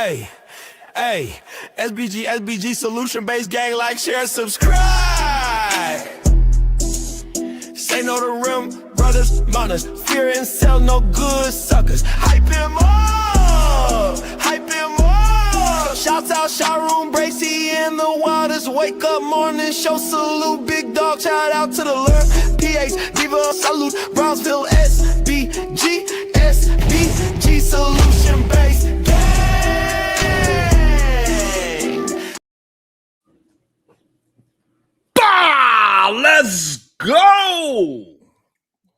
Hey, hey, SBG solution-based gang, like, share, subscribe. Say no to rim, brothers, mothers, fear and sell no good suckers. Hype him up, hype him up. Shouts out, Sharoon, Bracy, and the wildest. Wake up morning, show salute, big dog, shout out to the lure. PH, Diva, salute, Brownsville, SBG solution-based gang. Bah! Let's go!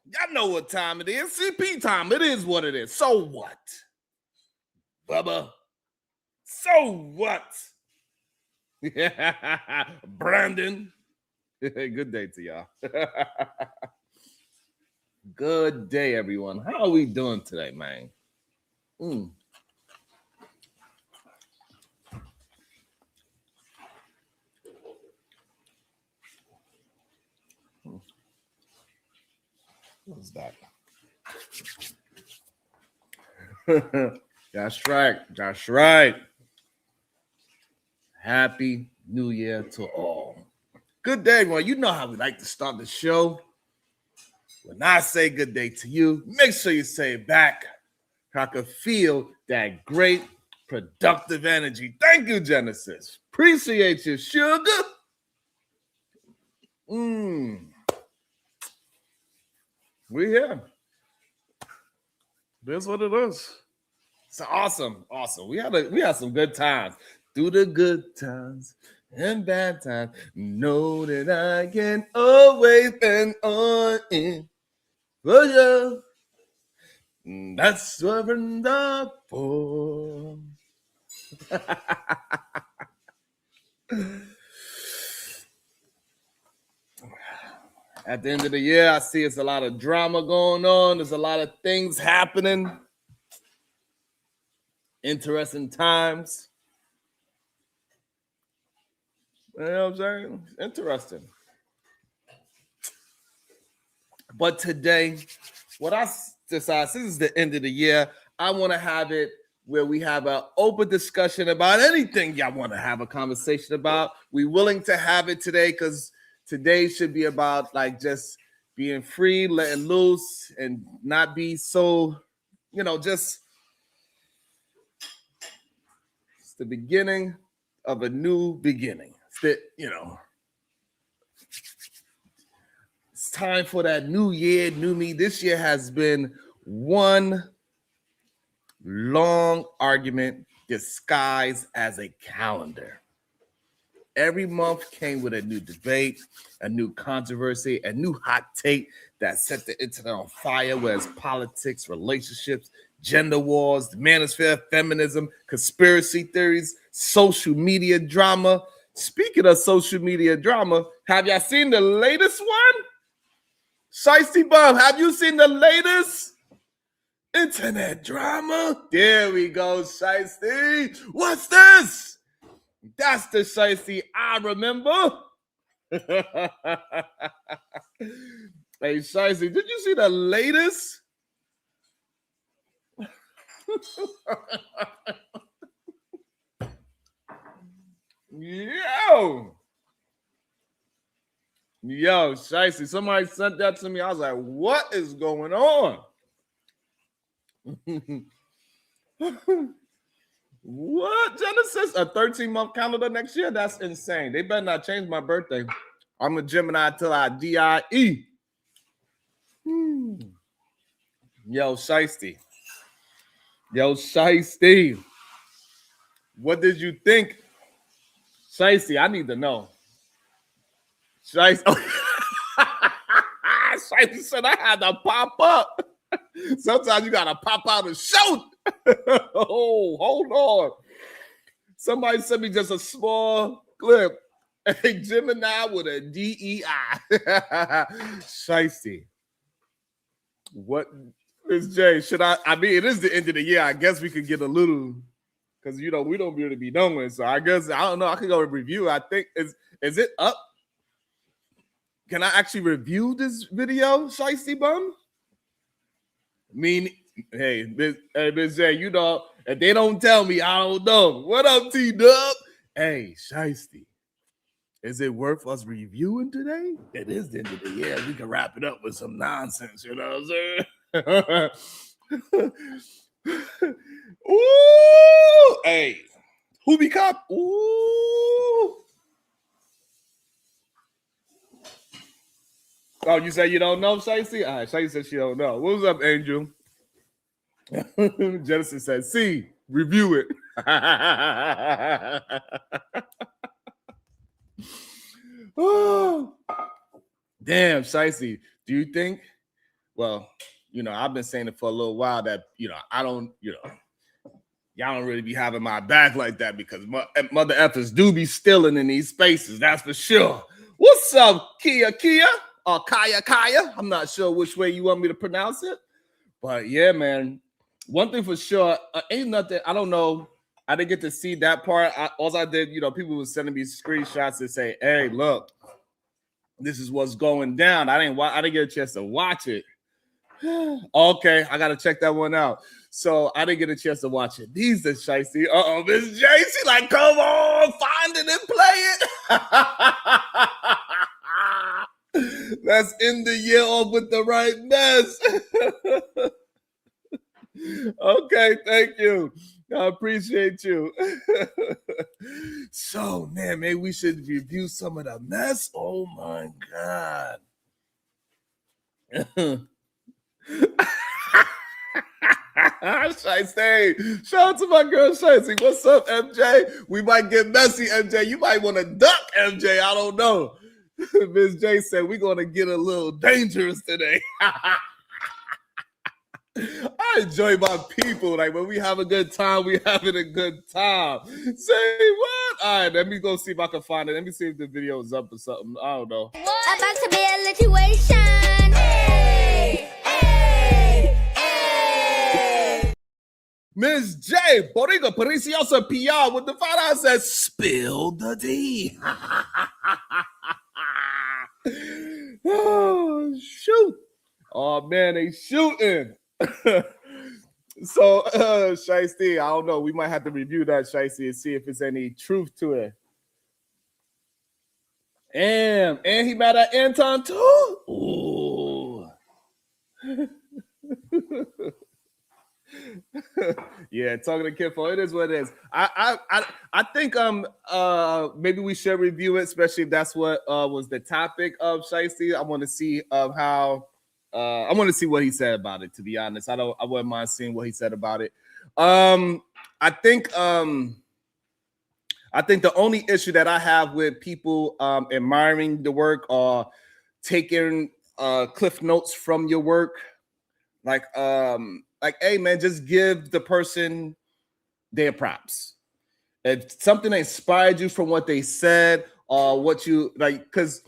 Y'all know what time it is. CP time. It is what it is. So what? Bubba. So what? Brandon. Good day to y'all. Good day, everyone. How are we doing today, man? What's that? That's right. That's right. Happy New Year to all. Good day, everyone. You know how we like to start the show. When I say good day to you, make sure you say it back. I can feel that great, productive energy. Thank you, Genesis. Appreciate you, sugar. We here. That's what it is. It's awesome. We had some good times. Through the good times and bad times, know that I can always depend on it. For you. That's what I'm up for. At the end of the year, I see it's a lot of drama going on. There's a lot of things happening. Interesting times. You know what I'm saying? Interesting. But today, what I decided, since it's the end of the year, I want to have it where we have an open discussion about anything y'all want to have a conversation about. We're willing to have it today because today should be about like just being free, letting loose, and not be so, just it's the beginning of a new beginning. It's time for that new year, new me. This year has been one long argument disguised as a calendar. Every month came with a new debate, a new controversy, a new hot take that set the internet on fire, whether it's politics, relationships, gender wars, the manosphere, feminism, conspiracy theories, social media drama. Speaking of social media drama, have y'all seen the latest one? Shiesty Bum, have you seen the latest internet drama? There we go, Shiesty. What's this? That's the Shiesty I remember. Hey, Shiesty, did you see the latest? Yo, Shiesty, somebody sent that to me. I was like, what is going on? What? Genesis? A 13-month calendar next year? That's insane. They better not change my birthday. I'm a Gemini till I die. Yo, Shiesty. What did you think? Shiesty, I need to know. Shiesty said I had to pop up. Sometimes you gotta pop out and shout. Oh, hold on. Somebody sent me just a small clip. A Gemini with a DEI. Shiesty. What is Jay? Should I mean, it is the end of the year. I guess we could get a little, because we don't really be knowing. So I guess I don't know. I could go review. I think is it up? Can I actually review this video, Shiesty Bum? I mean, hey, Ms. J, If they don't tell me, I don't know. What up, T-Dub? Hey, Shiesty, is it worth us reviewing today? It is the end of the year. We can wrap it up with some nonsense, you know what I'm saying? Ooh, hey, who be cop? Ooh. Oh, you say you don't know, Shiesty? All right, Shiesty said she don't know. What's up, Angel? Genesis said, see, review it. Oh, damn, Shiesty. Do you think, well, you know, I've been saying it for a little while that, you know, I don't, you know, y'all don't really be having my back like that because mother effers do be stealing in these spaces, that's for sure. What's up, Kia? Or Kaya? I'm not sure which way you want me to pronounce it. But yeah, man, one thing for sure, ain't nothing, I don't know. I didn't get to see that part. All I did, you know, people were sending me screenshots and say, hey, look, this is what's going down. I didn't get a chance to watch it. Okay, I gotta check that one out. So I didn't get a chance to watch it. These are Shiesty. Miss J, she like, come on, find it and play it. Let's end the year off with the right mess. Okay, thank you. I appreciate you. So, man, maybe we should review some of the mess. Oh my God. Shiesty. Shout out to my girl Shiesty. What's up, MJ? We might get messy, MJ. You might want to duck, MJ. I don't know. Miss J said we're going to get a little dangerous today. I enjoy my people. Like when we have a good time, we having a good time. Say what? All right, let me go see if I can find it. Let me see if the video is up or something. I don't know. About to be a situation. Hey, hey, hey. Miss J, Borrego Preciosa PR with the $5 says, spill the tea. Oh, shoot. Oh, man, they shooting. So, Shiesty, I don't know. We might have to review that, Shiesty, and see if there's any truth to it. And he mad at Anton too? Ooh. Yeah, talking to Kid it is what it is. I think maybe we should review it, especially if that's what was the topic of Shiesty. I want to see how I want to see what he said about it, to be honest. I wouldn't mind seeing what he said about it. I think the only issue that I have with people admiring the work or taking cliff notes from your work, like, hey man, just give the person their props. If something inspired you from what they said or what you like, because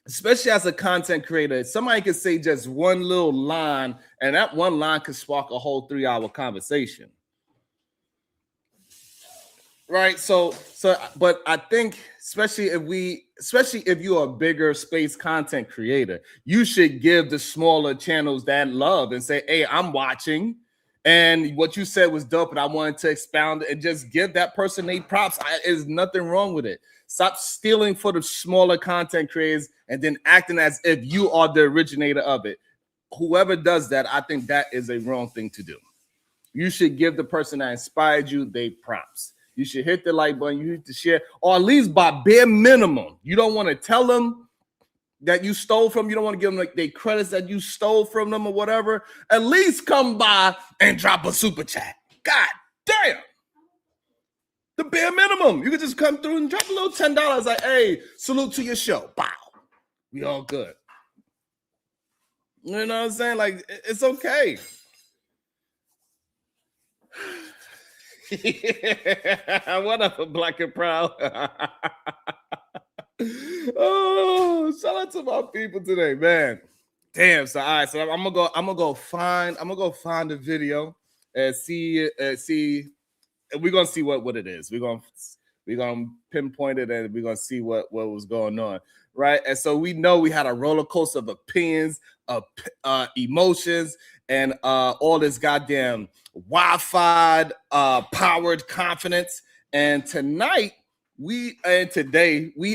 especially as a content creator, somebody could say just one little line, and that one line could spark a whole 3-hour conversation. Right. So, but I think especially if you're a bigger space content creator, you should give the smaller channels that love and say, hey, I'm watching. And what you said was dope, and I wanted to expound and just give that person their props. There's nothing wrong with it. Stop stealing for the smaller content creators and then acting as if you are the originator of it. Whoever does that, I think that is a wrong thing to do. You should give the person that inspired you their props. You should hit the like button. You hit the share, or at least by bare minimum. You don't want to tell them that you stole from. You don't want to give them like the credits that you stole from them or whatever. At least come by and drop a super chat. God damn. The bare minimum. You could just come through and drop a little $10. Like, hey, salute to your show. Bow. We all good. You know what I'm saying? Like, it's okay. What up, Black and Proud? Oh, shout out to my people today, man. Damn. So, all right. So I'm gonna go find the video and see. We're gonna see what it is. We're gonna pinpoint it and we're gonna see what was going on, right? And so we know we had a roller coaster of opinions, of emotions, and all this goddamn Wi-Fi powered confidence. And today we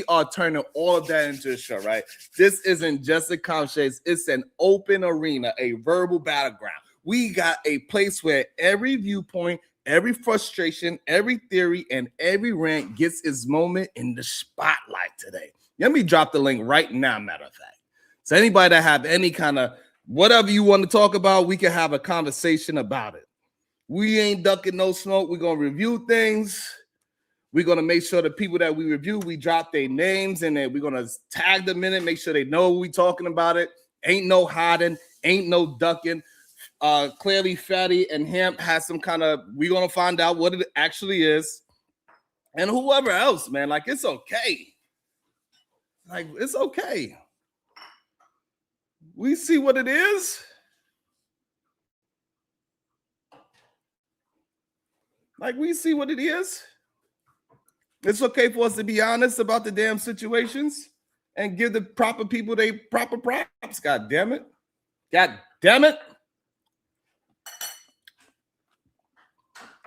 are turning all of that into a show, right? This isn't just a conversation, it's an open arena, a verbal battleground. We got a place where every viewpoint, every frustration, every theory, and every rant gets its moment in the spotlight today. Let me drop the link right now, matter of fact. So anybody that have any kind of whatever you want to talk about, we can have a conversation about it. We ain't ducking no smoke. We're going to review things. We're going to make sure the people that we review, we drop their names in there. We're going to tag them in it, make sure they know we talking about it. Ain't no hiding, ain't no ducking. Clearly Fatty and Hemp has some kind of, we're going to find out what it actually is. And whoever else, man, like, it's okay. Like, it's okay. We see what it is. Like, we see what it is. It's okay for us to be honest about the damn situations and give the proper people their proper props. God damn it. God damn it.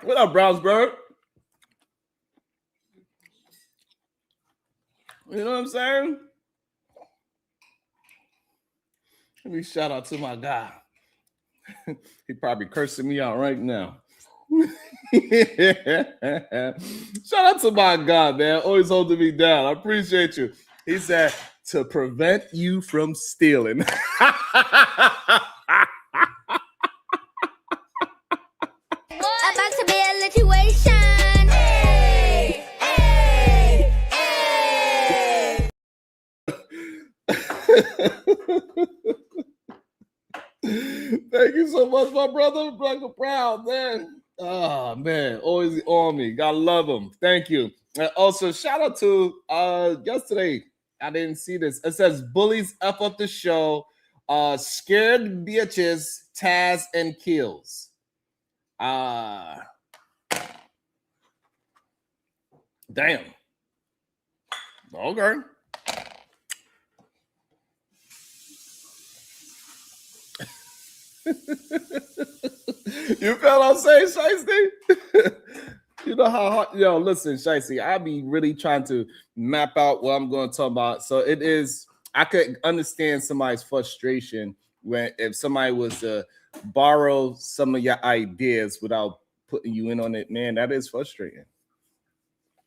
What up, Brownsburg? You know what I'm saying? Let me shout out to my guy. He probably cursing me out right now. Shout out to my guy, man. Always holding me down. I appreciate you. He said, to prevent you from stealing. About to be a situation. Hey, hey, hey. Thank you so much, my brother. Brother Proud, man. Oh, man. Always on me. Gotta love him. Thank you. And also, shout out to yesterday. I didn't see this. It says bullies F up the show. Scared bitches, Taz and kills. Damn. Okay. You feel what I'm saying, Shiesty? You know how hard, yo, listen, Shiesty, I be really trying to map out what I'm going to talk about. So it is, I could understand somebody's frustration when if somebody was to borrow some of your ideas without putting you in on it, man, that is frustrating.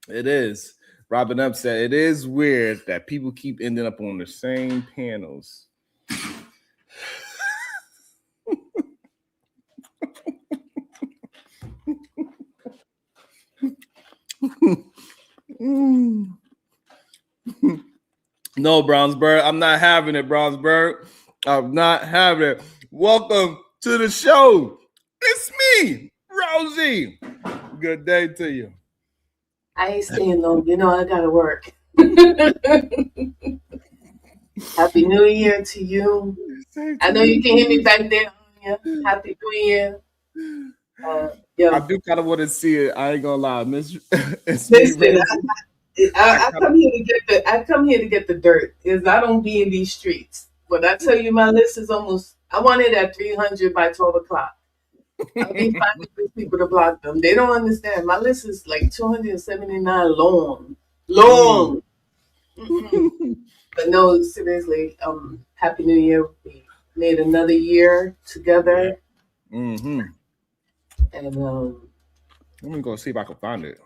It is. Robin Up said, it is weird that people keep ending up on the same panels. No, Brownsburg, I'm not having it, Brownsburg. I'm not having it. Welcome to the show. It's me, Rosie. Good day to you. I ain't staying long. You know, I gotta work. Happy New Year to you. I know you can hear me back there. Happy New Year. Yo, I do kind of want to see it. I ain't gonna lie, Miss. listen, I come here to get the. I come here to get the dirt. Is I don't be in these streets. But I tell you, my list is almost. I want it at 300 by 12 o'clock. I'll be finding these people to block them. They don't understand. My list is like 279 long. But no, seriously. Happy New Year. We made another year together. Mm-hmm. And Let me go see if I can find it.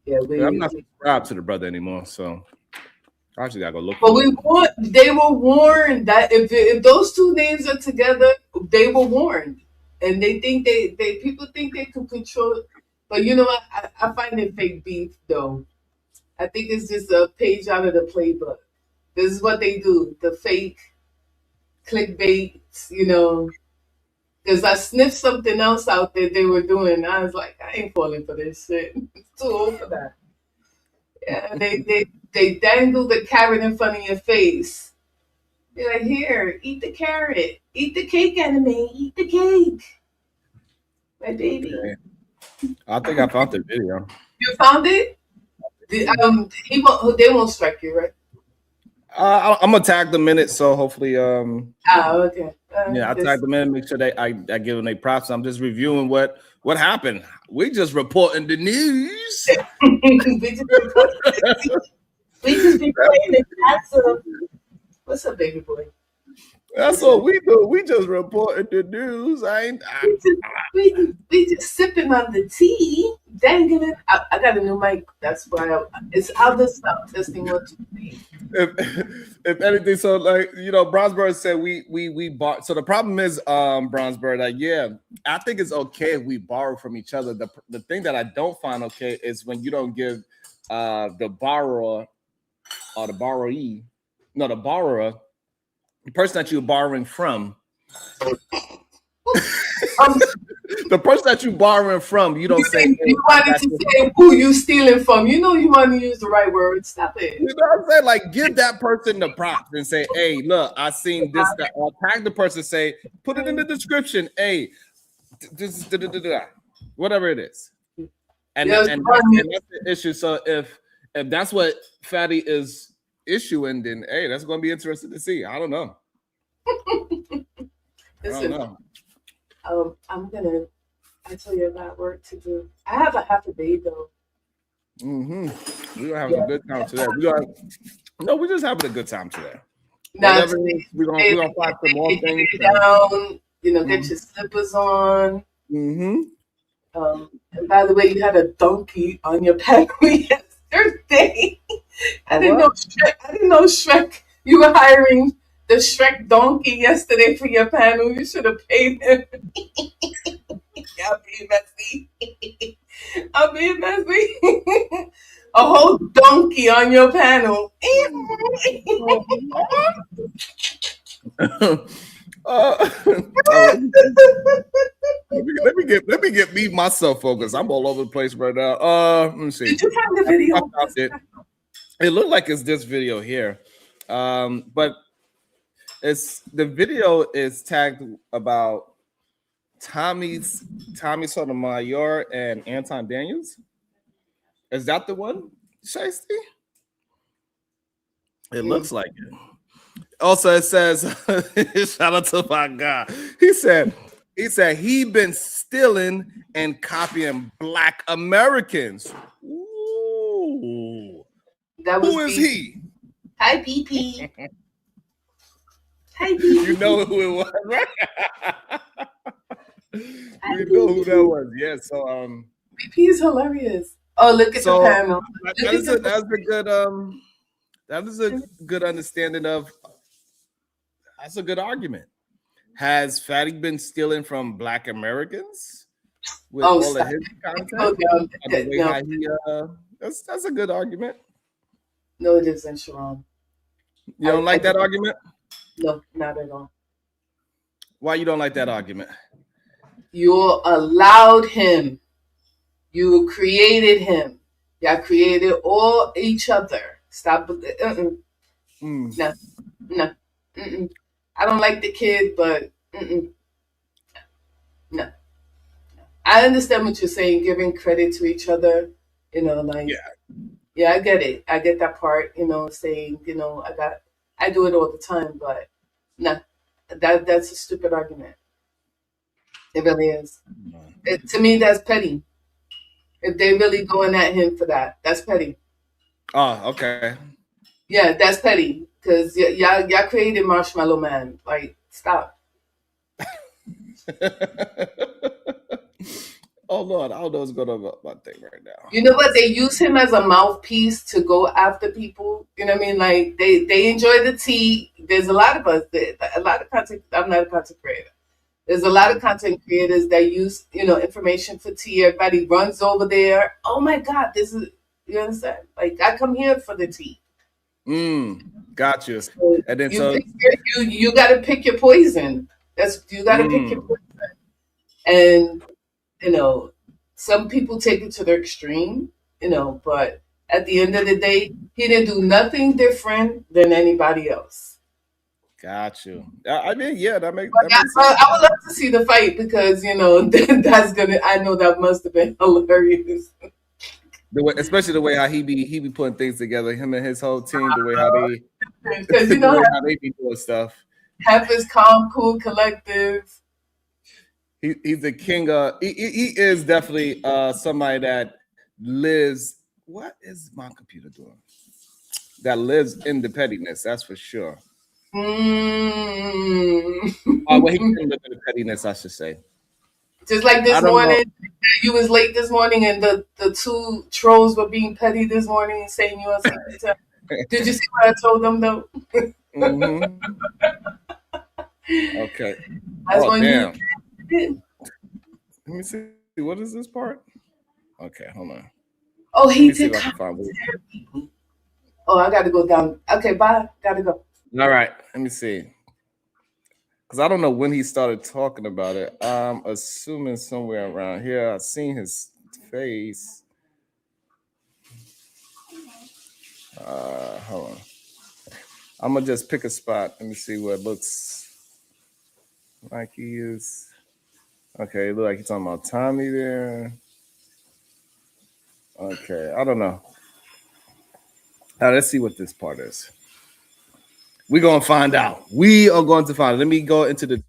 yeah, I'm not subscribed to the brother anymore, so I actually gotta go look. But they were warned that if those two names are together, they were warned, and they think they people think they can control. But you know what? I find it fake beef though. I think it's just a page out of the playbook. This is what they do: the fake clickbait, you know. Because I sniffed something else out there they were doing. I was like, I ain't falling for this shit. It's too old for that. Yeah, they dangle the carrot in front of your face. They're like, here, eat the carrot. Eat the cake, anime. Eat the cake. My baby. Okay. I think I found the video. You found it? They won't strike you, right? I'm gonna tag the minute, so hopefully okay. Yeah, I tagged them in, make sure I give them their props. I'm just reviewing what happened. We just reporting the news. we just be playing the cats of what's up, baby boy? That's what we do. We just reporting the news. We just sipping on the tea. Dang it! I got a new mic. That's why it's how this stop testing 1, 2, 3. If anything, so like Bronzeberg said we bought. So the problem is, Bronzeberg, like I think it's okay if we borrow from each other. The thing that I don't find okay is when you don't give the borrower or the borrowee, no, the borrower, the person that you're borrowing from. The person that you borrowing from, you don't say. You wanted to say who you stealing from. You want to use the right word. Stop it. You know what I'm saying? Like, give that person the props and say, "Hey, look, I seen this." Or tag the person, say, put it in the description. Hey, this is whatever it is, and that's the issue. So if that's what Fatty is issuing, then hey, that's going to be interesting to see. I don't know. Listen, I tell you about work to do. I have a half a day though. We're gonna have a good time today. We're just having a good time today. Now, we're gonna find some more things. Down, get your slippers on. And by the way, you had a donkey on your panel yesterday. I didn't know Shrek. You were hiring the Shrek donkey yesterday for your panel. You should have paid him. I'm being messy. A whole donkey on your panel. Let me get me myself focused. I'm all over the place right now. Let me see. Did you find the video? It looked like it's this video here, but the video is tagged about Tommy Sotomayor and Anton Daniels. Is that the one, Shiesty? It looks like it. Also, it says, shout out to my guy. He said he been stealing and copying Black Americans. Ooh. Who is he? Hi, BP. Hi, BP. You know who it was, right? You know who that was. Yeah, so BP is hilarious. Oh, look at the panel. That is a good understanding of. That's a good argument. Has Fatty been stealing from Black Americans with all of his content? That's a good argument. No, it isn't, Sharon. You don't like that argument? No, not at all. Why you don't like that argument? You allowed him. You created him. Y'all created all each other. Stop. No. I don't like the kid, but no. I understand what you're saying, giving credit to each other. Yeah, I get it. I get that part. Saying, I do it all the time, but no, that's a stupid argument. It really is. To me, that's petty. If they really going at him for that, that's petty. Oh, okay. Yeah, that's petty. Because y'all created Marshmallow Man. Like, stop. Oh, Lord. I don't know what's going on with my thing right now. You know what? They use him as a mouthpiece to go after people. You know what I mean? Like, they enjoy the tea. There's a lot of us. A lot of content. I'm not a content creator. There's a lot of content creators that use, information for tea. Everybody runs over there. Oh, my God. You understand? Like, I come here for the tea. Got you. So And then you got to pick your poison. You got to pick your poison. And some people take it to their extreme. But at the end of the day, he didn't do nothing different than anybody else. Got you. I mean, yeah, that makes sense. I would love to see the fight because that's gonna. I know that must have been hilarious. Especially the way how he be putting things together, him and his whole team, the way how they because how they be doing stuff. Half is calm, cool, collective. He's the king of. He is definitely somebody that lives. What is my computer doing? That lives in the pettiness. That's for sure. Well, he can live in the pettiness, I should say. Just like I this don't know. morning, you was late this morning, and the two trolls were being petty this morning and saying you was late. Did you see what I told them though? Mm-hmm. Okay. That's Oh when damn. you. Let me see. What is this part? Okay, hold on. Oh, Let he me see did if I can find it. commentary. Oh, I gotta go down. Okay, bye. Gotta go. All right. Let me see. Because I don't know when he started talking about it. I'm assuming somewhere around here. I've seen his face. Hold on. I'm gonna just pick a spot. Let me see what it looks like he is. Okay, it look like he's talking about Tommy there. Okay, I don't know. Let's see what this part is. We're gonna find out. We are going to find it. Let me go into the.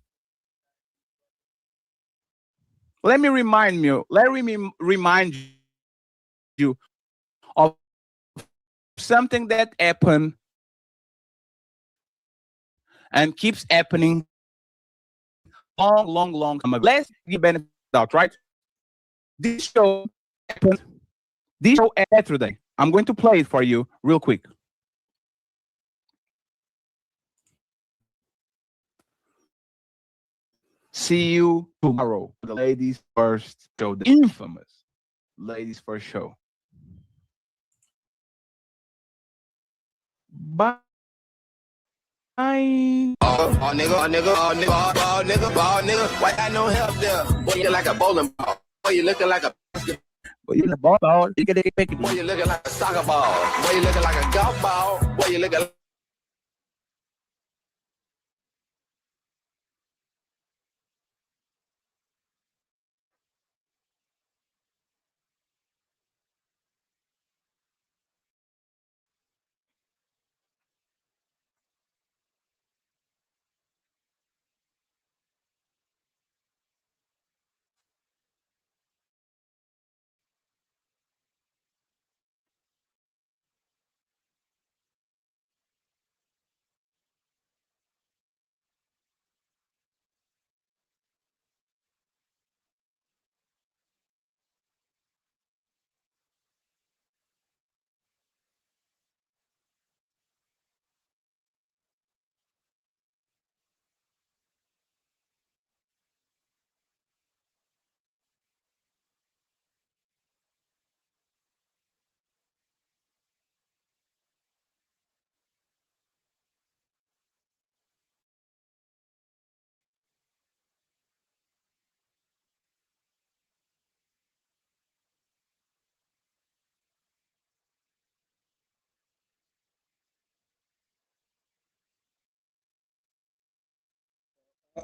Let me remind you. Let me remind you of something that happened and keeps happening long time ago. Let's give benefit out, right? This show happened. This show yesterday. I'm going to play it for you real quick. See you tomorrow. The ladies first show, the infamous ladies first show. Bye. Why got no help there? Boy, you like a bowling ball. Boy, you looking like a Boy, you ball, you get it, pick it. boy, you looking like a soccer ball. Boy, you looking like a golf ball. Boy, you looking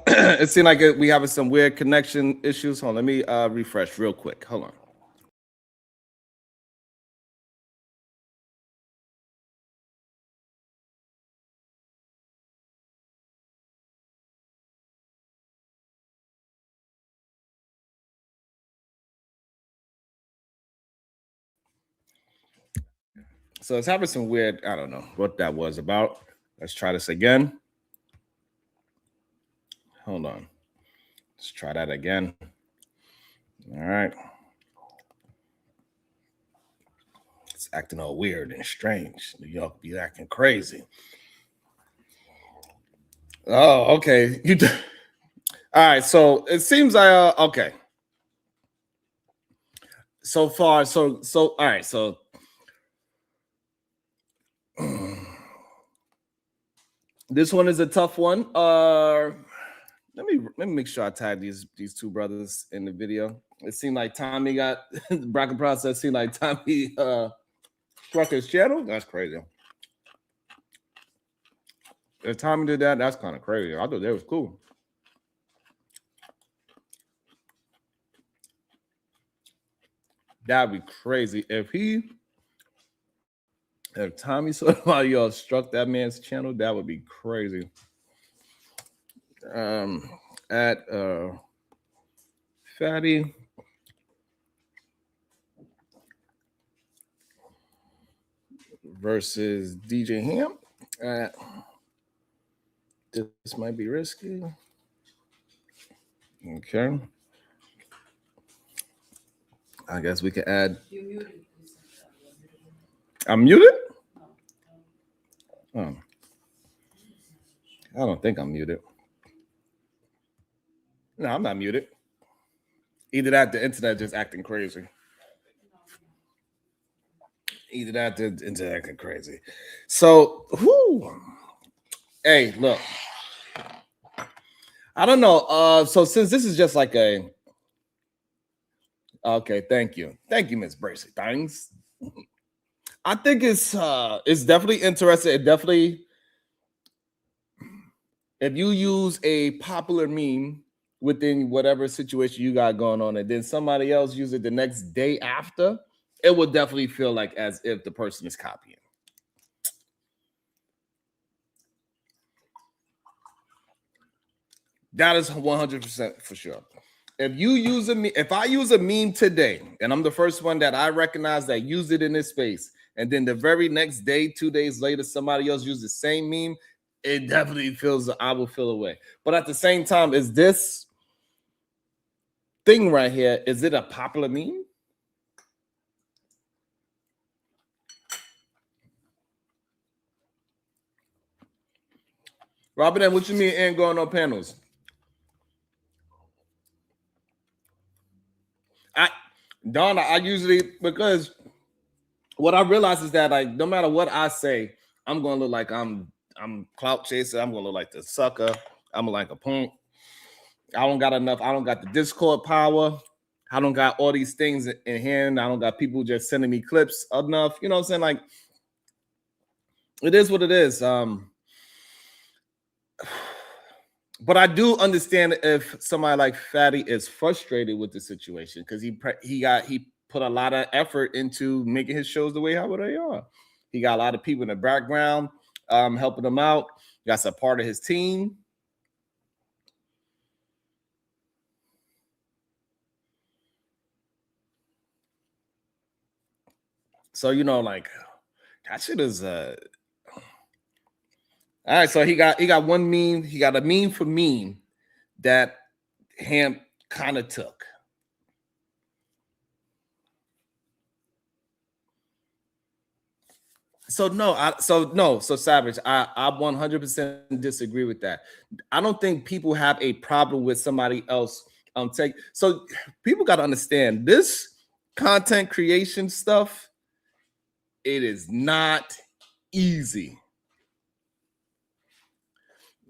It seemed like we having some weird connection issues. Hold on, let me refresh real quick. Hold on. So it's having some weird. I don't know what that was about. Let's try this again. Hold on. Let's try that again. All right. It's acting all weird and strange. New York be acting crazy. Oh, okay. All right. So it seems like okay. So far, so all right. So this one is a tough one. Let me make sure I tag these two brothers in the video. It seemed like Tommy got the bracket process. Seemed like Tommy struck his channel. That's crazy. If Tommy did that, that's kind of crazy. I thought that was cool. That'd be crazy if Tommy Sotomayor struck that man's channel. That would be crazy. at Fatty versus DJ Ham. This might be risky. Okay. I guess we can add. I'm muted? Oh. I don't think I'm muted. No, I'm not muted. Either that, the internet just acting crazy. Either that, the internet acting crazy. So, hey, look. I don't know. So since this is just like a. Okay, thank you, Miss Bracy. Thanks. I think it's definitely interesting. It definitely, if you use a popular meme within whatever situation you got going on, and then somebody else use it the next day after, it will definitely feel like as if the person is copying. That is 100% for sure. If you use if I use a meme today, and I'm the first one that I recognize that used it in this space, and then the very next day, 2 days later, somebody else used the same meme, it definitely feels, I will feel away. But at the same time, is this thing right here, is it a popular meme? Robert, and what you mean ain't going on panels? Donna, I usually, because what I realize is that like no matter what I say, I'm gonna look like I'm clout chaser. I'm gonna look like the sucker. I'm like a punk. I don't got enough. I don't got the Discord power. I don't got all these things in hand. I don't got people just sending me clips enough. You know what I'm saying? Like, it is what it is. But I do understand if somebody like Fatty is frustrated with the situation because he put a lot of effort into making his shows the way how they are. He got a lot of people in the background helping him out. Got a part of his team. So like that shit is all right. So he got one meme. He got a meme for meme that Ham kind of took. So Savage, I 100% disagree with that. I don't think people have a problem with somebody else take. So people got to understand this content creation stuff. It is not easy.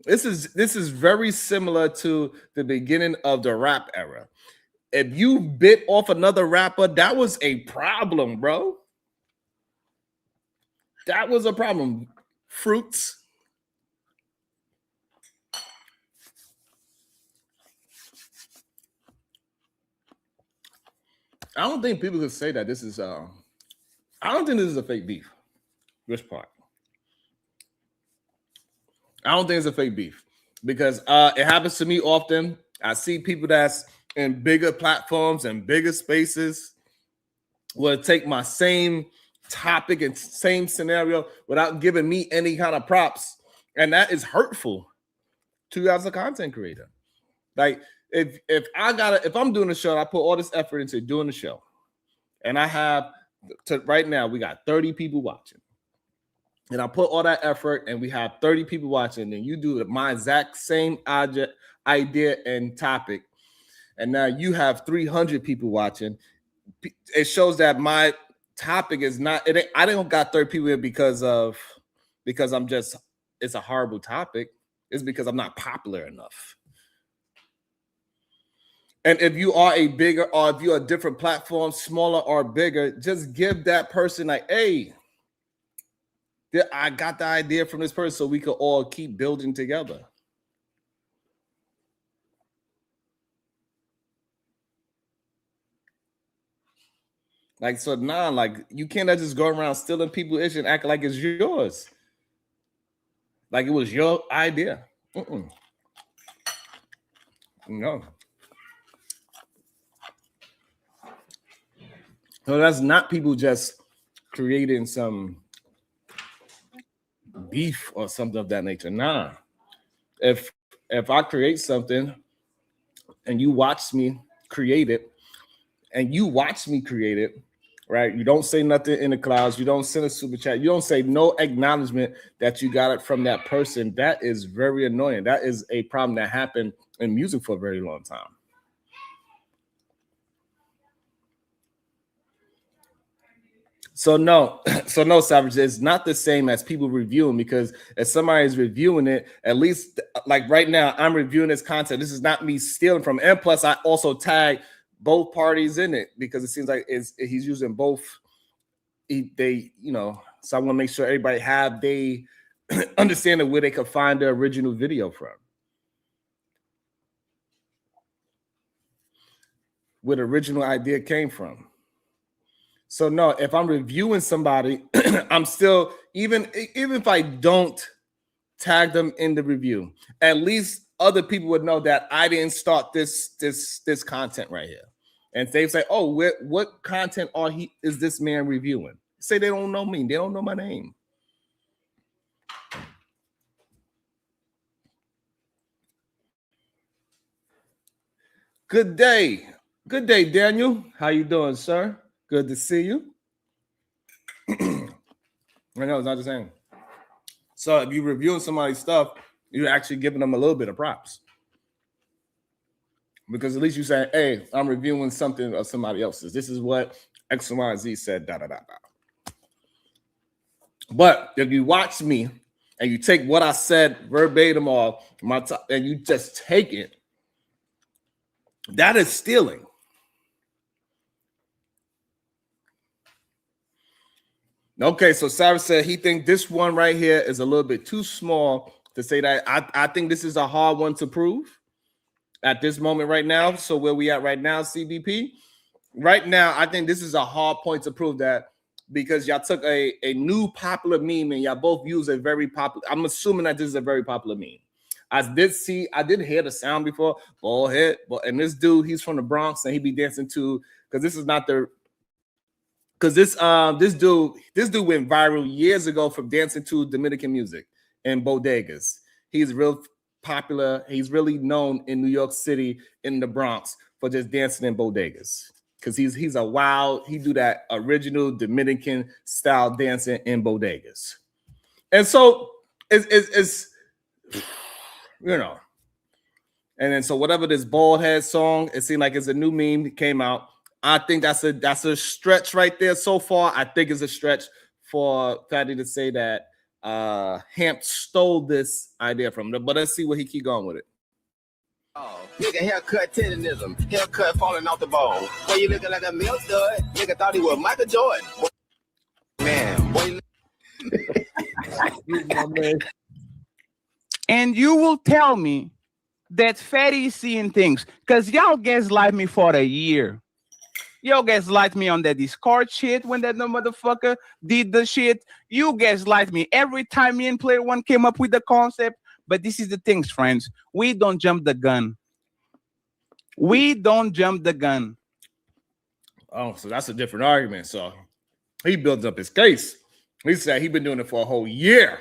This is very similar to the beginning of the rap era. If you bit off another rapper, that was a problem, bro. That was a problem. Fruits. I don't think people could say that this is I don't think this is a fake beef. Which part? I don't think it's a fake beef because it happens to me often. I see people that's in bigger platforms and bigger spaces will take my same topic and same scenario without giving me any kind of props, and that is hurtful to you as a content creator. Like if I'm doing a show, I put all this effort into doing the show, and I have right now we got 30 people watching, and I put all that effort, and we have 30 people watching, and you do my exact same idea and topic, and now you have 300 people watching. It shows that my topic is not. I don't got 30 people in because I'm just. It's a horrible topic. It's because I'm not popular enough. And if you are a bigger, or if you're a different platform, smaller or bigger, just give that person like, hey, I got the idea from this person, so we could all keep building together. Like, so now, like, you can't just go around stealing people's ish and act like it's yours. Like it was your idea. No. So that's not people just creating some beef or something of that nature. Nah. If I create something and you watch me create it, and you watch me create it, right? You don't say nothing in the clouds. You don't send a super chat. You don't say no acknowledgement that you got it from that person. That is very annoying. That is a problem that happened in music for a very long time. So no, Savage, it's not the same as people reviewing, because if somebody is reviewing it, at least like right now, I'm reviewing this content. This is not me stealing from. And plus, I also tag both parties in it because it seems like he's using both. They, you know, so I want to make sure everybody have they understand where they can find the original video from, where the original idea came from. So no, if I'm reviewing somebody, I'm still, even if I don't tag them in the review, at least other people would know that I didn't start this content right here. And they say, oh, what content is this man reviewing? Say they don't know me, they don't know my name. Good day, Daniel. How you doing, sir? Good to see you. I know it's not the same. So if you're reviewing somebody's stuff, you're actually giving them a little bit of props. Because at least you say, hey, I'm reviewing something of somebody else's. This is what X, Y, and Z said, da, da, da, da. But if you watch me and you take what I said verbatim or and you just take it, that is stealing. Okay, so Sarah said he think this one right here is a little bit too small to say that. I think this is a hard one to prove at this moment right now. So where we at right now, CBP? Right now, I think this is a hard point to prove that, because y'all took a new popular meme and y'all both use a very popular. I'm assuming that this is a very popular meme. I did hear the sound before, bald head, and this dude, he's from the Bronx and he be dancing to, because this is not the. Because this dude went viral years ago from dancing to Dominican music in bodegas. He's real popular. He's really known in New York City, in the Bronx, for just dancing in bodegas. Because he's a wild, he do that original Dominican style dancing in bodegas. And so it's you know. And then so whatever this bald head song, it seemed like it's a new meme that came out. I think that's a stretch right there so far. I think it's a stretch for Fatty to say that Hamp stole this idea from him. But let's see what he keep going with it. Oh, nigga, haircut tenderism, haircut falling off the bone. Boy, you looking like a milk stud. Nigga thought he was Michael Jordan. Man, boy. And you will tell me that Fatty is seeing things, because y'all gaslight me for a year. Y'all gaslight me on that Discord shit when that no motherfucker did the shit. You gaslight me every time me and Player One came up with the concept. But this is the things, friends. We don't jump the gun. We don't jump the gun. Oh, so that's a different argument. So he builds up his case. He said he's been doing it for a whole year.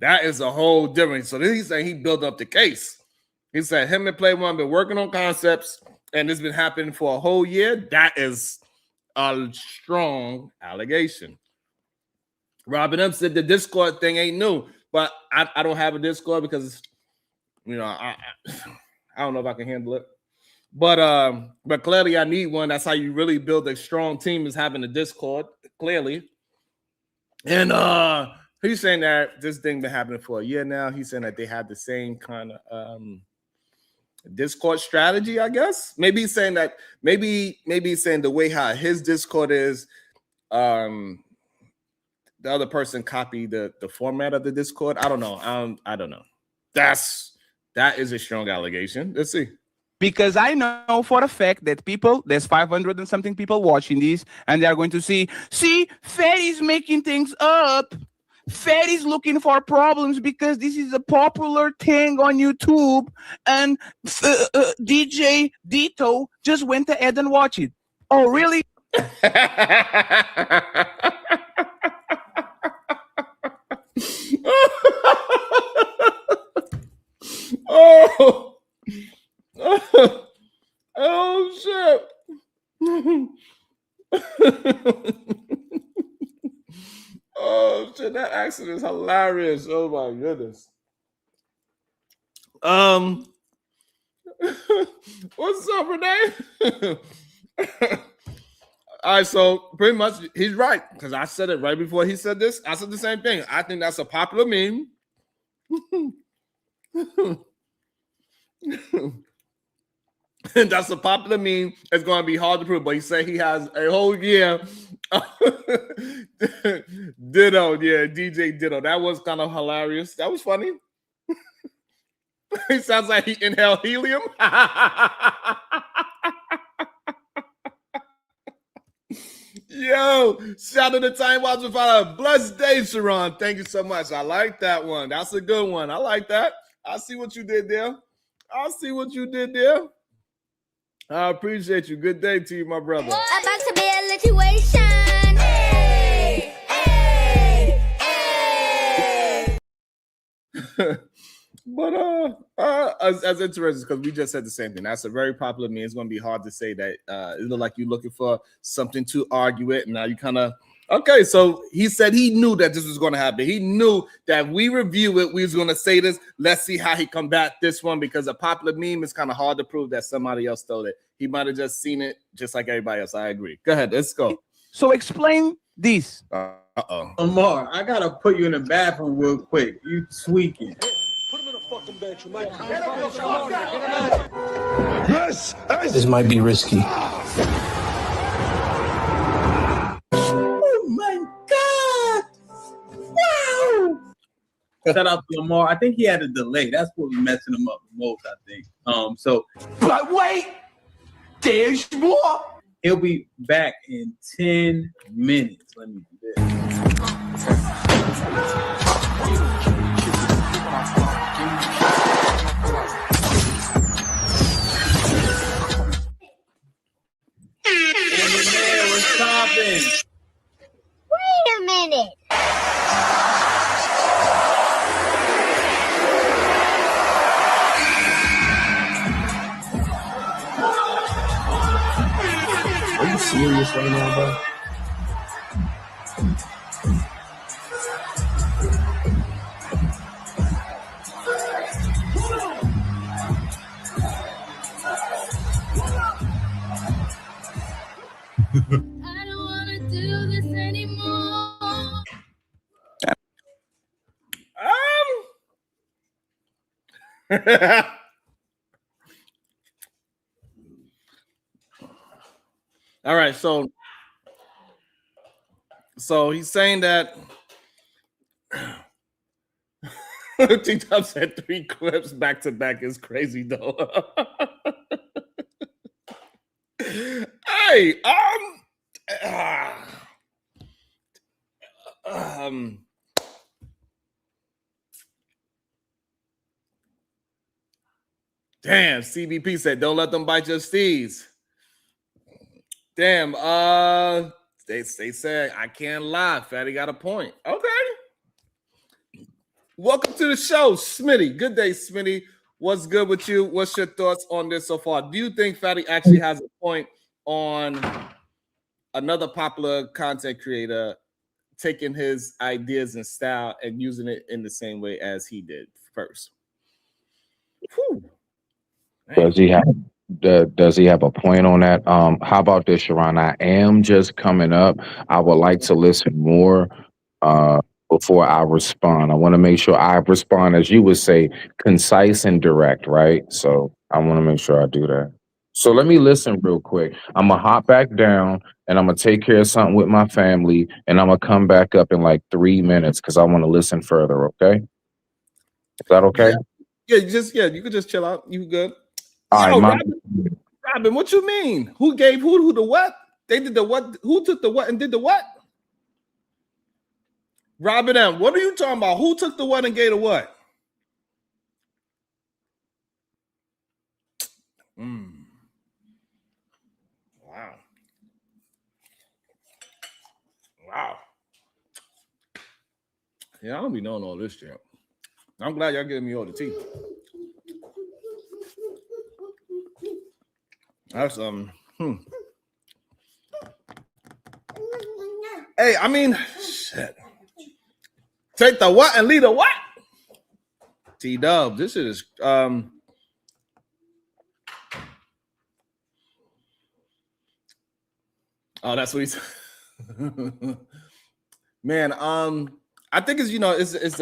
That is a whole different. So then he's saying he built up the case. He said him and Player One been working on concepts, and it's been happening for a whole year. That is a strong allegation. Robin M said the Discord thing ain't new, but I don't have a Discord because, you know, I don't know if I can handle it. But clearly I need one. That's how you really build a strong team, is having a Discord, clearly. And he's saying that this thing been happening for a year now. He's saying that they have the same kind of Discord strategy, I guess. Maybe he's saying that maybe he's saying the way how his Discord is, the other person copied the format of the Discord. I don't know. I don't know. That is a strong allegation. Let's see. Because I know for a fact that there's 500 and something people watching this, and they are going to see, Fatty's making things up. Fatty's looking for problems because this is a popular thing on YouTube, and DJ Dito just went ahead and watched it. Oh, really? Oh, oh shit. Oh shit, that accident is hilarious. Oh my goodness. What's up, Renee? All right, so pretty much he's right, because I said it right before he said this. I said the same thing. I think that's a popular meme. That's a popular meme. It's going to be hard to prove, but he said he has a whole year. Ditto, yeah, DJ Ditto. That was kind of hilarious. That was funny. He sounds like he inhaled helium. Yo, shout out to Time Watch without a blessed day, Sharon. Thank you so much. I like that one. That's a good one. I like that. I see what you did there. I see what you did there. I appreciate you. Good day to you, my brother. About to be a situation. Hey, hey, hey. But as interesting, because we just said the same thing. That's a very popular meme. It's going to be hard to say that it looked like you're looking for something to argue it, and now you kind of okay. So he said he knew that this was going to happen. He knew that we review it. We was going to say this. Let's see how he combat this one, because a popular meme is kind of hard to prove that somebody else stole it. He might have just seen it just like everybody else. I agree. Go ahead. Let's go. So explain this. Amar, I gotta put you in the bathroom real quick. You tweaking. This might be risky. Oh my God! Wow! Shout out to Amar. I think he had a delay. That's what was messing him up the most, I think. But wait, there's more. He'll be back in 10 minutes. Let me do this. What's poppin'? Wait a minute. Are you serious right now, bro? I don't want to do this anymore. All right, so he's saying that T-Top said 3 clips back to back is crazy though. Hey, damn, CBP said don't let them bite your steeds. Damn, they said I can't lie. Fatty got a point. Okay. Welcome to the show, Smitty. Good day, Smitty. What's good with you? What's your thoughts on this so far? Do you think Fatty actually has a point on another popular content creator taking his ideas and style and using it in the same way as he did first? Whew. Does he have a point on that? How about this, Sharon? I am just coming up. I would like to listen more before I respond. I want to make sure I respond, as you would say, concise and direct, right? So I want to make sure I do that. So let me listen real quick. I'm going to hop back down and I'm going to take care of something with my family, and I'm going to come back up in like 3 minutes because I want to listen further, okay? Is that okay? Yeah, you could just chill out. You good. All right, Robin, what you mean? Who gave who the what? They did the what? Who took the what and did the what? Robin M, what are you talking about? Who took the what and gave the what? Wow. Wow. Yeah, I don't be knowing all this shit. I'm glad y'all giving me all the tea. That's Hey, I mean, shit. Take the what and leave the what? T-Dub, this is oh, that's what he's man. I think it's it's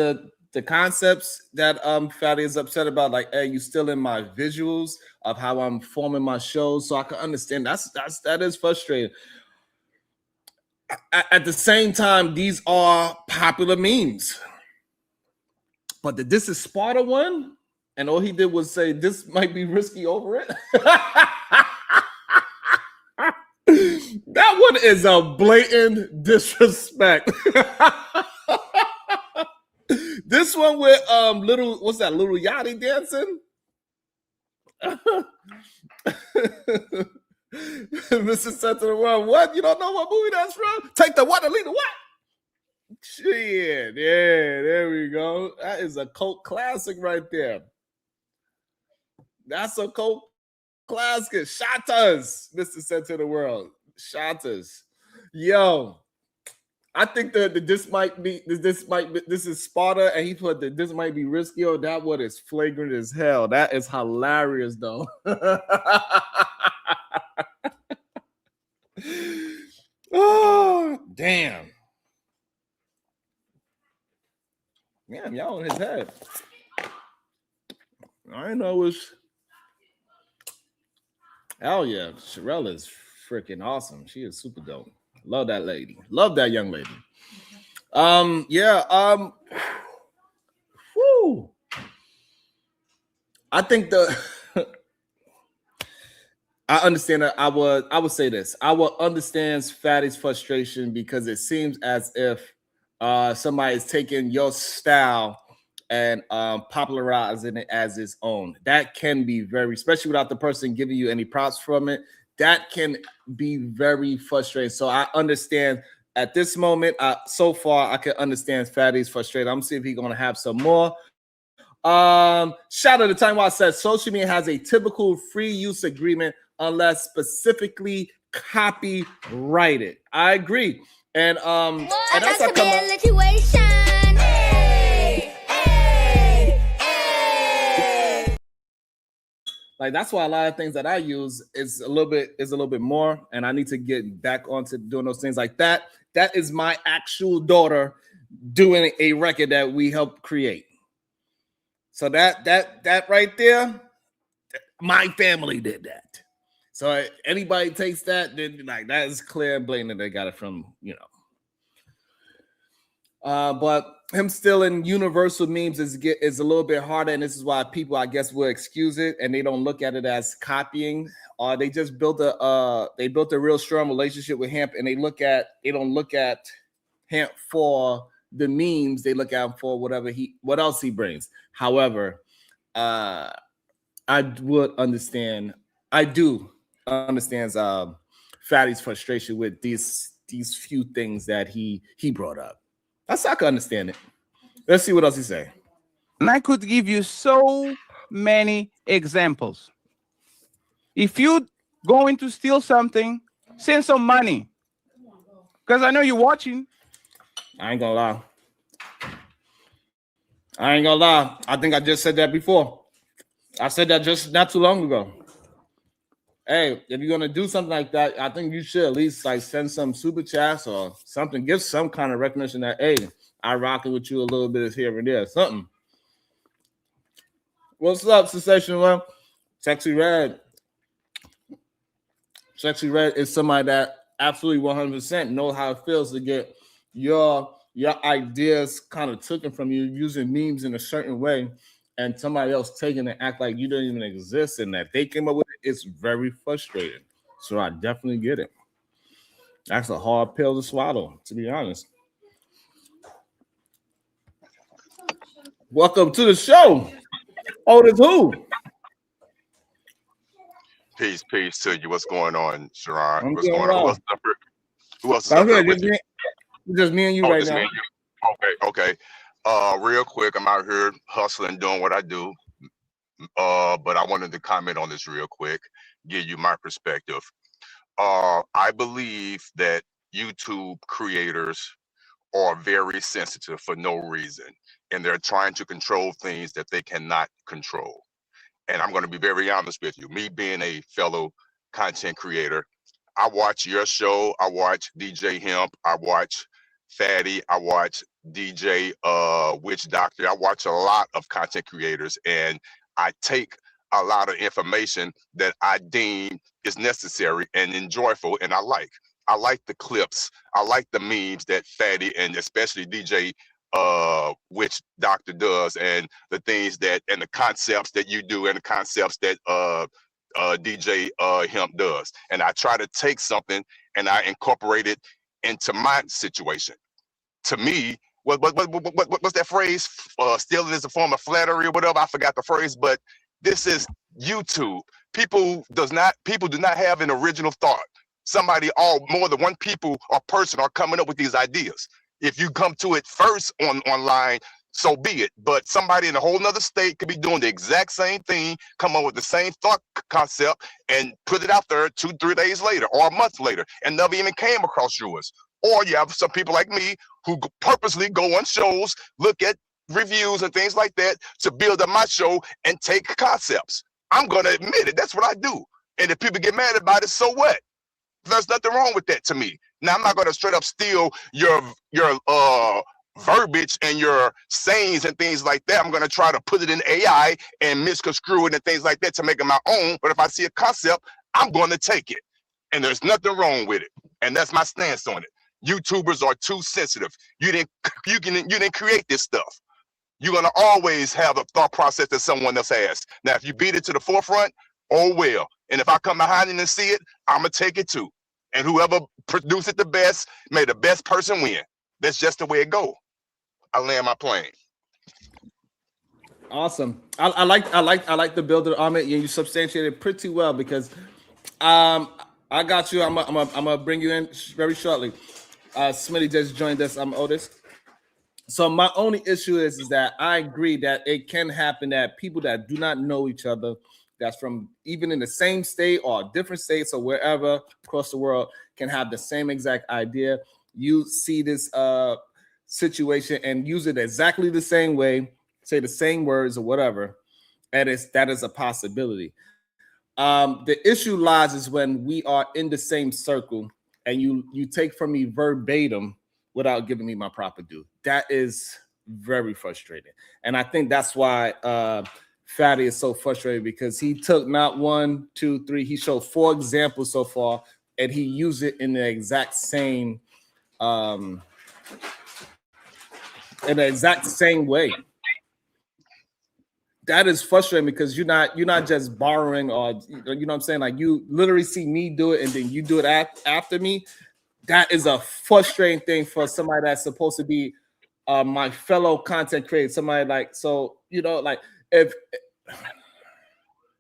the concepts that Fatty is upset about. Like, hey, you still in my visuals of how I'm forming my shows, so I can understand. That is frustrating. At the same time, these are popular memes. But the This Is Sparta one, and all he did was say, this might be risky over it. That one is a blatant disrespect. This one with what's that, Little Yachty dancing? Mr. Set to the World, what? You don't know what movie that's from? Take the what and leave the what? Shit, yeah, there we go. That is a cult classic right there. That's a cult classic. Shatters, Mr. Set to the World. Shatters. Yo, I think that this is Sparta, and he put that this might be risky. Oh, that one is flagrant as hell. That is hilarious, though. Oh, damn. Damn, y'all on his head. I didn't know it was. Hell yeah, Sherelle is freaking awesome. She is super dope. Love that lady. Love that young lady. Whew. I think I understand that. I would say this. I would understand Fatty's frustration because it seems as if somebody is taking your style and popularizing it as its own. That can be very, especially without the person giving you any props from it, that can be very frustrating. So I understand at this moment, so far, I can understand Fatty's frustrated. I'm see if he's gonna have some more. Shout out to Time Watch says social media has a typical free use agreement unless specifically copyrighted. I agree. And and that's how come like that's why a lot of things that I use is a little bit more, and I need to get back onto doing those things like that. That is my actual daughter doing a record that we helped create. So that right there, my family did that. So anybody takes that, then like that is clear and blatant that they got it from, but him stealing universal memes is a little bit harder, and this is why people, I guess, will excuse it and they don't look at it as copying. Or they just built a real strong relationship with him, and they don't look at him for the memes. They look at him for what else he brings. However, I do understand Fatty's frustration with these few things that he brought up. I can understand it. Let's see what else he say. And I could give you so many examples. If you going to steal something, send some money. Because I know you're watching. I ain't gonna lie. I think I just said that before. I said that just not too long ago. Hey, if you're gonna do something like that, I think you should at least like send some super chats or something. Give some kind of recognition that, hey, I rocking with you a little bit here and there. Something. What's up, Sensation One? Sexy Red. Sexy Red is somebody that absolutely 100% knows how it feels to get your ideas kind of taken from you using memes in a certain way, and somebody else taking it act like you don't even exist and that they came up with it. It's very frustrating. So I definitely get it. That's a hard pill to swallow, to be honest. Welcome to the show. Otis who? Peace to you. What's going on, Sharon? I'm What's doing going on? well. Who else is I'm up here good. with you? Just me and you Oh, right just me now. and you. Okay. Real quick, I'm out here hustling, doing what I do. But I wanted to comment on this real quick, give you my perspective. I believe that YouTube creators are very sensitive for no reason, and they're trying to control things that they cannot control. And I'm going to be very honest with you. Me being a fellow content creator, I watch your show. I watch DJ Hemp. I watch Fatty. I watch DJ Witch Doctor. I watch a lot of content creators, and I take a lot of information that I deem is necessary and enjoyable, and I like. I like the clips. I like the memes that Fatty and especially DJ Witch Doctor does, and the things that and the concepts that you do, and the concepts that DJ Hemp does. And I try to take something and I incorporate it into my situation. To me, what's that phrase? Stealing is a form of flattery or whatever. I forgot the phrase, but this is YouTube. People do not have an original thought. Somebody, more than one people or person are coming up with these ideas. If you come to it first online, so be it. But somebody in a whole nother state could be doing the exact same thing, come up with the same thought concept, and put it out there 2-3 days later or a month later, and never even came across yours. Or you have some people like me who purposely go on shows, look at reviews and things like that to build up my show and take concepts. I'm going to admit it. That's what I do. And if people get mad about it, so what? There's nothing wrong with that to me. Now, I'm not going to straight up steal your verbiage and your sayings and things like that. I'm going to try to put it in AI and misconstrue it and things like that to make it my own. But if I see a concept, I'm going to take it. And there's nothing wrong with it. And that's my stance on it. YouTubers are too sensitive. You didn't create this stuff. You're going to always have a thought process that someone else has. Now, if you beat it to the forefront, oh well. And if I come behind it and see it, I'm going to take it too. And whoever produced it the best, may the best person win. That's just the way it go. I land my plane. Awesome. I like the builder on it. You substantiated pretty well because I got you. I'm gonna bring you in very shortly. Smitty just joined us. I'm Otis. So my only issue is that I agree that it can happen that people that do not know each other, that's from even in the same state or different states or wherever across the world, can have the same exact idea. You see this situation and use it exactly the same way, say the same words or whatever, and that is a possibility. The issue lies is when we are in the same circle and you take from me verbatim without giving me my proper due. That is very frustrating. And I think that's why Fatty is so frustrated, because he took not 1, 2, 3, he showed 4 examples so far, and he used it in the exact same way. That is frustrating because you're not just borrowing, or you know what I'm saying, like you literally see me do it and then you do it after me. That is a frustrating thing for somebody that's supposed to be my fellow content creator. Somebody like, so like if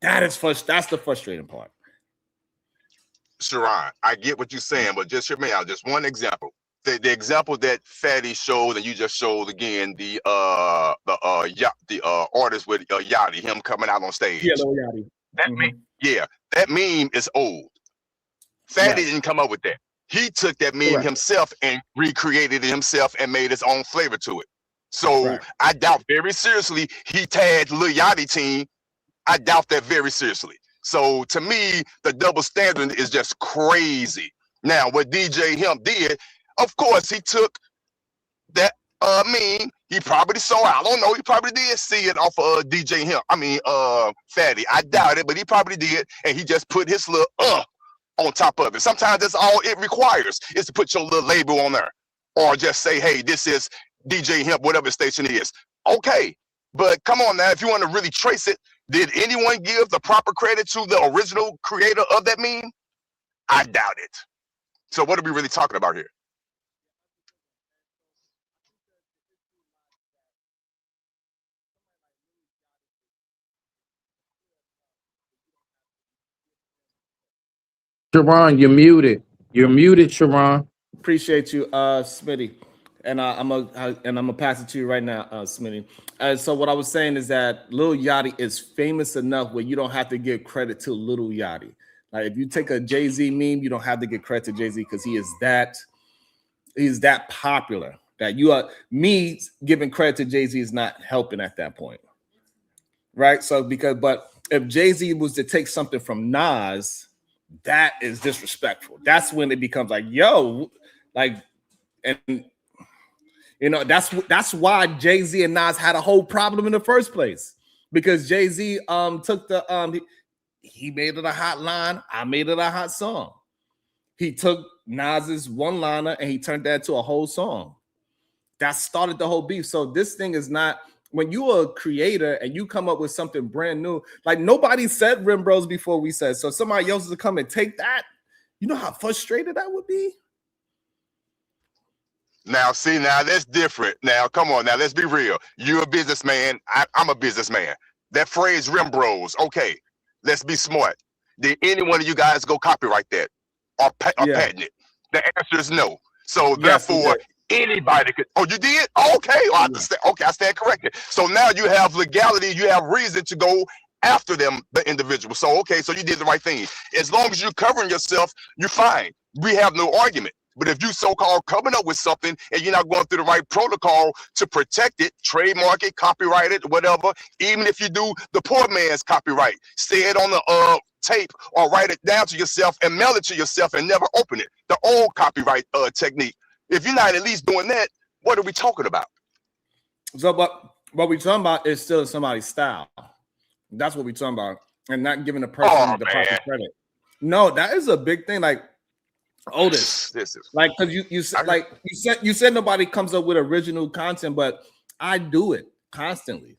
that's the frustrating part. Sharon, I get what you're saying, but just hear me out. Just one example. The example that Fatty showed and you just showed again, the artist with Yachty, him coming out on stage. Yeah, Yachty. That meme is old. Fatty didn't come up with that. He took that meme himself and recreated it himself and made his own flavor to it. So I doubt very seriously he tagged Lil Yachty team. I doubt that very seriously. So to me, the double standard is just crazy. Now, what DJ Hemp did, of course, he took that meme. He probably saw it. I don't know. He probably did see it off of DJ Hemp. Fatty. I doubt it, but he probably did. And he just put his little on top of it. Sometimes that's all it requires is to put your little label on there, or just say, hey, this is DJ Hemp, whatever station it is. Okay, but come on now, if you want to really trace it, did anyone give the proper credit to the original creator of that meme? I doubt it. So what are we really talking about here? Sharon, you're muted. You're muted, Sharon. Appreciate you, Smitty. And I'm gonna pass it to you right now, Smitty. So what I was saying is that Lil Yachty is famous enough where you don't have to give credit to Lil Yachty. Like if you take a Jay-Z meme, you don't have to give credit to Jay-Z because he's that popular that you are. Me giving credit to Jay-Z is not helping at that point, right? So but if Jay-Z was to take something from Nas, that is disrespectful. That's when it becomes like, yo, like, and you know, that's why Jay-Z and Nas had a whole problem in the first place. Because Jay-Z took the he made it a hot line, I made it a hot song. He took Nas's one-liner and he turned that into a whole song. That started the whole beef. So this thing is not, when you're a creator and you come up with something brand new, like nobody said Rim Bros before we said, so somebody else to come and take that, you know how frustrated that would be? Now, see, now that's different. Now, come on, now let's be real. You're a businessman. I'm a businessman. That phrase "rim bros," okay. Let's be smart. Did any one of you guys go copyright that or patent it? The answer is no. So therefore, anybody could. Oh, you did? Okay, well, I understand. Okay, I stand corrected. So now you have legality. You have reason to go after them, the individual. So okay, so you did the right thing. As long as you're covering yourself, you're fine. We have no argument. But if you so-called coming up with something and you're not going through the right protocol to protect it, trademark it, copyright it, whatever, even if you do the poor man's copyright, say it on the tape or write it down to yourself and mail it to yourself and never open it. The old copyright technique. If you're not at least doing that, what are we talking about? So, but what we're talking about is still somebody's style. That's what we're talking about, and not giving the person the proper credit. No, that is a big thing. Like Otis, like because you said nobody comes up with original content, but I do it constantly,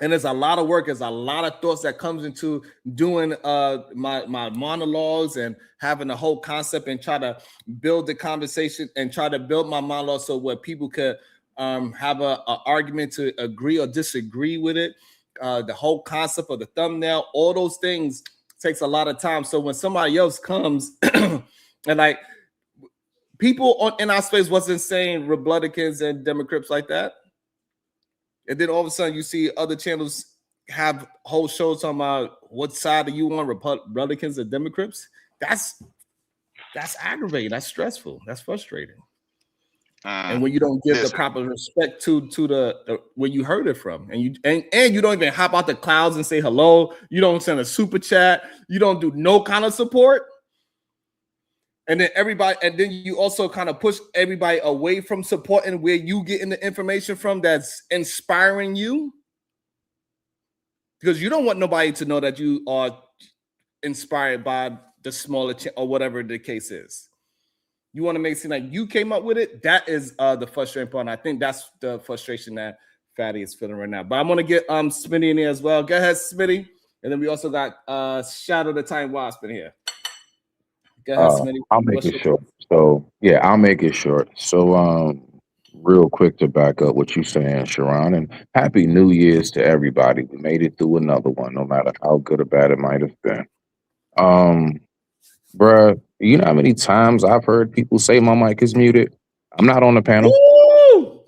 and there's a lot of work, there's a lot of thoughts that comes into doing my monologues and having the whole concept and try to build the conversation and try to build my monologue so where people could have a argument to agree or disagree with it. The whole concept of the thumbnail, all those things takes a lot of time. So when somebody else comes and like people in our space wasn't saying Republicans and Democrats like that, and then all of a sudden you see other channels have whole shows talking about what side are you on, Republicans or Democrats. That's aggravating. That's stressful. That's frustrating. And when you don't give the proper respect to the where you heard it from, and you don't even hop out the clouds and say hello, you don't send a super chat, you don't do no kind of support, and then you also kind of push everybody away from supporting where you getting the information from that's inspiring you, because you don't want nobody to know that you are inspired by the smaller or whatever the case is. You want to make it seem like you came up with it. That is the frustrating part. And I think that's the frustration that Fatty is feeling right now. But I'm gonna get Smitty in here as well. Go ahead, Smitty. And then we also got Shadow the Time Wasp in here. Go ahead, Smitty. I'll make it short. So yeah, I'll make it short. So real quick to back up what you're saying, Sharon, and Happy New Year's to everybody. We made it through another one, no matter how good or bad it might have been. Bruh, you know how many times I've heard people say my mic is muted? I'm not on the panel. Woo!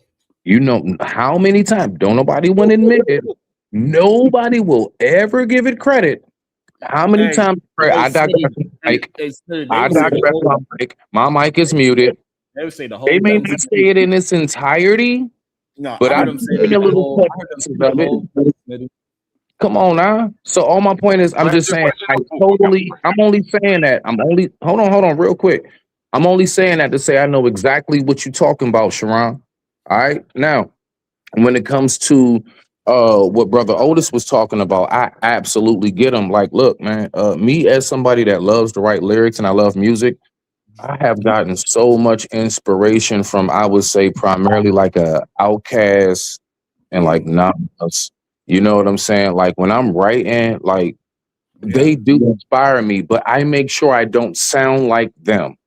You know how many times? Don't nobody want to admit it. Nobody will ever give it credit. How many times I digress my mic? My mic is muted. They would say the whole. They may not say it in its entirety. No, but I heard them say a little. Come on now. So all my point is, I'm just saying, I'm only saying that. Hold on real quick. I'm only saying that to say I know exactly what you're talking about, Sharon. All right. Now, when it comes to what Brother Otis was talking about, I absolutely get him. Like, look, man, me as somebody that loves to write lyrics and I love music, I have gotten so much inspiration from, I would say, primarily like a Outkast and like Nas. You know what I'm saying? Like when I'm writing, like they do inspire me, but I make sure I don't sound like them.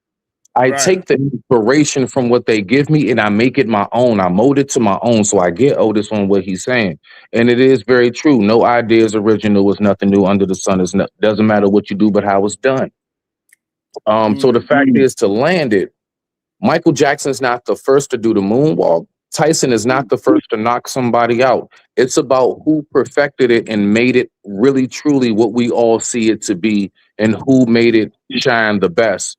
I Right. take the inspiration from what they give me and I make it my own. I mold it to my own. So I get Otis on what he's saying. And it is very true. No idea is original. It's nothing new under the sun. Doesn't matter what you do, but how it's done. So the fact is to land it, Michael Jackson's not the first to do the moonwalk. Tyson is not the first to knock somebody out. It's about who perfected it and made it really truly what we all see it to be and who made it shine the best.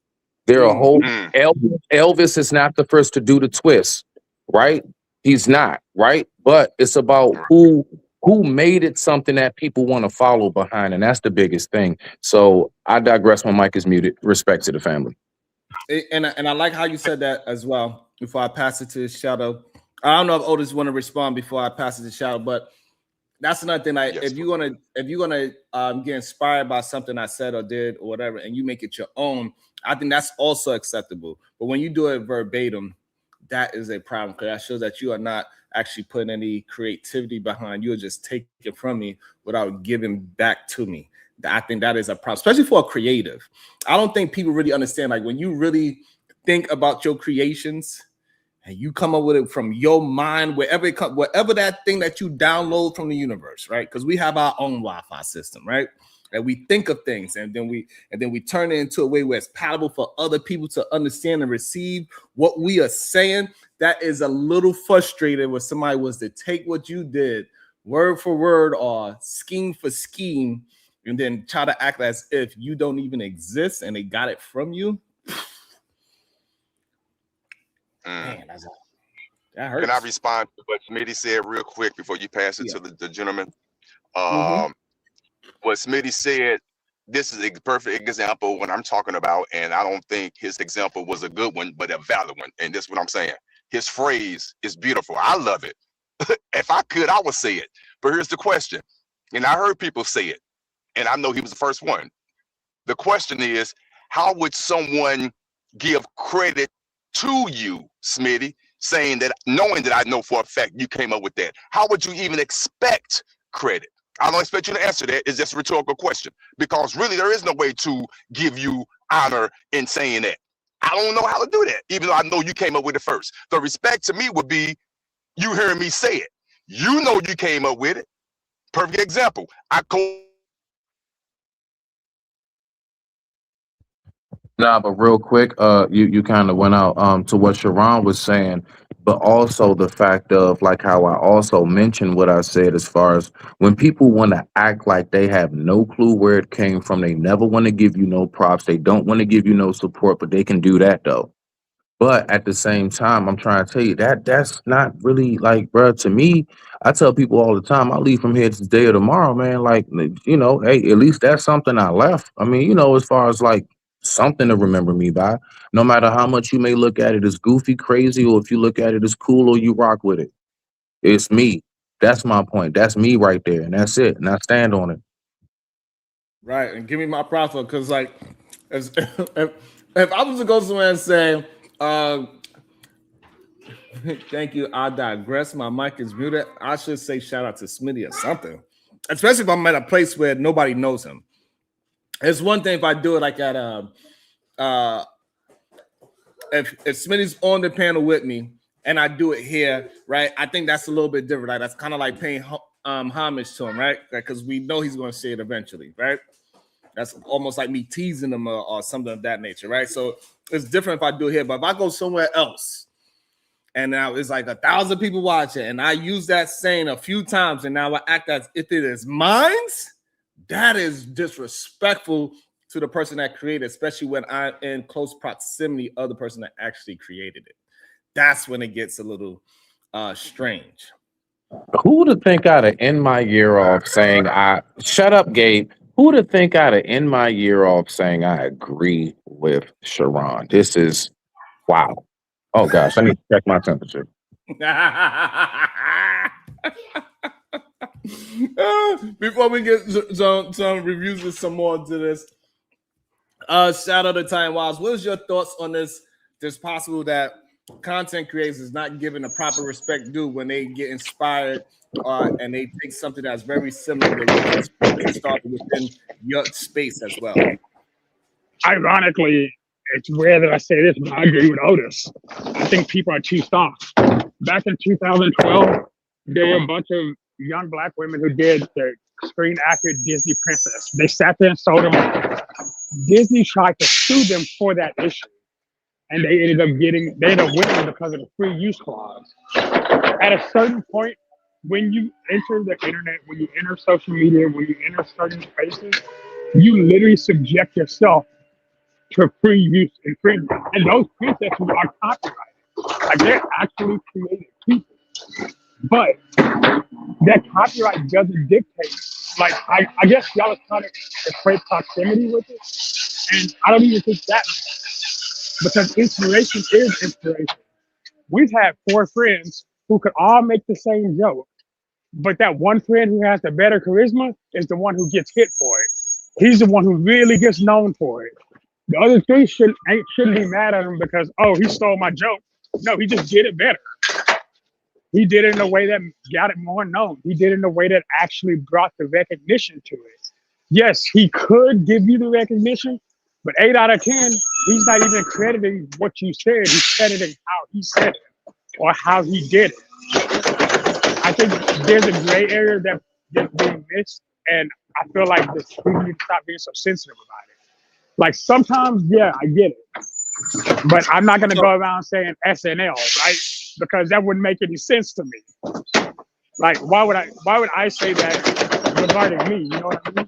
There are whole Elvis is not the first to do the twist, right? He's not, right? But it's about who made it something that people want to follow behind, and that's the biggest thing. So I digress. My mic is muted. Respect to the family. And I like how you said that as well. Before I pass it to Shadow, I don't know if Otis want to respond before I pass it to Shadow, but that's another thing. Like, if you're gonna get inspired by something I said or did or whatever, and you make it your own, I think that's also acceptable. But when you do it verbatim, that is a problem, because that shows that you are not actually putting any creativity behind. You're just taking it from me without giving back to me. I think that is a problem, especially for a creative. I don't think people really understand, like, when you really think about your creations and you come up with it from your mind, wherever it comes, whatever that thing that you download from the universe, right? Because we have our own Wi-Fi system, right? And we think of things, and then we turn it into a way where it's palatable for other people to understand and receive what we are saying. That is a little frustrating when somebody was to take what you did word for word or scheme for scheme, and then try to act as if you don't even exist and they got it from you. Man, that hurts. Can I respond to what Smitty said real quick before you pass it to the gentleman? What Smitty said, this is a perfect example of what I'm talking about, and I don't think his example was a good one, but a valid one. And this is what I'm saying. His phrase is beautiful. I love it. If I could, I would say it. But here's the question, and I heard people say it, and I know he was the first one. The question is, how would someone give credit to you, Smitty, saying that, knowing that I know for a fact you came up with that? How would you even expect credit? I don't expect you to answer that. It's just a rhetorical question, because really there is no way to give you honor in saying that. I don't know how to do that, even though I know you came up with it first. The respect to me would be you hearing me say it. You know you came up with it. Perfect example. Nah, but real quick, you kind of went out to what Sharon was saying, but also the fact of, like, how I also mentioned what I said as far as when people want to act like they have no clue where it came from, they never want to give you no props, they don't want to give you no support, but they can do that though. But at the same time, I'm trying to tell you that that's not really, like, bro, to me, I tell people all the time, I leave from here today or tomorrow, man. Like, hey, at least that's something I left. I mean, as far as like something to remember me by, no matter how much you may look at it as goofy, crazy, or if you look at it as cool or you rock with it. It's me. That's my point. That's me right there. And that's it. And I stand on it. Right. And give me my profit, because, like, if I was to go somewhere and say, thank you, I digress, my mic is muted, I should say shout out to Smitty or something, especially if I'm at a place where nobody knows him. It's one thing if I do it like at if Smitty's on the panel with me and I do it here, right? I think that's a little bit different. Like, that's kind of like paying homage to him, right? Because we know he's going to say it eventually, right? That's almost like me teasing him or something of that nature, right? So it's different if I do it here. But if I go somewhere else and now it's like 1,000 people watching and I use that saying a few times and now I act as if it is mine, that is disrespectful to the person that created it, especially when I'm in close proximity of the person that actually created it. That's when it gets a little strange. Who would have think I'd end my year off saying shut up, Gabe. Who would have think I'd end my year off saying I agree with Sharon? This is wow. Oh gosh, I need to check my temperature. Before we get some reviews with some more to this, shout out to Time Wiles. What is your thoughts on this? It's possible that content creators is not given the proper respect due when they get inspired and they take something that's very similar to what started within your space as well. Ironically, it's rare that I say this, but I agree with Otis. I think people are too soft. Back in 2012, there were a bunch of young black women who did the screen accurate Disney princess. They sat there and sold them out. Disney tried to sue them for that issue, and they ended up winning because of the free use clause. At a certain point, when you enter the internet, when you enter social media, when you enter certain spaces, you literally subject yourself to free use infringement. And those princesses are copyrighted. Like they're actually created people. But that copyright doesn't dictate. Like I guess y'all are trying to equate proximity with it. And I don't even think that matters. Because inspiration is inspiration. We've had 4 friends who could all make the same joke. But that one friend who has the better charisma is the one who gets hit for it. He's the one who really gets known for it. The other 3 shouldn't be mad at him because, oh, he stole my joke. No, he just did it better. He did it in a way that got it more known. He did it in a way that actually brought the recognition to it. Yes, he could give you the recognition, but 8 out of 10, he's not even crediting what you said. He's crediting how he said it or how he did it. I think there's a gray area that's being missed, and I feel like we need to stop being so sensitive about it. Like sometimes, yeah, I get it, but I'm not gonna go around saying SNL, right? Because that wouldn't make any sense to me. Like, why would I say that regarding me? You know what I mean?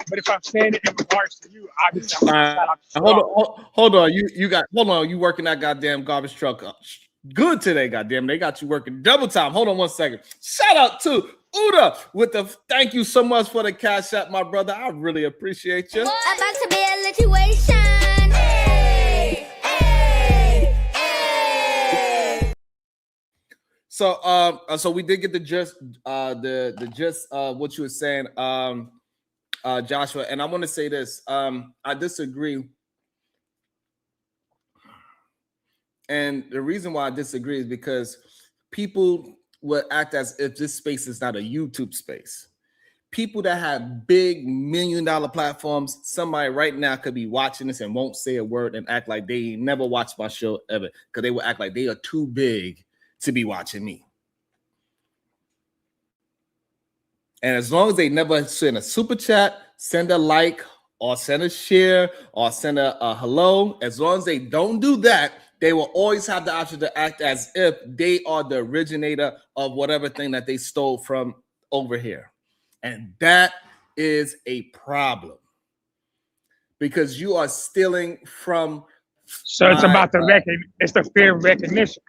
But if I'm saying it in regards to you, obviously I'm hold on. You working that goddamn garbage truck up. Good today, goddamn. They got you working double time. Hold on one second. Shout out to Uda with the thank you so much for the cash app, my brother. I really appreciate you. About to be a situation. Hey, hey, hey. So we did get the gist what you were saying, Joshua, and I want to say this. I disagree. And the reason why I disagree is because people will act as if this space is not a YouTube space. People that have big $1 million platforms, somebody right now could be watching this and won't say a word and act like they never watched my show ever, because they will act like they are too big to be watching me. And as long as they never send a super chat, send a like, or send a share, or send a hello, as long as they don't do that, they will always have the option to act as if they are the originator of whatever thing that they stole from over here. And that is a problem, because you are stealing from. So it's about it's the fear of recognition.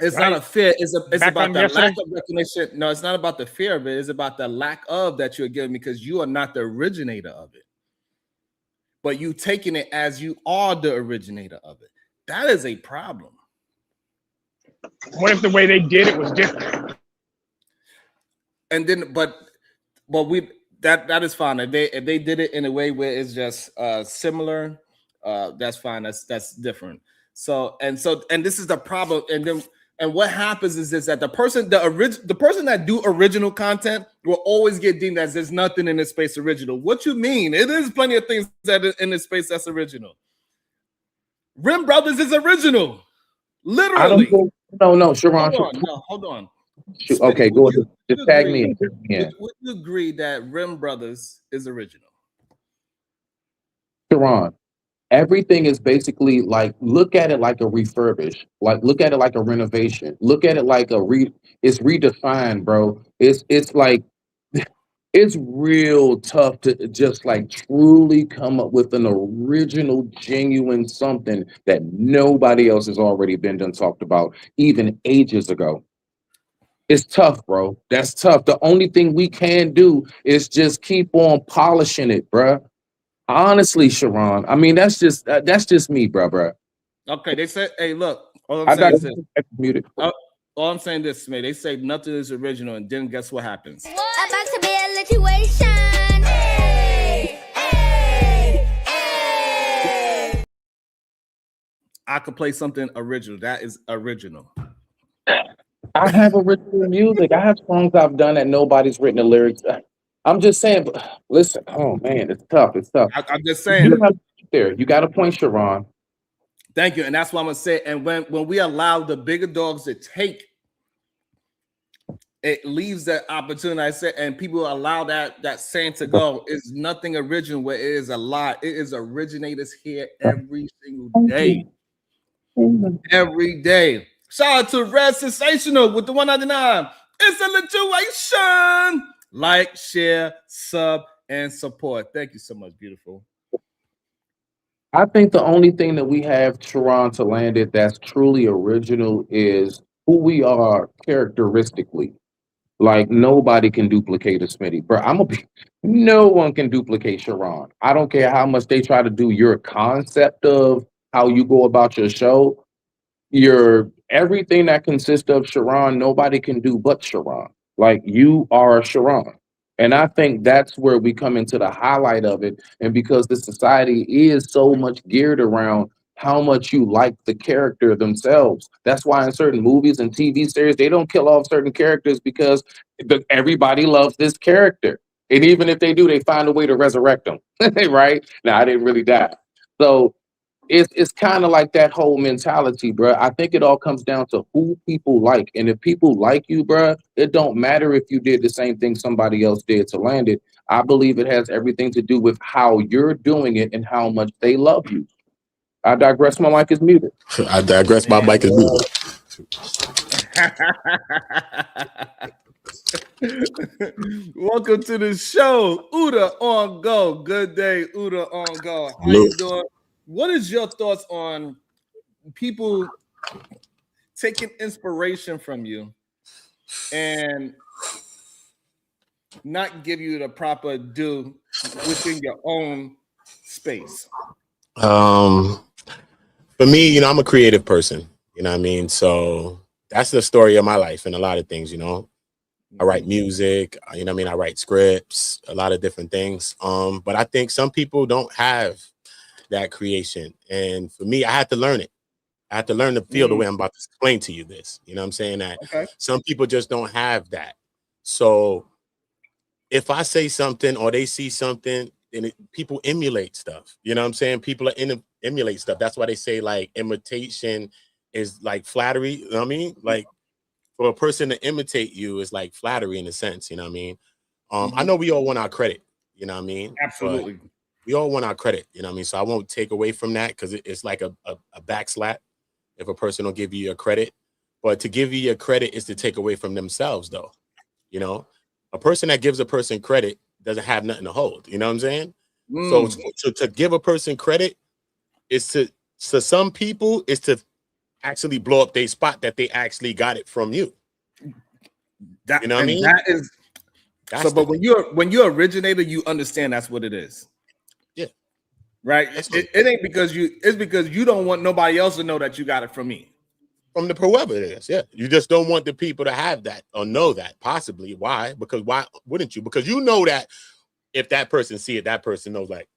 It's right? not a fear. It's about the yesterday? lack of recognition. No, it's not about the fear of it. It's about the lack of that you're giving, because you are not the originator of it. But you taking it as you are the originator of it. That is a problem. What if the way they did it was different? And then, but we that is fine. If they did it in a way where it's just similar, that's fine. That's different. So this is the problem. And what happens is that the person that do original content will always get deemed as there's nothing in this space original. What you mean? It is plenty of things that are in this space that's original. Rim Brothers is original, literally. No, Sharon. Hold on. Okay, go ahead. Just tag me in. Yeah. Would you agree that Rim Brothers is original? Sharon, everything is basically like, look at it like a refurbish, like look at it like a renovation, look at it like it's redefined, bro. It's like it's real tough to just like truly come up with an original, genuine something that nobody else has already been done talked about, even ages ago. It's tough, bro. That's tough. The only thing we can do is just keep on polishing it, bro. Honestly, Sharon. I mean, that's just me, bro. Okay, they said, hey, look, all All I'm saying this, man. They say nothing is original, and then guess what happens? About to be a situation. Hey, hey, hey. I could play something original. That is original. I have original music. I have songs I've done that nobody's written the lyrics. I'm just saying, but listen, oh man, it's tough. I'm just saying. There, you got a point, Sharon. Thank you. And that's what I'm gonna say. And when we allow the bigger dogs to take, it leaves that opportunity. I said, and people allow that saying to go. It's nothing original where it is a lot. It is originators here every single day. Every day. Shout out to Red Sensational with the 199. It's a situation. Like, share, sub, and support. Thank you so much, beautiful. I think the only thing that we have, Sharon, to land it that's truly original is who we are characteristically. Like nobody can duplicate a Smitty, bro. No one can duplicate Sharon. I don't care how much they try to do your concept of how you go about your show. Your everything that consists of Sharon, nobody can do but Sharon. Like you are Sharon. And I think that's where we come into the highlight of it. And because the society is so much geared around how much you like the character themselves. That's why in certain movies and TV series, they don't kill off certain characters because everybody loves this character. And even if they do, they find a way to resurrect them. Right? Now, I didn't really die. So it's kind of like that whole mentality, bro. I think it all comes down to who people like. And if people like you, bro, it don't matter if you did the same thing somebody else did to land it. I believe it has everything to do with how you're doing it and how much they love you. I digress. My mic is muted. I digress. My mic is muted. Welcome to the show, Uda on Go. Good day, Uda on Go. How you doing? What is your thoughts on people taking inspiration from you and not give you the proper due within your own space? For me, you know, I'm a creative person, you know what I mean? So that's the story of my life and a lot of things, you know. I write music, you know what I mean? I write scripts, a lot of different things. But I think some people don't have that creation. And for me, I had to learn it. I had to learn to feel the way I'm about to explain to you this. You know what I'm saying? That some people just don't have that. So if I say something or they see something, and people emulate stuff. You know what I'm saying? People emulate stuff. That's why they say like imitation is like flattery. You know what I mean? Like for a person to imitate you is like flattery in a sense. You know what I mean? I know we all want our credit. You know what I mean? Absolutely. But we all want our credit. You know what I mean? So I won't take away from that because it's like a backslap if a person don't give you your credit. But to give you your credit is to take away from themselves, though. You know, a person that gives a person credit doesn't have nothing to hold. You know what I'm saying? So to give a person credit is to some people is to actually blow up their spot that they actually got it from you. That, you know what I mean? That is so. But when you're originator, you understand that's what it is. Yeah. Right. It ain't because it's because you don't want nobody else to know that you got it from me. From the whoever it is, yeah. You just don't want the people to have that or know that, possibly. Why? Because why wouldn't you? Because you know that if that person see it, that person knows, like,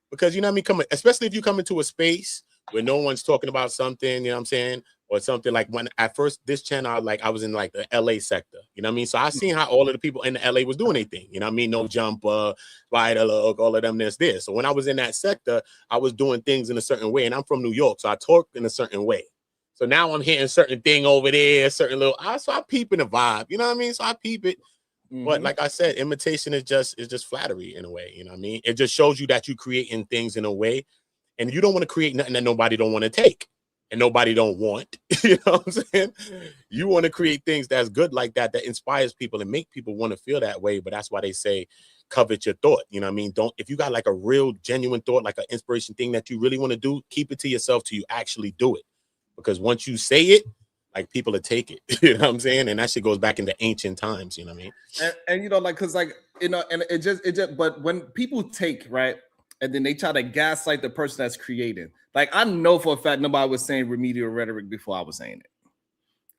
because you know what I mean? Especially if you come into a space where no one's talking about something, you know what I'm saying? Or something like when at first this channel, I was in like the LA sector, you know what I mean? So I seen how all of the people in the LA was doing their thing, you know what I mean? No Jumper, Spider Look, all of them this. So when I was in that sector, I was doing things in a certain way, and I'm from New York, so I talk in a certain way. So now I'm hitting certain thing over there, certain little. So I peep in the vibe, you know what I mean? So I peep it. But like I said, imitation is just flattery in a way, you know what I mean? It just shows you that you creating things in a way, and you don't want to create nothing that nobody don't want to take and nobody don't want. You know what I'm saying? You want to create things that's good like that inspires people and make people want to feel that way. But that's why they say covet your thought. You know what I mean? If you got like a real genuine thought, like an inspiration thing that you really want to do, keep it to yourself till you actually do it. Because once you say it, like people will take it, you know what I'm saying? And that shit goes back into ancient times, you know what I mean? And you know, like, cause like, you know, and it just, but when people take, right, and then they try to gaslight the person that's creating, like, I know for a fact nobody was saying remedial rhetoric before I was saying it.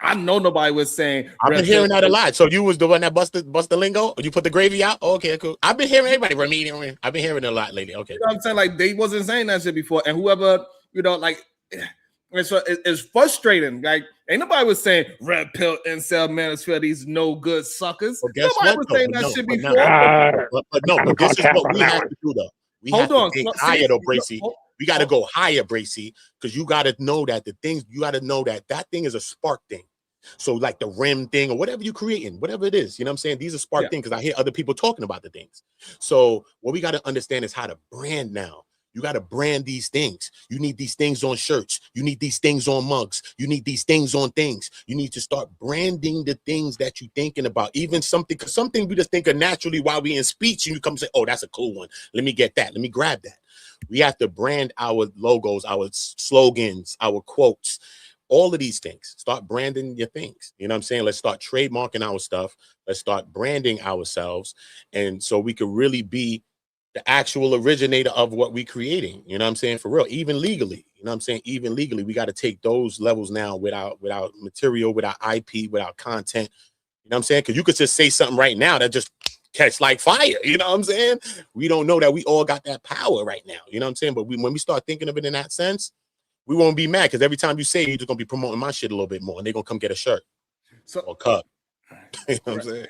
I know nobody was saying. I've been hearing that a lot. So you was the one that bust the lingo? Or you put the gravy out? Oh, okay, cool. I've been hearing everybody remedial. I've been hearing it a lot lately. Okay. You know what I'm saying? Like, they wasn't saying that shit before. And whoever, you know, like, and so it's frustrating. Like, ain't nobody was saying red pill incel manosphere, these no good suckers. Well, nobody was saying that shit before. But this is what we have to do, though. We have to think higher, though, Bracy. We got to go higher, Bracy, because you got to know that that thing is a spark thing. So like the rim thing or whatever you're creating, whatever it is, you know what I'm saying? These are spark things because I hear other people talking about the things. So what we got to understand is how to brand now. You got to brand these things. You need these things on shirts. You need these things on mugs. You need these things on things. You need to start branding the things that you're thinking about. Even something we just think of naturally while we in speech, and you come and say, oh, that's a cool one. Let me get that. Let me grab that. We have to brand our logos, our slogans, our quotes, all of these things. Start branding your things. You know what I'm saying? Let's start trademarking our stuff. Let's start branding ourselves. And so we could really be the actual originator of what we're creating. You know what I'm saying? For real, even legally. You know what I'm saying? Even legally, we got to take those levels now without material, without IP, without content. You know what I'm saying? Because you could just say something right now that just catch like fire. You know what I'm saying? We don't know that we all got that power right now. You know what I'm saying? But when we start thinking of it in that sense, we won't be mad because every time you say it, you're just gonna be promoting my shit a little bit more, and they're gonna come get a shirt or cup. You know what I'm saying?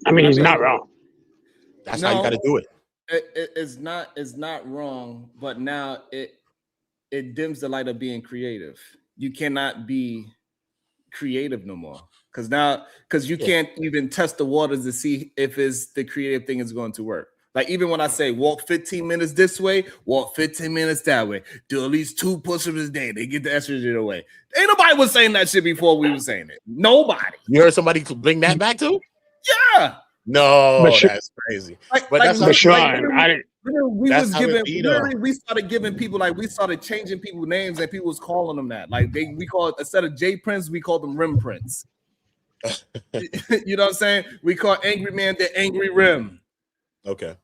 I mean, he's not wrong. That's how you got to do it. It's not wrong, but now it dims the light of being creative. You cannot be creative no more because you can't even test the waters to see if the creative thing is going to work. Like even when I say walk 15 minutes this way, walk 15 minutes that way, do at least 2 push-ups a day, they get the estrogen away. Ain't nobody was saying that shit before we were saying it. Nobody. You heard somebody bring that back too? Yeah. No, that's crazy. We started giving people we started changing people names and people was calling them that. Like we call it, instead of J Prince, we called them Rim Prince. You know what I'm saying? We call Angry Man the Angry Rim. Okay.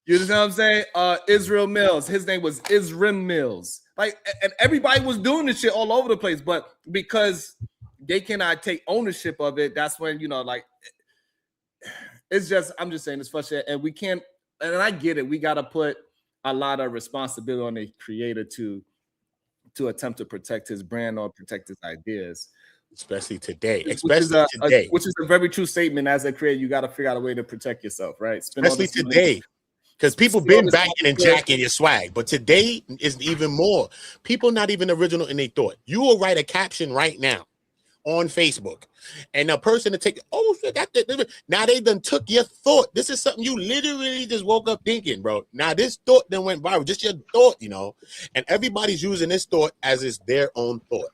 You know what I'm saying? Israel Mills. His name was Isrim Mills. And everybody was doing this shit all over the place, but because they cannot take ownership of it, that's when it's just, I'm just saying it's frustrating, and we can't, and I get it, we got to put a lot of responsibility on the creator to attempt to protect his brand or protect his ideas. Especially today. Which is a very true statement. As a creator, you got to figure out a way to protect yourself, right? Especially today. Because people been backing and jacking your swag, but today is even more. People not even original in their thought. You will write a caption right now on Facebook, and a person to take, oh shit, now they done took your thought. This is something you literally just woke up thinking, bro. Now this thought then went viral, just your thought, and everybody's using this thought as it's their own thought.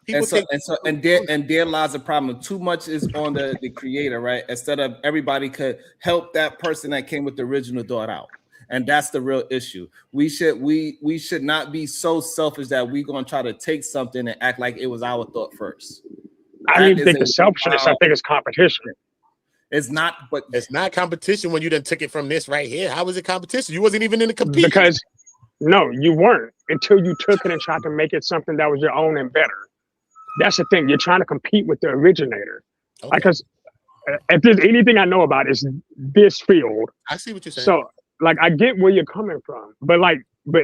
And there lies a problem. Too much is on the creator, right? Instead of everybody could help that person that came with the original thought out. And that's the real issue. We should not be so selfish that we're gonna try to take something and act like it was our thought first. I don't even think it's selfishness. I think it's competition. It's not, but it's not competition when you done took it from this right here. How was it competition? You wasn't even in the competition. Because no, you weren't until you took it and tried to make it something that was your own and better. That's the thing. You're trying to compete with the originator. Okay. Because if there's anything I know about is this field. I see what you're saying. So I get where you're coming from, but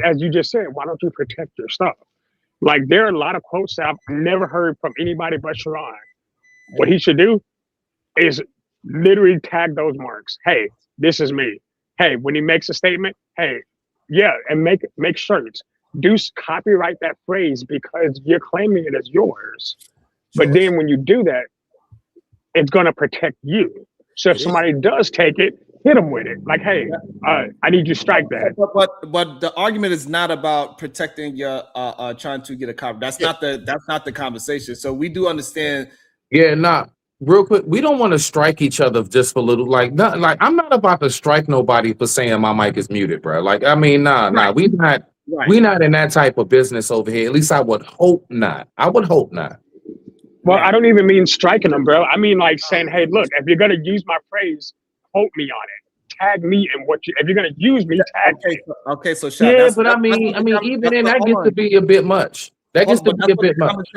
as you just said, why don't you protect your stuff? There are a lot of quotes that I've never heard from anybody but Sharon. What he should do is literally tag those marks. Hey, this is me. Hey, when he makes a statement, hey, yeah, and make shirts. Copyright that phrase because you're claiming it as yours. Sure. But then when you do that, it's gonna protect you. So if somebody does take it, hit them with it. Hey, I need you to strike that. But the argument is not about protecting your trying to get a copy. That's not the conversation. So we do understand. Yeah, real quick, we don't want to strike each other just for little I'm not about to strike nobody for saying my mic is muted, bro. We not. Right. We're not in that type of business over here. At least I would hope not. Well, I don't even mean striking them, bro. I mean saying, hey, look, if you're gonna use my phrase, quote me on it. Tag me in if you're gonna use me, tag me. Okay, so but I mean, even then that gets to be a bit much. That gets to be a bit much.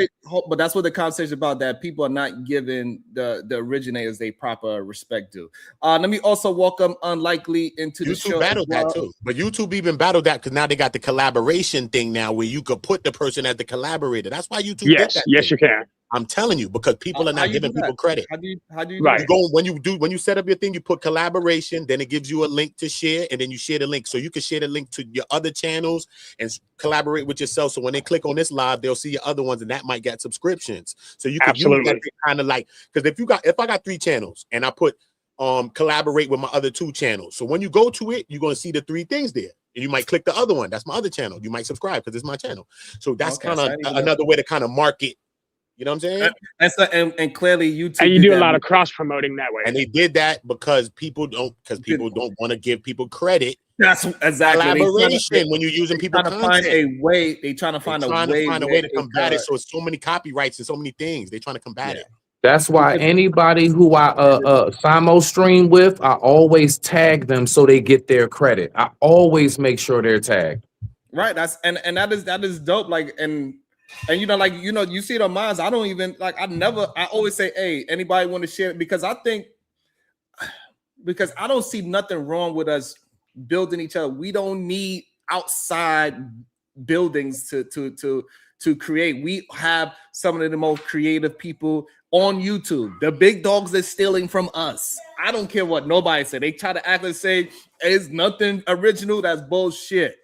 But that's what the conversation about, that people are not giving the originators they proper respect due. Let me also welcome Unlikely into the show. YouTube battled that too. But YouTube even battled that because now they got the collaboration thing now where you could put the person as the collaborator. That's why YouTube did that. Yes, you can. I'm telling you, because people are How not you giving do that? people credit. How do you do Right. You go when you set up your thing, you put collaboration, then it gives you a link to share, and then you share the link. So you can share the link to your other channels and collaborate with yourself. So when they click on this live, they'll see your other ones, and that might get subscriptions. So you can use that kind of like, because if I got 3 channels and I put collaborate with my other 2 channels. So when you go to it, you're gonna see the 3 things there. And you might click the other one. That's my other channel. You might subscribe because it's my channel. So that's kind of another way to kind of market. You know what I'm saying? And clearly YouTube. And you do a lot of cross promoting that way. And they did that because people don't want to give people credit. That's exactly collaboration when you're using people trying to find a way. They trying to find a way to combat it. So it's so many copyrights and so many things. They're trying to combat it. That's why anybody who I Simo stream with, I always tag them so they get their credit. I always make sure they're tagged. Right. That's and that is dope. Like and you see it on mine. I don't even like. I always say, hey, anybody want to share it? Because I don't see nothing wrong with us building each other. We don't need outside buildings to create. We have some of the most creative people on YouTube. The big dogs are stealing from us. I don't care what nobody said. They try to act and say it's nothing original. That's bullshit.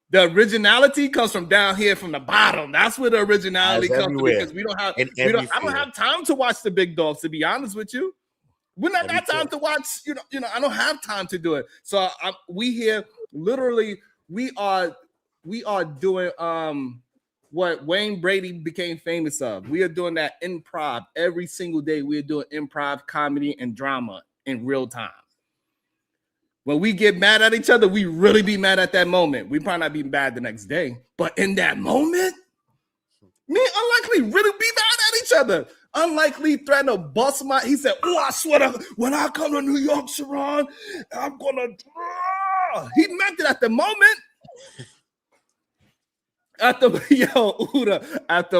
The originality comes from down here from the bottom. That's where the originality comes from, because we don't have I don't have time to watch the big dogs, to be honest with you. We're not got time to watch, I don't have time to do it. So we here literally we are doing what Wayne Brady became famous of. We are doing that improv every single day. We are doing improv, comedy, and drama in real time. When we get mad at each other, we really be mad at that moment. We probably not be mad the next day, but in that moment, me unlikely really be mad at each other. Unlikely threaten to bust my. He said, "Oh, I swear to when I come to New York, Sharon, I'm gonna." He meant it at the moment. At the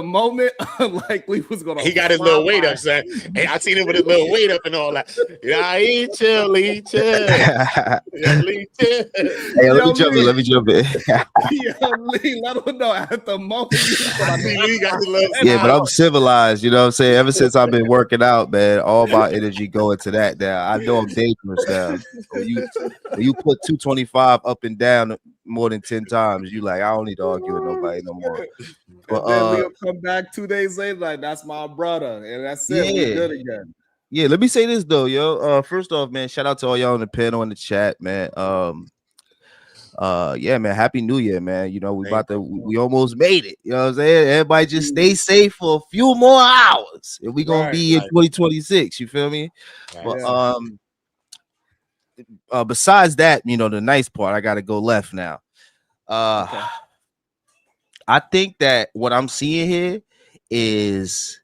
moment, unlikely was gonna. He got his little weight up, son. Hey, I seen him with his little weight up and all that. Yeah, he chill. Hey, let me jump in. Lee, let him know at the moment. Yeah, but I'm civilized. You know what I'm saying? Ever since I've been working out, man, all my energy going to that now. I know I'm dangerous now. When you put 225 up and down more than 10 times, you like, I don't need to argue with nobody no more. But then we'll come back 2 days later, like that's my brother, and that's it. We're good again. Yeah, let me say this though, yo. First off, man, shout out to all y'all on the panel in the chat, man. Yeah, man, happy new year, man. You know, we almost made it. You know what I'm saying? Everybody just stay safe for a few more hours, and we're gonna be in 2026. You feel me? But besides that, you know, the nice part, I gotta go left now. I think that what I'm seeing here is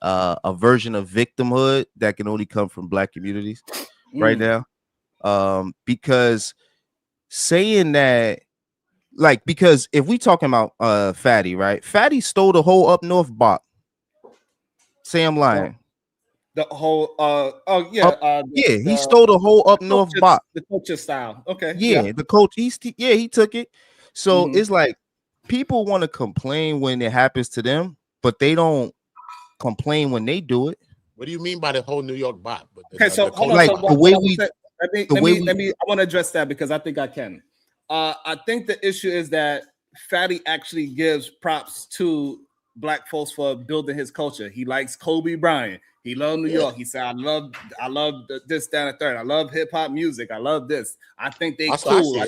a version of victimhood that can only come from Black communities right now. Because saying that, like, because if we talking about Fatty, right? Fatty stole the whole Up North bop. Say I'm lying. The whole he stole the whole Up North bop. The culture style. Okay. Yeah, the coach, he took it. So it's like people want to complain when it happens to them, but they don't complain when they do it. What do you mean by the whole New York bop? Okay, so hold on. Like so the way we let me I want to address that because I think I can. I think the issue is that Fatty actually gives props to Black folks for building his culture. He likes Kobe Bryant. He loved New York. He said, I love this, that, and third. I love hip hop music. I love this. I think they cool.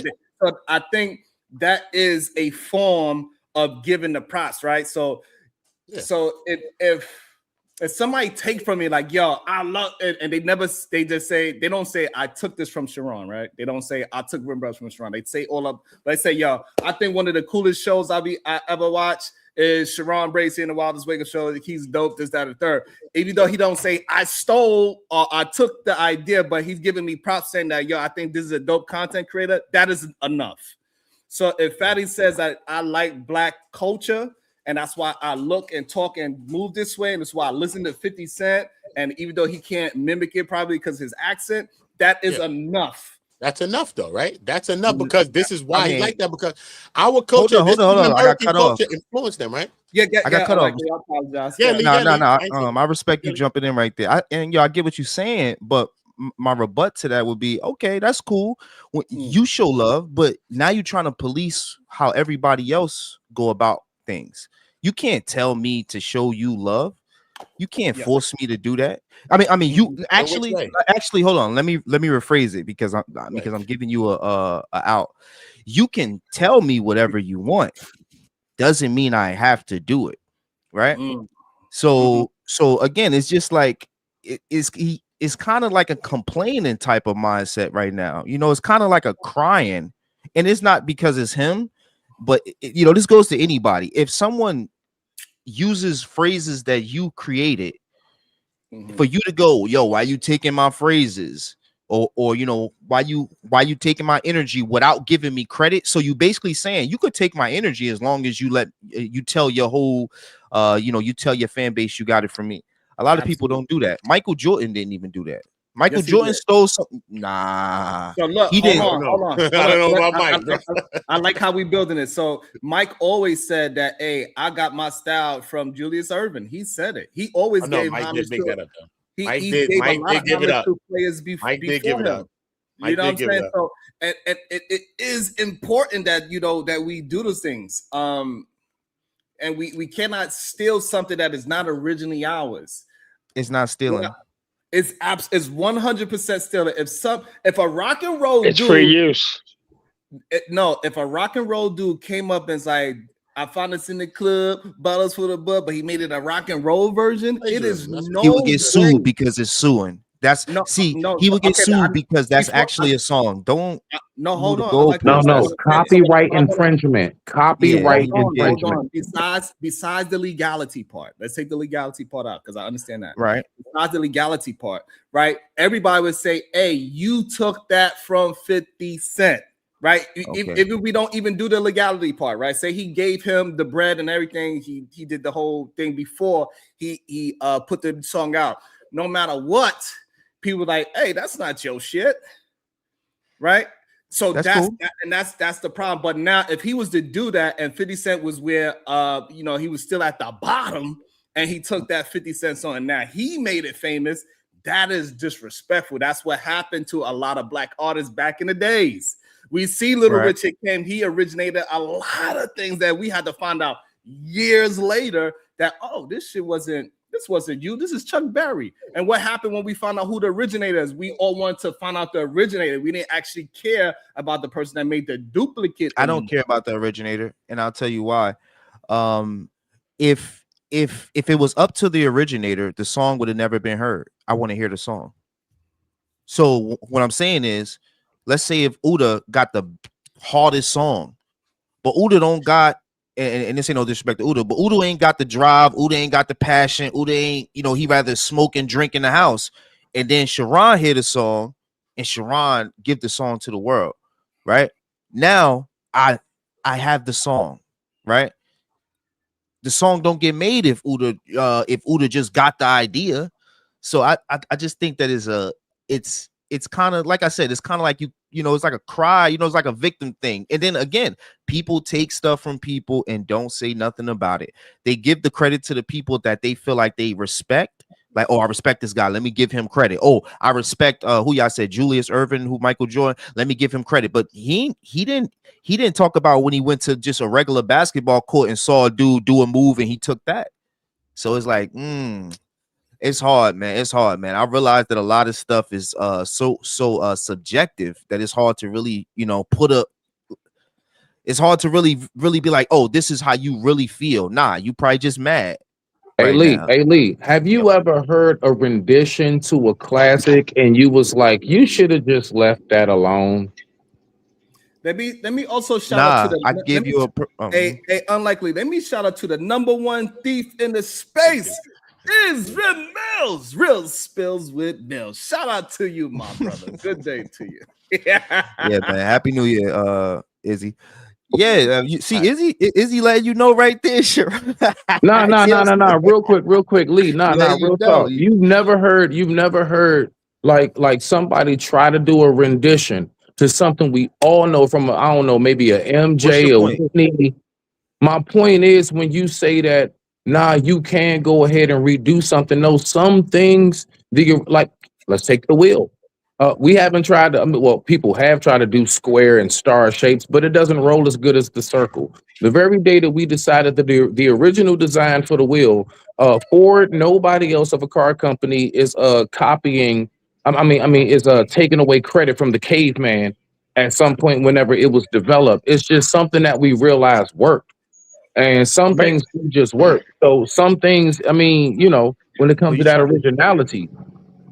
I think that is a form of giving the props, right? So if somebody take from me like, yo, I love it, and they don't say I took this from Sharon, right? They don't say I took Rimbrose from Sharon. They say they say, yo, I think one of the coolest shows I ever watched is Sharon Bracey in the Wildest Wake Up Show. He's dope, this, that, and third. Even though he don't say I stole or I took the idea, but he's giving me props saying that, yo, I think this is a dope content creator. That is enough. So if Fatty says that I like Black culture, and that's why I look and talk and move this way, and that's why I listen to 50 Cent, and even though he can't mimic it probably because his accent, that is enough That's enough, though, right? That's enough because this is why I he mean, like that because our culture, hold on. I got American cut off. culture influenced them, right? I got cut off. I apologize. Yeah, Yeah. Lee, No. Lee. I respect you jumping in right there. I get what you're saying, but my rebut to that would be, okay, that's cool. When you show love, but now you're trying to police how everybody else go about things. You can't tell me to show you love. You can't force me to do that. I mean, you actually, hold on. Let me rephrase it because I'm giving you a out. You can tell me whatever you want. Doesn't mean I have to do it, right? So again, it's just like it's kind of like a complaining type of mindset right now. You know, it's kind of like a crying, and it's not because it's him, but you know, this goes to anybody. If someone uses phrases that you created for you to go, yo, why you taking my phrases? Or you know, why you taking my energy without giving me credit? So you basically saying you could take my energy as long as you tell your whole you tell your fan base you got it from me. A lot of people don't do that. Michael Jordan didn't even do that. Michael Jordan stole something. Nah, So look, he didn't. hold on. I don't know about Mike, bro. I like how we building it. So Mike always said that, hey, I got my style from Julius Erving. He said it. He always gave Mike homage did make to that up, though. Mike did give it up. Players Mike did give it up. You know what I'm saying? So and it is important that that we do those things. And we cannot steal something that is not originally ours. It's not stealing. It's 100% stealing. If a rock and roll It's dude, free use. If a rock and roll dude came up and was like, I found this in the club, bottles for the butt, but he made it a rock and roll version. It is He would get sued because it's suing. He would get sued because that's actually a song. Don't hold on. Copyright infringement. Copyright infringement. Besides the legality part, let's take the legality part out because I understand that. Right. Besides the legality part, right? Everybody would say, "Hey, you took that from 50 Cent." Right. If we don't even do the legality part, right? Say he gave him the bread and everything. He did the whole thing before he put the song out. No matter what, people like, hey, that's not your shit. Right. So that's cool. That's the problem. But now if he was to do that and 50 Cent was where he was still at the bottom and he took that 50 Cent song and now he made it famous, that is disrespectful. That's what happened to a lot of black artists back in the days. We see Little Richard Kim. He originated a lot of things that we had to find out years later that, this wasn't you. This is Chuck Berry. And what happened when we found out who the originator is? We all want to find out the originator. We didn't actually care about the person that made the duplicate. I don't care about the originator, and I'll tell you why. If it was up to the originator, the song would have never been heard. I want to hear the song. So what I'm saying is, let's say if Uda got the hardest song, but Uda don't got, and this ain't no disrespect to Uda, but Uda ain't got the drive, Uda ain't got the passion, Uda ain't, he rather smoke and drink in the house. And then Sharon hear the song, and Sharon give the song to the world, right? Now I have the song, right? The song don't get made if Uda just got the idea. So I just think that it's kind of like I said, it's kind of like it's like a cry, it's like a victim thing. And then again, people take stuff from people and don't say nothing about it. They give the credit to the people that they feel like they respect. Like, I respect this guy. Let me give him credit. I respect who y'all said, Julius Erving, who Michael Jordan. Let me give him credit. But he didn't talk about when he went to just a regular basketball court and saw a dude do a move and he took that. So it's like, it's hard, man. It's hard, man. I realize that a lot of stuff is so subjective that it's hard to really, it's hard to really be like, this is how you really feel. Nah, you probably just mad. Hey Lee, have you ever heard a rendition to a classic and you was like, you should have just left that alone? Let me also shout out to I give you a unlikely. Let me shout out to the #1 thief in the space. Is Real Mills, Real Spills with Mills. Shout out to you, my brother. Good day to you. Yeah, man. Happy New Year, Izzy. Yeah, you see, Izzy letting you know right there. Sure. No. Real quick, Lee. Real talk. You've never heard like somebody try to do a rendition to something we all know from, I don't know, maybe a What's MJ your or point? Whitney. My point is, when you say that, nah, you can go ahead and redo something. No, some things, like, let's take the wheel. We haven't tried to, well, people have tried to do square and star shapes, but it doesn't roll as good as the circle. The very day that we decided that the original design for the wheel, Ford, nobody else of a car company is copying. Is taking away credit from the caveman at some point whenever it was developed. It's just something that we realized worked. And some But things do just work. So some things, when it So comes to you that try. originality,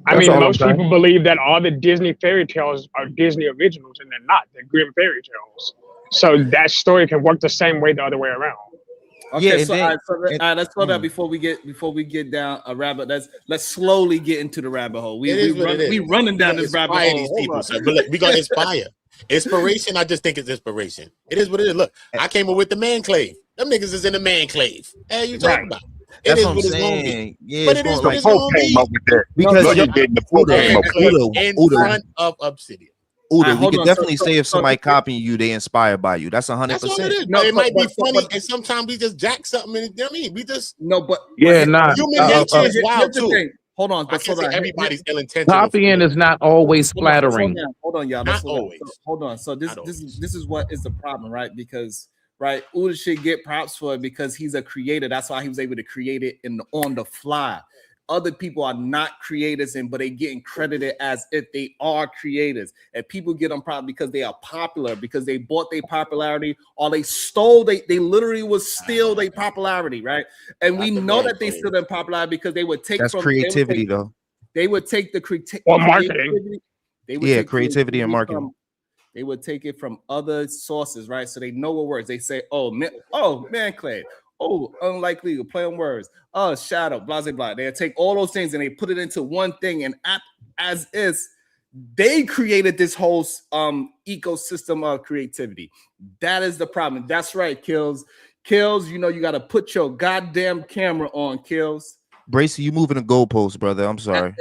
I that's mean, all I'm most saying. people believe that all the Disney fairy tales are Disney originals, and they're not. They're Grimm fairy tales. So that story can work the same way the other way around. Okay, Yeah, and so, then let's slow down before we get down a rabbit. Let's slowly get into the rabbit hole. It is what it is. We running We down gonna this rabbit inspire hole. these Hold people, on. son. But look, we gonna inspire. Inspiration, I just think it's inspiration. It is what it is. Look, I came up with the man clave. Them niggas is in the man clave. Hey, you talking about? It that's is what I'm what it's gonna be. saying. Yeah, But it's it is going what like it's gonna be. because No, yo, the Uda, man clave in Uda, front of Obsidian. Uda, we hold could on. definitely say if So somebody copying you, they inspired by you. That's That's all 100%. it is. No, But it might be but funny, and sometimes we just jack something. And, you know what I mean? We just no, but Yeah, nah. human nature is here's wild the too. thing. Hold on, I but slow can't say down. everybody's ill intentional. Copying is not always Hold on, slow flattering. down. Hold on, y'all. Let's Not slow down. always. So, hold on. So Not this always. is what is the problem, right? Because right, Uda should get props for it because he's a creator. That's why he was able to create it on the fly. Other people are not creators, but they getting credited as if they are creators. And people get them props because they are popular, because they bought their popularity, or they stole. They literally was steal their popularity, right? And we Not the know man that they clave. steal their popularity because they would take That's from creativity, though. they would take the Or marketing. creativity. They would Yeah, take creativity and marketing. from, they would take it from other sources, right? So they know what words. They say, oh man clay, oh unlikely, play on words, oh shadow, blah blah blah. They take all those things and they put it into one thing, and as is, they created this whole ecosystem of creativity. That is the problem. That's right, Kills. You know you got to put your goddamn camera on, Kills. Bracy, you moving the goalpost, brother. I'm sorry.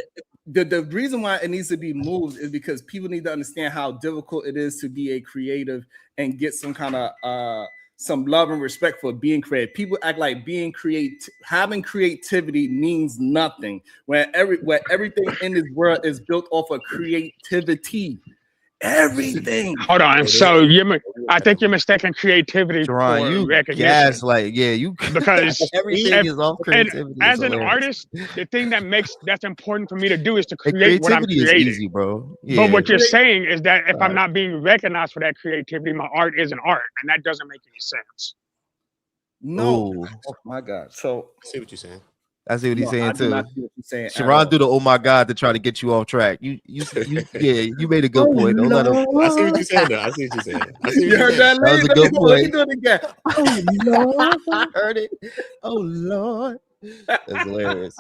The reason why it needs to be moved is because people need to understand how difficult it is to be a creative and get some kind of some love and respect for being creative. People act like having creativity means nothing. Where everything in this world is built off of creativity. Everything. Hold on. So I think you're mistaking creativity Sharon, for you recognition. gaslight. Yeah, you Because everything is all creativity. and as an artist, the thing that's important for me to do is to And create what I'm creativity is creating. easy, bro. Yeah. But what you're saying is that if I'm not being recognized for that creativity, my art isn't art, and that doesn't make any sense. No. Ooh. Oh my God. So I see what you're saying. I see what he's saying I do too. not see what you're saying at Sharon all. do the oh my God to try to get you off track. You made a good point. Don't let him. I see what you're saying. Though. I see what you're saying. I see what You you're heard saying. that? That was a good Let me point. do it again. Oh Lord, I heard it. Oh Lord, that's hilarious.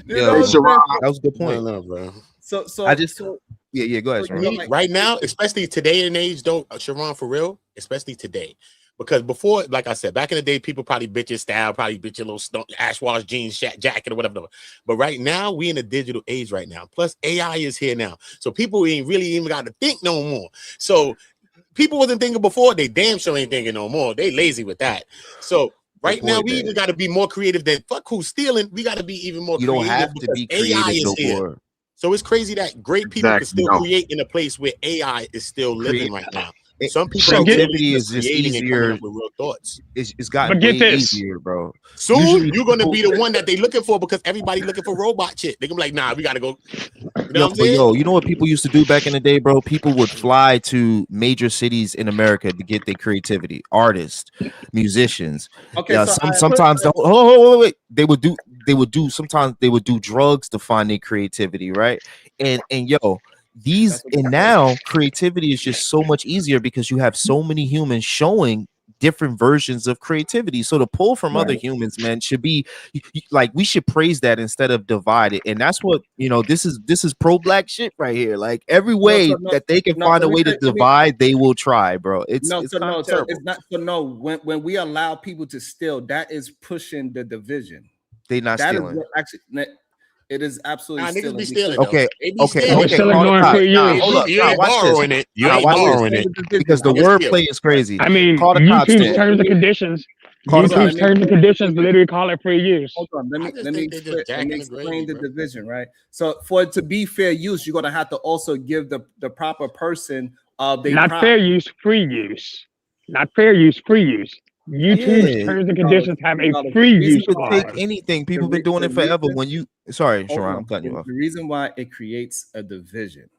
Yo, that was a good point. No, bro. So I just so yeah. Go ahead, so, Sharon. Right now, especially today and age, though, Sharon, for real, especially today. Because before, like I said, back in the day, people probably bitch your style, probably bitch your little ash wash jeans, jacket, or whatever. But right now, we in a digital age right now. Plus, AI is here now. So people ain't really even got to think no more. So people wasn't thinking before. They damn sure ain't thinking no more. They lazy with that. So right now, we even got to be more creative than fuck who's stealing. We got to be even more You creative. don't have to be AI creative is no here. more. So it's crazy that great people can still create in a place where AI is still living right now. Some people creativity is just creating and coming easier. up with real thoughts. It's gotten But get way this. easier, bro. Soon Usually you're gonna people- be the one that they looking for because everybody looking for robot shit. They gonna be like, nah, we gotta go. You know what I'm saying? You know what people used to do back in the day, bro? People would fly to major cities in America to get their creativity. Artists, musicians. Okay, Yeah, so sometimes wait. They would do sometimes they would do drugs to find their creativity, right? And yo, now creativity is just so much easier because you have so many humans showing different versions of creativity. So the pull from other humans, man, should be like we should praise that instead of divide it. And that's what this is pro-black shit right here. Like every way that they can find a way to divide, they will try, bro. It's terrible. When we allow people to steal, that is pushing the division. They not That stealing. is what actually It is absolutely Nah, niggas stealing. be stealing because- though. Okay, They be okay, stealing. They're okay. still Hold ignoring on, for nah, years. hold up. You Nah, ain't watch this. borrowing it. You Nah, ain't watch this. borrowing it. Because the You're wordplay stealing. is crazy. I mean, Call the cops YouTube's then. terms and conditions. Hold on, YouTube's terms and conditions literally call it free use. Hold on, I just think they just jacking the explain gravy, the bro. division, right? So for it to be fair use, you're gonna have to also give the proper person their Not props. fair use, free use. Not fair use, free use. YouTube's Yeah. terms and conditions have a free The reason use You could take clause. anything. People been re- doing the it forever. reason- When you sorry, Hold Sharon, on. I'm cutting you off. The reason why it creates a division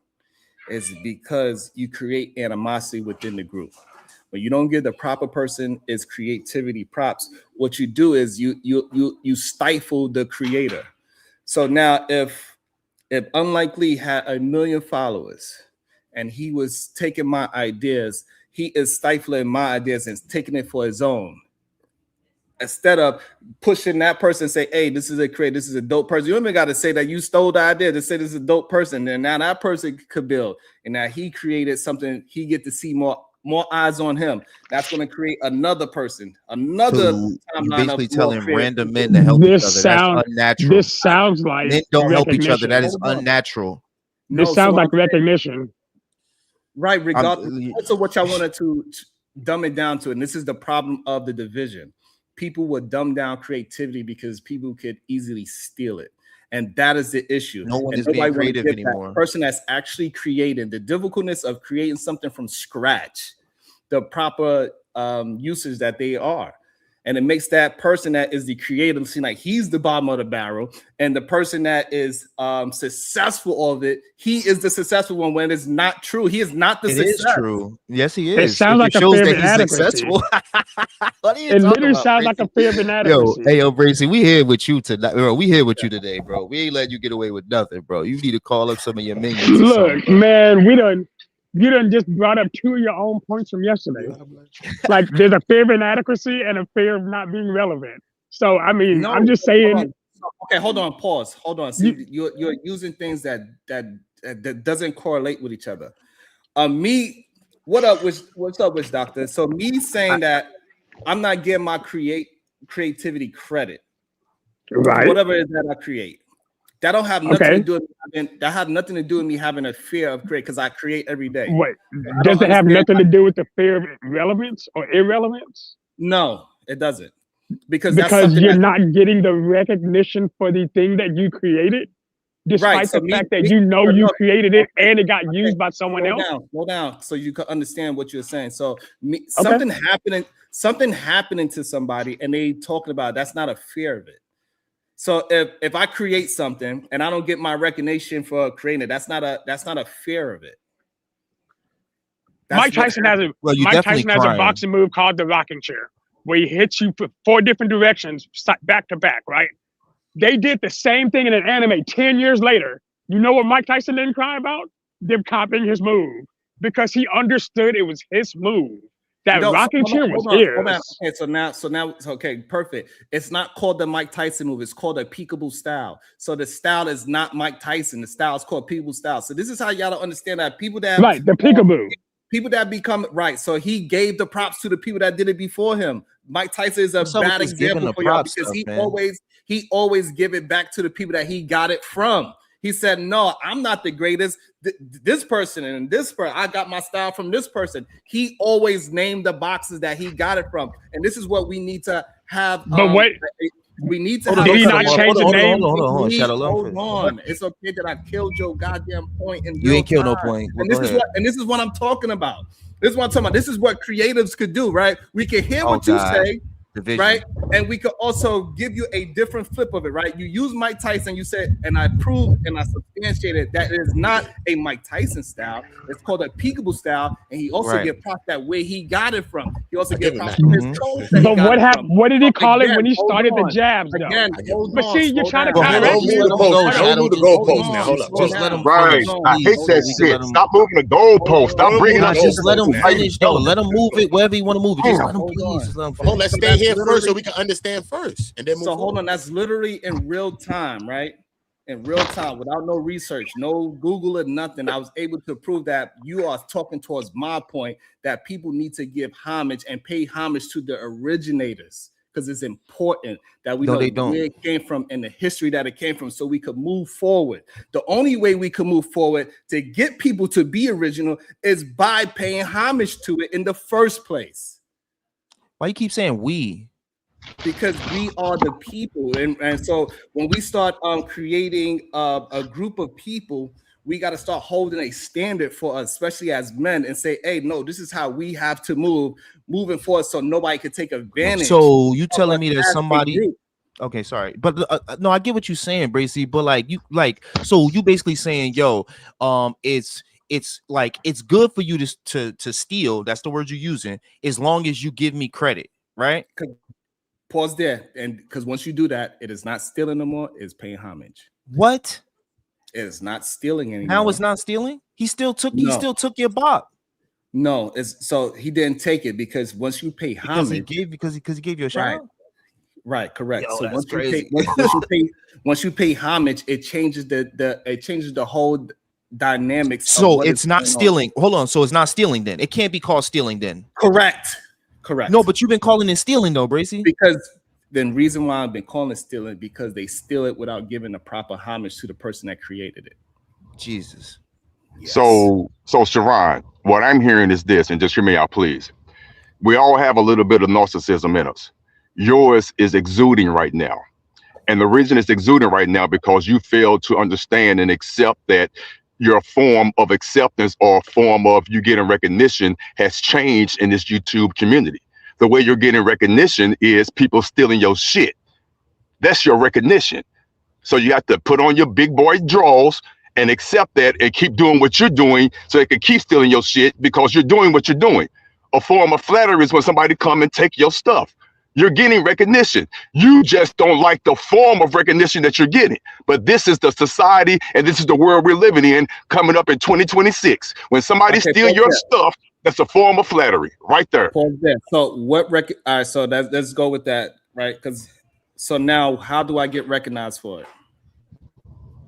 is because you create animosity within the group. When you don't give the proper person its creativity props, what you do is you stifle the creator. So now if Unlikely had 1 million followers and he was taking my ideas, he is stifling my ideas and taking it for his own. Instead of pushing that person and say, hey, this is a dope person. You don't even got to say that you stole the idea to say this is a dope person. And now that person could build. And now he created something, he get to see more eyes on him. That's going to create another person, another So you timeline basically of telling more random creative men to help each This other. sound, That's unnatural. this sounds like Men don't help each other. recognition. That is Hold on. unnatural. This so sounds what like I'm saying- recognition. Right, regardless of what y'all wanted to dumb it down to, and this is the problem of the division. People would dumb down creativity because people could easily steal it, and that is the issue. No one And is being nobody wanna creative give that anymore. person that's actually creating the difficultness of creating something from scratch, the proper usage that they are. And it makes that person that is the creative seem like he's the bottom of the barrel, and the person that is successful of it, he is the successful one. When it's not true, he is not the It success. is true. Yes, he It is. sounds like a shows fear that of he's inadequacy. successful. What are you It talking literally about, sounds like Bracy? a fear of Yo, inadequacy. hey, yo, Bracy, we here with you tonight, bro. We here with you today, bro. We ain't letting you get away with nothing, bro. You need to call up some of your minions. Or something, Look, bro. man, you done just brought up two of your own points from yesterday. Like there's a fear of inadequacy and a fear of not being relevant. So I mean, No, I'm just hold saying. on. Okay, hold on. Pause. Hold on. See, you're using things that doesn't correlate with each other. What's up, Witch Doctor? So me saying that I'm not giving my creativity credit, Right. whatever it is that I create. That don't have nothing Okay. to do with that have nothing to do with me having a fear of create because I create every day. Wait, I does don't it have understand nothing to do with the fear of relevance or irrelevance? No, it doesn't. Because that's Because something you're that, not getting the recognition for the thing that you created, despite right. So the fact that you know you created it and it got used by someone else. Slow down, so you can understand what you're saying. So something happening to somebody, and they talking about it, that's not a fear of it. So if I create something and I don't get my recognition for creating it, that's not a fear of it. Mike Tyson has a boxing move called the rocking chair, where he hits you for 4 different directions back to back, right? They did the same thing in an anime 10 years later. You know what Mike Tyson didn't cry about? Them copying his move, because he understood it was his move. That rocking chair was his. Okay, so now, okay, perfect. It's not called the Mike Tyson move. It's called a peekaboo style. So the style is not Mike Tyson. The style is called peekaboo style. So this is how y'all don't understand that people that right, the peekaboo. People that become right. So he gave the props to the people that did it before him. Mike Tyson is a bad example for y'all because he always give it back to the people that he got it from. He said, no, I'm not the greatest. This person and this person, I got my style from this person. He always named the boxes that he got it from. And this is what we need to have. But wait. We need to Did he not change the name? Hold on. It's okay that I killed your goddamn point. You ain't killed no point. And this is what I'm talking about. This is what I'm talking about. This is what creatives could do, right? We can hear what you say, right? And we could also give you a different flip of it, right? You use Mike Tyson, you said, and I proved and I substantiated that it is not a Mike Tyson style. It's called a peekaboo style, and he also get props that where he got it from. He also get props from his coach. But what did he call it when he started the jabs, though? But see, you're trying to counteract me. Don't move the goalpost now. Hold up. Just let him right. I hate that shit. Stop moving the goalpost. Stop bringing up. Just let him finish, though. Let him move it wherever you want to move it. Just let him, please. Just let him finish. Hold, let's stay here first so we can understand first, and then move so hold on. That's literally in real time, right? In real time, without no research, no Google or nothing. I was able to prove that you are talking towards my point that people need to give homage and pay homage to the originators. because it's important that we No, know they don't. where it came from and the history that it came from so we could move forward. The only way we can move forward to get people to be original is by paying homage to it in the first place. Why you keep saying we? Because we are the people, and so when we start creating a group of people, we got to start holding a standard for us, especially as men, and say, hey, no, this is how we have to moving forward so nobody can take advantage. So you of telling us me that as a somebody group. okay, sorry, but no, I get what you're saying, Bracy, but like so you basically saying, yo, it's like it's good for you to steal, that's the word you're using, as long as you give me credit, right? Pause there, and because once you do that, it is not stealing no more, it's paying homage. What? It is not stealing anymore. How is not stealing? He still took your bop. No, it's so he didn't take it because once you pay homage, because he gave you a shout out? Right, correct. Yo, So that's once crazy. once you pay homage, it changes the whole dynamics. So of what it's is not going on. stealing. Hold on. So it's not stealing then. It can't be called stealing then. Correct. No, but you've been calling it stealing though, Bracy. Because the reason why I've been calling it stealing because they steal it without giving the proper homage to the person that created it. Jesus. Yes. So Sharon, what I'm hearing is this, and just hear me out, please. We all have a little bit of narcissism in us. Yours is exuding right now. And the reason it's exuding right now because you fail to understand and accept that your form of acceptance or form of you getting recognition has changed in this YouTube community. The way you're getting recognition is people stealing your shit. That's your recognition. So you have to put on your big boy drawers and accept that and keep doing what you're doing so they can keep stealing your shit because you're doing what you're doing. A form of flattery is when somebody come and take your stuff. You're getting recognition. You just don't like the form of recognition that you're getting. But this is the society and this is the world we're living in coming up in 2026. When somebody steals your stuff, that's a form of flattery right there. So what all right, so let's go with that, right? Because so now how do I get recognized for it?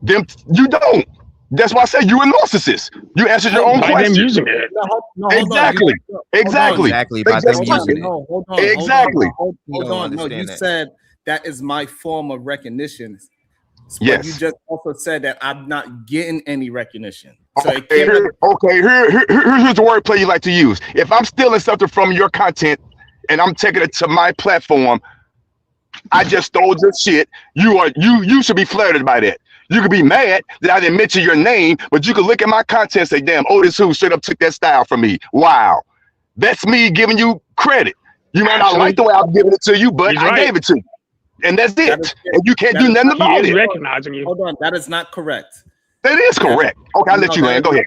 You don't. That's why I said you're a narcissist. You answered your own question. Using it. Exactly. Exactly. By them using it. Hold on. Exactly. Hold on. No, you said that is my form of recognition. But Yes. you just also said that I'm not getting any recognition. So Here's the wordplay you like to use. If I'm stealing something from your content and I'm taking it to my platform, I just stole your shit. You should be flattered by that. You could be mad that I didn't mention your name, but you could look at my content and say, damn, Otis who straight up took that style from me. Wow. That's me giving you credit. You might not like the way I'm giving it to you, but I gave it to you. And that's it. And you can't do nothing about it. Recognizing you. Hold on, that is not correct. That is correct. Okay, I'll let you land. Go ahead.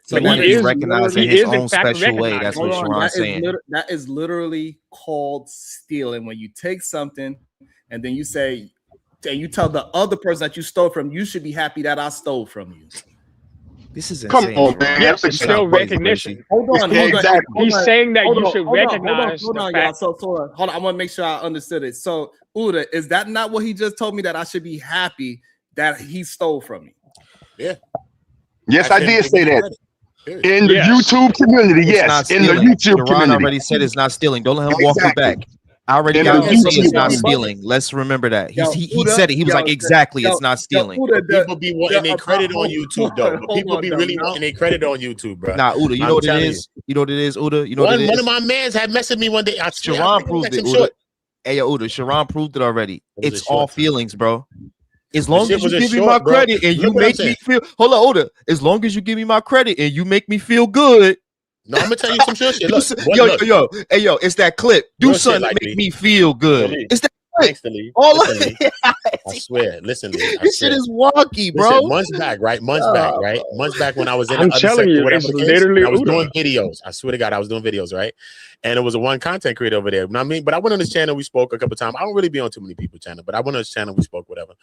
So he is recognized in his own special way. That's what Sharon's saying. That is literally called stealing. When you take something and then you say, and you tell the other person that you stole from, you should be happy that I stole from you. This is insane. Come on, man. Yes, it's still recognition. Hold on. He's saying that you should recognize Hold on, the y'all. fact. So hold on. I want to make sure I understood it. So, Uda, is that not what he just told me that I should be happy that he stole from me? Yeah. Yes, I did say that. In the YouTube community, yes. In the YouTube Sharon community. already said it's not stealing. Don't let him walk you back. I already got him to say it's not stealing. Let's remember that. He said it. He was like, exactly, it's not stealing. People be wanting their credit on YouTube, though. But people be really wanting their credit on YouTube, bro. Nah, Uda, you know what it is? You know what it is, Uda? You know what it is? One of my mans had messaged me one day. Sharon proved it, Uda. Hey, yo, Uda, Sharon proved it already. It's all feelings, bro. As long as you give me my credit and you make me feel, hold on, Uda. As long as you give me my credit and you make me feel good. No, I'm gonna tell you some shit. Look, yo, it's that clip. Do something to make me feel good. It's that clip. All of it. I swear. Listen, this shit is wonky, bro. Listen, months back, right? Months back when I was in I'm the other telling you, sector, it's literally I was Uda. doing videos. I swear to God, I was doing videos, right? And it was a one content creator over there. I mean, but I went on his channel. We spoke a couple times. I don't really be on too many people's channel, but I went on his channel. We spoke, whatever.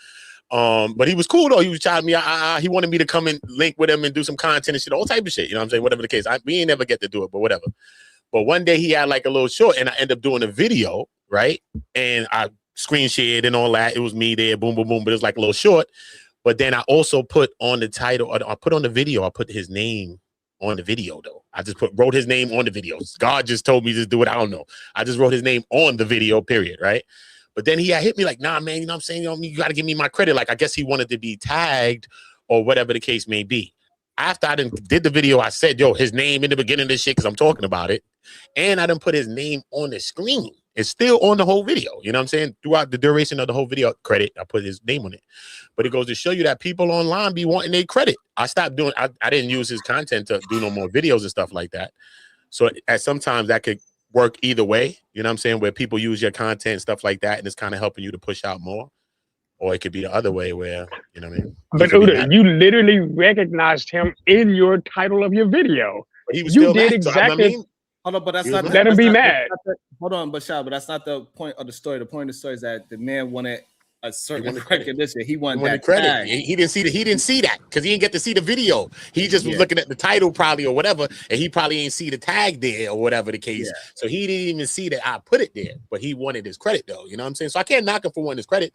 But he was cool though. He was chatting me. He wanted me to come and link with him and do some content and shit, all type of shit. You know what I'm saying? Whatever the case. We ain't never get to do it, but whatever. But one day he had like a little short, and I ended up doing a video, right? And I screen shared and all that. It was me there, boom, boom, boom. But it was like a little short. But then I also put on the title. I put on the video. I put his name on the video though. I just wrote his name on the videos. God just told me to do it. I don't know. I just wrote his name on the video, period, right? But then he had hit me like, nah, man, you know what I'm saying? You got to give me my credit. Like, I guess he wanted to be tagged or whatever the case may be. After I did the video, I said, yo, his name in the beginning of this shit because I'm talking about it. And I didn't put his name on the screen. It's still on the whole video. You know what I'm saying? Throughout the duration of the whole video, credit, I put his name on it. But it goes to show you that people online be wanting their credit. I stopped doing, I didn't use his content to do no more videos and stuff like that. So at sometimes that could work either way. You know what I'm saying? Where people use your content and stuff like that, and it's kind of helping you to push out more. Or it could be the other way where, you know what I mean? But Uda, you literally recognized him in your title of your video. But he was you still did mad, exactly. So, I mean, hold on, but that's not. Let him be mad. Hold on, but that's not the point of the story. The point of the story is that the man wanted a certain recognition. He wanted that credit. tag. He didn't see that because he didn't get to see the video. He just was looking at the title probably or whatever, and he probably didn't see the tag there or whatever the case. Yeah. So he didn't even see that I put it there, but he wanted his credit though. You know what I'm saying? So I can't knock him for wanting his credit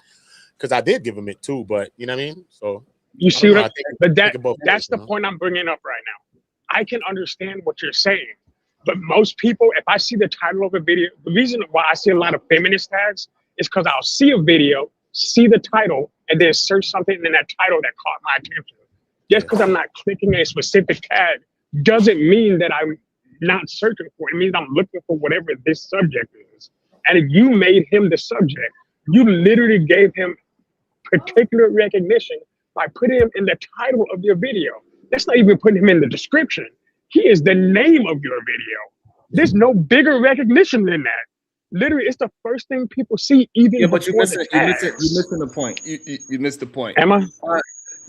because I did give him it too. But you know what I mean? So you see what? But that's the point I'm bringing up right now. I can understand what you're saying, but most people, if I see the title of a video, the reason why I see a lot of feminist tags is because I'll see a video, see the title, and then search something in that title that caught my attention. Just because I'm not clicking a specific tag doesn't mean that I'm not searching for it. It means I'm looking for whatever this subject is. And if you made him the subject, you literally gave him particular recognition by putting him in the title of your video. That's not even putting him in the description. He is the name of your video. There's no bigger recognition than that. Literally, it's the first thing people see. Even but you're missing the point. You missed the point. Am I?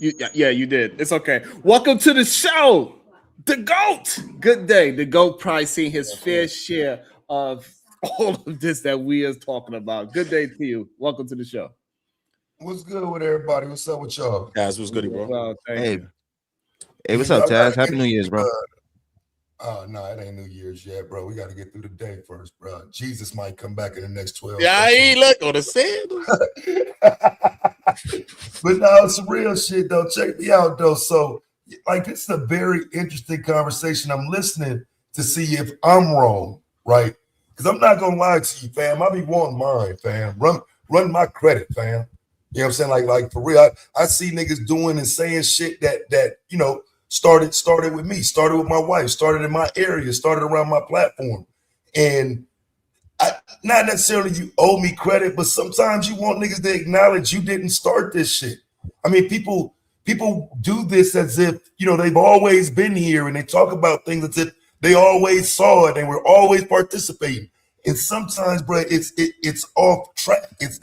Yeah, you did. It's okay. Welcome to the show, the GOAT. Good day. The GOAT probably seen his fair share of all of this that we are talking about. Good day to you. Welcome to the show. What's good with everybody? What's up with y'all? Guys, what's good, bro? Well, Hey, what's up, Taz? Happy New Year's, bro. No, it ain't New Year's yet, bro. We got to get through the day first, bro. Jesus might come back in the next 12. Yeah, I ain't look on the sandals. But no, it's some real shit, though. Check me out, though. So, like, this is a very interesting conversation. I'm listening to see if I'm wrong, right? Because I'm not gonna lie to you, fam. I be wanting mine, fam. Run my credit, fam. You know what I'm saying? Like for real. I see niggas doing and saying shit that you know started with me, started with my wife, started in my area, started around my platform. And not necessarily you owe me credit, but sometimes you want niggas to acknowledge you didn't start this shit. I mean, people do this as if, you know, they've always been here, and they talk about things as if they always saw it and were always participating. And sometimes, bro, it's off track. It's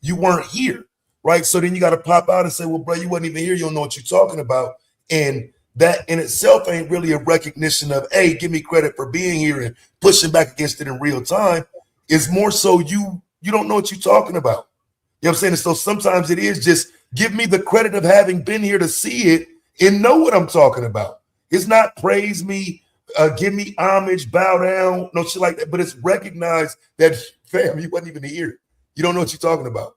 you weren't here, right? So then you got to pop out and say, well, bro, you wasn't even here. You don't know what you're talking about. And that in itself ain't really a recognition of, hey, give me credit for being here and pushing back against it in real time. It's more so you don't know what you're talking about. You know what I'm saying? And so sometimes it is just give me the credit of having been here to see it and know what I'm talking about. It's not praise me, give me homage, bow down, no shit like that. But it's recognize that, fam, you wasn't even here. You don't know what you're talking about.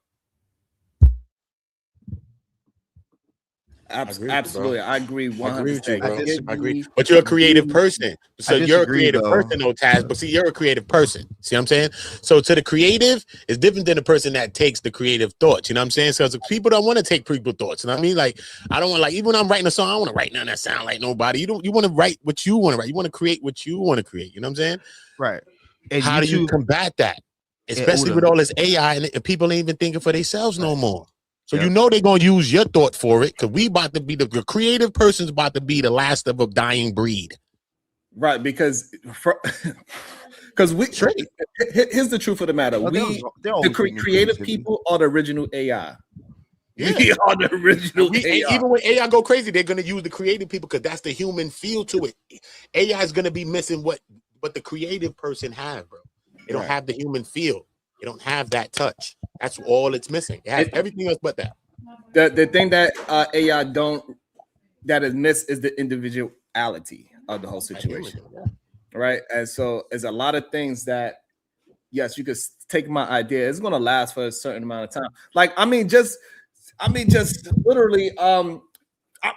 Absolutely, I agree 100%. I agree with you, bro. I agree. But you're a creative person. So you're a creative person, though, Taz. But see, you're a creative person. See what I'm saying? So to the creative is different than the person that takes the creative thoughts. You know what I'm saying? So people don't want to take people thoughts. You know what I mean? Like, I don't want, like, even when I'm writing a song, I want to write nothing that sound like nobody. You want to write what you want to write. You want to create what you want to create. You know what I'm saying? Right. And how do you combat that? Especially with all this AI and people ain't even thinking for themselves no more. So you know they're gonna use your thought for it, because we about to be the creative person's about to be the last of a dying breed. Right, because we here's the truth of the matter. The creative people are the original AI. Yeah. We are the original AI. Even when AI go crazy, they're gonna use the creative people because that's the human feel to it. AI is gonna be missing what the creative person have, bro. They don't have the human feel. They don't have that touch. That's all it's missing. It has everything else but that. The thing that AI that is missed is the individuality of the whole situation, right? And so there's a lot of things that, yes, you could take my idea. It's going to last for a certain amount of time. Like, I mean, just literally,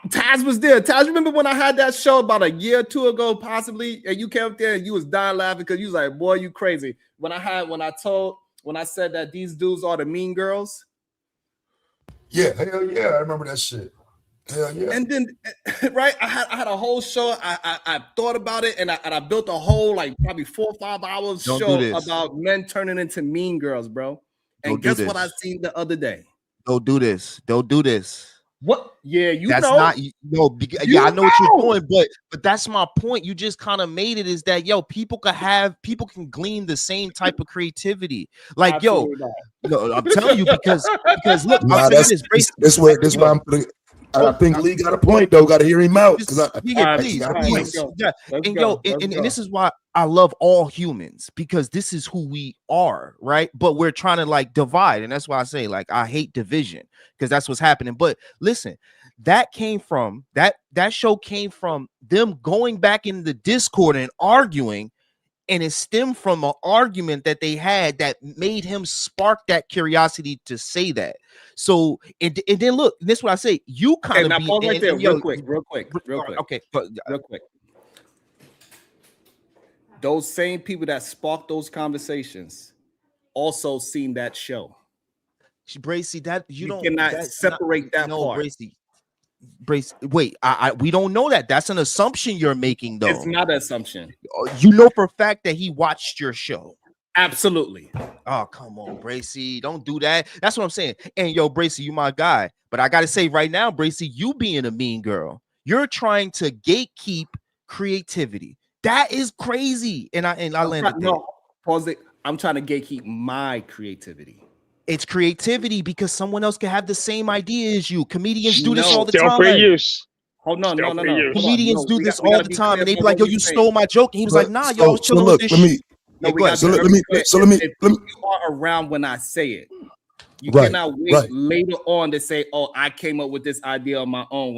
Taz was there. Taz, remember when I had that show about a year or two ago, possibly, and you came up there and you was dying laughing because you was like, boy, you crazy. When I said that these dudes are the mean girls. Yeah, hell yeah, I remember that shit. Hell yeah. And then, right, I had a whole show. I thought about it, and I built a whole like probably 4 or 5 hours show about men turning into mean girls, bro. And guess what I seen the other day? Don't do this. Don't do this. What? Yeah, that's know. Not yeah, I know what you're doing, but that's my point. You just kind of made it is that people can glean the same type of creativity. Like Absolutely no, I'm telling you because look, nah, this why I'm putting. I think Lee got a point though. Got to hear him out because please. And this is why I love all humans because this is who we are, right? But we're trying to like divide, and that's why I say like I hate division because that's what's happening. But listen, that show came from them going back in the Discord and arguing. And it stemmed from an argument that they had that made him spark that curiosity to say that. So, and then look, this is what I say. You kind of pause right there, real quick. Okay, real quick. Those same people that sparked those conversations also seen that show. Bracy, that you cannot separate that part. Brace, wait, we don't know that. That's an assumption you're making, though. It's not an assumption. You know for a fact that he watched your show. Absolutely. Oh, come on, Bracy. Don't do that. That's what I'm saying. And yo, Bracy, you my guy. But I gotta say right now, Bracy, you being a mean girl, you're trying to gatekeep creativity. That is crazy. And I landed there. No, pause it. I'm trying to gatekeep my creativity. It's creativity because someone else can have the same idea as you. Comedians do this all the time. Hold on, no. Comedians do this all the time, and they be like, "Yo, you stole my joke." And he was like, "Nah, yo, I was chilling with this shit." Let me. You are around when I say it. You cannot wait later on to say, "Oh, I came up with this idea on my own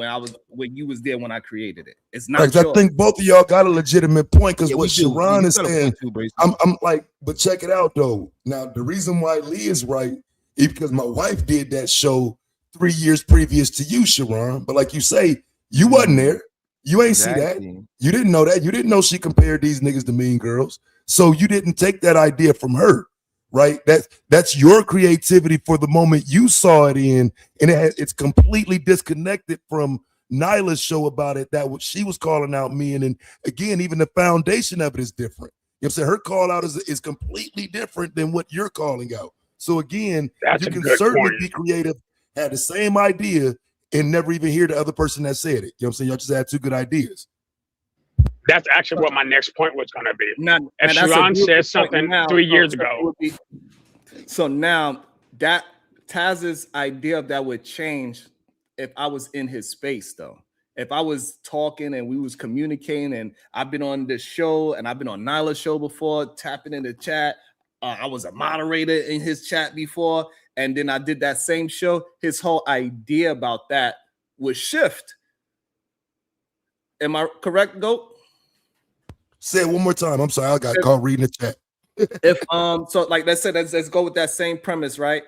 when you was there when I created it." It's not. I think both of y'all got a legitimate point because what Sharon is saying, I'm like, but check it out though. Now the reason why Lee is right is because my wife did that show 3 years previous to you, Sharon. But like you say, you wasn't there. You ain't see that. You didn't know that. You didn't know she compared these niggas to mean girls. So you didn't take that idea from her. Right, that's your creativity for the moment you saw it in, and it's completely disconnected from Nyla's show about it. That what she was calling out me, and again, even the foundation of it is different. You know what I'm saying? Her call out is completely different than what you're calling out. So again, you can certainly be creative, have the same idea, and never even hear the other person that said it. You know what I'm saying? Y'all just had two good ideas. That's actually what my next point was going to be. If Sharon said something 3 years ago. So now that Taz's idea of that would change if I was in his space, though. If I was talking and we was communicating, and I've been on this show and I've been on Nyla's show before, tapping in the chat. I was a moderator in his chat before, and then I did that same show. His whole idea about that would shift. Am I correct, Goat? Say it one more time. I'm sorry, I got caught reading the chat. If so like let's say let's go with that same premise, right?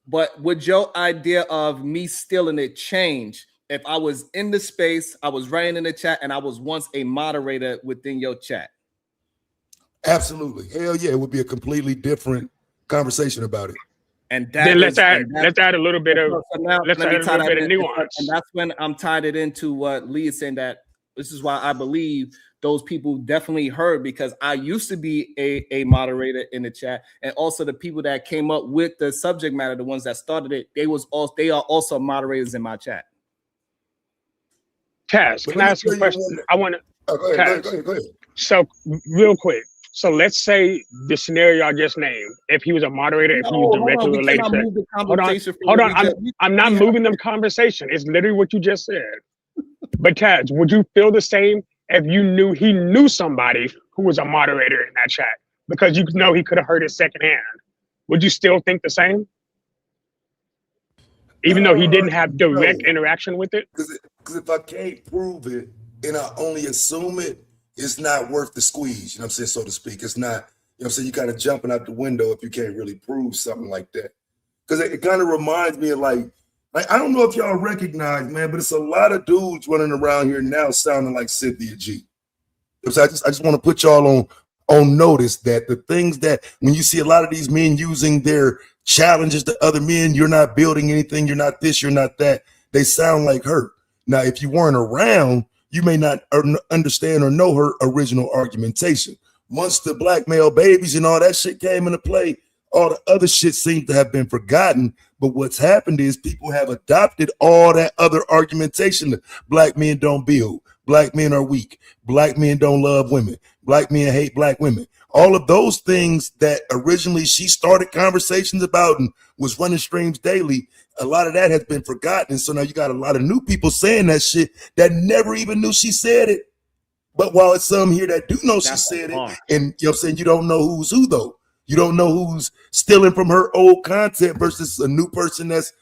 But would your idea of me stealing it change if I was in the space, I was writing in the chat, and I was once a moderator within your chat? Absolutely. Hell yeah, it would be a completely different conversation about it. And then let's add a little bit of nuance. And that's when I'm tied it into what Lee is saying, that this is why I believe those people definitely heard, because I used to be a moderator in the chat, and also the people that came up with the subject matter, the ones that started it, they are also moderators in my chat. Taz, can I ask you a question? I want to. Go ahead. So real quick. So let's say the scenario I just named, if he was a moderator, if he was directly related. Hold on. I'm not moving the conversation. It's literally what you just said. But Taz, would you feel the same if you knew he knew somebody who was a moderator in that chat? Because you know he could have heard it secondhand. Would you still think the same? Even though he didn't have direct interaction with it? Because if I can't prove it and I only assume it, it's not worth the squeeze, you know what I'm saying, so to speak. It's not, you know what I'm saying, you kind of jumping out the window if you can't really prove something like that. Because it kind of reminds me of like Like, I don't know if y'all recognize, man, but it's a lot of dudes running around here now sounding like Cynthia G. So I just want to put y'all on notice that the things that when you see a lot of these men using their challenges to other men, you're not building anything, you're not this, you're not that, they sound like her. Now, if you weren't around, you may not understand or know her original argumentation. Once the black male babies and all that shit came into play, all the other shit seems to have been forgotten. But what's happened is people have adopted all that other argumentation that black men don't build, black men are weak, black men don't love women, black men hate black women. All of those things that originally she started conversations about and was running streams daily, a lot of that has been forgotten. And so now you got a lot of new people saying that shit that never even knew she said it. But while it's some here that do know she said it, and you know what I'm saying, you don't know who's who though. You don't know who's stealing from her old content versus a new person has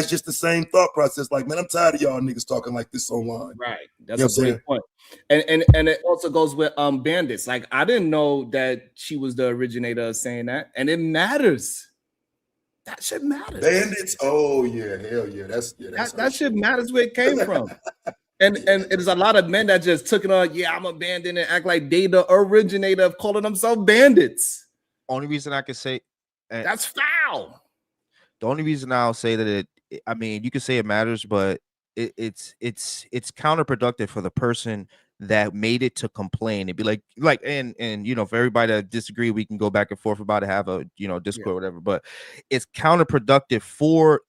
just the same thought process. Like, man, I'm tired of y'all niggas talking like this online. Right. That's a great point. And it also goes with bandits. Like, I didn't know that she was the originator of saying that, and it matters. That shit matters. Bandits. Oh yeah, hell yeah. That shit matters where it came from. And there's a lot of men that just took it on. Yeah, I'm a bandit and act like they the originator of calling themselves bandits. Only reason I can say that's foul. The only reason I'll say that I mean, you can say it matters, but it's counterproductive for the person that made it to complain and be like, and you know, for everybody that disagree, we can go back and forth about it, have a, you know, Discord, whatever, but it's counterproductive for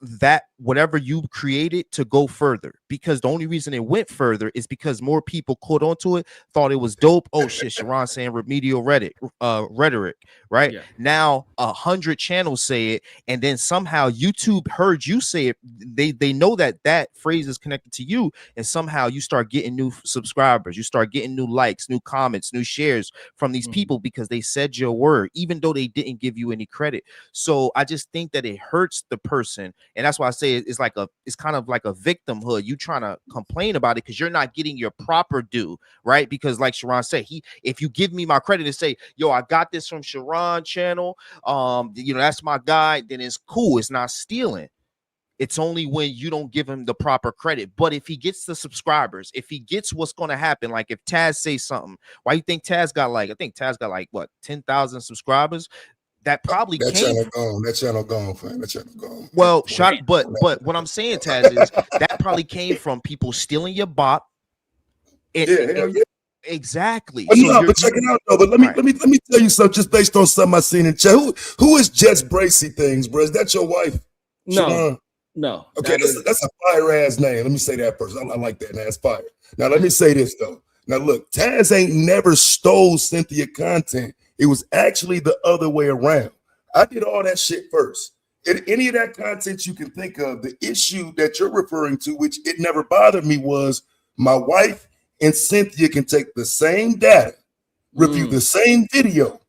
that whatever you created to go further, because the only reason it went further is because more people caught onto it, thought it was dope. Oh shit, Sharon saying remedial rhetoric, right? Yeah. Now 100 channels say it, and then somehow YouTube heard you say it. They know that phrase is connected to you, and somehow you start getting new subscribers, you start getting new likes, new comments, new shares from these people because they said your word, even though they didn't give you any credit. So I just think that it hurts the person. And that's why I say it's kind of like a victimhood. You trying to complain about it because you're not getting your proper due, right? Because like Sharon said, if you give me my credit and say, yo, I got this from Sharon channel, you know, that's my guy, then it's cool. It's not stealing. It's only when you don't give him the proper credit. But if he gets the subscribers, if he gets what's going to happen, like if Taz says something, why you think Taz got I think Taz got what, 10,000 subscribers? That probably that channel gone, fam. That channel gone. Well, but what I'm saying, Taz, is that probably came from people stealing your bot. Exactly. But but check it out though. But let me tell you something, just based on something I seen in chat. Who is Jess Bracy things, bro? Is that your wife? No. Okay, that's a fire ass name. Let me say that first. I like that. That's fire. Now let me say this though. Now look, Taz ain't never stole Cynthia content. It was actually the other way around. I did all that shit first. Any of that content you can think of, the issue that you're referring to, which it never bothered me, was my wife and Cynthia can take the same data, review the same video,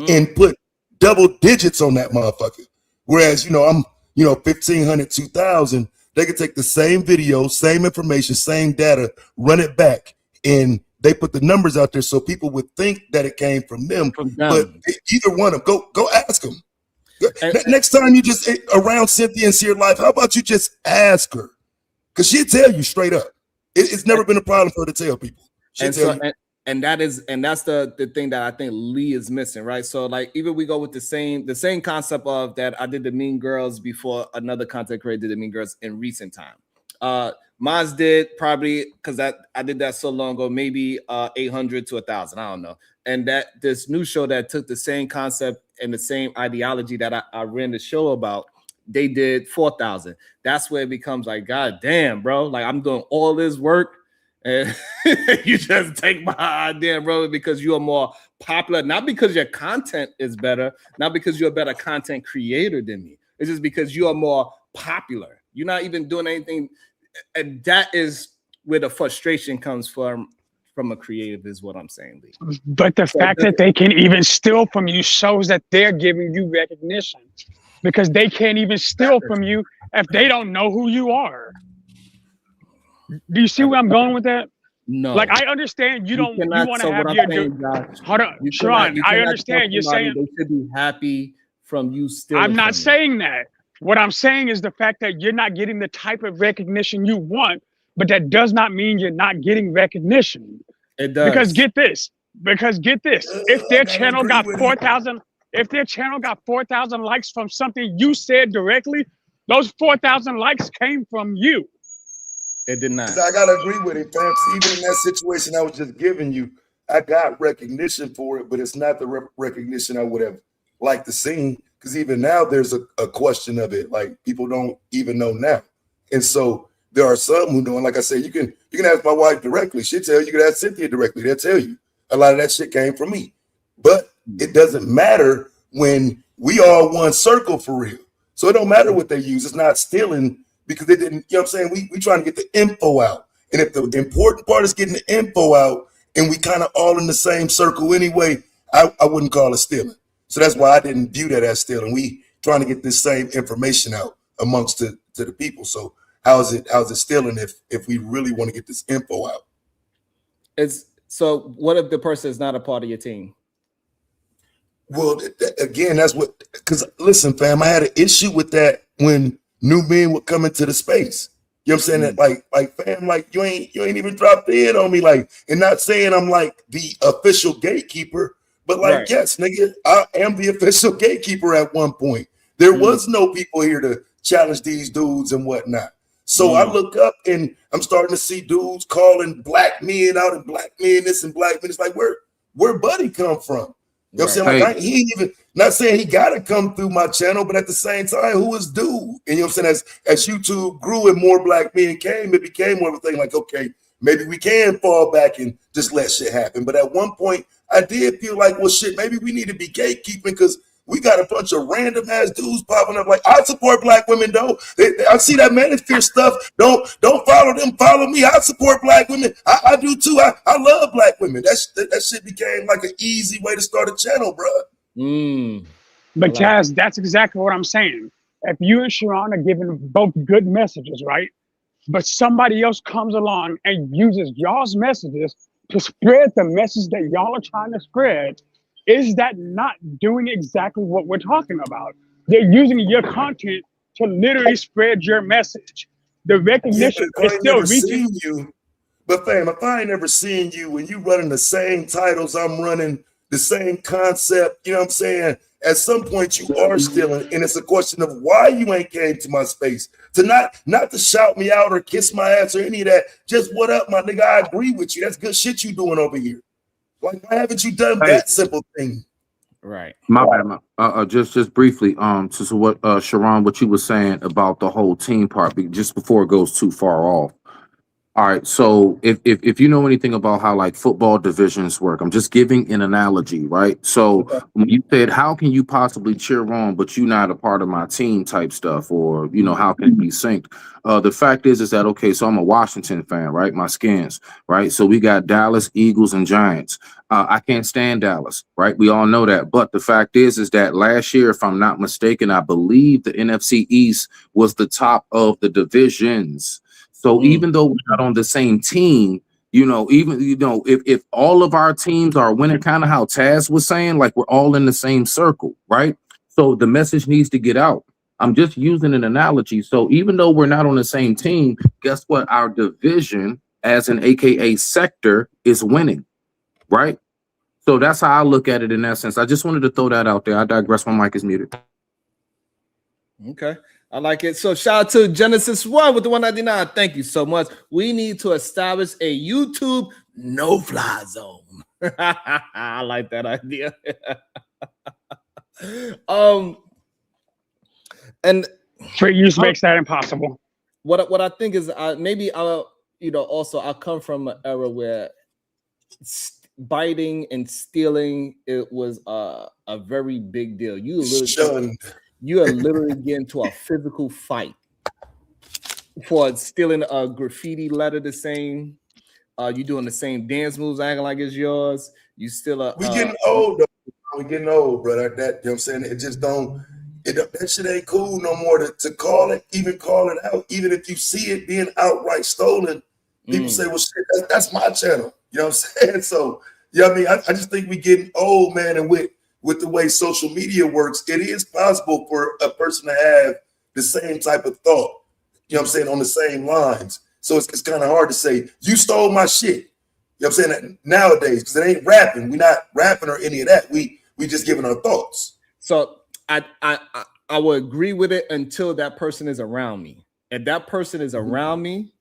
and put double digits on that motherfucker. Whereas, you know, I'm 1,500, 2,000. They can take the same video, same information, same data, run it back, and they put the numbers out there so people would think that it came from them. But either one of them, go ask them. Next time you just around Cynthia and see her life, how about you just ask her? Because she'll tell you straight up. It's never been a problem for her to tell people. And that's the thing that I think Lee is missing, right? So like, even we go with the same concept of that. I did the Mean Girls before another content creator did the Mean Girls in recent time. Maz did probably, because I did that so long ago, maybe 800 to 1,000, I don't know. And that this new show that took the same concept and the same ideology that I ran the show about, they did 4,000. That's where it becomes like, God damn, bro, like I'm doing all this work and you just take my idea, bro, because you are more popular, not because your content is better, not because you're a better content creator than me. It's just because you are more popular. You're not even doing anything. And that is where the frustration comes from a creative, is what I'm saying, Lee. But the fact that they can even steal from you shows that they're giving you recognition, because they can't even steal from you if they don't know who you are. Do you see where I'm going with that? No. Like, I understand you want to have your hold on, Sharon. I understand you're saying they should be happy from you still. I'm not saying that. What I'm saying is the fact that you're not getting the type of recognition you want, but that does not mean you're not getting recognition. It Because does. get this, if I their gotta channel agree got with him. 4,000, if their channel got 4,000 likes from something you said directly, those 4,000 likes came from you. It did not. I gotta agree with him, fam. Even in that situation I was just giving you, I got recognition for it, but it's not the recognition I would have liked to see. Because even now, there's a question of it. Like people don't even know now, and so there are some who don't. Like I said, you can ask my wife directly. She'll tell you. You can ask Cynthia directly. They'll tell you. A lot of that shit came from me, but it doesn't matter when we all one circle for real. So it don't matter what they use. It's not stealing because they didn't. You know what I'm saying? We trying to get the info out, and if the important part is getting the info out, and we kind of all in the same circle anyway, I wouldn't call it stealing. So that's why I didn't view that as stealing. We trying to get this same information out amongst to the people. So how's it stealing if we really want to get this info out? So what if the person is not a part of your team? Well, again, that's what. Because listen, fam, I had an issue with that when new men would come into the space. You know what I'm saying? That like fam, like you ain't even dropped in on me, like, and not saying I'm like the official gatekeeper. But like, Right. yes, nigga, I am the official gatekeeper at one point. There was no people here to challenge these dudes and whatnot. So I look up and I'm starting to see dudes calling black men out and black men this and black men. It's like, where Buddy come from? You know what I'm saying? Like, he ain't even, not saying he got to come through my channel, but at the same time, who is dude? And you know what I'm saying? As YouTube grew and more black men came, it became more of a thing like, okay, maybe we can fall back and just let shit happen. But at one point, I did feel like, well, shit, maybe we need to be gatekeeping because we got a bunch of random ass dudes popping up. Like, I support black women, though. I see that manosphere stuff. Don't follow them. Follow me. I support black women. I do too. I love black women. That shit became like an easy way to start a channel, bro. But Chaz, that's exactly what I'm saying. If you and Sharon are giving both good messages, right? But somebody else comes along and uses y'all's messages to spread the message that y'all are trying to spread, is that not doing exactly what we're talking about? They're using your content to literally spread your message. The recognition is still reaching you. But fam, if I ain't never seen you and you running the same titles I'm running, the same concept, you know what I'm saying? At some point you are stealing, and it's a question of why you ain't came to my space. To not to shout me out or kiss my ass or any of that. Just what up, my nigga? I agree with you. That's good shit you doing over here. Like, why haven't you done that simple thing? Right. My bad. Just briefly, to what Sharon, what you were saying about the whole team part, just before it goes too far off. All right, so if you know anything about how like football divisions work, I'm just giving an analogy, right? So when you said, how can you possibly cheer on, but you're not a part of my team type stuff, or you know, how can it be synced? The fact is that okay, so I'm a Washington fan, right? My Skins, right? So we got Dallas, Eagles, and Giants. I can't stand Dallas, right? We all know that. But the fact is that last year, if I'm not mistaken, I believe the NFC East was the top of the divisions. So even though we're not on the same team, you know, if all of our teams are winning, kind of how Taz was saying, like we're all in the same circle, right? So the message needs to get out. I'm just using an analogy. So even though we're not on the same team, guess what? Our division, as an AKA sector, is winning, right? So that's how I look at it in that sense. I just wanted to throw that out there. I digress. My mic is muted. Okay. I like it. So shout out to Genesis One with the 199. Thank you so much. We need to establish a YouTube no-fly zone. I like that idea. And free use makes that impossible. What I think is maybe I'll I come from an era where biting and stealing, it was a very big deal. You are literally getting to a physical fight for stealing a graffiti letter the same. You doing the same dance moves, acting like it's yours. You still we getting old, though. We getting old, brother. That, you know what I'm saying? It just that shit ain't cool no more to call it out. Even if you see it being outright stolen, people say, well, shit, that's my channel. You know what I'm saying? So, yeah, I mean, I just think we getting old, man, and with the way social media works, it is possible for a person to have the same type of thought. You know what I'm saying? On the same lines. So it's kind of hard to say, you stole my shit. You know what I'm saying? Nowadays, because it ain't rapping. We're not rapping or any of that. We just giving our thoughts. So I will agree with it until that person is around me. If that person is around me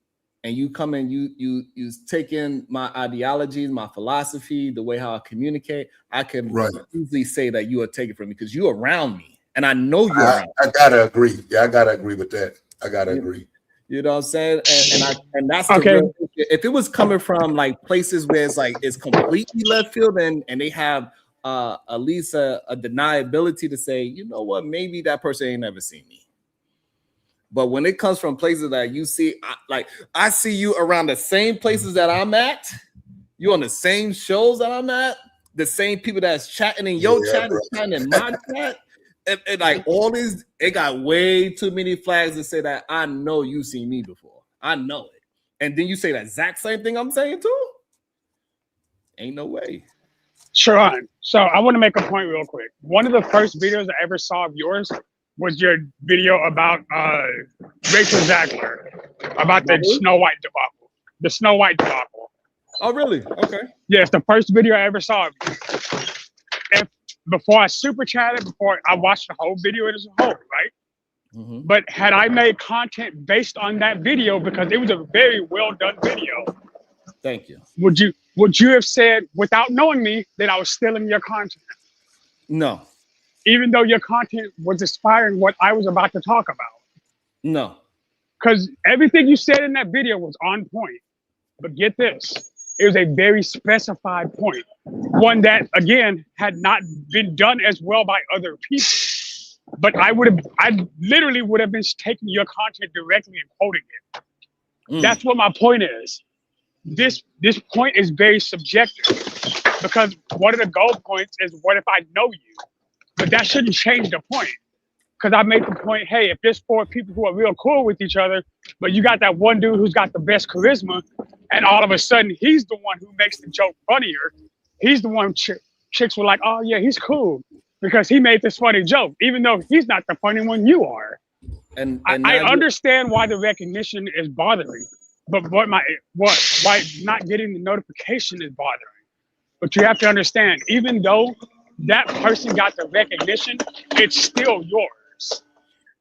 and you come and you take in my ideologies, my philosophy, the way how I communicate, I can easily say that you are taking from me because you're around me. And I know you're around. I gotta agree. Yeah, I gotta agree with that. I gotta agree. You know what I'm saying? And that's the real, if it was coming from like places where it's like it's completely left field and they have at least a deniability to say, you know what, maybe that person ain't never seen me. But when it comes from places that you see, I see you around the same places that I'm at, you on the same shows that I'm at, the same people that's chatting in your chat is chatting in my chat. And like all these, it got way too many flags to say that I know you seen me before. I know it. And then you say that exact same thing I'm saying too? Ain't no way. Sharon, so I want to make a point real quick. One of the first videos I ever saw of yours was your video about Rachel Zegler, about the Snow White debacle. The Snow White debacle. Oh, really? Okay. Yeah, it's the first video I ever saw of you. And before I super chatted, before I watched the whole video as a whole, right? Mm-hmm. But had I made content based on that video, because it was a very well done video. Thank you. Would you have said, without knowing me, that I was stealing your content? No. Even though your content was inspiring what I was about to talk about? No. Because everything you said in that video was on point. But get this, it was a very specified point. One that, again, had not been done as well by other people. But I literally would have been taking your content directly and quoting it. That's what my point is. This point is very subjective, because one of the goal points is, what if I know you? But that shouldn't change the point. Because I made the point, hey, if there's 4 people who are real cool with each other, but you got that one dude who's got the best charisma, and all of a sudden he's the one who makes the joke funnier. He's the one chicks were like, oh yeah, he's cool because he made this funny joke, even though he's not the funny one, you are. And I understand why the recognition is bothering, but why not getting the notification is bothering. But you have to understand, even though that person got the recognition, it's still yours.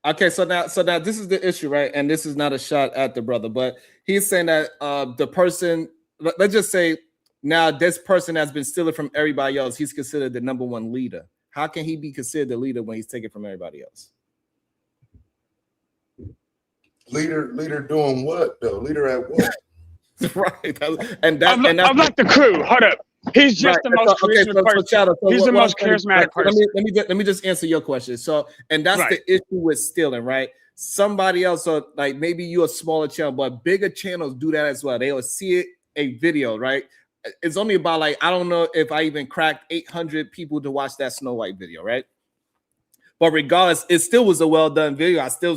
Okay, so now this is the issue, right? And this is not a shot at the brother, but he's saying that the person, let's just say now this person has been stealing from everybody else. He's considered the #1 leader. How can he be considered the leader when he's taking from everybody else? Leader doing what though? Leader at what? Right. I'm like the crew. Hold up. He's just the most charismatic person. He's the most charismatic person. Let me just answer your question. So, and that's the issue with stealing, right? Somebody else, or like maybe you're a smaller channel, but bigger channels do that as well. They will see a video, right? It's only about like, I don't know if I even cracked 800 people to watch that Snow White video, right? But regardless, it still was a well done video. I still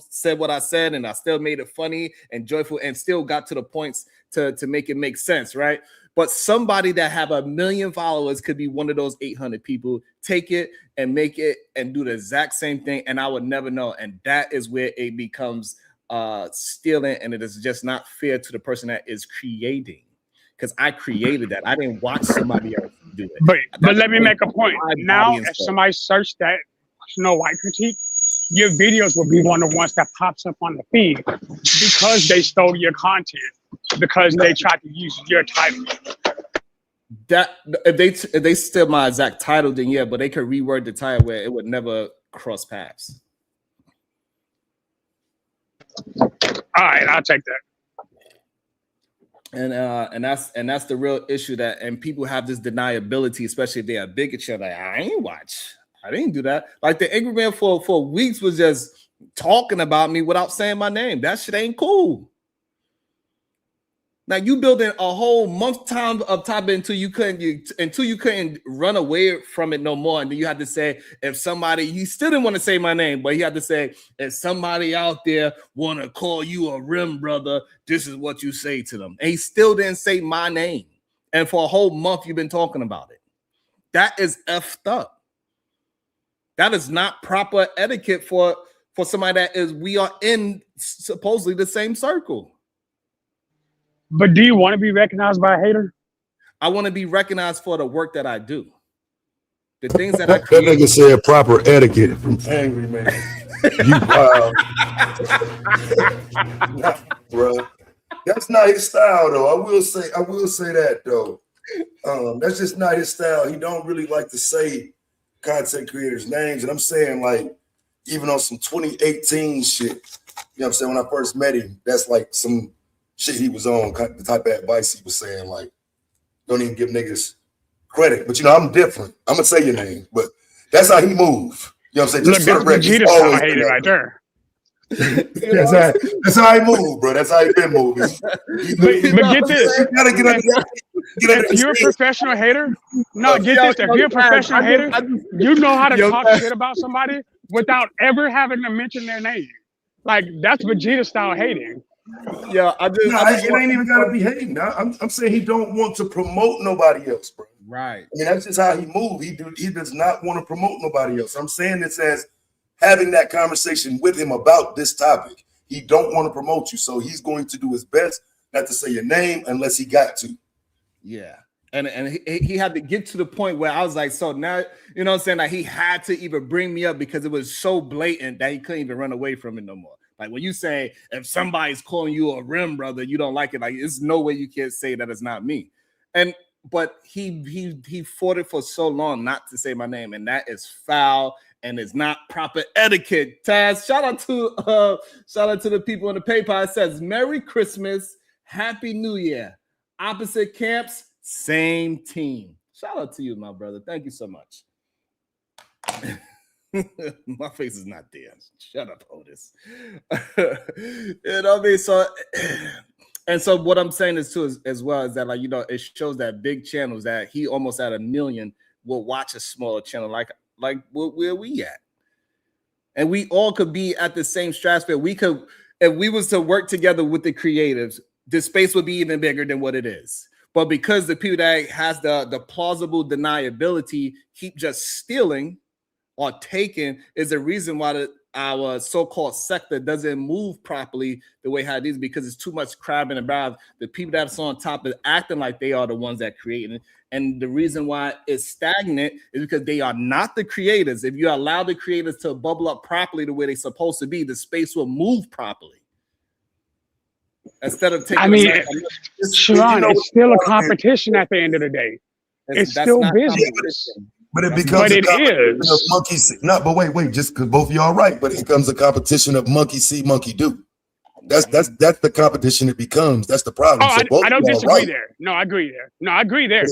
said what I said, and I still made it funny and joyful, and still got to the points to make it make sense, right? But somebody that have 1 million followers could be one of those 800 people, take it and make it and do the exact same thing, and I would never know. And that is where it becomes stealing, and it is just not fair to the person that is creating. Because I created that. I didn't watch somebody else do it. But let me make a point. Now, if somebody searched that Snow White critique, your videos will be one of the ones that pops up on the feed because they stole your content, because they tried to use your title. That if they steal my exact title, then yeah, but they could reword the title where it would never cross paths. All right, I'll take that. And that's the real issue, that and people have this deniability, especially if they are big at shit. Like, I ain't watch. I didn't do that. Like the Angry Man for weeks was just talking about me without saying my name. That shit ain't cool. Now you building a whole month time of top until you couldn't run away from it no more. And then you had to say, if somebody, he still didn't want to say my name, but he had to say, if somebody out there want to call you a rim brother, this is what you say to them. And he still didn't say my name. And for a whole month, you've been talking about it. That is effed up. That is not proper etiquette for for somebody that is we are in supposedly the same circle. But do you want to be recognized by a hater? I want to be recognized for the work that I do. The things that I That create. nigga said proper etiquette from Angry Man. You wild. Nah, bro. That's not his style, though. I will say that, though. That's just not his style. He don't really like to say content creators' names. And I'm saying, like, even on some 2018 shit, you know what I'm saying? When I first met him, that's like some shit he was on, the type of advice he was saying, like, don't even give niggas credit. But, you know, I'm different. I'm going to say your name, but that's how he move. You know what I'm saying? Look, that's Vegeta style hating right there. That's how he move, bro. That's how he been moving. But get this. If you're a professional hater, get this. If you're a professional hater, you know how to talk shit about somebody without ever having to mention their name. Like, that's Vegeta style hating. Yeah, it ain't even gotta be hating. I'm saying he don't want to promote nobody else, bro. Right. I mean, that's just how he move. He does not want to promote nobody else. I'm saying this as having that conversation with him about this topic. He don't want to promote you, so he's going to do his best not to say your name unless he got to. Yeah. And he had to get to the point where I was like, so now, you know what I'm saying? Like, he had to even bring me up because it was so blatant that he couldn't even run away from it no more. Like, when you say, if somebody's calling you a rim brother, you don't like it. Like, there's no way you can't say that it's not me. But he fought it for so long not to say my name, and that is foul and it's not proper etiquette. Taz, shout out to the people in the PayPal. It says, Merry Christmas, Happy New Year. Opposite camps, same team. Shout out to you, my brother. Thank you so much. My face is not there. Shut up, Otis. You know what I mean? So, and so what I'm saying is too, as well, is that, like, you know, it shows that big channels that he almost at 1 million will watch a smaller channel like where we at. And we all could be at the same stratosphere. We could, if we was to work together with the creatives, the space would be even bigger than what it is. But because the people that has the plausible deniability keep just stealing or taking, is the reason why our so-called sector doesn't move properly the way how it is, because it's too much crab in the barrel. The people that's on top is acting like they are the ones that create it. And the reason why it's stagnant is because they are not the creators. If you allow the creators to bubble up properly the way they're supposed to be, the space will move properly. Instead of taking, I mean, Sharon, it's still a competition at the end of the day. It's still business. But it becomes a competition of monkey see. No, but wait, just because both of y'all are right, but it becomes a competition of monkey see, monkey do. That's the competition it becomes. That's the problem. Oh, I don't disagree there. No, I agree there.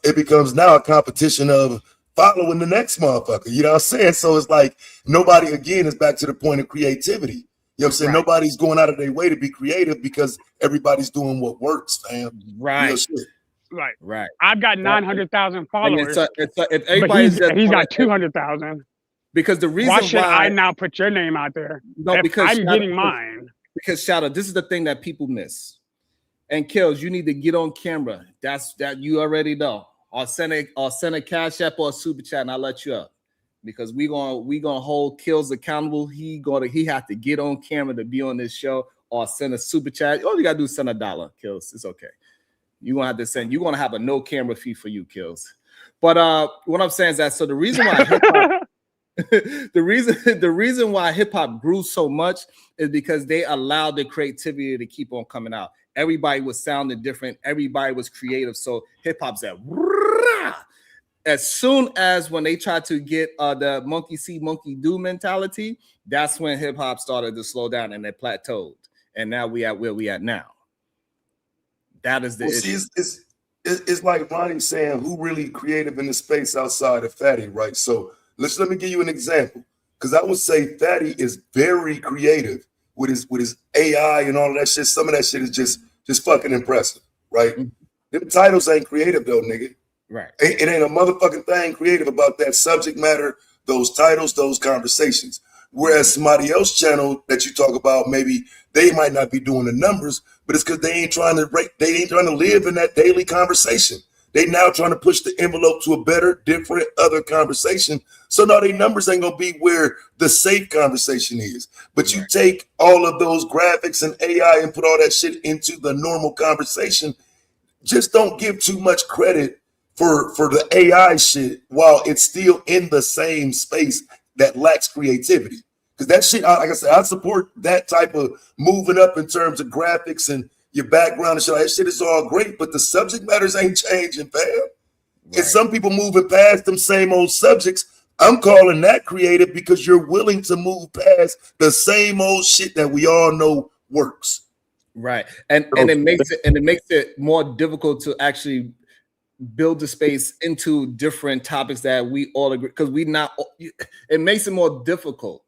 It becomes now a competition of following the next motherfucker. You know what I'm saying? So it's like nobody, again, is back to the point of creativity. You know what I'm saying? Right. Nobody's going out of their way to be creative because everybody's doing what works, fam. Right. Right. I've got 900,000 followers. If everybody's he's got 200,000. Because the reason why should I now put your name out there? No, because I'm getting mine. Because Shadow, this is the thing that people miss. And Kills, you need to get on camera. That you already know. Or send a cash app or a super chat, and I'll let you up. Because we gonna hold Kills accountable. He have to get on camera to be on this show, or send a super chat. All you gotta do is send $1, Kills. It's okay. You're gonna have to send. You're gonna have a no camera fee for you, Kills. But what I'm saying is that, so the reason why hip-hop, the reason why hip-hop grew so much is because they allowed the creativity to keep on coming out. Everybody was sounding different. Everybody was creative. So hip-hop said, as soon as when they tried to get the monkey see, monkey do mentality, that's when hip-hop started to slow down and it plateaued. And now we at where we at now. That is the issue. See, it's like Ronnie saying, who really creative in the space outside of Fatty, right? So let me give you an example, because I would say Fatty is very creative with his AI and all of that shit. Some of that shit is just fucking impressive, right? Mm-hmm. Them titles ain't creative though, nigga. Right. It ain't a motherfucking thing creative about that subject matter, those titles, those conversations. Whereas somebody else's channel that you talk about, maybe they might not be doing the numbers, but it's because they ain't trying to live in that daily conversation. They now trying to push the envelope to a better, different, other conversation. So now their numbers ain't gonna be where the safe conversation is. But you take all of those graphics and AI and put all that shit into the normal conversation. Just don't give too much credit for the AI shit while it's still in the same space that lacks creativity. Because that shit, like I said, I support that type of moving up in terms of graphics and your background and shit. That shit is all great, but the subject matters ain't changing, fam. And some people moving past them same old subjects. I'm calling that creative because you're willing to move past the same old shit that we all know works. Right. And it makes it more difficult to actually build the space into different topics that we all agree, because it makes it more difficult.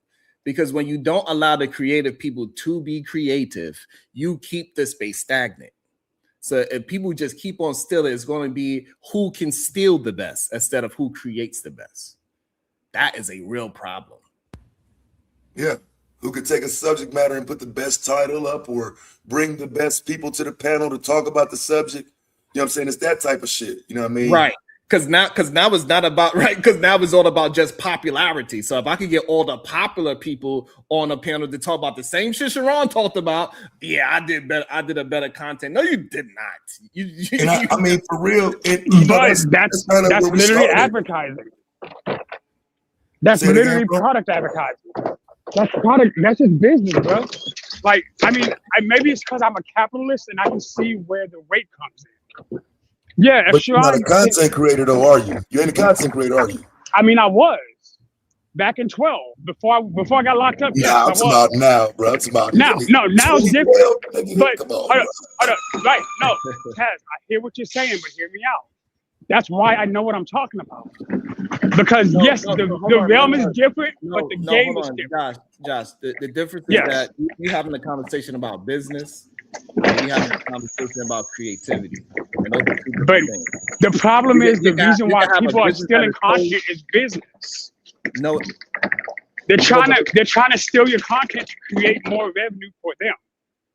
Because when you don't allow the creative people to be creative, you keep the space stagnant. So if people just keep on stealing, it's going to be who can steal the best instead of who creates the best. That is a real problem. Yeah. Who could take a subject matter and put the best title up or bring the best people to the panel to talk about the subject. You know what I'm saying? It's that type of shit. You know what I mean? Right. Because now it's not about because now it's all about just popularity. So if I could get all the popular people on a panel to talk about the same shit Sharon talked about, yeah, I did better. I did a better content. No, you did not. I mean, for real. That's literally advertising. That's literally product advertising. That's product. That's just business, bro. Like, I mean, maybe it's because I'm a capitalist and I can see where the rate comes in. Yeah, but you're not a content creator, though, are you? You ain't a content creator, are you? I mean, I was back in 12 before I got locked up. Nah, it's about now, bro. It's about now. No, now it's different. But come on, hold up. Right? No, Taz, I hear what you're saying, but hear me out. That's why I know what I'm talking about. Because the realm is different, but the game is different. Josh, the difference is that you having a conversation about business. We having a conversation about creativity. But the problem is the reason why people are stealing content is business. No, they're trying to steal your content to create more revenue for them.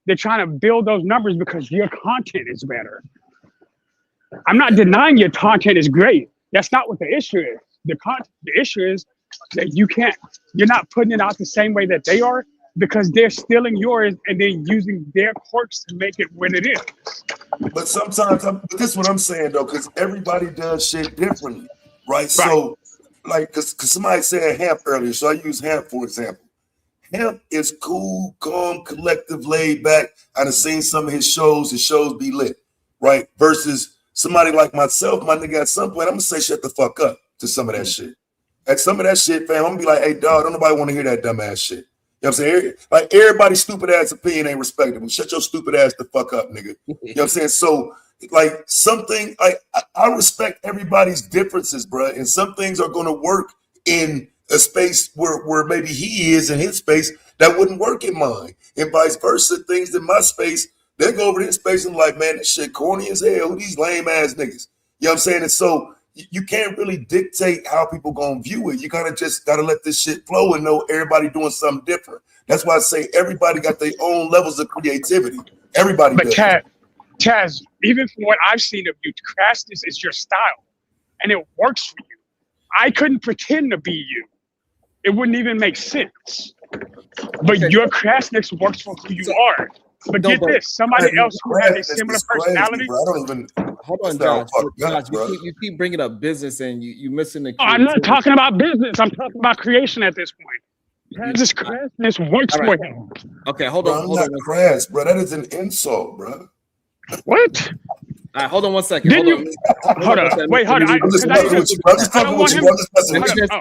They're trying to build those numbers because your content is better. I'm not denying your content is great. That's not what the issue is. The issue is that you're not putting it out the same way that they are, because they're stealing yours and then using their quirks to make it what it is. But sometimes, but this is what I'm saying though, because everybody does shit differently, right? So, like, because somebody said Hamp earlier, so I use Hamp for example. Hamp is cool, calm, collective, laid back. I've seen some of his shows be lit, right? Versus somebody like myself, my nigga, at some point, I'm gonna say shut the fuck up to some of that shit. At some of that shit, fam, I'm gonna be like, hey, dog, don't nobody want to hear that dumb ass shit. You know what I'm saying? Like, everybody's stupid ass opinion ain't respectable. Shut your stupid ass the fuck up, nigga. You know what I'm saying? So, like, something, I respect everybody's differences, bro. And some things are going to work in a space where maybe he is in his space that wouldn't work in mine. And vice versa, things in my space, they go over to his space and like, man, this shit corny as hell. Who these lame ass niggas? You know what I'm saying? And so, you can't really dictate how people gonna view it. You kind of just gotta let this shit flow and know everybody doing something different. That's why I say everybody got their own levels of creativity. Everybody does. But Taz, even from what I've seen of you, crassness is your style, and it works for you. I couldn't pretend to be you. It wouldn't even make sense. But your crassness works for who you are. But get this, somebody else who has a similar personality. I don't even. Hold on, Josh. You keep bringing up business and you missing the. I'm not talking about business. I'm talking about creation at this point. This crassness works for him. Okay, hold on. I'm not crass, bro. That is an insult, bro. What? All right, hold on 1 second. Hold on. Wait, hold on. I don't want him. Oh,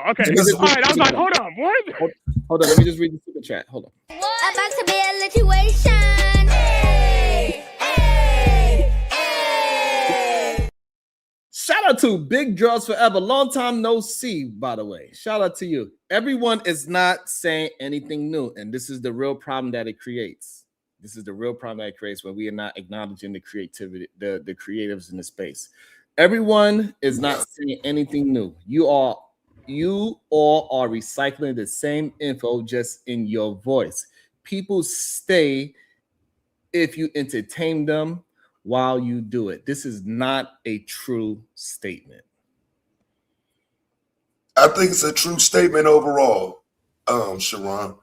okay. All right, I was like, hold on. What? Hold on. Let me just read the super chat. Hold on. About to be a situation. Hey, hey, hey. Shout out to Big Draws Forever. Long time no see, by the way. Shout out to you. Everyone is not saying anything new, and this is the real problem that it creates. This is the real problem that it creates when we are not acknowledging the creativity, the creatives in the space. Everyone is not saying anything new. You all are recycling the same info just in your voice. People stay if you entertain them while you do it. This is not a true statement. I think it's a true statement overall, Sharon,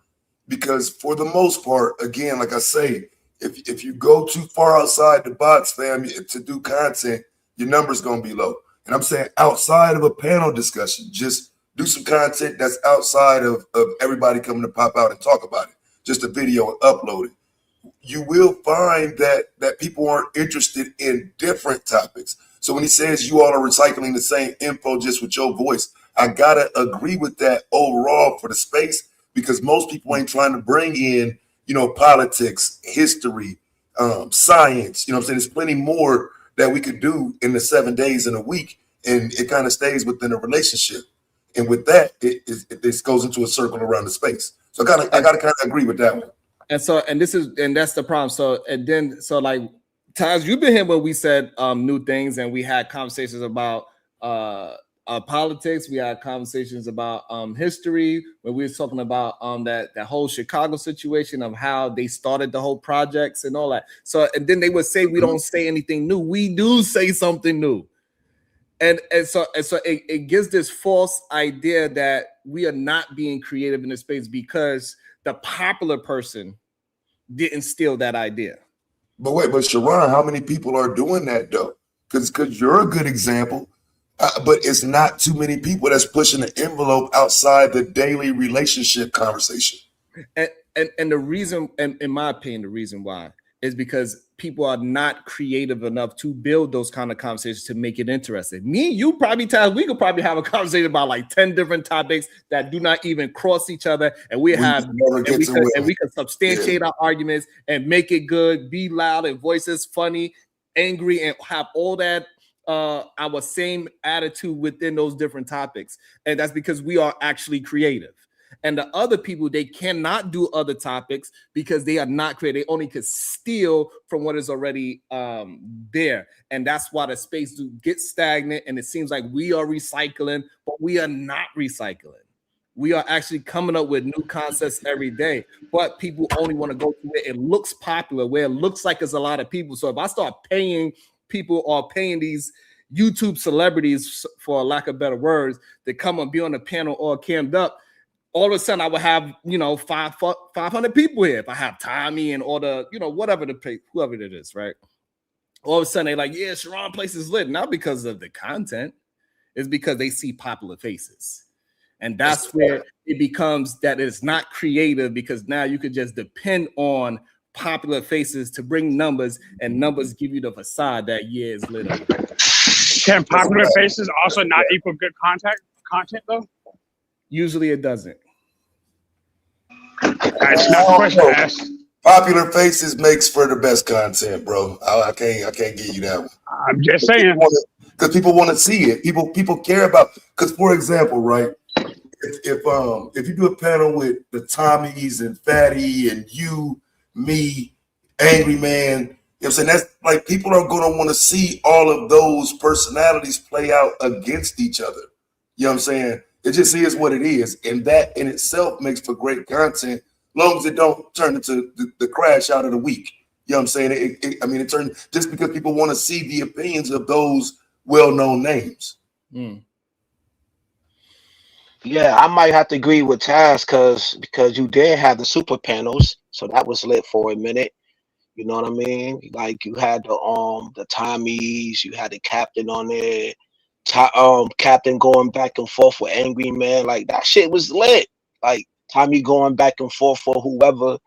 because for the most part, again, like I say, if you go too far outside the box, fam, to do content, your number's gonna be low. And I'm saying outside of a panel discussion, just do some content that's outside of everybody coming to pop out and talk about it. Just a video and upload it. You will find that people aren't interested in different topics. So when he says you all are recycling the same info just with your voice, I gotta agree with that overall for the space, because most people ain't trying to bring in, politics, history, science. You know what I'm saying? There's plenty more that we could do in the 7 days in a week, and it kind of stays within a relationship. And with that, it goes into a circle around the space. So I gotta kind of agree with that one. And that's the problem. So like Taz, you've been here when we said new things, and we had conversations about politics. We had conversations about history, when we were talking about that whole Chicago situation of how they started the whole projects and all that. So, and then they would say we don't say anything new. We do say something new. And so it gives this false idea that we are not being creative in this space because the popular person didn't steal that idea. But Sharon, how many people are doing that though? Because you're a good example, but it's not too many people that's pushing the envelope outside the daily relationship conversation. And the reason, and in my opinion, the reason why is because people are not creative enough to build those kind of conversations to make it interesting. Me, you probably, Taz, we could probably have a conversation about like 10 different topics that do not even cross each other, and we could substantiate our arguments and make it good, be loud and voices funny, angry, and have all that our same attitude within those different topics. And that's because we are actually creative. And the other people, they cannot do other topics because they are not creative. They only could steal from what is already there. And that's why the space do get stagnant. And it seems like we are recycling, but we are not recycling. We are actually coming up with new concepts every day, but people only want to go to where it looks popular, where it looks like there's a lot of people. So if I start paying people or paying these YouTube celebrities, for lack of better words, to come and be on the panel all cammed up, all of a sudden I would have, 500 people here. If I have Tommy and all the, whatever whoever it is, right? All of a sudden they're like, yeah, Sharon place is lit. Not because of the content, it's because they see popular faces. And that's where it becomes that it's not creative, because now you could just depend on popular faces to bring numbers, and numbers give you the facade that is lit up. Can popular faces also not equal good content though? Usually it doesn't. That's not the question to ask. Popular faces makes for the best content, bro. I can't give you that one. I'm just saying, because people want to see it. People care about. Because for example, right, if you do a panel with the Tommies and Fatty and you, me, Angry Man, you know what I'm saying? That's like, people are going to want to see all of those personalities play out against each other. You know what I'm saying? It just is what it is. And that in itself makes for great content, long as it don't turn into the crash out of the week. You know what I'm saying? It turns, just because people want to see the opinions of those well-known names. Yeah, I might have to agree with Taz because you did have the super panels, so that was lit for a minute. You know what I mean? Like you had the Tommies, you had the captain on there. Captain going back and forth with Angry Man, like that shit was lit. Like Tommy going back and forth for whoever.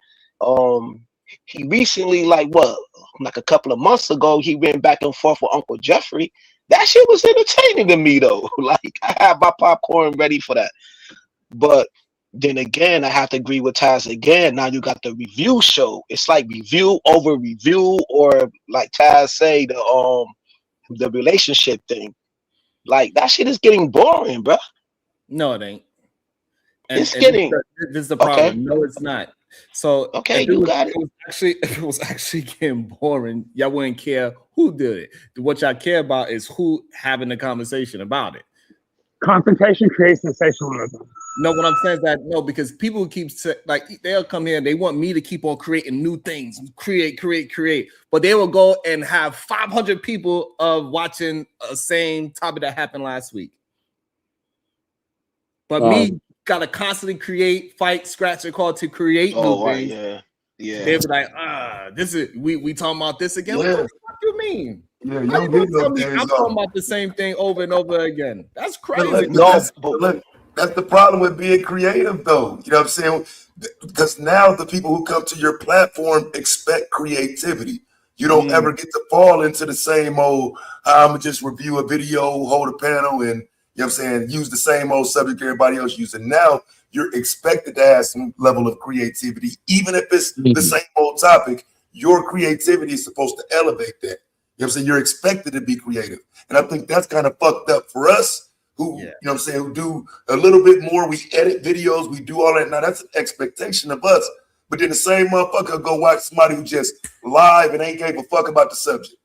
He recently, like a couple of months ago, he went back and forth with Uncle Jeffrey. That shit was entertaining to me though. Like I had my popcorn ready for that. But then again, I have to agree with Taz again. Now you got the review show. It's like review over review, or like Taz say, the relationship thing. Like that shit is getting boring, bro. No, it ain't. It's getting. This is the problem. Okay. No, it's not. So okay, you got it. If it was actually getting boring, y'all wouldn't care who did it. What y'all care about is who having the conversation about it. Confrontation creates sensationalism. No, what I'm saying is that no, because people keep like they'll come here and they want me to keep on creating new things, create, but they will go and have 500 people watching a same topic that happened last week. But me gotta constantly create, fight, scratch, and call to create new right, things. yeah. They be like, this is we talking about this again. What the fuck you mean? Yeah, How you you don't get gonna tell no me days I'm off. talking about the same thing over and over again? That's But crazy. look, that's the problem with being creative, though. You know what I'm saying? Because now the people who come to your platform expect creativity. You don't ever get to fall into the same old, I'm gonna just review a video, hold a panel, and you know what I'm saying, use the same old subject everybody else using. Now you're expected to have some level of creativity, even if it's the same old topic. Your creativity is supposed to elevate that. You know what I'm saying? You're expected to be creative. And I think that's kind of fucked up for us who, you know what I'm saying, who do a little bit more. We edit videos, we do all that. Now that's an expectation of us. But then the same motherfucker go watch somebody who just live and ain't gave a fuck about the subject.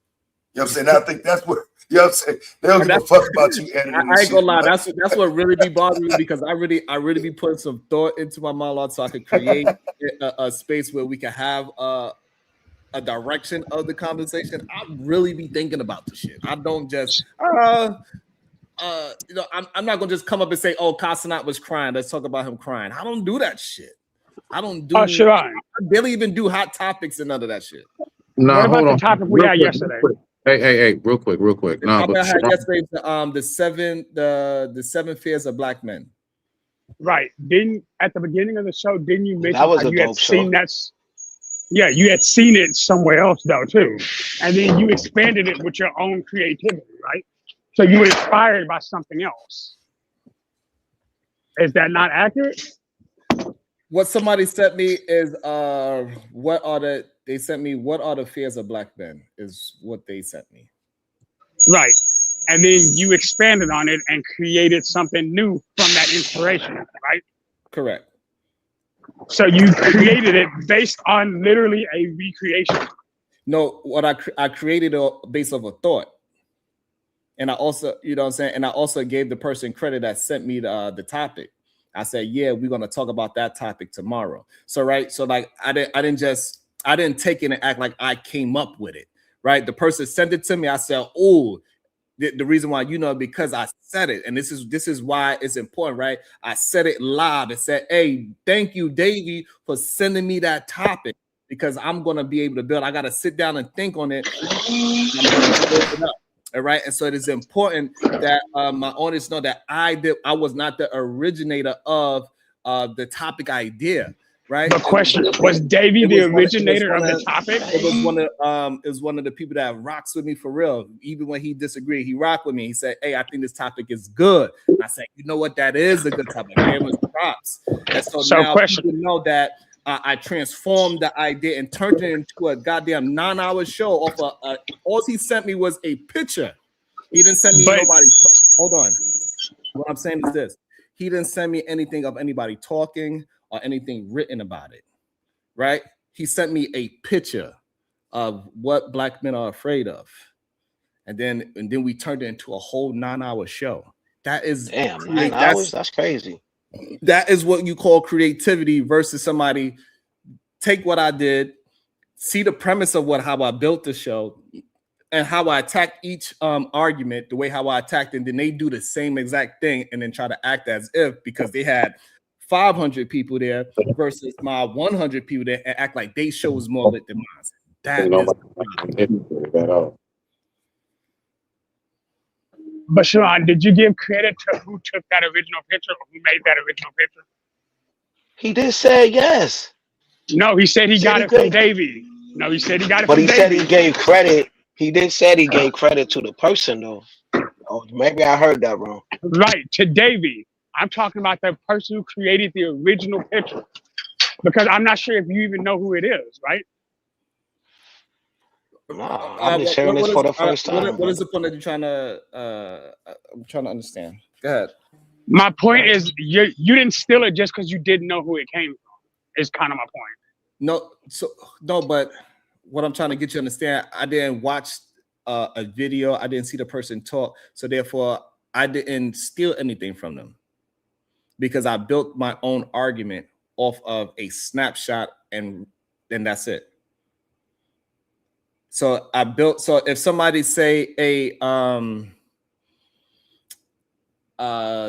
You know what I'm saying? I think that's what, you know what I'm saying? They don't give a fuck about you editing. I ain't gonna lie, that's what really be bothering me, because I really be putting some thought into my monologue so I could create a space where we can have a direction of the conversation. I really be thinking about the shit. I don't just you know, I'm not gonna just come up and say, oh, Casanat was crying, let's talk about him crying. I don't do that shit. I don't do I barely even do hot topics and none of that shit. Nah, What about hold the on. topic we Real had quick, yesterday? real quick. Hey, real quick. Nah, I but had yesterday the seven fears of black men. Right. Didn't at the beginning of the show, didn't you mention That was how a you had dope seen show. that? Yeah, you had seen it somewhere else though too, and then you expanded it with your own creativity, right? So you were inspired by something else. Is that not accurate? What somebody sent me is what are the fears of black men is what they sent me. Right. And then you expanded on it and created something new from that inspiration, right? Correct. So you created it based on literally a recreation. No, what I created based off a thought. And I also, you know what I'm saying? And I also gave the person credit that sent me the topic. I said, yeah, we're gonna talk about that topic tomorrow. So right, so like I didn't take it and act like I came up with it. Right. The person sent it to me. I said, oh, the reason why, you know, because I said it, and this is why it's important, right? I said it live and said, hey, thank you, Davey, for sending me that topic, because I'm gonna be able to build. I gotta sit down and think on it. All right, and so it is important that my audience know that I was not the originator of the topic idea. Right. The question was Davey the originator of the topic? It was one of the people that rocks with me for real. Even when he disagreed, he rocked with me. He said, hey, I think this topic is good. And I said, you know what, that is a good topic. It was props. And so now people know that I transformed the idea and turned it into a goddamn 9-hour show off all he sent me was a picture. He didn't send me nobody. Hold on. What I'm saying is this. He didn't send me anything of anybody talking or anything written about it, right? He sent me a picture of what black men are afraid of. And then we turned it into a whole 9-hour show. That is 9 hours? That's crazy. That is what you call creativity versus somebody take what I did, see the premise of how I built the show and how I attacked each argument, the way how I attacked it, and then they do the same exact thing and then try to act as if, because they had 500 people there versus my 100 people there, and act like they show is more lit than mine. That is. But Sharon, did you give credit to who took that original picture or who made that original picture? He did say yes. No, he said he got it from Davey. No, he said he got it from Davey. But he said he gave credit. He did say he gave credit to the person though. Oh, maybe I heard that wrong. Right, to Davey. I'm talking about the person who created the original picture. Because I'm not sure if you even know who it is, right? No, I'm just hearing this for the first time. What is the point that you're trying to I'm trying to understand? Go ahead. My point is you didn't steal it just because you didn't know who it came from. Is kind of my point. No, but what I'm trying to get you to understand, I didn't watch a video, I didn't see the person talk, so therefore I didn't steal anything from them. because I built my own argument off of a snapshot, and then that's it. So I built. So if somebody say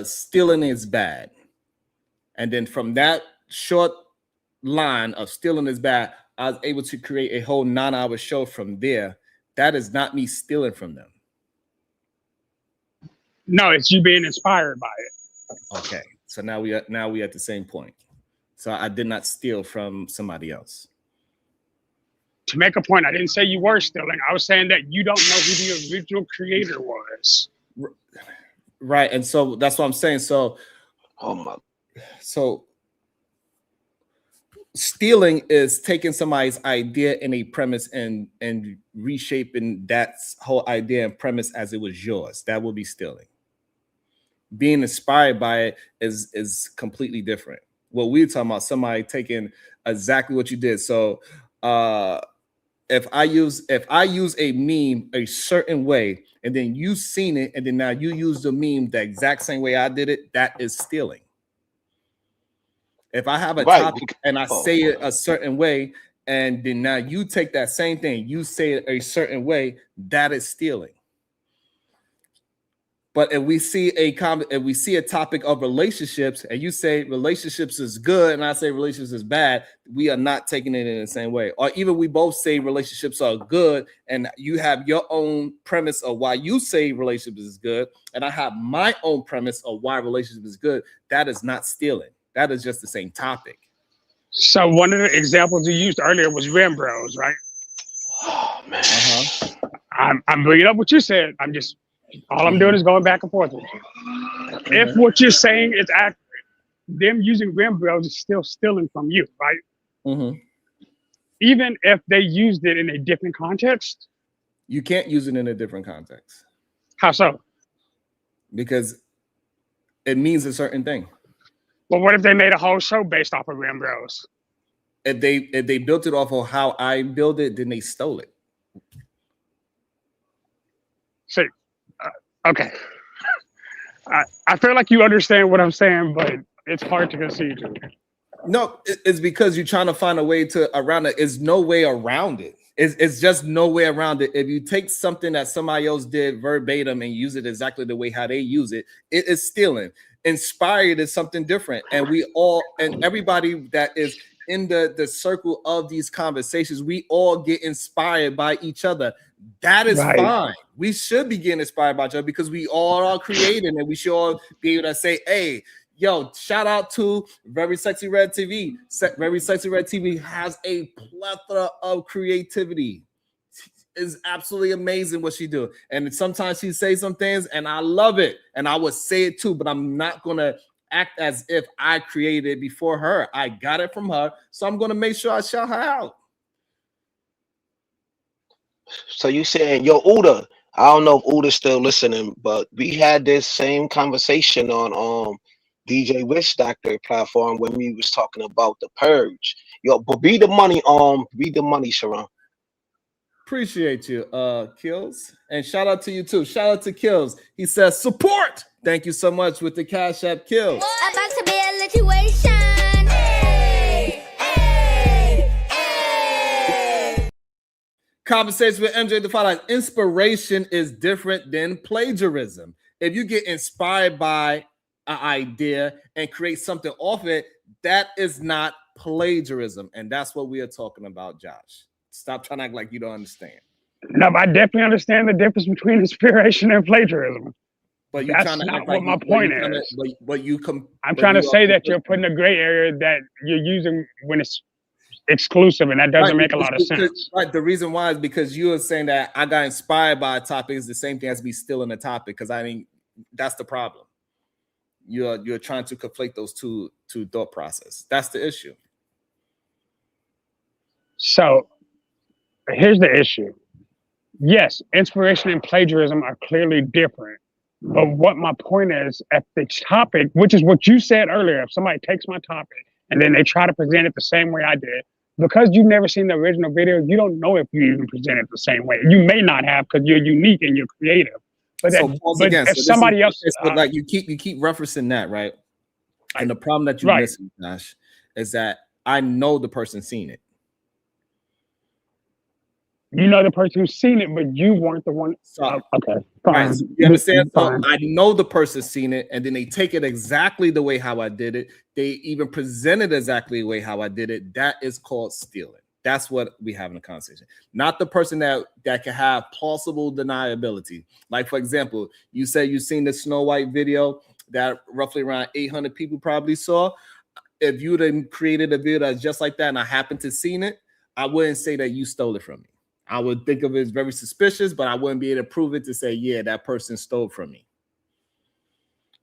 stealing is bad, and then from that short line of stealing is bad, I was able to create a whole 9-hour show from there. That is not me stealing from them. No, it's you being inspired by it. Okay, so now we are at the same point. So I did not steal from somebody else. To make a point, I didn't say you were stealing. I was saying that you don't know who the original creator was. Right, and so that's what I'm saying. So, so stealing is taking somebody's idea and a premise and reshaping that whole idea and premise as it was yours. That will be stealing. Being inspired by it is completely different. What we're talking about, somebody taking exactly what you did. So if I use a meme a certain way, and then you seen it, and then now you use the meme the exact same way I did it, that is stealing. If I have a topic and I say it a certain way, and then now you take that same thing, you say it a certain way, that is stealing. But if we see a topic of relationships, and you say relationships is good, and I say relationships is bad, we are not taking it in the same way. Or even we both say relationships are good, and you have your own premise of why you say relationships is good, and I have my own premise of why relationship is good. That is not stealing. That is just the same topic. So one of the examples you used earlier was rim bros, right? Oh man. I'm bringing up what you said. All I'm doing is going back and forth with you. If what you're saying is accurate, them using rim bros is still stealing from you, right? Even if they used it in a different context? You can't use it in a different context. How so? Because it means a certain thing. Well, what if they made a whole show based off of rim bros? If they built it off of how I built it, then they stole it. See, okay. I feel like you understand what I'm saying, but it's hard to concede to. No, it's because you're trying to find a way around it. There's no way around it. It's just no way around it. If you take something that somebody else did verbatim and use it exactly the way how they use it, it is stealing. Inspired is something different. And everybody that is in the circle of these conversations, we all get inspired by each other. That is fine. We should be getting inspired by each other because we all are creating, and we should all be able to say, hey, yo, shout out to Very Sexy Red TV. Very Sexy Red TV has a plethora of creativity. It's absolutely amazing what she do. And sometimes she says some things and I love it. And I would say it too, but I'm not going to act as if I created it before her. I got it from her. So I'm going to make sure I shout her out. So you saying, yo, Uda, I don't know if Uda's still listening, but we had this same conversation on DJ Wish Doctor platform when we was talking about the purge. Yo, but be the money, Sharon. Appreciate you, Kills. And shout out to you too. Shout out to Kills. He says support. Thank you so much with the Cash App, Kills. About to be a situation. Hey, hey, hey. Conversation with MJ Define. Inspiration is different than plagiarism. If you get inspired by an idea and create something off it, that is not plagiarism. And that's what we are talking about, Josh. Stop trying to act like you don't understand. No, I definitely understand the difference between inspiration and plagiarism. But you're that's trying to not act what like my point is. I'm trying to say that you're putting a gray area that you're using when it's exclusive, and that doesn't make a lot of sense. Right. The reason why is because you are saying that I got inspired by a topic is the same thing as me stealing a topic, because I mean that's the problem. You're trying to conflate those two thought process. That's the issue. So here's the issue. Yes, inspiration and plagiarism are clearly different. But what my point is, at the topic, which is what you said earlier, if somebody takes my topic and then they try to present it the same way I did, because you've never seen the original video, you don't know if you even present it the same way. You may not have, because you're unique and you're creative. But, if somebody else, like you keep referencing that, right? And the problem that you're missing, Josh, is that I know the person seen it. You know the person who's seen it, but you weren't the one. So, okay, fine. Right, you understand? So Fine. I know the person seen it, and then they take it exactly the way how I did it. They even present it exactly the way how I did it. That is called stealing. That's what we have in a conversation. Not the person that can have plausible deniability. Like, for example, you said you seen the Snow White video that roughly around 800 people probably saw. If you would created a video that's just like that and I happened to seen it, I wouldn't say that you stole it from me. I would think of it as very suspicious, but I wouldn't be able to prove it to say, yeah, that person stole from me.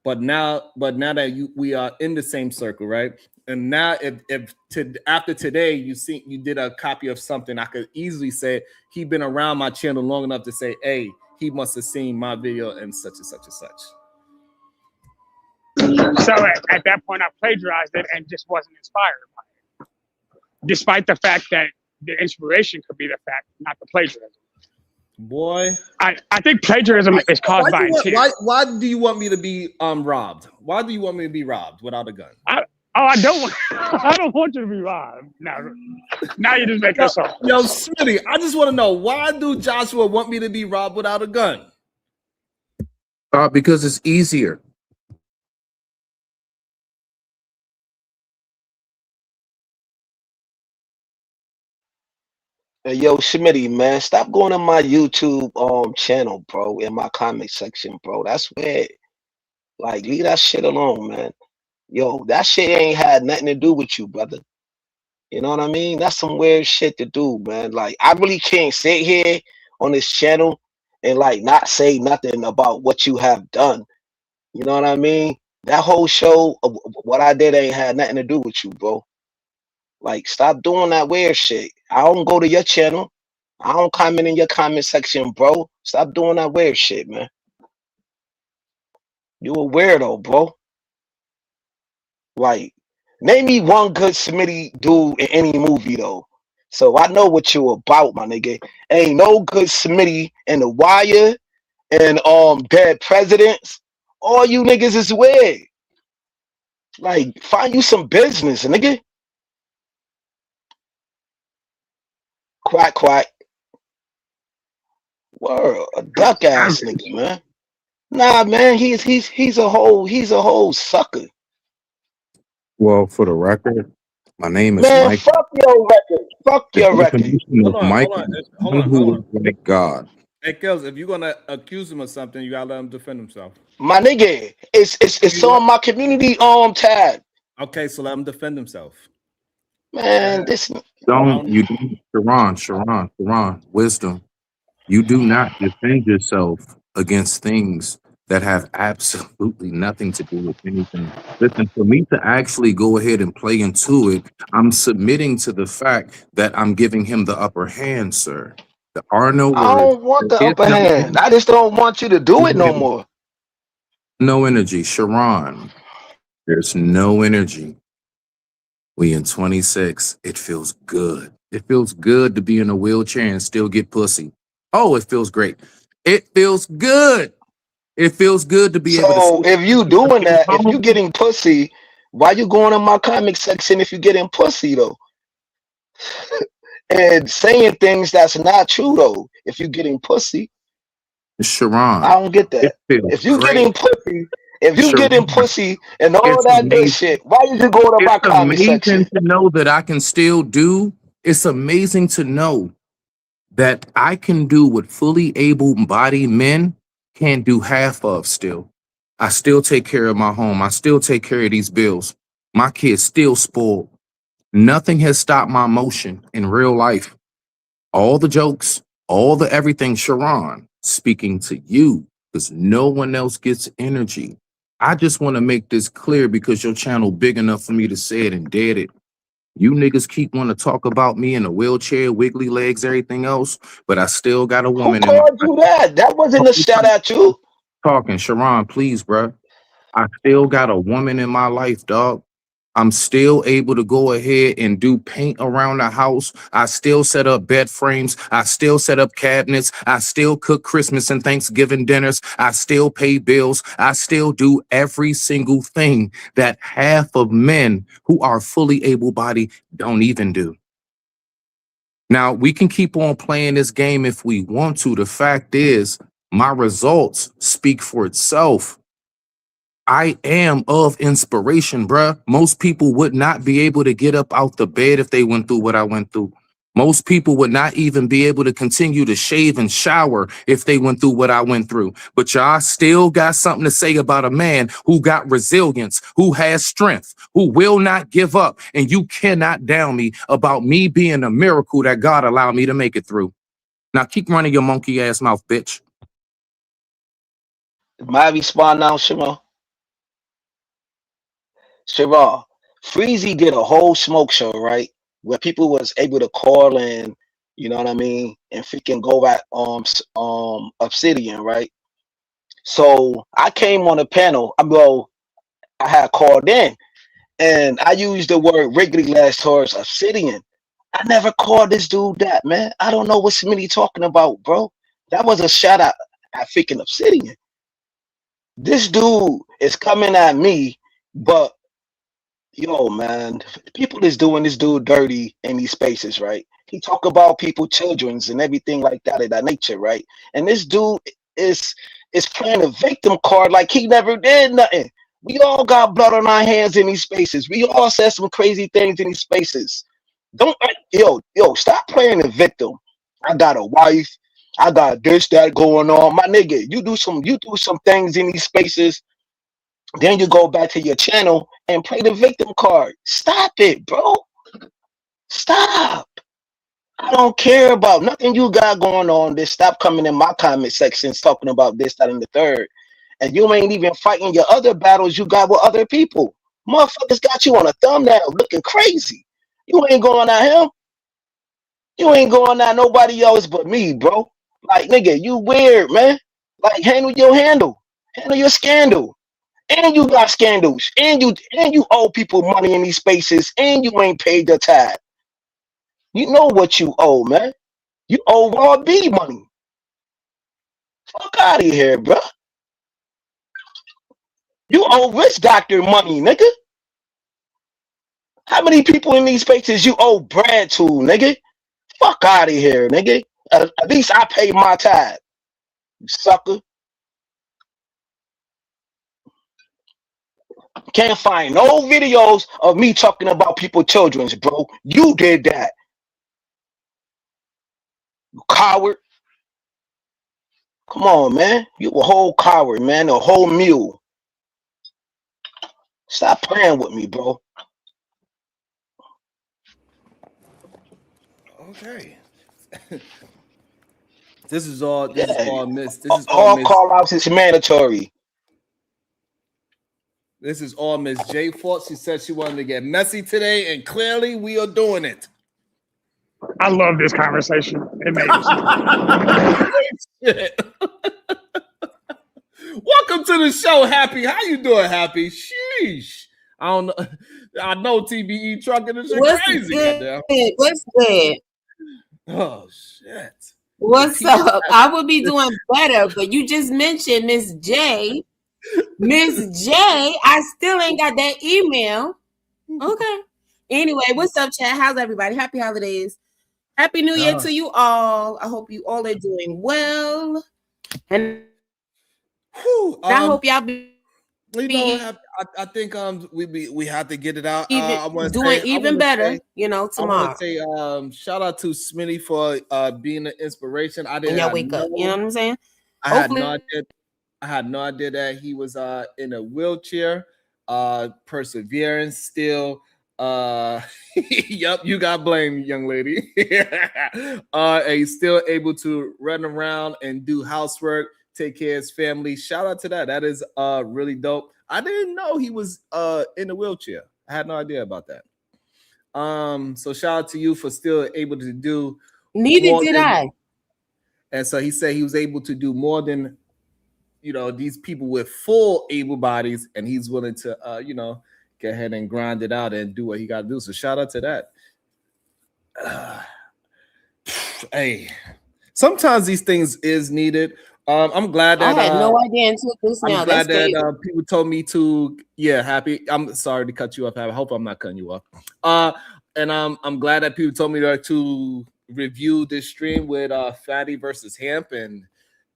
But now that we are in the same circle, right? And now after today you did a copy of something, I could easily say he been around my channel long enough to say, hey, he must have seen my video and such and such and such. So at that point, I plagiarized it and just wasn't inspired by it, despite the fact that the inspiration could be the fact, not the plagiarism. Boy, I think plagiarism is caused by intent. Why do you want me to be robbed? Why do you want me to be robbed without a gun? I don't want you to be robbed. Now you just make us up. Yo, Smitty, I just want to know, why do Joshua want me to be robbed without a gun? Because it's easier. Hey, yo, Schmitty, man, stop going to my YouTube channel, bro, in my comment section, bro. That's where, like, leave that shit alone, man. Yo, that shit ain't had nothing to do with you, brother. You know what I mean? That's some weird shit to do, man. Like, I really can't sit here on this channel and, like, not say nothing about what you have done. You know what I mean? That whole show, what I did ain't had nothing to do with you, bro. Like, stop doing that weird shit. I don't go to your channel. I don't comment in your comment section, bro. Stop doing that weird shit, man. You a weirdo, bro. Like, name me one good Smitty dude in any movie, though. So I know what you about, my nigga. Ain't no good Smitty in The Wire and Dead Presidents. All you niggas is weird. Like, find you some business, nigga. Quack quack. Word, a duck ass nigga, man. Nah, man, he's a whole sucker. Well, for the record, my name is Man, Mike. fuck your record. Fuck The your record. definition of Mike is one who is like God. Hey, Kels, if you're gonna accuse him of something, you gotta let him defend himself. My nigga, it's on my community tab. Okay, so let him defend himself. Man, this Don't you, Sharon, wisdom. You do not defend yourself against things that have absolutely nothing to do with anything. Listen, for me to actually go ahead and play into it, I'm submitting to the fact that I'm giving him the upper hand, sir. There are no words. I don't want the upper hand. I just don't want you to do it no more. No energy, Sharon. There's no energy. We in 26. It feels good. It feels good to be in a wheelchair and still get pussy. Oh, it feels great. It feels good. It feels good to be able to. So if you doing that, if you getting pussy, why you going in my comic section if you getting pussy though? And saying things that's not true though. If you getting pussy, Sharon, I don't get that. If you getting pussy, if you getting pussy and all that good shit, why you just going to my comic section? It's amazing to know that I can still do. It's amazing to know that I can do what fully able-bodied men can't do half of still. I still take care of my home. I still take care of these bills. My kids still spoiled. Nothing has stopped my motion in real life. All the jokes, all the everything, Sharon, speaking to you, because no one else gets energy. I just want to make this clear because your channel big enough for me to say it and dead it. You niggas keep wanting to talk about me in a wheelchair, wiggly legs, everything else, but I still got a woman. Who called you that? That wasn't a shout at you. Talking, Sharon, please, bro. I still got a woman in my life, dog. I'm still able to go ahead and do paint around the house. I still set up bed frames. I still set up cabinets. I still cook Christmas and Thanksgiving dinners. I still pay bills. I still do every single thing that half of men who are fully able-bodied don't even do. Now, we can keep on playing this game if we want to. The fact is, my results speak for itself. I am of inspiration, bruh. Most people would not be able to get up out the bed if they went through what I went through. Most people would not even be able to continue to shave and shower if they went through what I went through. But y'all still got something to say about a man who got resilience, who has strength, who will not give up. And you cannot down me about me being a miracle that God allowed me to make it through. Now keep running your monkey ass mouth, bitch. My response now, Shema. Shema, Freezy did a whole smoke show, right? Where people was able to call in, you know what I mean, and freaking go at Obsidian, right? So I came on the panel. I had called in, and I used the word Wrigley Glass towards Obsidian. I never called this dude that, man. I don't know what Smitty talking about, bro. That was a shout out at freaking Obsidian. This dude is coming at me, but yo, man, people is doing this dude dirty in these spaces, right? He talk about people, children's and everything like that of that nature, right? And this dude is playing a victim card like he never did nothing. We all got blood on our hands in these spaces. We all said some crazy things in these spaces. Don't yo, stop playing the victim. I got a wife. I got this, that going on. My nigga, you do some things in these spaces. Then you go back to your channel and play the victim card. Stop it, bro. Stop. I don't care about nothing you got going on. Just stop coming in my comment sections talking about this, that, and the third. And you ain't even fighting your other battles you got with other people. Motherfuckers got you on a thumbnail looking crazy. You ain't going at him. You ain't going at nobody else but me, bro. Like, nigga, you weird, man. Like, handle your scandal. And you got scandals, and you owe people money in these spaces, and you ain't paid the tithe. You know what you owe, man. You owe Raw B money. Fuck out of here, bro. You owe Rich Doctor money, nigga. How many people in these spaces you owe bread to, nigga? Fuck out of here, nigga. At least I paid my tithe, you sucker. Can't find no videos of me talking about people's children's, bro. You did that. You coward. Come on, man. You a whole coward, man. A whole mule. Stop playing with me, bro. Okay. This is all Miss. All call outs is mandatory. This is all Miss J fault. She said she wanted to get messy today, and clearly we are doing it. I love this conversation. It makes Welcome to the show, Happy. How you doing, Happy? Sheesh. I don't know. I know TBE trucking and shit crazy. Goddamn. What's good? Oh shit. What's up? I would be doing better, but you just mentioned Miss J. Miss J, I still ain't got that email. Okay. Anyway, what's up, chat? How's everybody? Happy holidays. Happy New Year to you all. I hope you all are doing well. And I hope y'all be I think we have to get it out. I doing even better, tomorrow. I want to say shout out to Smitty for being an inspiration. I didn't wake up. You know what I'm saying? I had no idea that he was in a wheelchair, persevering still. Yep, you got blamed, young lady. And he's still able to run around and do housework, take care of his family. Shout out to that. That is really dope. I didn't know he was in a wheelchair. I had no idea about that. So shout out to you for still able to do. Neither did I. And so he said he was able to do more than these people with full able bodies, and he's willing to go ahead and grind it out and do what he got to do. So shout out to that. Hey, sometimes these things is needed. I'm glad I that had no idea until this I'm now. glad That's that crazy. people told me to. Yeah, happy. I'm sorry to cut you off. I hope I'm not cutting you off. And I'm glad that people told me to review this stream with Fatty versus Hemp, and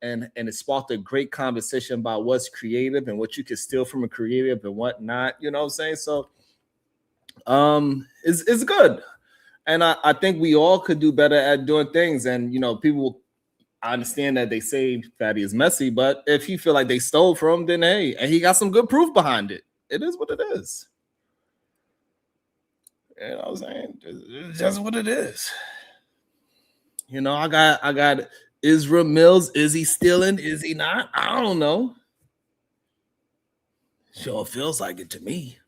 it sparked a great conversation about what's creative and what you can steal from a creative and what not. You know what I'm saying? So it's good. And I think we all could do better at doing things. And people, I understand that they say Fatty is messy, but if he feel like they stole from him, then hey, and he got some good proof behind it. It is what it is. You know what I'm saying? It's just what it is. I got Israel Mills. Is he stealing? Is he not? I don't know. Sure feels like it to me.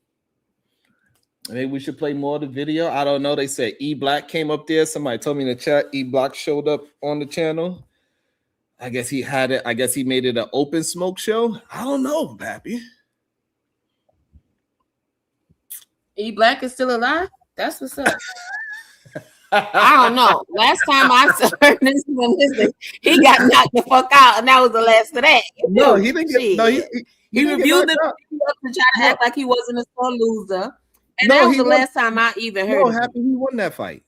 Maybe we should play more of the video. I don't know. They said E Black came up there. Somebody told me in the chat E Black showed up on the channel. I guess he had it. I guess he made it an open smoke show. I don't know, Pappy. E Black is still alive? That's what's up. I don't know. Last time I heard this one, he got knocked the fuck out, and that was the last of that. No, he didn't get. No, he reviewed the video to try to act like he wasn't a sore loser, and No, that was he the won. last time I even heard. No, of him. Happy he won that fight.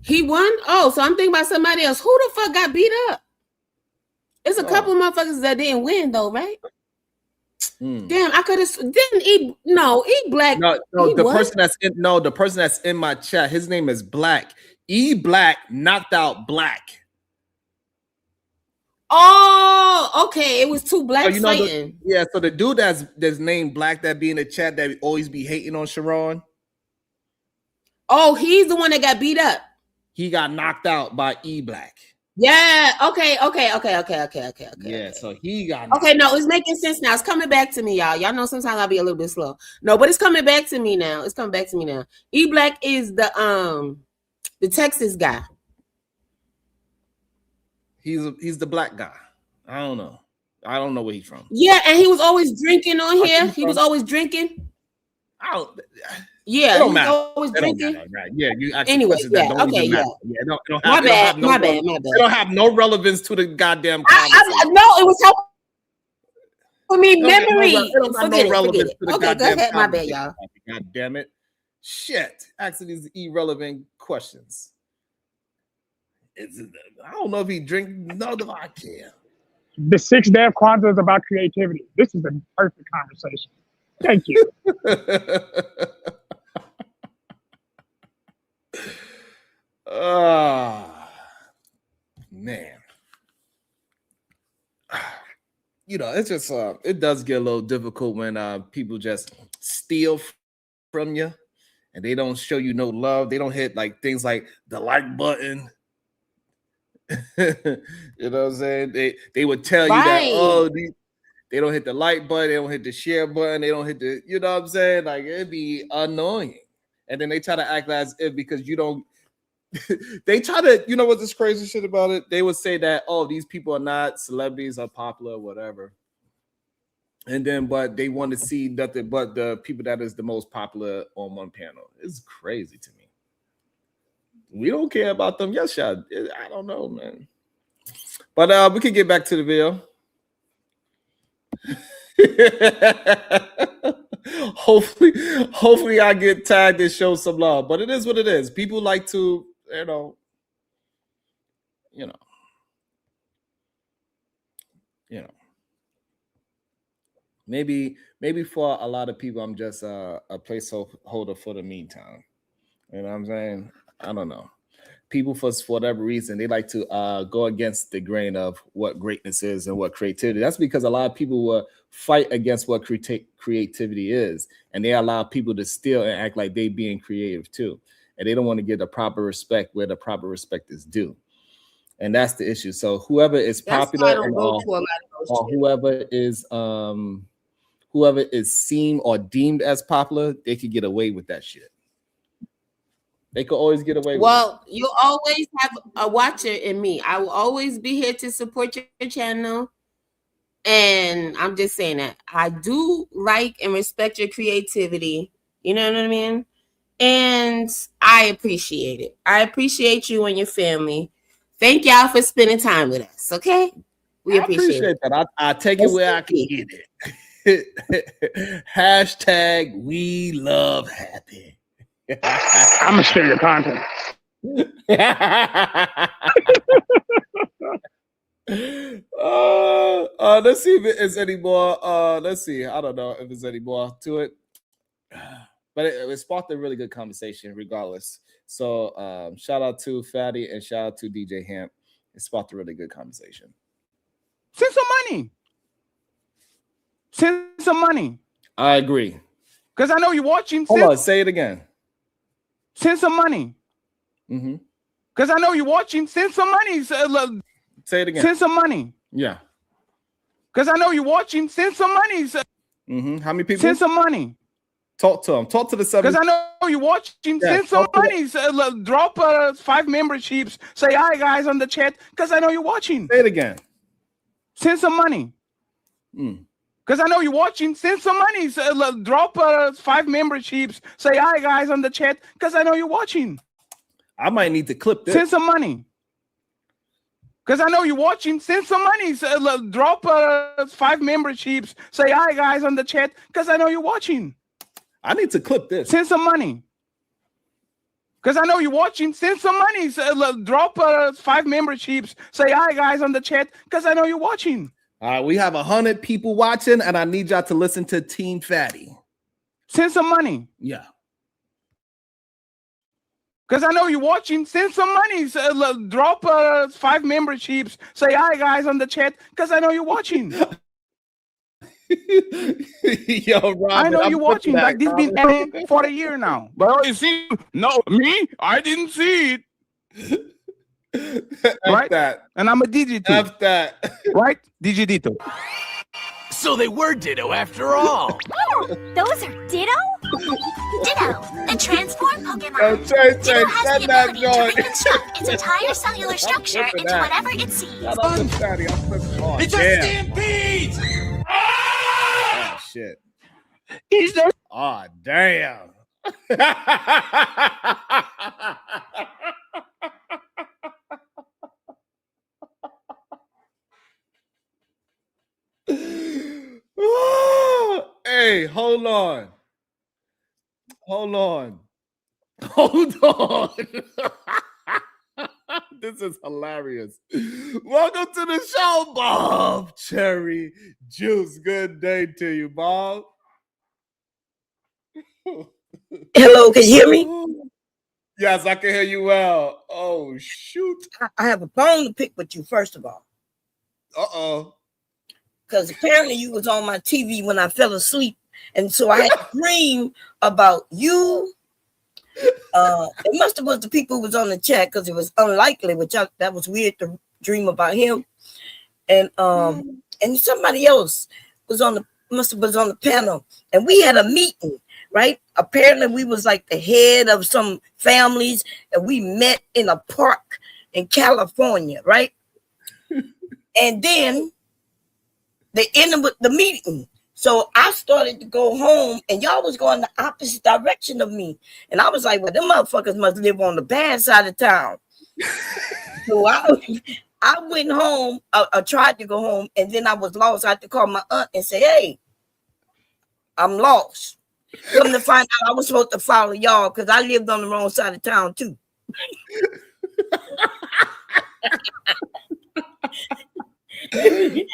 He won. Oh, so I'm thinking about somebody else. Who the fuck got beat up? It's a couple motherfuckers that didn't win though, right? Damn, I could have didn't E Black. No, the person that's in my chat, his name is Black. E Black knocked out Black. Oh, okay. It was two blacks fighting. So the dude that's named Black that be in the chat that always be hating on Sharon. Oh, he's the one that got beat up. He got knocked out by E Black. Yeah. Okay. Yeah, so he got okay. No, it's making sense now. It's coming back to me, y'all. Y'all know sometimes I'll be a little bit slow. No, but it's coming back to me now. E Black is the Texas guy. He's the black guy. I don't know where he's from. Yeah, and he was always drinking on here. He was always drinking. Yeah, it don't he matter. was always drinking. Right. Yeah, you ask Anyway, questions that don't even matter. yeah. It don't My have, bad. They don't have no relevance to the goddamn No, it was helping for me memory. Forget it. Okay, go ahead. My bad, y'all. God damn it. Shit. Asking these irrelevant questions. I don't know if he drink. No, I can't. The 6 day of Kwanzaa is about creativity. This is a perfect conversation. Thank you. Man. It's just it does get a little difficult when people just steal from you and they don't show you no love. They don't hit like things like the like button. You know what I'm saying? They would tell you that they don't hit the like button, they don't hit the share button, they don't hit the, you know what I'm saying? Like it'd be annoying. And then they try to act as if because you don't they try to, you know what this crazy shit about it? They would say that, oh, these people are not celebrities, are popular, whatever. And then, but they want to see nothing but the people that is the most popular on one panel. It's crazy to me. We don't care about them. Yes, y'all. I don't know, man. But we can get back to the video. hopefully I get tagged and show some love. But it is what it is. People like to, maybe for a lot of people, I'm just a placeholder for the meantime. You know what I'm saying? I don't know. People, for whatever reason, they like to go against the grain of what greatness is and what creativity. That's because a lot of people will fight against what creativity is, and they allow people to steal and act like they being creative too, and they don't want to give the proper respect where the proper respect is due, and that's the issue. So whoever is popular and or whoever is seen or deemed as popular, they could get away with that shit. They could always get away with it. Well, you always have a watcher in me. I will always be here to support your channel. And I'm just saying that I do like and respect your creativity. You know what I mean? And I appreciate it. I appreciate you and your family. Thank y'all for spending time with us. Okay, we appreciate it. that. I take it where I can get it. Hashtag we love happy. I'm gonna steal your content. Let's see if there's any more. Let's see. I don't know if there's any more to it, but it sparked a really good conversation, regardless. So, shout out to Fatty and shout out to DJ Hamp. It sparked a really good conversation. Send some money. Send some money. I agree. Because I know you're watching. Hold on, say it again. Send some money. Mm-hmm. Because I know you're watching. Send some money. Say it again. Send some money. Yeah. Because I know you're watching. Send some money. Mm-hmm. How many people? Send some money. Talk to them. Talk to the 7. Because I know you're watching. Yeah, Send some money. Drop 5 memberships. Say hi, guys, on the chat. Because I know you're watching. Say it again. Send some money. Because I know you're watching. Send some money. Drop 5 memberships. Say hi, guys, on the chat. Because I know you're watching. I might need to clip this. Send some money. Because I know you're watching. Send some money. Drop 5 memberships. Say hi, guys, on the chat. Because I know you're watching. I need to clip this. Send some money. Because I know you're watching. Send some money. Drop 5 memberships. Say hi, guys, on the chat. Because I know you're watching. All right, we have 100 people watching, and I need y'all to listen to Team Fatty. Send some money. Yeah. Because I know you're watching. Send some money. Drop 5 memberships. Say hi, guys, on the chat. Because I know you're watching. Yo, Robin, I know you're watching. Like this been ending for a year now. But you see, no, me, I didn't see it. Right? That. And I'm a digito. F that. Right? Digidito. So they were Ditto after all. Oh, those are Ditto? Ditto, the transform Pokemon. Yo, Ditto has the that ability to joint. reconstruct its entire cellular structure into that. whatever it sees. It's a stampede! Oh, shit. Is there? Oh, damn. Hey, hold on. Hold on. Hold on. This is hilarious. Welcome to the show, Bob Cherry Juice. Good day to you, Bob. Hello, can you hear me? Yes, I can hear you well. Oh, shoot. I have a bone to pick with you, first of all. Uh-oh. Because apparently you was on my TV when I fell asleep. And so I had a dream about you. It must have was the people who was on the chat because it was unlikely, that was weird to dream about him. And somebody else was on the panel. And we had a meeting, right? Apparently we was like the head of some families, and we met in a park in California, right? And then they ended with the meeting. So I started to go home, and y'all was going the opposite direction of me. And I was like, well, them motherfuckers must live on the bad side of town. So I went home. I tried to go home, and then I was lost. I had to call my aunt and say, hey, I'm lost. Come to find out, I was supposed to follow y'all because I lived on the wrong side of town, too. I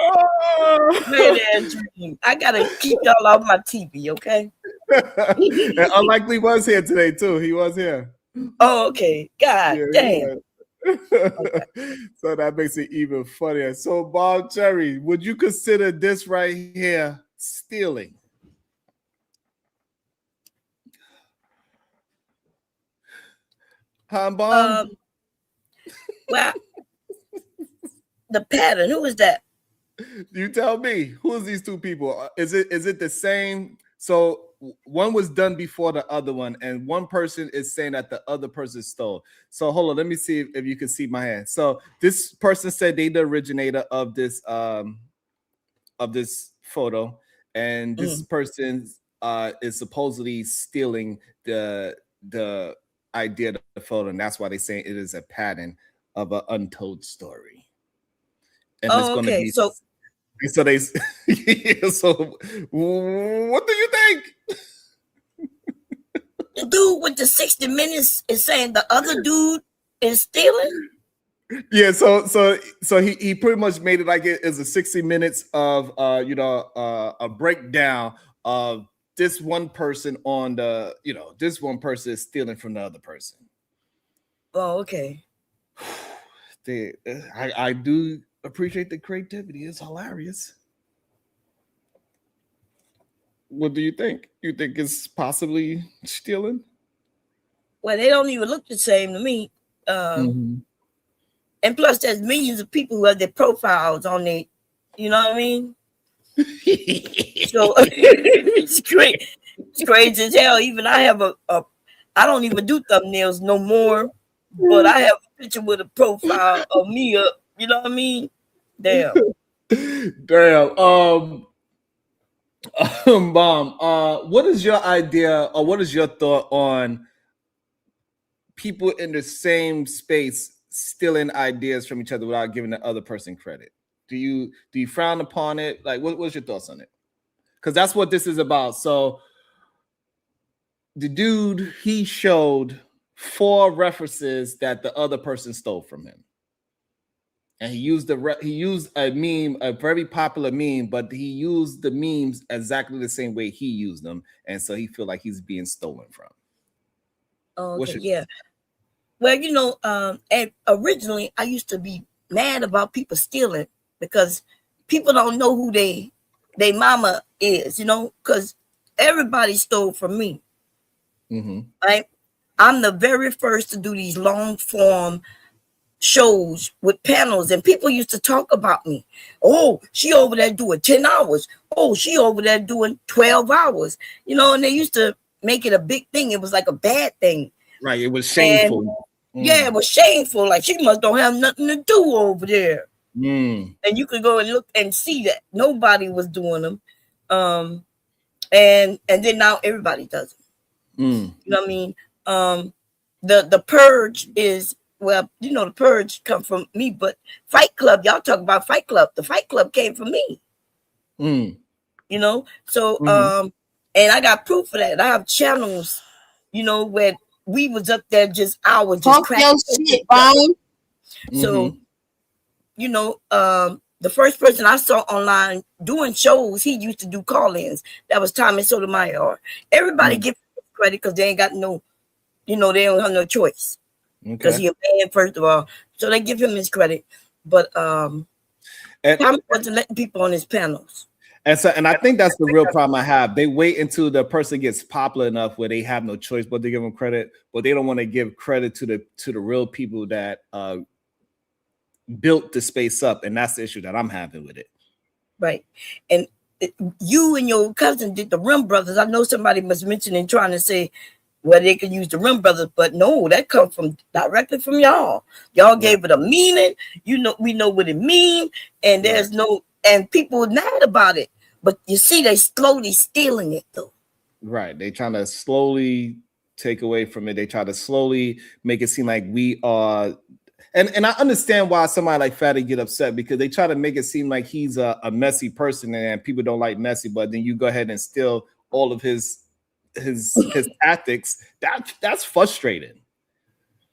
gotta keep y'all off my TV, okay? And Unlikely was here today too. He was here. Oh, okay. God damn. Okay. So that makes it even funnier. So, Bob Cherry, would you consider this right here stealing? Huh, Bob? Well, the pattern. Who is that? You tell me. Who is these two people? Is it the same? So one was done before the other one, and one person is saying that the other person stole. So hold on, let me see if you can see my hand. So this person said they the originator of this of this photo, and this person is supposedly stealing the idea of the photo, and that's why they say it is a pattern of an untold story. And it's going to be so they so what do you think? The dude with the 60 Minutes is saying the other dude is stealing. Yeah, so he pretty much made it like it is a 60 minutes of a breakdown of this one person on the this one person is stealing from the other person. Oh, okay. I do appreciate the creativity. It's hilarious. What do you think? You think it's possibly stealing? Well, they don't even look the same to me. And plus, there's millions of people who have their profiles on their, you know what I mean? So it's great. It's crazy as hell. Even I have I don't even do thumbnails no more, but I have a picture with a profile of me up. You know what I mean? Damn. Damn. Mom, what is your idea or what is your thought on people in the same space stealing ideas from each other without giving the other person credit? Do you frown upon it? Like, what's your thoughts on it? Because that's what this is about. So the dude, he showed 4 references that the other person stole from him. And he used a meme, a very popular meme, but he used the memes exactly the same way he used them, and so he feel like he's being stolen from. Oh, okay, yeah. Well, and originally I used to be mad about people stealing because people don't know who they mama is, because everybody stole from me. Right? I'm the very first to do these long form shows with panels, and people used to talk about me. Oh, she over there doing 10 hours. Oh, she over there doing 12 hours. And they used to make it a big thing. It was like a bad thing. Right. It was shameful. Yeah, it was shameful. Like, she must don't have nothing to do over there. And you could go and look and see that nobody was doing them. And then now everybody does them. You know what I mean? The purge is, well, the purge come from me, but Fight Club, y'all talk about Fight Club. The Fight Club came from me. So and I got proof of that. I have channels, where we was up there just hours just talk your shit, Brian. So the first person I saw online doing shows, he used to do call-ins. That was Tommy Sotomayor. Everybody give him credit because they ain't got no, they don't have no choice. Because he a man, first of all. So they give him his credit. But Tommy wasn't letting people on his panels. And I think that's the real problem I have. They wait until the person gets popular enough where they have no choice but to give them credit, but they don't want to give credit to the real people that built the space up, and that's the issue that I'm having with it. Right. And you and your cousin did the Rim Brothers. I know somebody was mentioning trying to say, well, they could use the Rim Brothers, but no, that comes from directly from y'all. Y'all gave it a meaning. We know what it means, and there's and people are mad about it. But you see, they slowly stealing it though. Right. They trying to slowly take away from it. They try to slowly make it seem like we are. And I understand why somebody like Fatty get upset, because they try to make it seem like he's a messy person and people don't like messy, but then you go ahead and steal all of his tactics. That's frustrating.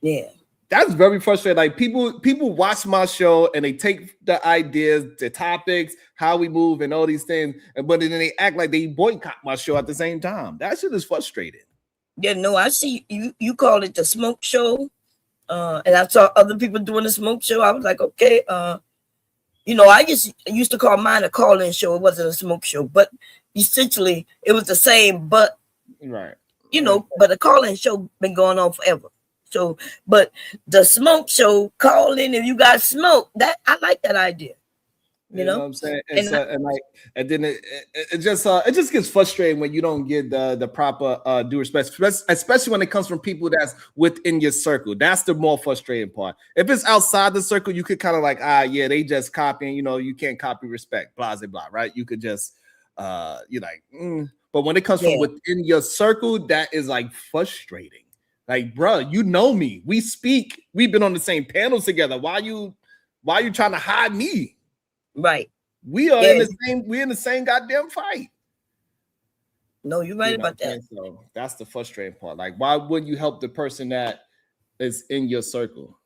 Yeah, that's very frustrating. Like people watch my show and they take the ideas, the topics, how we move, and all these things, but then they act like they boycott my show at the same time. That shit is frustrating. Yeah, no, I see you call it the smoke show, and I saw other people doing the smoke show. I was like, okay, I used to call mine a call-in show. It wasn't a smoke show, but essentially it was the same, but. Right. But the call-in show been going on forever. So, but the smoke show, call in if you got smoke. That I like that idea. You know know, what I'm saying? and And then it just gets frustrating when you don't get the proper due respect, especially when it comes from people that's within your circle. That's the more frustrating part. If it's outside the circle, you could kind of like, yeah, they just copying. You know, you can't copy respect, blah blah blah, right? You could just you're like, but when it comes from within your circle, that is like frustrating. Like, bro, you know me. We speak. We've been on the same panels together. Why you trying to hide me? Right. We are in the same. We're in the same goddamn fight. No, you're right about that. So that's the frustrating part. Like, why wouldn't you help the person that is in your circle?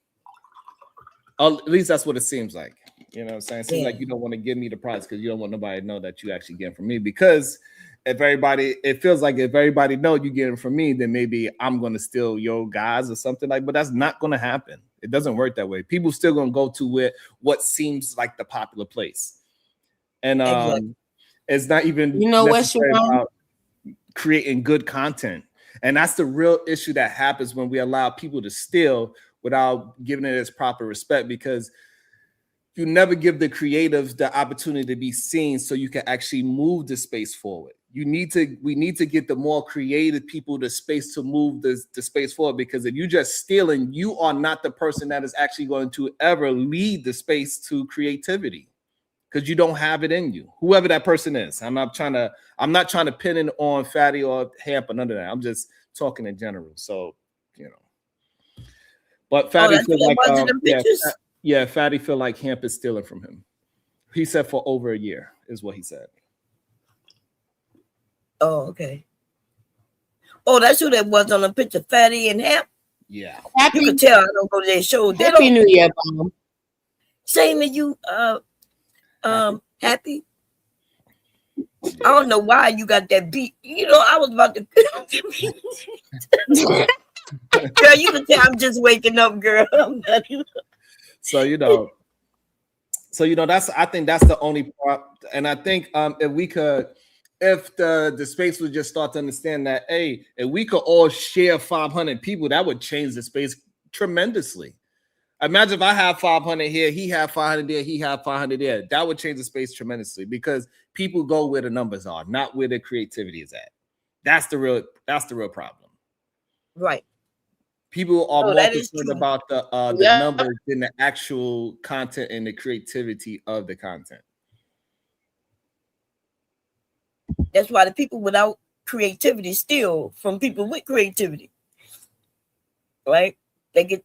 At least that's what it seems like. You know what I'm saying? It seems like you don't want to give me the prize because you don't want nobody to know that you actually get from me. Because it feels like if everybody know you get it from me, then maybe I'm going to steal your guys or something like. But that's not going to happen. It doesn't work that way. People still going to go to what seems like the popular place, and it's not even necessary about creating good content. And that's the real issue that happens when we allow people to steal without giving it its proper respect, because you never give the creatives the opportunity to be seen so you can actually move the space forward. We need to get the more creative people the space to move the space forward, because if you're just stealing, you are not the person that is actually going to ever lead the space to creativity, because you don't have it in you, whoever that person is. I'm not trying to pin it on Fatty or Hamp or none of that. I'm just talking in general. So, but Fatty feels like Fatty feel like Hamp is stealing from him. He said for over a year is what he said. Oh, okay. Oh, that's who that was on the picture, Fatty and Hamp. Yeah. You can tell I don't go to their show. Happy New Year, Mom. Same to you, Happy. I don't know why you got that beat. You know, I was about to. Girl, you can tell I'm just waking up, girl. So I think that's the only part. And I think if the space would just start to understand that, hey, if we could all share 500 people, that would change the space tremendously. Imagine if I have 500 here, he have 500 there, he have 500 there. That would change the space tremendously, because people go where the numbers are, not where the creativity is at. That's the real problem. Right. People are more concerned about the numbers than the actual content and the creativity of the content. That's why the people without creativity steal from people with creativity. Right? They get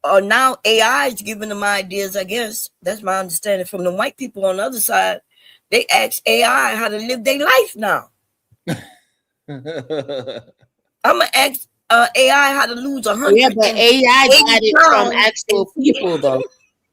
now AI is giving them ideas, I guess. That's my understanding. From the white people on the other side, they ask AI how to live their life now. I'm gonna ask AI how to lose 100. Yeah, but AI got it from actual people, though.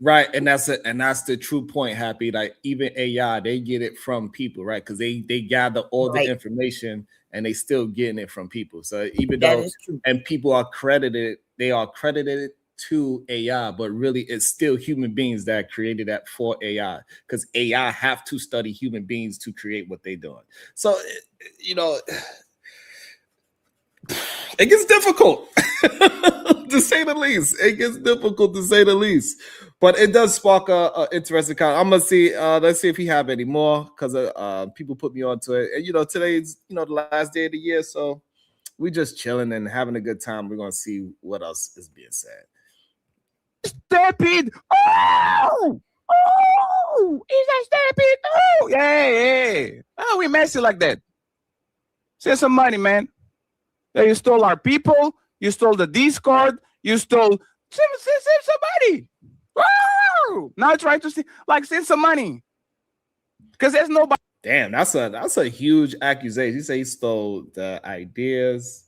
Right, and that's the true point, Happy. Like, even AI, they get it from people, right? Because they gather all the information and they still getting it from people. So even though and people are credited, they are credited to AI, but really it's still human beings that created that for AI, because AI have to study human beings to create what they're doing. So it gets difficult to say the least. It gets difficult to say the least, but it does spark a interesting comment. I'm gonna see. Let's see if he have any more, because people put me onto it. And today's the last day of the year, so we just chilling and having a good time. We're gonna see what else is being said. Stampede! Oh, is that Stampede? Oh, yeah. Oh, we messy like that. Send some money, man. You stole our people. You stole the Discord. You stole. Send somebody. Woo! Now trying to send some money, because there's nobody. Damn, that's a huge accusation. He said he stole the ideas,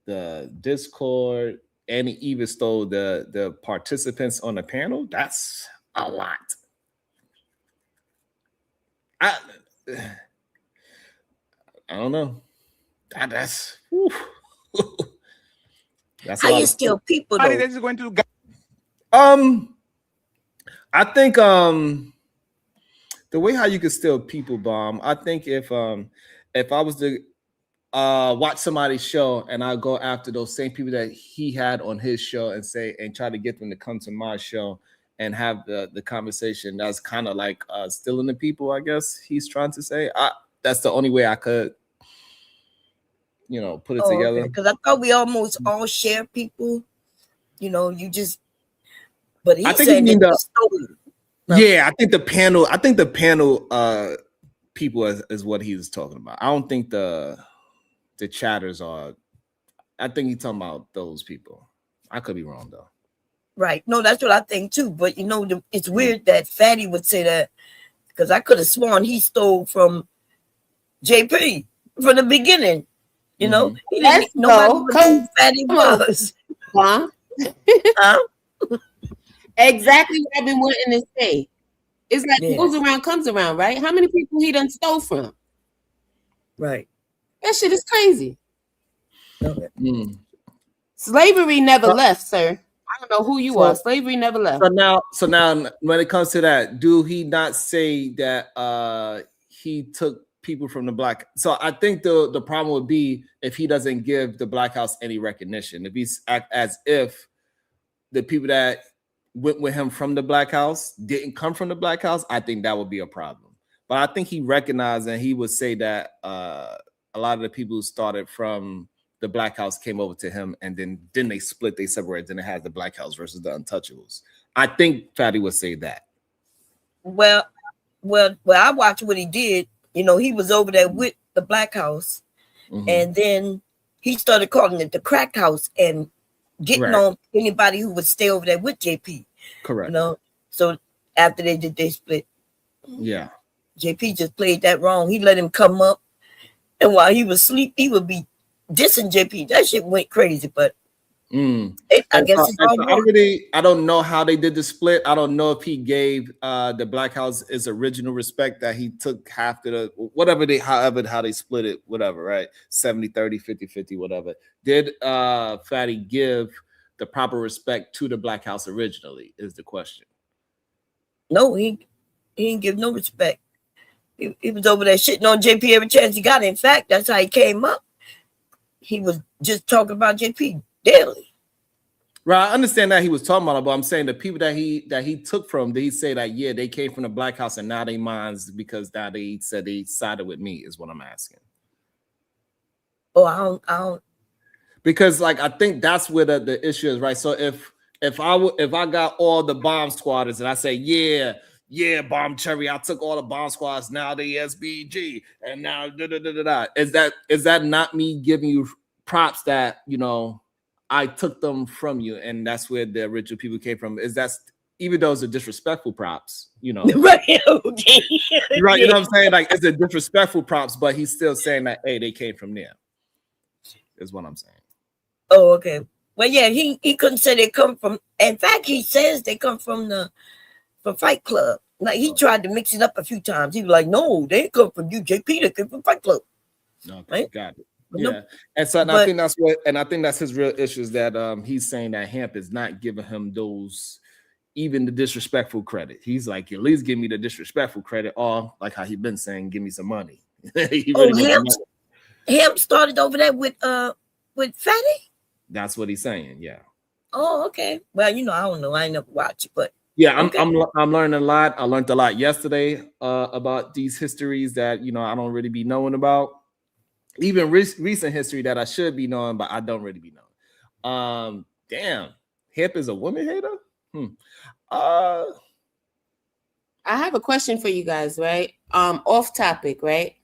the Discord, and he even stole the participants on the panel. That's a lot. I don't know. That's how you steal people, though? That's going to I think the way how you could steal people, Bomb. I think if I was to watch somebody's show and I go after those same people that he had on his show and try to get them to come to my show and have the conversation. That's kind of like stealing the people, I guess he's trying to say. That's the only way I could, put it together. Because I thought we almost all share people. You just. But he's saying that stolen. Yeah, I think the panel people is what he was talking about. I don't think the chatters are. I think he's talking about those people. I could be wrong though. Right. No, that's what I think too. But it's weird that Fatty would say that, because I could have sworn he stole from JP from the beginning. He didn't know who Fatty was. Huh? Exactly what I've been wanting to say. It's like goes around, comes around, right? How many people he done stole from? Right. That shit is crazy. Slavery never left, sir. I don't know who you are. Slavery never left. So now, when it comes to that, do he not say that he took people from the black? So I think the problem would be if he doesn't give the Black House any recognition. If he's act as if the people that went with him from the Black House didn't come from the Black House, I think that would be a problem. But I think he recognized, and he would say that a lot of the people who started from the Black House came over to him, and then they split, they separated, and it has the Black House versus the Untouchables. I think Fatty would say that. Well, I watched what he did. He was over there with the Black House, and then he started calling it the Crack House and getting on anybody who would stay over there with JP. Correct. So after they did their split, JP just played that wrong. He let him come up, and while he was asleep, he would be dissing JP. That shit went crazy, but I guess it's all wrong. I don't know how they did the split. I don't know if he gave the Black House his original respect, that he took half of the whatever how they split it, whatever, right? 70-30, 50-50, whatever. Did Fatty give the proper respect to the Black House originally, is the question. No, he didn't give no respect. He was over there shitting on JP every chance he got. In fact, that's how he came up. He was just talking about JP daily. Right, I understand that he was talking about it, but I'm saying the people that he took from, did he say that they came from the Black House and now they minds because now they said they sided with me, is what I'm asking. Oh, I don't. Because I think that's where the issue is, right? So if I got all the bomb squatters and I say Bomb Cherry, I took all the bomb squads, now they SBG, and now is that not me giving you props that I took them from you, and that's where the original people came from? Is that, even though it's a disrespectful props, right? Okay. Right, you know what I'm saying? It's a disrespectful props, but he's still saying that, hey, they came from there, is what I'm saying. Oh, okay. Well, yeah, he couldn't say they come from. In fact, he says they come from Fight Club. He tried to mix it up a few times. He was like, "No, they come from UJP. They come from Fight Club." Okay, right? Got it. Yeah, and so I think that's what, and I think that's his real issue, is that he's saying that Hamp is not giving him even the disrespectful credit. He's like, at least give me the disrespectful credit, or like how he been saying, give me some money. Hamp started over there with Fatty. That's what he's saying. Yeah. Oh, okay. Well, I don't know. I ain't never watched it, but yeah, I'm learning a lot. I learned a lot yesterday about these histories that I don't really be knowing about. Even recent history that I should be knowing, but I don't really be knowing. Damn, Hip is a woman hater. I have a question for you guys, right? Off topic, right?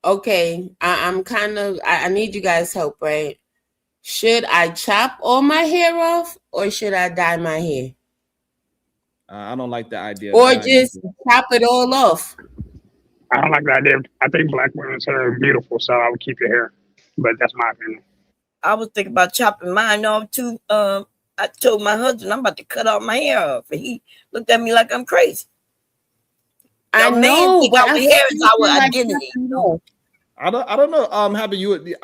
Okay, I need you guys' help, right? Should I chop all my hair off, or should I dye my hair? I don't like the idea. Or just chop it all off. I don't like that idea. I think black women's hair is beautiful, so I would keep your hair. But that's my opinion. I was thinking about chopping mine off too. I told my husband I'm about to cut all my hair off, and he looked at me like I'm crazy. I know, but our hair is our identity. I don't know. Happy you.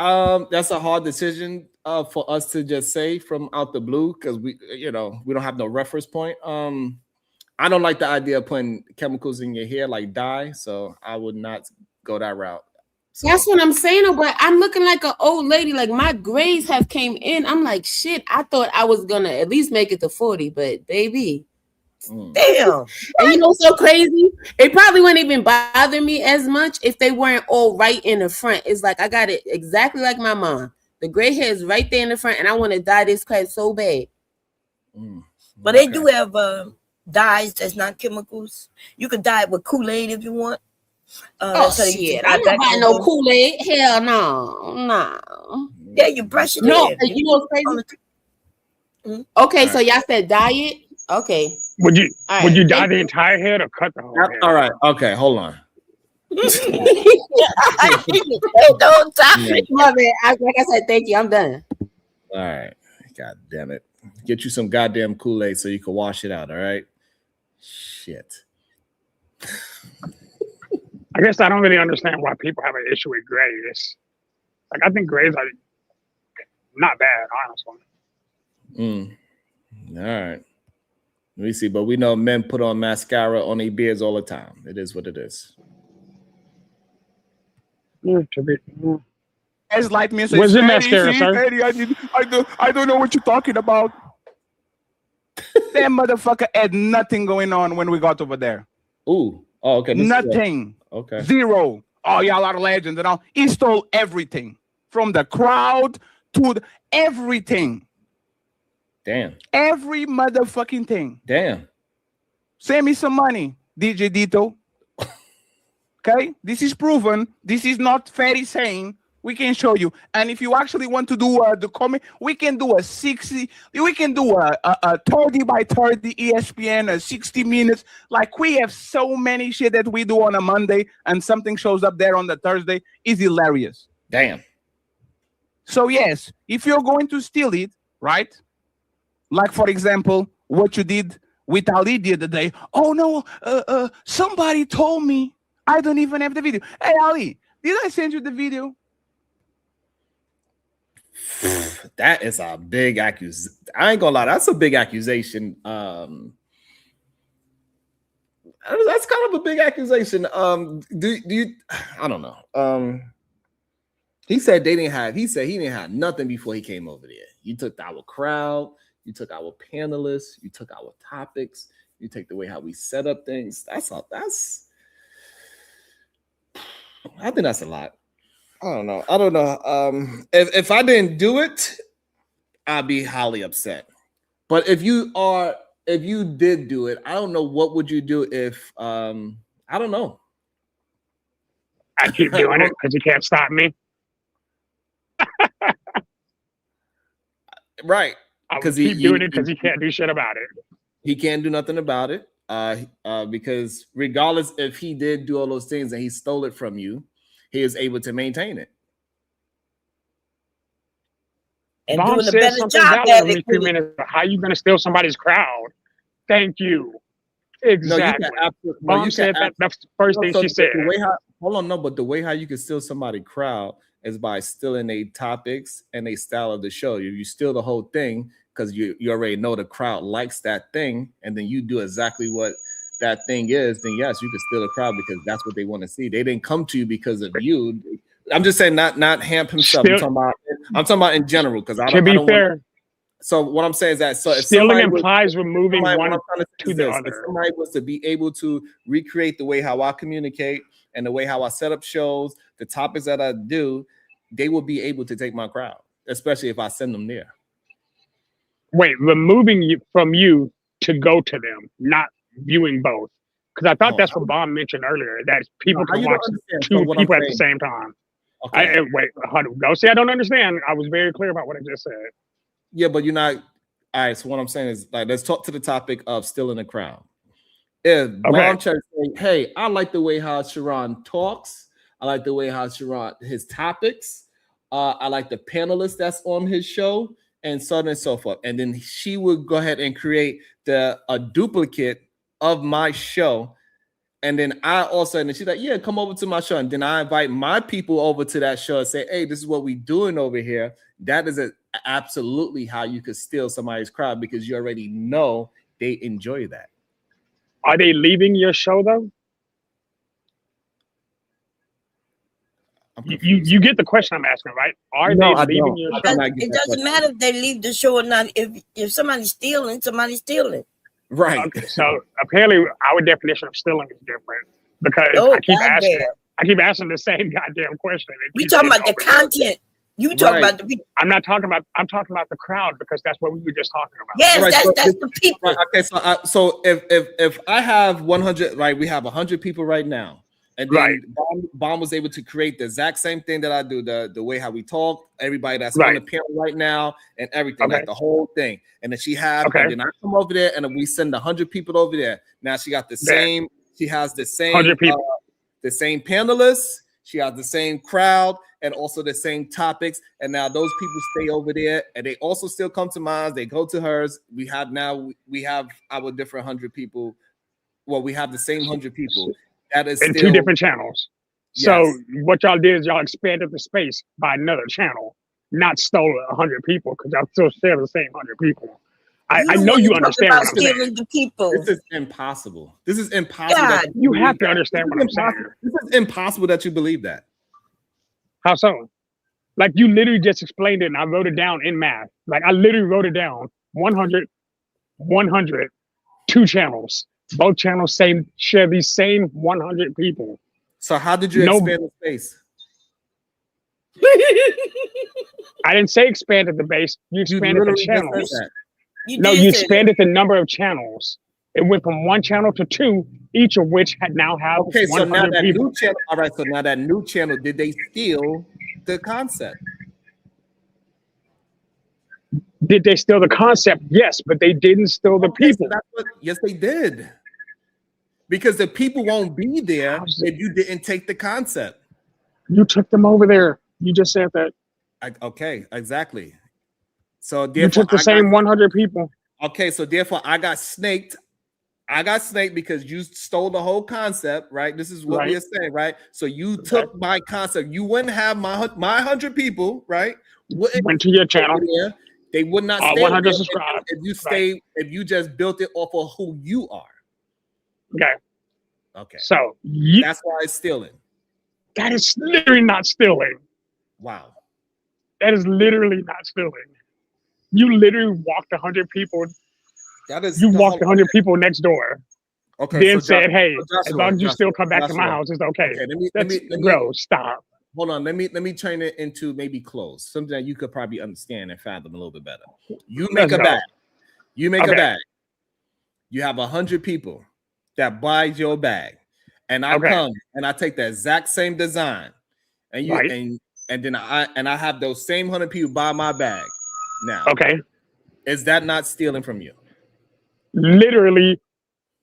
That's a hard decision for us to just say from out the blue, because we don't have no reference point. I don't like the idea of putting chemicals in your hair like dye, so I would not go that route. So. That's what I'm saying, but I'm looking like an old lady. Like my grades have came in. I'm like, shit, I thought I was gonna at least make it to 40, but baby, Damn. And you know what's so crazy? It probably wouldn't even bother me as much if they weren't all right in the front. It's like I got it exactly like my mom. The gray hair is right there in the front, and I want to dye this crap so bad. But they do have dyes that's not chemicals. You can dye it with Kool-Aid if you want. Oh shit! I'm not buying no Kool-Aid. Hell no. Yeah, you brush it. No, in. you know what's crazy? Okay, so y'all said diet. Okay. Would you All would right. you dye the entire head or cut the whole head? All right. Okay. Hold on. Don't die. My man, like I said, thank you. I'm done. All right. God damn it. Get you some goddamn Kool-Aid so you can wash it out. All right. Shit. I guess I don't really understand why people have an issue with grays. Like, I think grays are not bad, honestly. All right. Let me see. But we know men put on mascara on their beards all the time. It is what it is. As like me says, Where's your "Fatty, mascara, see, sir?" Fatty, I don't know what you're talking about. That motherfucker had nothing going on when we got over there. Ooh. Oh, okay. Nothing. Okay. Zero. Oh, y'all are legends and all. He stole everything from the crowd to everything. Damn. Every motherfucking thing. Damn. Send me some money, DJ Dito. Okay? This is proven. This is not Fatty saying. We can show you. And if you actually want to do the comment, we can do a 60, we can do a 30 by 30 ESPN, 60 minutes. Like, we have so many shit that we do on a Monday and something shows up there on the Thursday. Is hilarious. Damn. So yes, if you're going to steal it, right? Like, for example, what you did with Ali the other day. Oh no, somebody told me. I don't even have the video. Hey Ali, did I send you the video? That is a big accusation. I ain't gonna lie, that's a big accusation. That's kind of a big accusation. Do you? I don't know. He said they didn't have. He said he didn't have nothing before he came over there. You took our crowd. You took our panelists. You took our topics. You take the way how we set up things. That's all. That's. I think that's a lot. I don't know. If I didn't do it, I'd be highly upset. But if you did do it, I don't know what would you do if I don't know. I keep doing it because you can't stop me. Right. I would keep doing it because he can't do shit about it. He can't do nothing about it. Because regardless if he did do all those things and he stole it from you, he is able to maintain it. And Mom doing a said better something job valid at for me it. 2 minutes. How you gonna steal somebody's crowd? Thank you. Exactly. Mom said that. That's the first thing she said. But the way how you can steal somebody's crowd is by stealing their topics and a style of the show. You steal the whole thing because you already know the crowd likes that thing, and then you do exactly what that thing is, then yes, you can steal the crowd because that's what they want to see. They didn't come to you because of you. I'm just saying, not Hamp himself. I'm talking about in general because I don't. To be fair, so what I'm saying is that if stealing implies removing one to the other. If somebody was to be able to recreate the way how I communicate and the way how I set up shows, the topics that I do, they will be able to take my crowd, especially if I send them there. Wait, removing you from you to go to them, not viewing both. Because I thought that's what Bob mentioned earlier, that people can watch two people at the same time. Okay. Wait, go see, I don't understand. I was very clear about what I just said. Yeah, but you're not. All right, so what I'm saying is, like, let's talk to the topic of stealing the crowd. If Bob Church say, hey, I like the way how Sharon talks. I like the way how Sharon, his topics. I like the panelists that's on his show, and so on and so forth. And then she would go ahead and create a duplicate of my show. And then and she's like, yeah, come over to my show. And then I invite my people over to that show and say, hey, this is what we're doing over here. That is absolutely how you could steal somebody's crowd because you already know they enjoy that. Are they leaving your show though? You get the question I'm asking, right? Are they leaving your show? It doesn't matter if they leave the show or not. If somebody's stealing, somebody's stealing. Right. Okay, so apparently our definition of stealing is different because Oh, I keep asking. goddamn. I keep asking the same goddamn question. It We keeps talking getting about the over and over. content. You talking about the people. I'm talking about the crowd because that's what we were just talking about. Yes, Right, that's the people. Right, okay, so if I have 100, right, we have 100 people right now, and then Bomb was able to create the exact same thing that I do, the way how we talk, everybody that's on the panel right now, and everything, like the whole thing. And then she had, and then I come over there, and then we send 100 people over there. Now she got the same, she has the same 100 people, the same panelists, she has the same crowd, and also the same topics. And now those people stay over there, and they also still come to mine. They go to hers. We have our different 100 people. Well, we have the same 100 people. That is in still 2 different channels. Yes. So what y'all did is y'all expanded the space by another channel, not stole 100 people because y'all still share the same 100 people. I know you understand what I'm saying. The people. This is impossible. This is impossible. God, you have to understand what I'm saying. This is impossible that you believe that. How so? Like you literally just explained it and I wrote it down in math. Like I literally wrote it down. 100, 100, 2 channels. Both channels share these same 100 people. So how did you expand the space? I didn't say expanded the base. You expanded the literally just channels. said that. You expanded the number of channels. It went from 1 channel to 2, each of which now have 100 so now that people. new channel. All right, so now that new channel, did they steal the concept? Did they steal the concept? Yes, but they didn't steal the people. Yes, they did. Because the people won't be there if you didn't take the concept. You took them over there. You just said that. Okay, exactly. So You took the same 100 people. Okay, so therefore I got snaked. I got snaked because you stole the whole concept, right? This is what we are saying, right? So you took my concept. You wouldn't have my 100 people, right? Went to your channel. They would not stay 100 there subscribed. if you stay, if you just built it off of who you are. Okay. Okay. So that's why it's stealing. That is literally not stealing. Wow. That is literally not stealing. You literally walked 100 people. You walked 100 people next door. Okay. Then so said, "Hey, Joshua, as long as you still come back to my Joshua. house, it's okay." Okay, let me bro, stop. Hold on. Let me turn it into maybe close. Something that you could probably understand and fathom a little bit better. You make a bag. You make a bag. You have 100 people that buys your bag, and I come and I take the exact same design, and you and then I have those same 100 people buy my bag. Now, is that not stealing from you? Literally,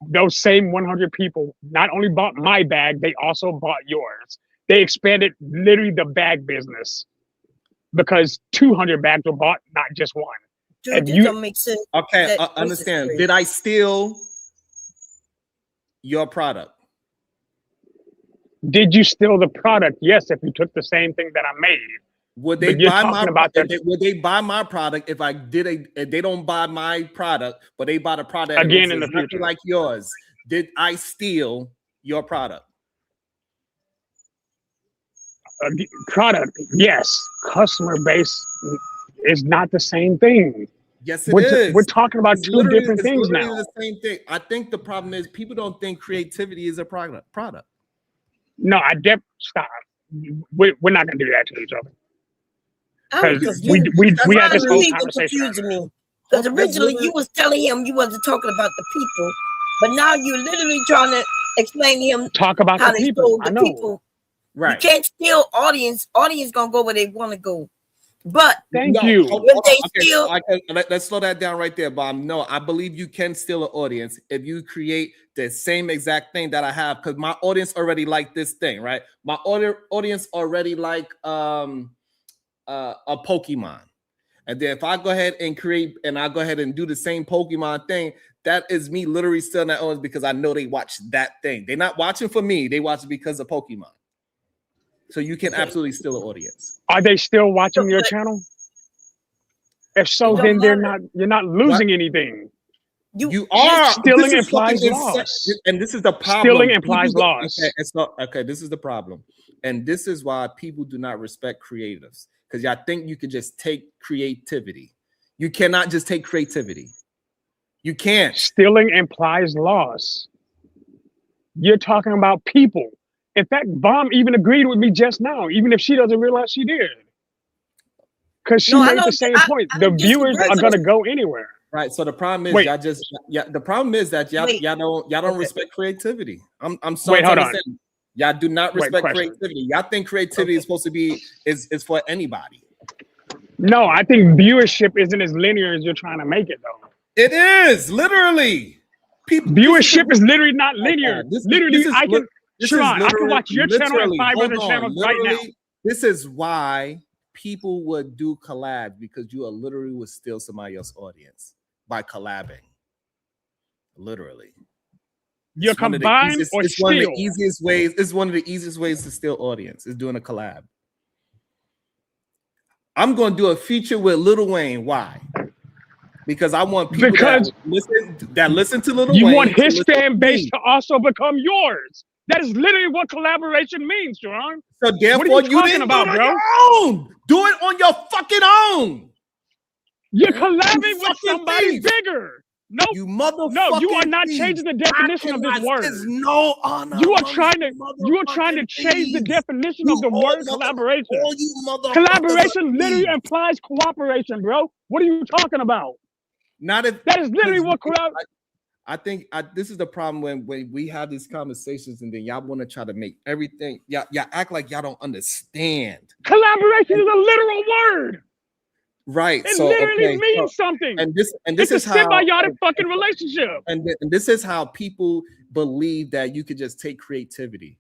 those same 100 people not only bought my bag, they also bought yours. They expanded literally the bag business because 200 bags were bought, not just one. Dude, that don't make sense. Okay, understand. Did I steal your product? Did you steal the product? Yes, if you took the same thing that I made. Would they buy my product? Would they buy my product if I did if they don't buy my product, but they buy the product again in the future like yours? Did I steal your product? Product, yes. Customer base is not the same thing. Yes, it is. We're talking about two different things now. The same thing. I think the problem is people don't think creativity is a product. No, stop. We're not gonna do that to each other. Because we had this whole conversation. Because originally you was telling him you wasn't talking about the people, but now you're literally trying to explain to him talk about how the they people. stole I the know. people. Right. You can't steal audience. Audience gonna go where they want to go. But thank you. When they steal, let's slow that down right there, Bob. No, I believe you can steal an audience if you create the same exact thing that I have, because my audience already like this thing, right? My audience already like a Pokemon. And then if I go ahead and create and I go ahead and do the same Pokemon thing, that is me literally stealing that audience because I know they watch that thing. They're not watching for me, they watch it because of Pokemon. So you can absolutely steal an audience. Are they still watching your channel? If so, then you're not losing anything. You are. Stealing implies loss. And this is the problem. Stealing implies loss. Okay, this is the problem. And this is why people do not respect creatives. Because y'all think you can just take creativity. You cannot just take creativity. You can't. Stealing implies loss. You're talking about people. In fact, Bomb even agreed with me just now, even if she doesn't realize she did. Because she made the same point. The viewers are gonna go anywhere. Right. So the problem is Wait. y'all just the problem is that y'all don't respect creativity. I'm Wait, sorry to hold on. understand. Y'all do not Wait, respect question. creativity. Y'all think creativity is supposed to be is for anybody. No, I think viewership isn't as linear as you're trying to make it, though. It is literally. Viewership is literally not linear. Literally, I can watch your channel and 5 other channels right now. This is why people would do collabs, because you are literally would steal somebody else's audience by collabing. Literally. You're combined or it's steal. one of the easiest ways. It's one of the easiest ways to steal audience is doing a collab. I'm going to do a feature with Lil Wayne. Why? Because I want people that listen to Lil Wayne. You want his fan base to also become yours. That is literally what collaboration means, Jerron. So therefore, what are you talking didn't about, do it bro? on your own. Do it on your fucking own. You're collabing with somebody bigger. No, you motherfucker. No, you are not changing the definition of this word. There's no honor. You are trying to change the definition of the word collaboration. Collaboration literally implies cooperation, bro. What are you talking about? Not if that is literally what collaboration. I think this is the problem when we have these conversations and then y'all want to try to make everything. Y'all act like y'all don't understand. Collaboration is a literal word. Right. It literally means something. And this it's is a symbiotic fucking relationship. And this is how people believe that you could just take creativity.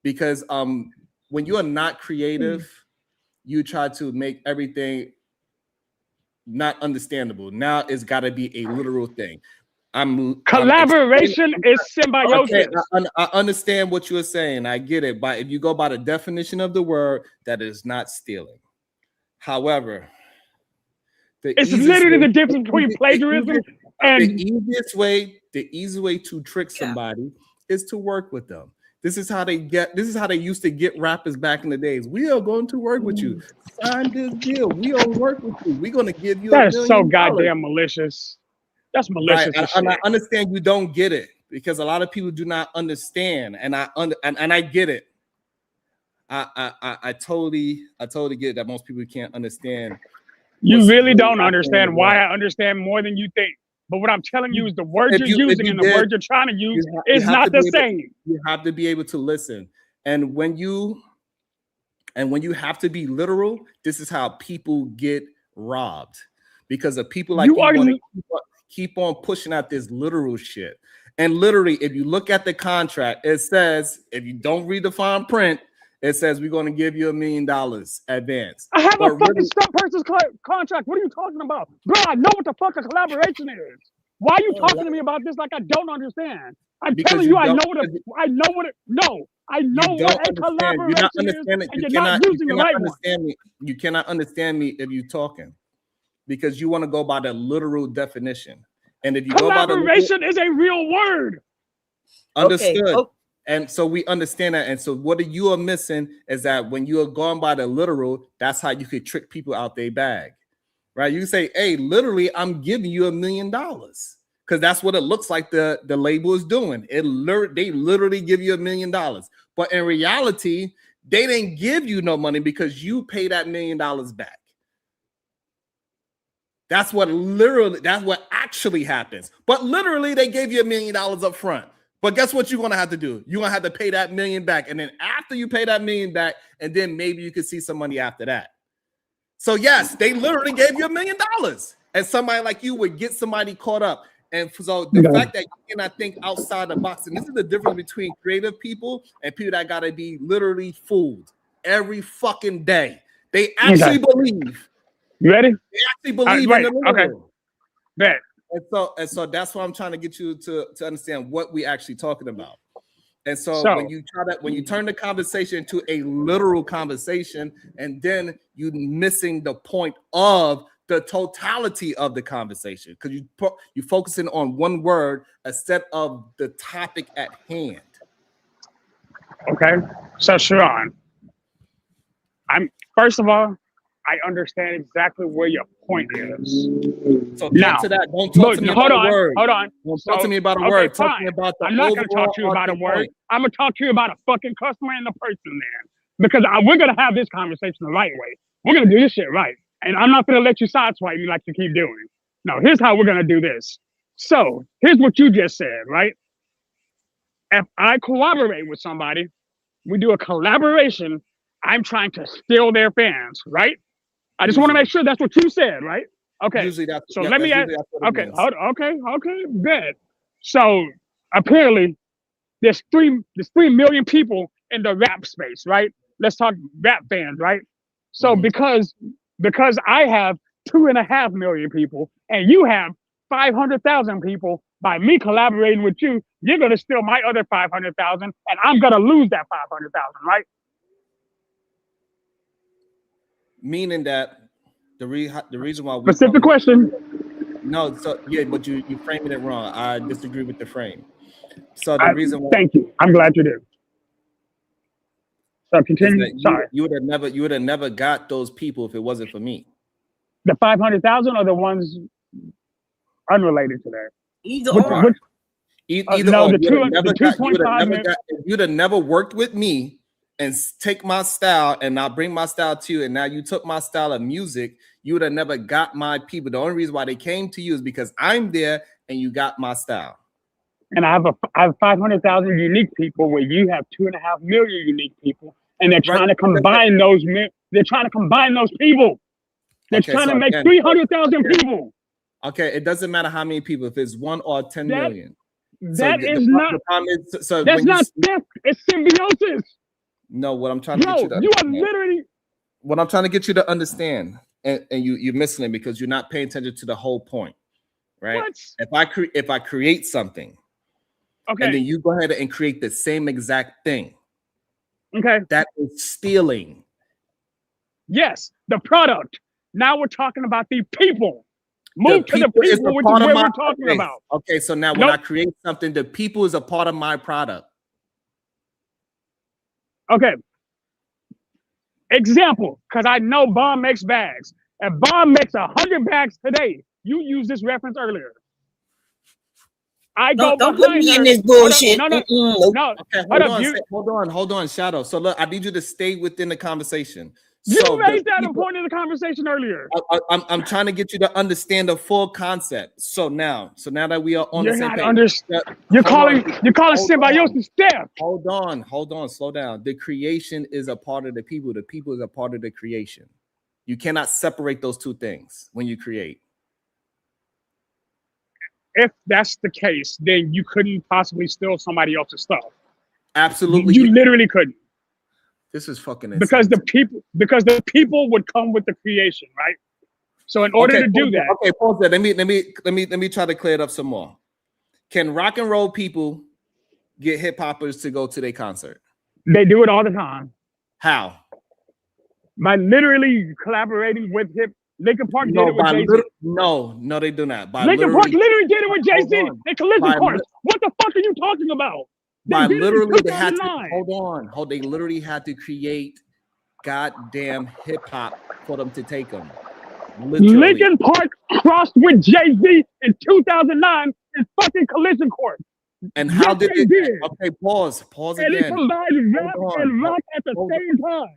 Because when you are not creative, you try to make everything not understandable. Now it's got to be a literal thing. Collaboration is symbiosis. Okay, I understand what you're saying. I get it. But if you go by the definition of the word, that is not stealing. However, it's literally the difference between plagiarism and the easiest way to trick somebody is to work with them. This is how they used to get rappers back in the days. We are going to work with you. Sign this deal. We will work with you. We're going to give you $1 million. So goddamn malicious. That's malicious. Right. And I understand you don't get it because a lot of people do not understand. And I get it. I totally get it that most people can't understand. You really don't understand why I understand more than you think. But what I'm telling you is the word you're using and the word you're trying to use is not the same. You have to be able to listen. And when you have to be literal, this is how people get robbed. Because of people like you keep on pushing out this literal shit. And literally, if you look at the contract, it says, if you don't read the fine print, it says we're going to give you $1 million advance. I have a fucking stunt person's contract. What are you talking about? Bro, I know what the fuck a collaboration is. Why are you talking to me about this like I don't understand? I'm telling you, I know what a collaboration is, and you're not using the right one. You cannot understand me if you're talking because you want to go by the literal definition. And if you go by the collaboration is a real word. Understood. Okay. And so we understand that. And so what you are missing is that when you are going by the literal, that's how you could trick people out their bag, right? You say, hey, literally, I'm giving you $1 million because that's what it looks like the label is doing. They literally give you $1 million. But in reality, they didn't give you no money because you pay that $1 million back. That's what actually happens. But literally, they gave you $1 million up front. But guess what you're going to have to do? You're going to have to pay that $1 million back. And then after you pay that $1 million back, and then maybe you could see some money after that. So yes, they literally gave you $1 million. And somebody like you would get somebody caught up. And so the fact that you cannot think outside the box, and this is the difference between creative people and people that got to be literally fooled every fucking day. They actually believe. You ready? They actually believe in the literal. Okay. Bet. And so that's why I'm trying to get you to understand what we actually talking about. And so when you turn the conversation into a literal conversation, and then you missing the point of the totality of the conversation because you're focusing on one word instead of the topic at hand. Okay, so Sharon, first of all, I understand exactly where your point is. So talk Now, to that. Don't talk to me about a word. Hold on. Don't talk to me about a word. Talk to me about the I'm not going to talk to you about a overall word. point. I'm going to talk to you about a fucking customer and the person there. Because we're going to have this conversation the right way. We're going to do this shit right. And I'm not going to let you sideswipe me like you keep doing. No, here's how we're going to do this. So here's what you just said, right? If I collaborate with somebody, we do a collaboration, I'm trying to steal their fans, right? I just want to make sure that's what you said, right? Okay. Usually that's, So yeah, let me ask. usually that's what it Okay. means. Okay. Good. So apparently, there's 3 million people in the rap space, right? Let's talk rap fans, right? So because I have 2.5 million people, and you have 500,000 people, by me collaborating with you, you're gonna steal my other 500,000, and I'm gonna lose that 500,000, right? Meaning that the reason why we Specific question. No, so yeah, but you framing it wrong. I disagree with the frame. So the reason why, Thank you. I'm glad you did. So continue. Sorry. You would have never got those people if it wasn't for me. The 500,000 or the ones unrelated to that? Either or. Either no, or. the 2.5 You'd have never worked with me and take my style, and I'll bring my style to you, and now you took my style of music. You would have never got my people. The only reason why they came to you is because I'm there and you got my style. And I have 500,000 unique people where you have 2.5 million unique people, and they're trying to combine those. They're trying to combine those people. They're trying to make 300,000 people. Okay, it doesn't matter how many people. If it's 1 or 10 million. That is not. That's not theft. It's symbiosis. No, what I'm trying to get you to you are literally. What I'm trying to get you to understand, and you're missing it because you're not paying attention to the whole point, right? What? If I create something, okay, and then you go ahead and create the same exact thing, okay, that is stealing. Yes, the product. Now we're talking about the people. Move to the people, which is what we're talking about. Okay, so now when I create something, the people is a part of my product. Okay. Example, because I know Bomb makes bags. If Bomb makes 100 bags today, you used this reference earlier. I go don't put me in this bullshit. No. Okay, hold on, Shadow. So look, I need you to stay within the conversation. You raised that point in the conversation earlier. I'm trying to get you to understand the full concept. So now that we are on the same page, you're calling symbiosis theft. Hold on, slow down. The creation is a part of the people. The people is a part of the creation. You cannot separate those two things when you create. If that's the case, then you couldn't possibly steal somebody else's stuff. Absolutely, you literally couldn't. This is fucking insane. Because the people would come with the creation, right? So in order to do that, okay, pause that. Let me try to clear it up some more. Can rock and roll people get hip hoppers to go to their concert? They do it all the time. How? By literally collaborating with Linkin Park did it with Jay-Z. No, they do not. Linkin Park literally did it with Jay-Z and Collision Course. What the fuck are you talking about? They had to they literally had to create goddamn hip hop for them to take them. Literally. Linkin Park crossed with Jay-Z in 2009 in fucking Collision Course. And how did they did? Okay, pause again. And they combined rap and rock at the same time.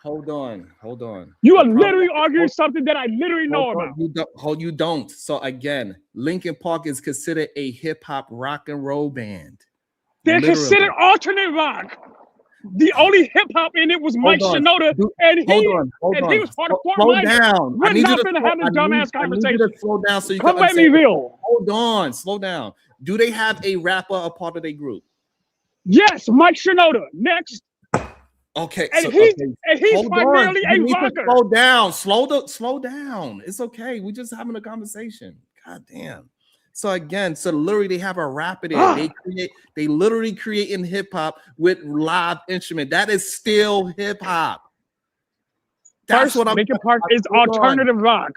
Hold on. You are literally arguing something that I literally know about. You don't. So again, Linkin Park is considered a hip hop rock and roll band. They're considered alternate rock. The only hip hop in it was Mike Shinoda, and he was part of Fort Slow down. We're not going to have this dumbass conversation. Slow down so you Come let me feel. Hold on, slow down. Do they have a rapper a part of their group? Yes, Mike Shinoda. Next. Okay, and he's primarily a rocker. Slow down. It's okay. We're just having a conversation. God damn. So again, literally they have a rapper there. They literally creating hip hop with live instrument. That is still hip hop. That's what I'm. Linkin Park is alternative rock.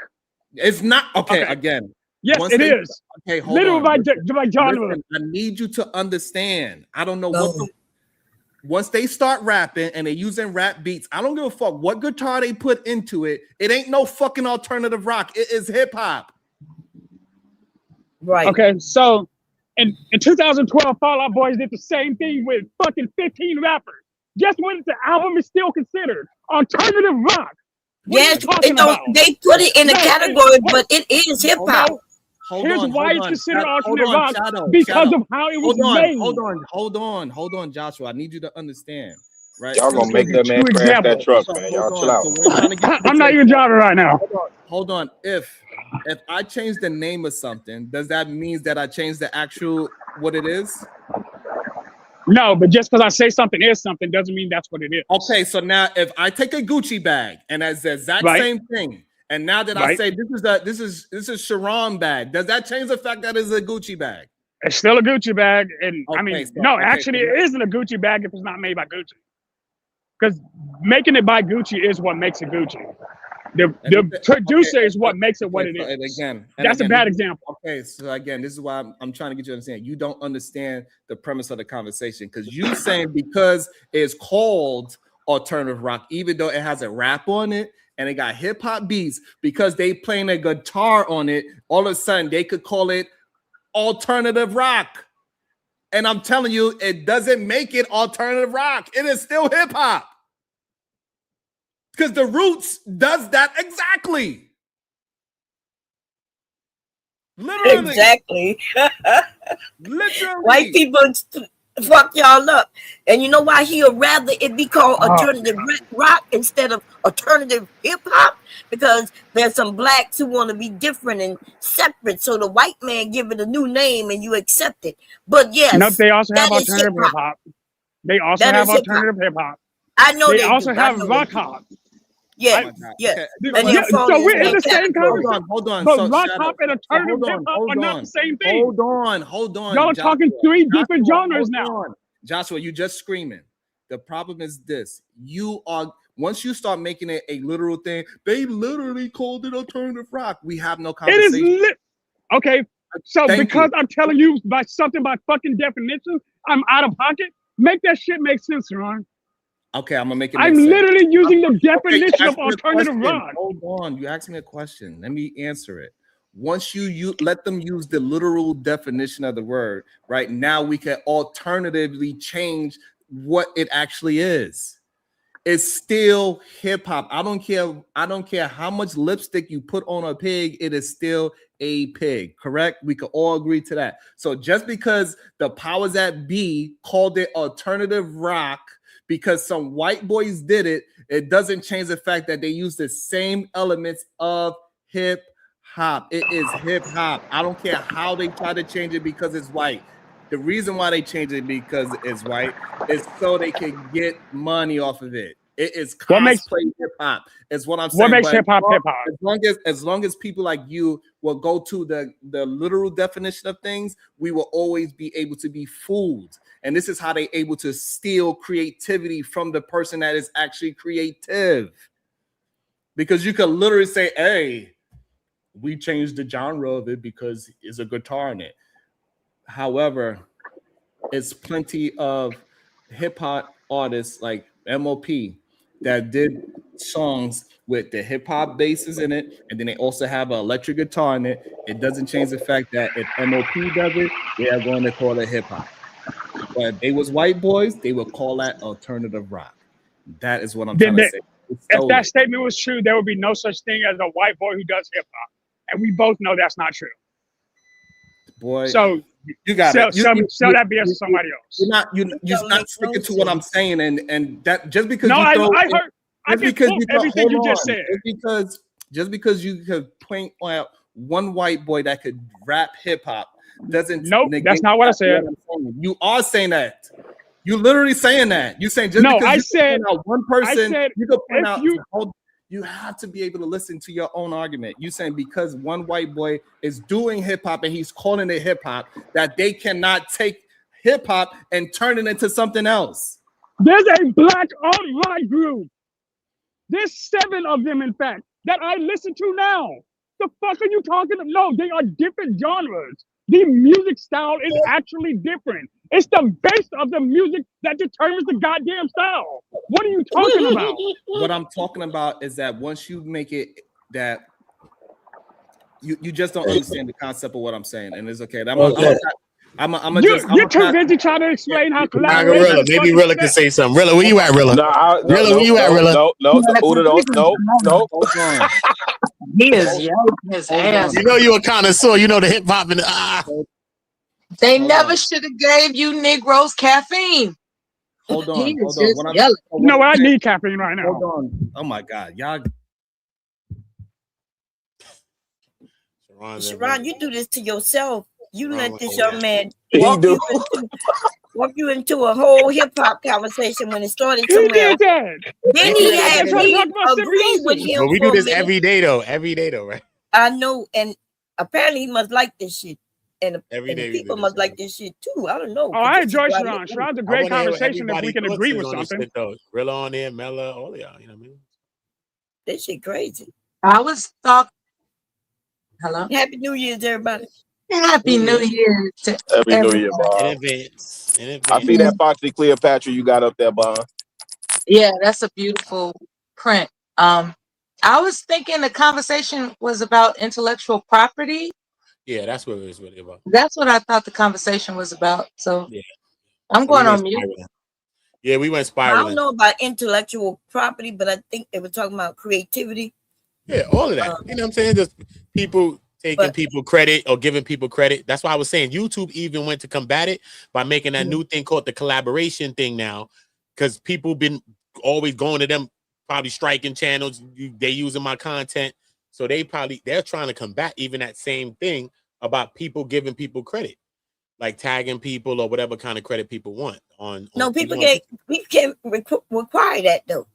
It's not okay. Again, yes, it is. Okay, hold on. By genre. Listen, I need you to understand. I don't know once they start rapping and they're using rap beats, I don't give a fuck what guitar they put into it. It ain't no fucking alternative rock. It is hip hop. Right. Okay, so in 2012, Fall Out Boys did the same thing with fucking 15 rappers. Guess what? The album is still considered alternative rock. What Yes, they put it in a category, but it is hip hop. Here's why it's considered alternate rock because of how it was made. Hold on, Joshua. I need you to understand, right? Y'all gonna make that man crash that truck, man. Y'all chill out. I'm not even driving right now. Hold on. If I change the name of something, does that mean that I change the actual what it is? No, but just because I say something is something doesn't mean that's what it is. Okay, so now if I take a Gucci bag and that's the exact same thing, and now that I say this is Sharon bag, does that change the fact that it's a Gucci bag? It's still a Gucci bag, and Okay, actually, it isn't a Gucci bag if it's not made by Gucci. Because making it by Gucci is what makes it Gucci. The producer is what makes it what it is. That's a bad example. Okay, so again, this is why I'm trying to get you to understand. You don't understand the premise of the conversation because you saying because it's called alternative rock, even though it has a rap on it and it got hip hop beats, because they playing a guitar on it, all of a sudden they could call it alternative rock. And I'm telling you, it doesn't make it alternative rock. It is still hip hop. Because the Roots does that exactly. Literally. Exactly. Literally. White people fuck y'all up. And you know why he'll rather it be called alternative rock instead of alternative hip hop? Because there's some blacks who want to be different and separate. So the white man give it a new name and you accept it. But yes, nope, they also have that is alternative hip hop. They also That have is hip-hop. alternative hip hop. I know They they also do. have rock hop. Yeah, yeah. Okay. So we're in the same conversation. Hold on. But So, rock Shadow, hop and alternative hip hop are not the same thing. Hold on. Y'all are talking three different genres now. Joshua, you just screaming. The problem is this. Once you start making it a literal thing, they literally called it alternative rock. We have no conversation. It is okay. So Thank because you. I'm telling you by something by fucking definition, I'm out of pocket. Make that shit make sense, Ron. Okay, I'm gonna make it. I'm make sense. literally using the definition you of asked me a alternative question. rock. Hold on, you asked me a question. Let me answer it. Once you let them use the literal definition of the word, right now we can alternatively change what it actually is. It's still hip hop. I don't care how much lipstick you put on a pig, it is still a pig, correct? We can all agree to that. So just because the powers that be called it alternative rock because some white boys did it, it doesn't change the fact that they use the same elements of hip hop. It is hip hop. I don't care how they try to change it because it's white. The reason why they change it because it's white is so they can get money off of it. It is cosplay hip hop. Is what I'm saying. What makes hip hop hip hop? As long as people like you will go to the literal definition of things, we will always be able to be fooled. And this is how they able to steal creativity from the person that is actually creative. Because you could literally say, "Hey, we changed the genre of it because there's a guitar in it." However, it's plenty of hip hop artists like MOP that did songs with the hip hop basses in it, and then they also have an electric guitar in it. It doesn't change the fact that if MOP does it, they are going to call it hip hop. But if they was white boys, they would call that alternative rock. That is what I'm trying to say. If that statement was true, there would be no such thing as a white boy who does hip hop, and we both know that's not true. Boy, so you got sell it. Sell that BS to somebody else. You're not sticking to what I'm saying, and that just because no, you throw I heard. I can quote everything you just said. Just because you could point out one white boy that could rap hip hop doesn't. Nope, that's not what I said. You are saying that. You're literally saying that. You're saying just no, because I you said point out one person, you could point out. You, you have to be able to listen to your own argument. You saying because one white boy is doing hip hop and he's calling it hip hop, that they cannot take hip hop and turn it into something else. There's a black alt-right group. There's 7 of them, in fact, that I listen to now. The fuck are you talking about? No, they are different genres. The music style is actually different. It's the base of the music that determines the goddamn style. What are you talking about? What I'm talking about is that once you make it that you just don't understand the concept of what I'm saying, and it's okay. You're too busy trying to explain how collaboration. Rilla, maybe Rilla can say something. Rilla, where you at, Rilla? Rilla, where you at, Rilla? No. He is yelling his ass. You know you a connoisseur. You know the hip hop and They never should have gave you Negroes caffeine. Hold on. He is Hold on. just What I'm- yelling. You know what? I need caffeine right now. Hold on. Oh my God, y'all. Sharon, you do this to yourself. You let this yeah. young man He do. walk you into a whole hip hop conversation when it started He somewhere. did that. Then he had me agree with him. But we for do a this minute. every day though, right? I know, and apparently he must like this shit. And, Every and day the we people do must like this shit too. I don't know. Oh, I enjoy Sharon. Sharon. Sharon's a I great wanna hear what conversation if we can everybody agree thoughts with is on this something. shit, though. Rilla on there, Mella, all of y'all. You know what I mean? That shit crazy. I was talking. Hello. Happy New Year's, everybody. Happy New Year to Happy New everyone. Year, Bob. In advance. I see that Foxy Cleopatra you got up there, Bob. Yeah, that's a beautiful print. I was thinking the conversation was about intellectual property. Yeah, that's what it was really about. That's what I thought the conversation was about. So Yeah. I'm So going we on went mute. spiraling. Yeah, we went I spiraling. don't know about intellectual property, but I think they were talking about creativity. Yeah, all of that. You know what I'm saying? Just people taking people credit or giving people credit. That's why I was saying YouTube even went to combat it by making that new thing called the collaboration thing now, because people been always going to them, probably striking channels. They using my content, so they're trying to combat even that same thing about people giving people credit, like tagging people or whatever kind of credit people want. No, we can't require that though.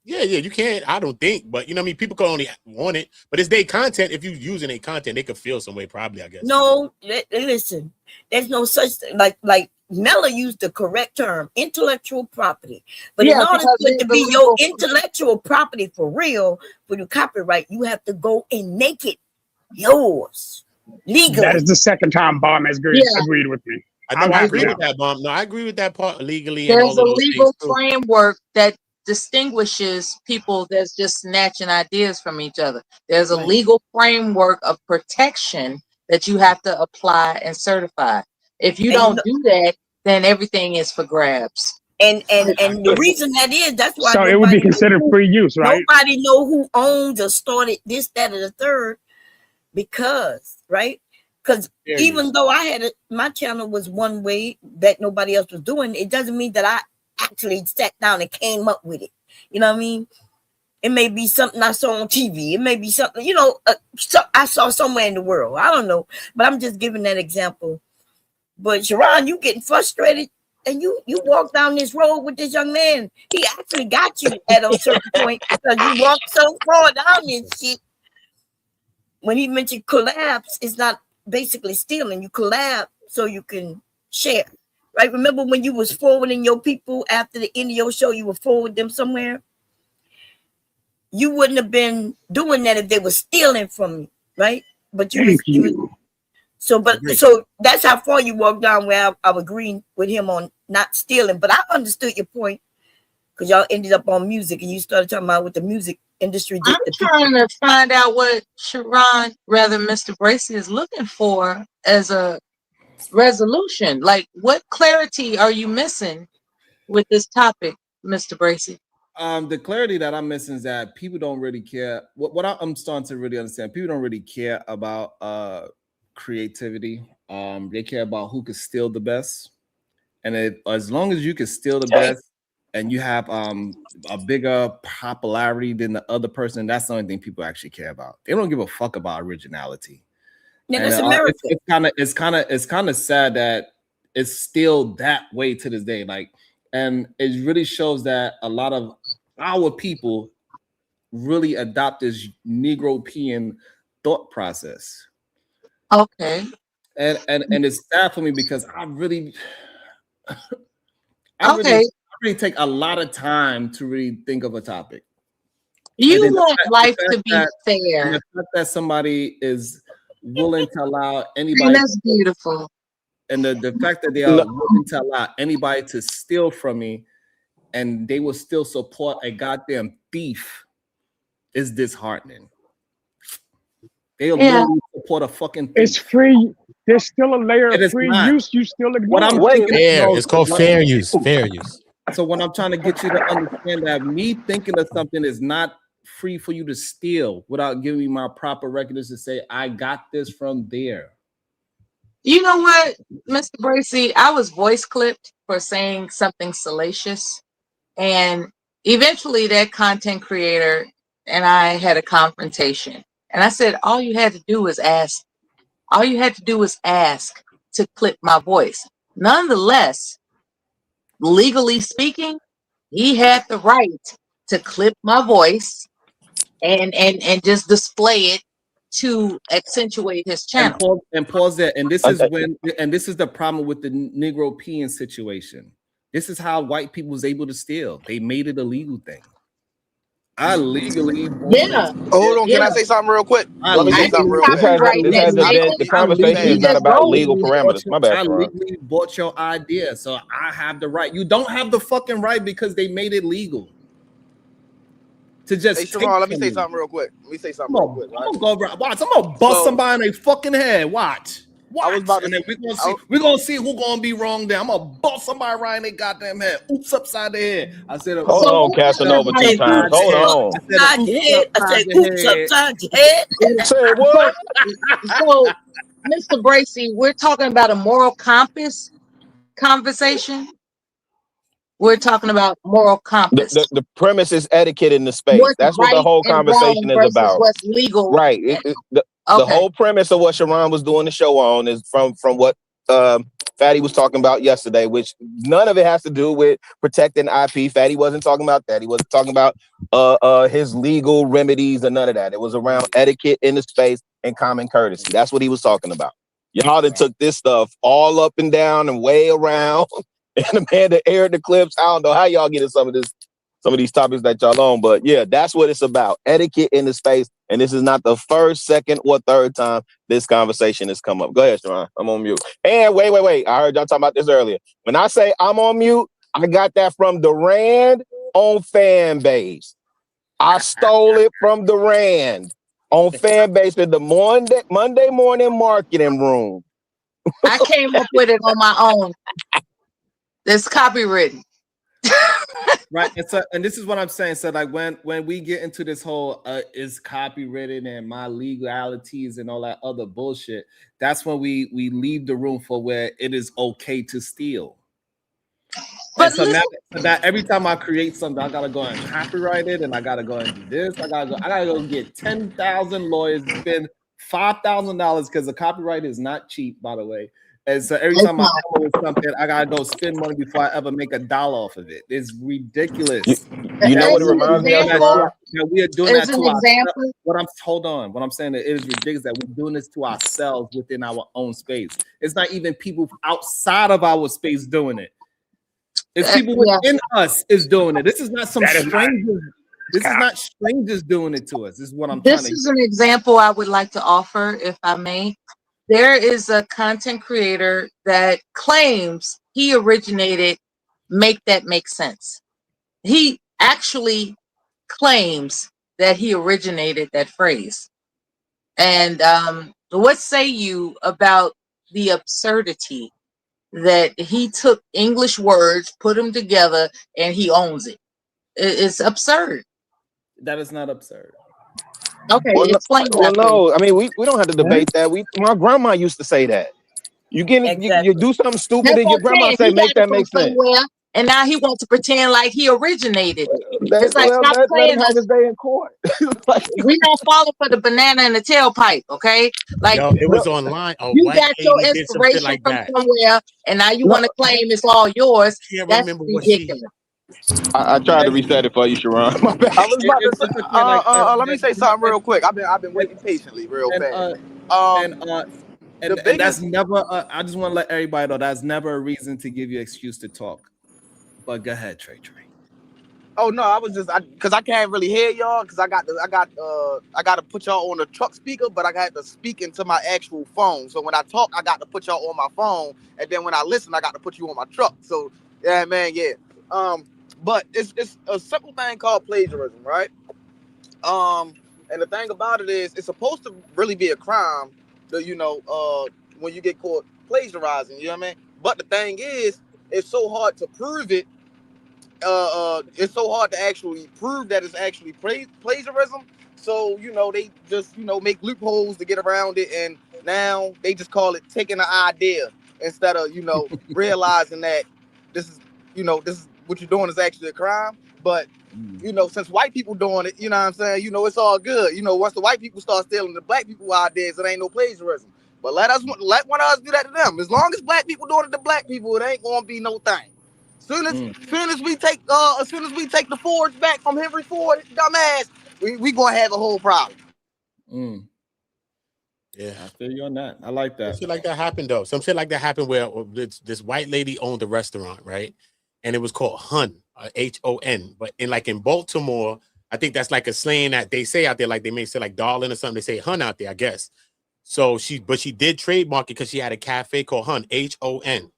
Yeah, you can't. I don't think, but you know what I mean. People can only want it, but it's their content. If you using their content, they could feel some way. Probably, I guess. No, listen. There's no such thing. Like Mella used the correct term, intellectual property. But in Yeah, order because for it it's to be the your legal- intellectual property for real, for the copyright, you have to go and make it yours legally. That is the second time Bomb has agreed with me. I agree with that, Bomb. No, I agree with that part legally and all There's of a those legal things too. framework that distinguishes people that's just snatching ideas from each other. There's a legal framework of protection that you have to apply and certify. If you don't do that, then everything is for grabs. And the reason that is, that's why So it would be considered free use, right? Nobody know who owns or started this, that, or the third, because even though I had my channel was one way that nobody else was doing, it doesn't mean that I actually sat down and came up with it. You know what I mean? It may be something I saw on TV. It may be something, I saw somewhere in the world. I don't know, but I'm just giving that example. But Sharon, you getting frustrated, and you walk down this road with this young man. He actually got you at a certain point because you walked so far down this shit. When he mentioned collabs, it's not basically stealing. You collab so you can share. Right? Remember when you was forwarding your people after the end of your show, you would forward them somewhere? You wouldn't have been doing that if they were stealing from you, right? But so that's how far you walked down where I was agreeing with him on not stealing. But I understood your point because y'all ended up on music and you started talking about what the music industry did. I'm trying to find out what Sharon, rather Mr. Bracy, is looking for as a resolution. Like, what clarity are you missing with this topic, Mr. Bracy? The clarity that I'm missing is that people don't really care. What I'm starting to really understand, people don't really care about creativity. They care about who can steal the best, and as long as you can steal the best and you have a bigger popularity than the other person, that's the only thing people actually care about. They don't give a fuck about originality. Yeah, that's America. It's kind of sad that it's still that way to this day. Like, and it really shows that a lot of our people really adopt this Negropean thought process. Okay. And it's sad for me because I really take a lot of time to really think of a topic. You then want life to be and fair. the fact that somebody is willing to allow And anybody, that's beautiful. and the fact that they are willing to allow anybody to steal from me, and they will still support a goddamn thief, is disheartening. They'll literally support a fucking thief. It's free. There's still a layer It of is free not. use you still ignore. What I'm thinking Fair. no, It's called what- fair use. Fair use. So what I'm trying to get you to understand that me thinking of something is not free for you to steal without giving me my proper recognition to say I got this from there. You know what, Mr. Bracy? I was voice clipped for saying something salacious. And eventually that content creator and I had a confrontation. And I said, all you had to do was ask. All you had to do was ask to clip my voice. Nonetheless, legally speaking, he had the right to clip my voice and just display it to accentuate his channel. And pause there. And this is this is the problem with the Negro peeing situation. This is how white people was able to steal. They made it a legal thing. I legally Hold on, can I say something real quick? Let me say something real quick. The conversation is not about legal parameters. My bad, I Ron. legally bought your idea, so I have the right. You don't have the fucking right because they made it legal. To just Hey, Sharon, let me say something real quick. Right? I'm gonna go around. Watch, I'm gonna bust somebody in their fucking head. Watch. And then we're gonna see who's gonna be wrong there. I'm gonna bust somebody right in their goddamn head. Oops, upside the head. I said, Hold on, Casanova 2 times. Hold on. Upside your head. I said, oops, upside your head. Say what? So, Mr. Bracy, we're talking about a moral compass conversation. We're talking about moral compass. The premise is etiquette in the space. What's That's what the right whole and conversation wrong is versus about. what's legal. Right. The whole premise of what Sharon was doing the show on is from what Fatty was talking about yesterday, which none of it has to do with protecting IP. Fatty wasn't talking about that. He wasn't talking about his legal remedies or none of that. It was around etiquette in the space and common courtesy. That's what he was talking about. Y'all done took this stuff all up and down and way around. And the man that aired the clips, I don't know how y'all get in some of these topics that y'all on, but yeah, that's what it's about. Etiquette in the space. And this is not the first, second, or third time this conversation has come up. Go ahead, Sharon. I'm on mute. And wait. I heard y'all talking about this earlier. When I say I'm on mute, I got that from Durand on Fanbase. I stole it from Durand on Fanbase in the Monday morning marketing room. I came up with it on my own. It's copywritten. Right. And this is what I'm saying. So like when we get into this whole is copywritten and my legalities and all that other bullshit, that's when we leave the room for where it is okay to steal. But so now every time I create something, I gotta go and copyright it, and I gotta go and do this. I gotta go get 10,000 lawyers, spend $5,000 because the copyright is not cheap, by the way. And so every time I come up with something, I gotta go spend money before I ever make $1 off of it. It's ridiculous. You know what it reminds me of? We are doing that to ourselves. Hold on. What I'm saying is it is ridiculous that we're doing this to ourselves within our own space. It's not even people outside of our space doing it. It's people within us is doing it. This is not some strangers. This is not strangers doing it to us. This is what I'm trying to. This is an example I would like to offer, if I may. There is a content creator that claims he originated Make That Make Sense. He actually claims that he originated that phrase. And what say you about the absurdity that he took English words, put them together, and he owns it? It's absurd. That is not absurd. Okay, explain that. Well, no, I mean we don't have to debate that. My grandma used to say that. You do something stupid and your grandma say make that make sense. And now he wants to pretend like he originated it. It's like let him have his day in court. We don't fall for the banana in the tailpipe, okay? Like it was online. You got your inspiration like from that. somewhere, and now you want to claim it's all yours. That's remember ridiculous. I tried to reset it for you, Sharon. My bad. I was about to say, let me say something real quick. I've been waiting patiently, real fast. And that's never. I just want to let everybody know that's never a reason to give you an excuse to talk. But go ahead, Trey. Oh no, I was just because I can't really hear y'all because I got to put y'all on the truck speaker, but I got to speak into my actual phone. So when I talk, I got to put y'all on my phone, and then when I listen, I got to put you on my truck. So yeah, man, yeah. But it's a simple thing called plagiarism, right? And the thing about it is, it's supposed to really be a crime, when you get caught plagiarizing. You know what I mean? But the thing is, it's so hard to prove it. It's so hard to actually prove that it's actually plagiarism. So they just make loopholes to get around it, and now they just call it taking an idea instead of realizing that this is what you're doing is actually a crime. But since white people doing it, you know what I'm saying, it's all good. Once the white people start stealing the black people ideas, it ain't no plagiarism. But let one of us do that to them. As long as black people doing it to black people, it ain't gonna be no thing. Soon as we take the Fords back from Henry Ford, dumbass, we gonna have a whole problem. Yeah, I feel you on that. I like that. Some shit like that happened though. Some shit like that happened where this white lady owned a restaurant, right? And it was called Hun, H-O-N. But in Baltimore, I think that's like a slang that they say out there, like they may say like darling or something. They say Hun out there, I guess. So she did trademark it because she had a cafe called Hun, H-O-N.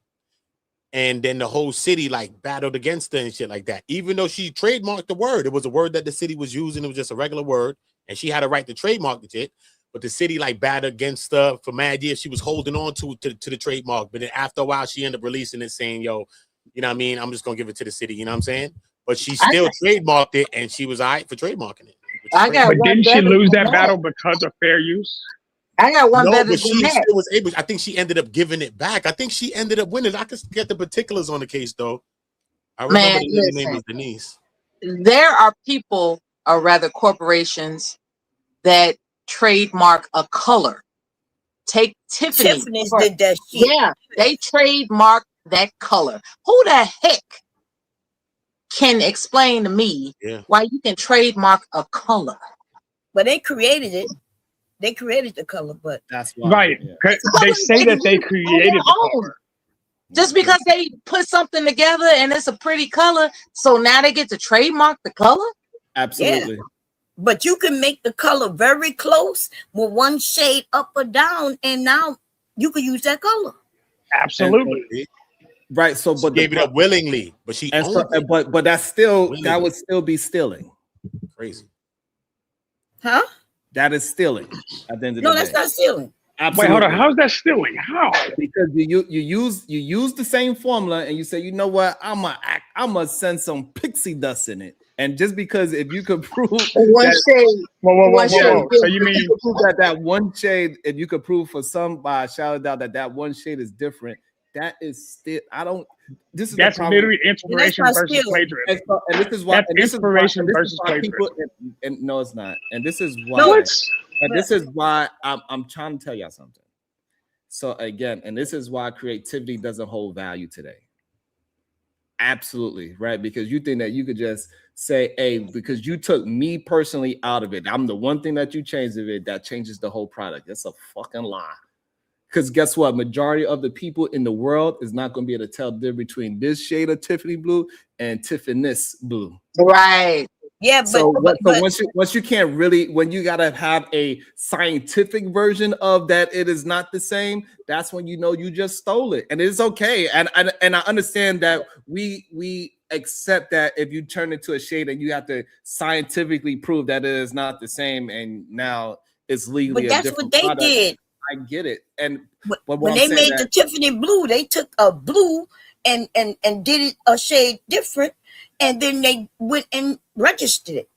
And then the whole city like battled against her and shit like that. Even though she trademarked the word, it was a word that the city was using. It was just a regular word, and she had a right to trademark the shit. But the city like battled against her for mad years. She was holding on to the trademark, but then after a while, she ended up releasing it, saying, "Yo, you know what I mean? I'm just gonna give it to the city." You know what I'm saying? But she still trademarked it, and she was all right for trademarking it. But didn't she lose that battle because of fair use? I got one better but than she that. still was able. I think she ended up giving it back. I think she ended up winning. I could get the particulars on the case though. I remember the lady's name was Denise. There are people, or rather corporations, that trademark a color. Take Tiffany. Tiffany's did that shit. Yeah, they trademark that color. Who the heck can explain to me why you can trademark a color? But they created it. They created the color, but that's why. Right. They say that they created the color. Just because they put something together and it's a pretty color, so now they get to trademark the color? Absolutely. Yeah. But you can make the color very close with one shade up or down, and now you can use that color. Absolutely. Right. So, but gave it up willingly, but she owned it. But that's still that would still be stealing. Crazy. Huh? That is stealing. At the end of No, the that's day. not stealing. Absolutely. Wait, hold on. How's that stealing? How? Because you use the same formula and you say, you know what, I'm gonna send some pixie dust in it. And just because if you could prove one shade, whoa. So you mean you could prove that one shade, if you could prove for some by a shadow of doubt that one shade is different, that is still this is that's literally inspiration versus plagiarism. And this is why that's inspiration versus plagiarism. And no, it's not. And this is why. No, and this is why I'm trying to tell y'all something. So again, and this is why creativity doesn't hold value today. Absolutely, right? Because you think that you could just say, hey, because you took me personally out of it, I'm the one thing that you changed of it that changes the whole product. That's a fucking lie. Because guess what? Majority of the people in the world is not going to be able to tell the difference between this shade of Tiffany blue and Tiffany's blue. Right. Yeah, but once you can't really, when you gotta have a scientific version of that, it is not the same. That's when you know you just stole it, and it's okay. And I understand that we accept that if you turn into a shade and you have to scientifically prove that it is not the same, and now it's legally. But that's what they did. I get it. And when they made the Tiffany blue, they took a blue and did it a shade different. And then they went and registered it.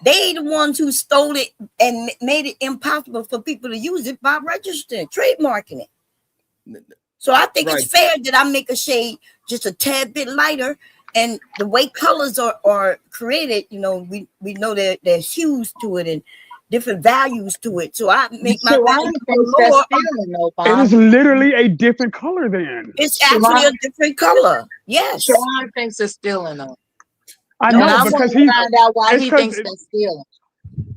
They the ones who stole it and made it impossible for people to use it by registering, trademarking it. So I think it's fair that I make a shade just a tad bit lighter. And the way colors are created, we know that there's hues to it and different values to it. So I make my lower. It is literally a different color then. It's actually a different color. Yes. Sharon thinks it's stealing though. I know, and because I find out why he thinks that's stealing.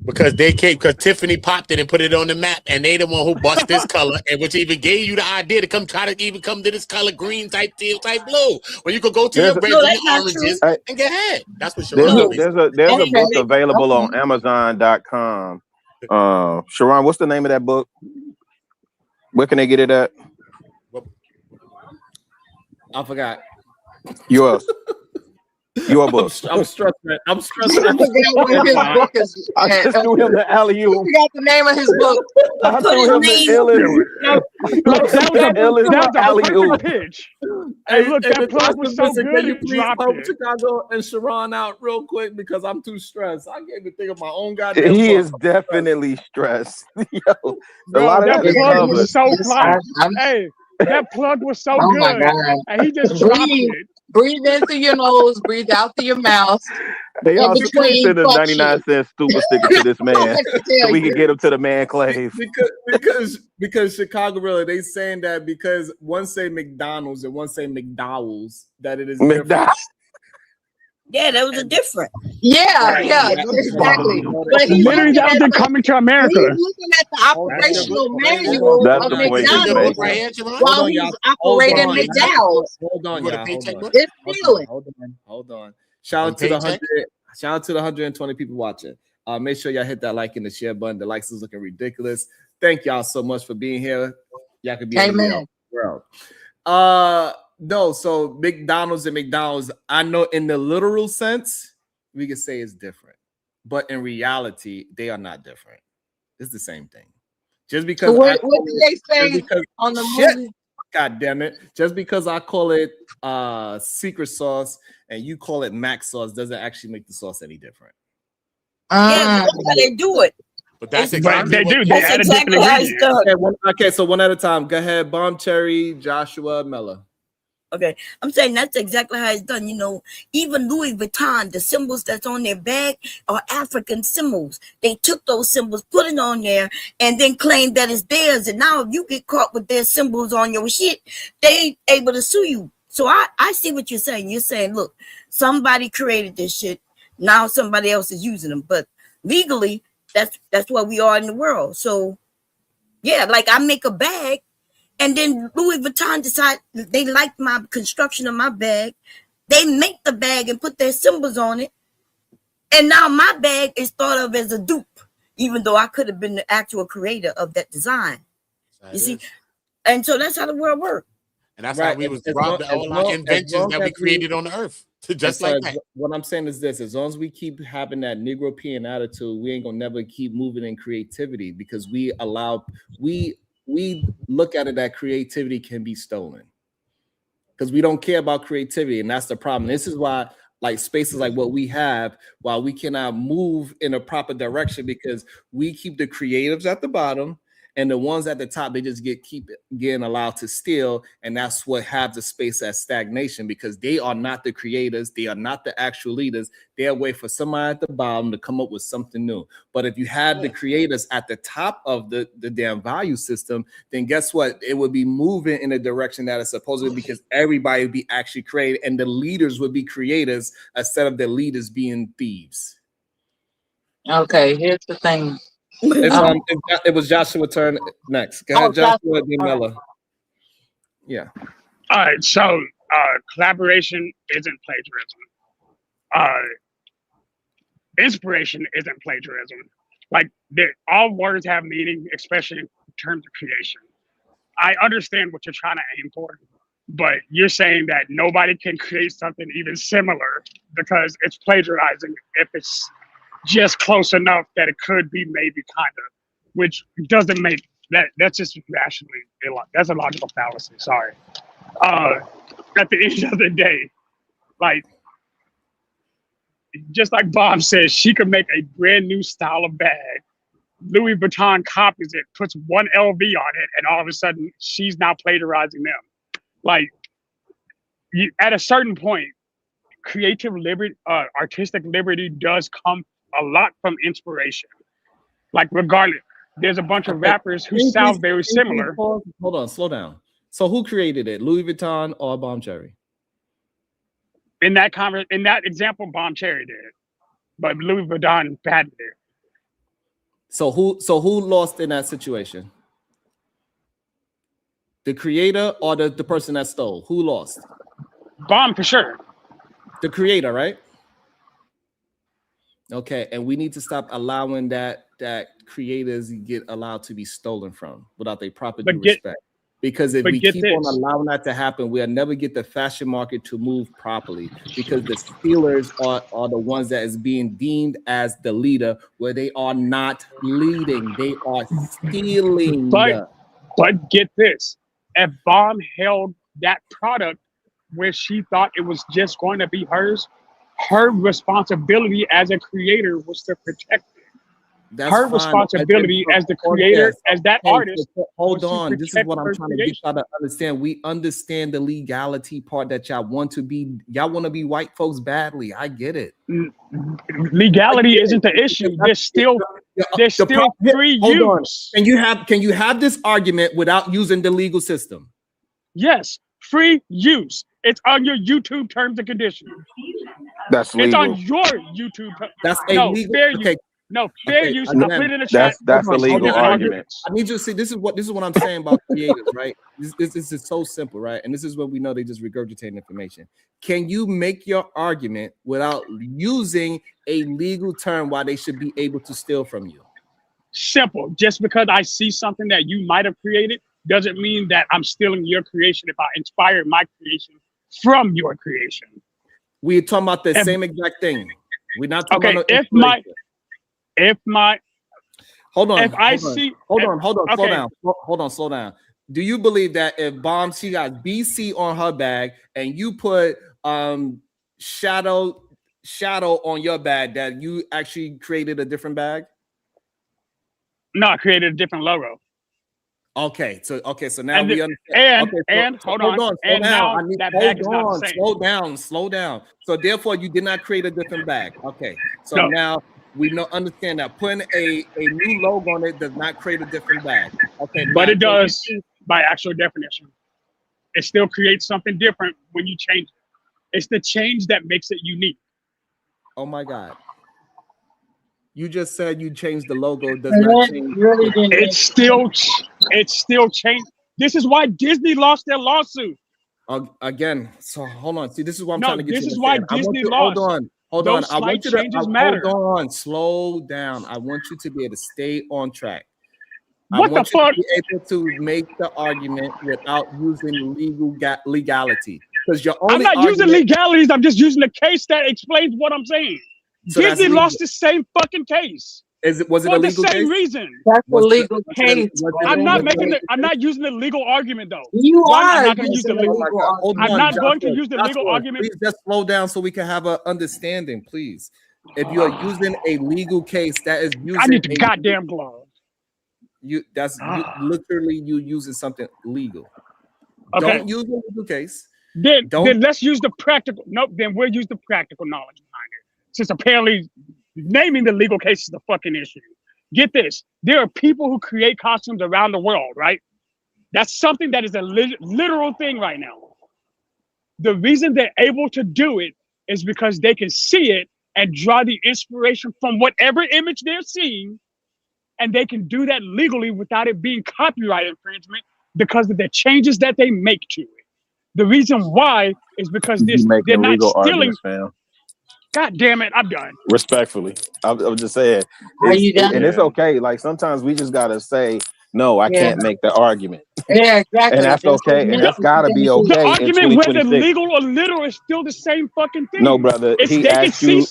Because Tiffany popped it and put it on the map, and they the one who bust this color, and which even gave you the idea to come try to even come to this color green type teal type blue. When you could go to your reds and your oranges and get ahead. That's what Sharon There's a book available on Amazon.com. Sharon, what's the name of that book? Where can they get it at? I forgot. Yours. Your book. I'm stressed, man. I'm stressed. I forgot what his book is. I just threw him the alley-oop. I forgot the name of his book. I threw him the illest. Look, that was a alley-oop. pitch. Hey, look, that plug was so good. Can you You please dropped help it. Chicago and Sharon out real quick because I'm too stressed. I can't even think of my own goddamn. He book. is definitely stressed. Yo, a Bro, lot of that that is plug covered. was so fly. Hey, that plug was so Oh my good. God. And he just dropped Breathe. it. Breathe in through your nose, breathe out through your mouth. They In also between send a fuck 99-cent super sticker to this man so we can get him to the man clave. Because Chicago really they saying that because one say McDonald's and one say McDowell's that it is different. Yeah, that was a different. Yeah, exactly. But he's Literally, looking that was at in the, Coming to America. he's looking at the operational manual That's of the point he's McDonald's making. while he's operating McDowell's. Hold on, y'all. Hold on. It's stealing. Hold on. Shout out to the 100. Shout out to the 120 people watching. Make sure y'all hit that like and the share button. The likes is looking ridiculous. Thank y'all so much for being here. Y'all could be anywhere else in the world. No, so McDonald's and McDonald's, I know in the literal sense, we could say it's different. But in reality, they are not different. It's the same thing. Just because So what did they say on the movie? God damn it. Just because I call it secret sauce and you call it mac sauce doesn't actually make the sauce any different. Yeah, that's how they do it. But that's exactly exactly what they add a different ingredient. Okay, so one at a time. Go ahead, Bomb Cherry, Joshua, Mella. Okay, I'm saying that's exactly how it's done. You know, even Louis Vuitton, the symbols that's on their bag are African symbols. They took those symbols, put it on there, and then claimed that it's theirs. And now if you get caught with their symbols on your shit, they ain't able to sue you. So I see what you're saying. You're saying, look, somebody created this shit. Now somebody else is using them. But legally, that's what we are in the world. So, yeah, like I make a bag. And then Louis Vuitton decide they like my construction of my bag. They make the bag and put their symbols on it. And now my bag is thought of as a dupe, even though I could have been the actual creator of that design. You see? And so that's how the world works. And that's how we was robbed of all our inventions that we created on the earth. Just like that. What I'm saying is this: as long as we keep having that Negro-Pean attitude, we ain't gonna never keep moving in creativity because we look at it that creativity can be stolen because we don't care about creativity, and that's the problem. This is why like spaces like what we have, while we cannot move in a proper direction because we keep the creatives at the bottom and the ones at the top, they just keep getting allowed to steal, and that's what has the space as stagnation because they are not the creators, they are not the actual leaders. They're waiting for somebody at the bottom to come up with something new. But if you have the creators at the top of the damn value system, then guess what? It would be moving in a direction that is supposedly because everybody would be actually created, and the leaders would be creators instead of the leaders being thieves. Okay, here's the thing. It was Joshua turn next. Go ahead, Joshua, then Mella. Yeah. All right, so collaboration isn't plagiarism. Inspiration isn't plagiarism. Like all words have meaning, especially in terms of creation. I understand what you're trying to aim for, but you're saying that nobody can create something even similar because it's plagiarizing if it's just close enough that it could be maybe kind of, which doesn't make that's just rationally, that's a logical fallacy. Sorry. At the end of the day, like, just like Bob says, she could make a brand new style of bag. Louis Vuitton copies it, puts one LV on it, and all of a sudden she's now plagiarizing them. Like, at a certain point, creative liberty, artistic liberty does come a lot from inspiration. Like, regardless, there's a bunch of rappers who sound very similar. Hold on, slow down. So who created it, Louis Vuitton or Bomb Cherry? In that example, Bomb Cherry did, but Louis Vuitton patented it. So who lost in that situation? The creator or the person that stole? Who lost? Bomb for sure. The creator, right? Okay, and we need to stop allowing that creators get allowed to be stolen from without their proper due respect. Because if we keep on allowing that to happen, we'll never get the fashion market to move properly. Because the stealers are the ones that is being deemed as the leader, where they are not leading, they are stealing. But get this: if Bomb held that product where she thought it was just going to be hers, her responsibility as a creator was to protect it. Her responsibility as the creator, as that artist. Hold on, this is what I'm trying to get y'all to understand. We understand the legality part that y'all want to be white folks badly. I get it. Legality isn't the issue. There's still free use. Can you have this argument without using the legal system? Yes, free use. It's on your YouTube terms and conditions. That's legal. It's on your YouTube. That's illegal. Fair use. No, fair use. I'll put it in the chat. That's a legal argument. I need you to see, this is what I'm saying about creators, right? This is so simple, right? And this is what we know, they just regurgitate information. Can you make your argument without using a legal term why they should be able to steal from you? Simple. Just because I see something that you might have created doesn't mean that I'm stealing your creation if I inspired my creation from your creation. We're talking about the same exact thing. We're not talking about hold on, slow down. Do you believe that if Bomb, she got BC on her bag and you put shadow on your bag, that you actually created a different bag? No, I created a different logo. Okay, so now we understand. Slow down. So therefore, you did not create a different bag. Okay, so now we understand that putting a new logo on it does not create a different bag. Okay, but it does by actual definition. It still creates something different when you change it. It's the change that makes it unique. Oh my God. You just said you changed the logo. Does not change. It's still changed. This is why Disney lost their lawsuit. Again, so hold on. See, this is what I'm trying to get this you is to why say. Disney lost. Hold on. I want you to hold on. Slow down. I want you to be able to stay on track. What the fuck? Be able to make the argument without using legality. Because I'm not using legalities. I'm just using the case that explains what I'm saying. So Disney lost the same fucking case. Was it a legal case? For the same reason. That's a legal case. I'm not using the legal argument though. You are. I'm not going to use the legal argument. I'm not going to use the legal argument. Please just slow down so we can have an understanding, please. If you are using a legal case, that is using. I need the goddamn glove. Literally you using something legal. Okay. Don't use a legal case. Then let's use the practical. Nope. Then we'll use the practical knowledge behind it. Since apparently naming the legal case is the fucking issue. Get this. There are people who create costumes around the world, right? That's something that is a literal thing right now. The reason they're able to do it is because they can see it and draw the inspiration from whatever image they're seeing, and they can do that legally without it being copyright infringement because of the changes that they make to it. The reason why is because they're not stealing. God damn it, I'm done. Respectfully, I'm just saying. And it's okay. Like sometimes we just gotta say, no, I can't make the argument. Yeah, exactly. And that's okay. And that's gotta be okay. The argument whether legal or literal is still the same fucking thing. No, brother. He asked you.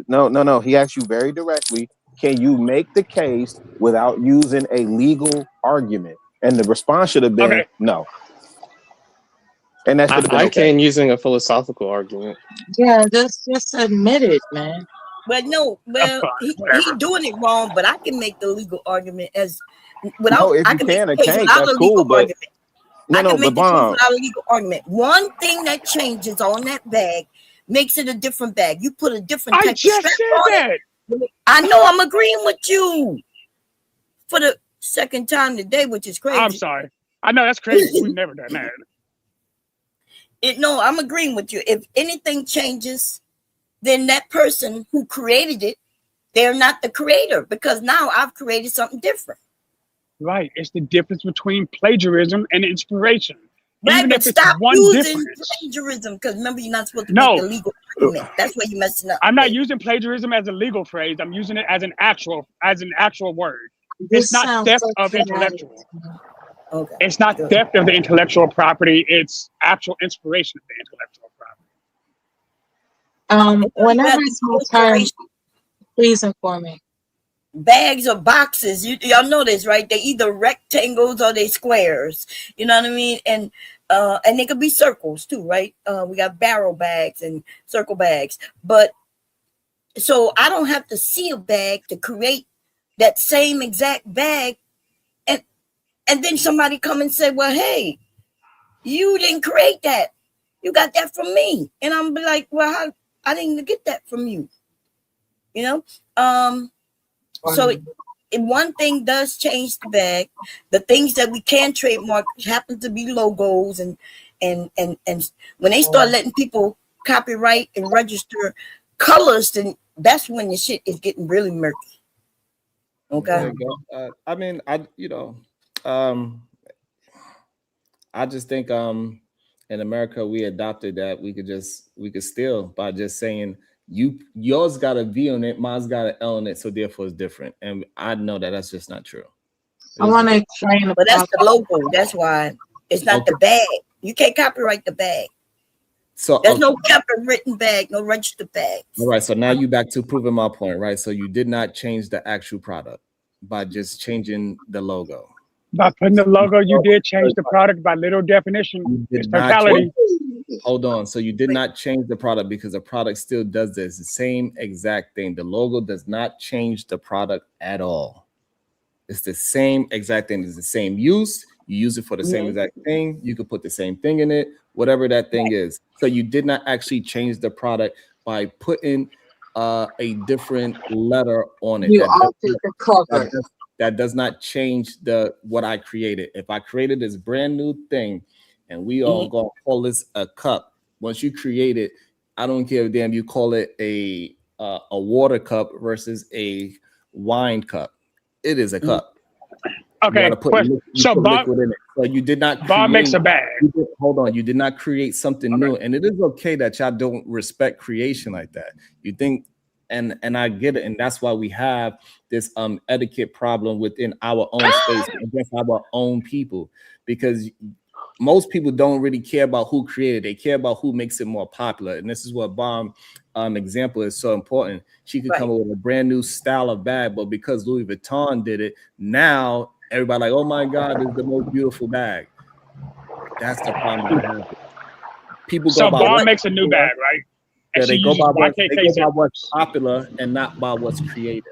No. He asked you very directly. Can you make the case without using a legal argument? And the response should have been no. And that's I came using a philosophical argument. Yeah, just admit it, man. But no, he doing it wrong. But I can make the legal argument as without. If I you can can, make the case that's cool. But I can make the case without a legal argument. One thing that changes on that bag makes it a different bag. You put a different. I just said that. I know. I'm agreeing with you for the second time today, which is crazy. I'm sorry. I know that's crazy. We've never done that. No, I'm agreeing with you. If anything changes, then that person who created it, they're not the creator because now I've created something different. Right. It's the difference between plagiarism and inspiration. Right, Even but if it's stop one using difference. plagiarism because remember you're not supposed to make the legal argument. That's where you're messing up. I'm not using plagiarism as a legal phrase. I'm using it as an actual word. This It's not sounds theft so of traumatic. intellectual. Okay. It's not theft of the intellectual property. It's actual inspiration of the intellectual property. Whenever it's my turn, please inform me. Bags or boxes, y'all know this, right? They either rectangles or they squares. You know what I mean? And they could be circles too, right? We got barrel bags and circle bags. But so I don't have to see a bag to create that same exact bag. And then somebody come and say, well, hey, you didn't create that. You got that from me. And I'm like, well, I didn't get that from you. You know? So one thing does change the bag. The things that we can trademark happen to be logos and when they start letting people copyright and register colors, then that's when the shit is getting really murky. Okay. I mean, I just think in America we adopted that we could steal by just saying yours got a V on it, mine's got an L on it, so therefore it's different. And I know that that's just not true. I want to explain, but that's the logo. That's why it's not the bag. You can't copyright the bag. So there's no copyrighted bag, no registered bag. All right, so now you back to proving my point, right? So you did not change the actual product by just changing the logo. By putting the logo, you did change the product by little definition. It's totality. Hold on. So you did not change the product because the product still does this. The same exact thing. The logo does not change the product at all. It's the same exact thing. It's the same use. You use it for the same exact thing. You could put the same thing in it, whatever that thing is. So you did not actually change the product by putting a different letter on it. You altered the cover. That does not change what I created. If I created this brand new thing and we all gonna call this a cup, once you create it, I don't care if damn you call it a water cup versus a wine cup. It is a cup. Okay, so Bob, liquid in it. So you did not. Bob makes a bag. Hold on, you did not create something new, and it is okay that y'all don't respect creation like that. You think. And I get it, and that's why we have this etiquette problem within our own space against our own people, because most people don't really care about who created it. They care about who makes it more popular. And this is what Bomb example is so important. She could come up with a brand new style of bag, but because Louis Vuitton did it, now everybody like, oh my God, this is the most beautiful bag. That's the problem. People so Bomb makes a new bag, right? Yeah, they go by what's popular and not by what's creative.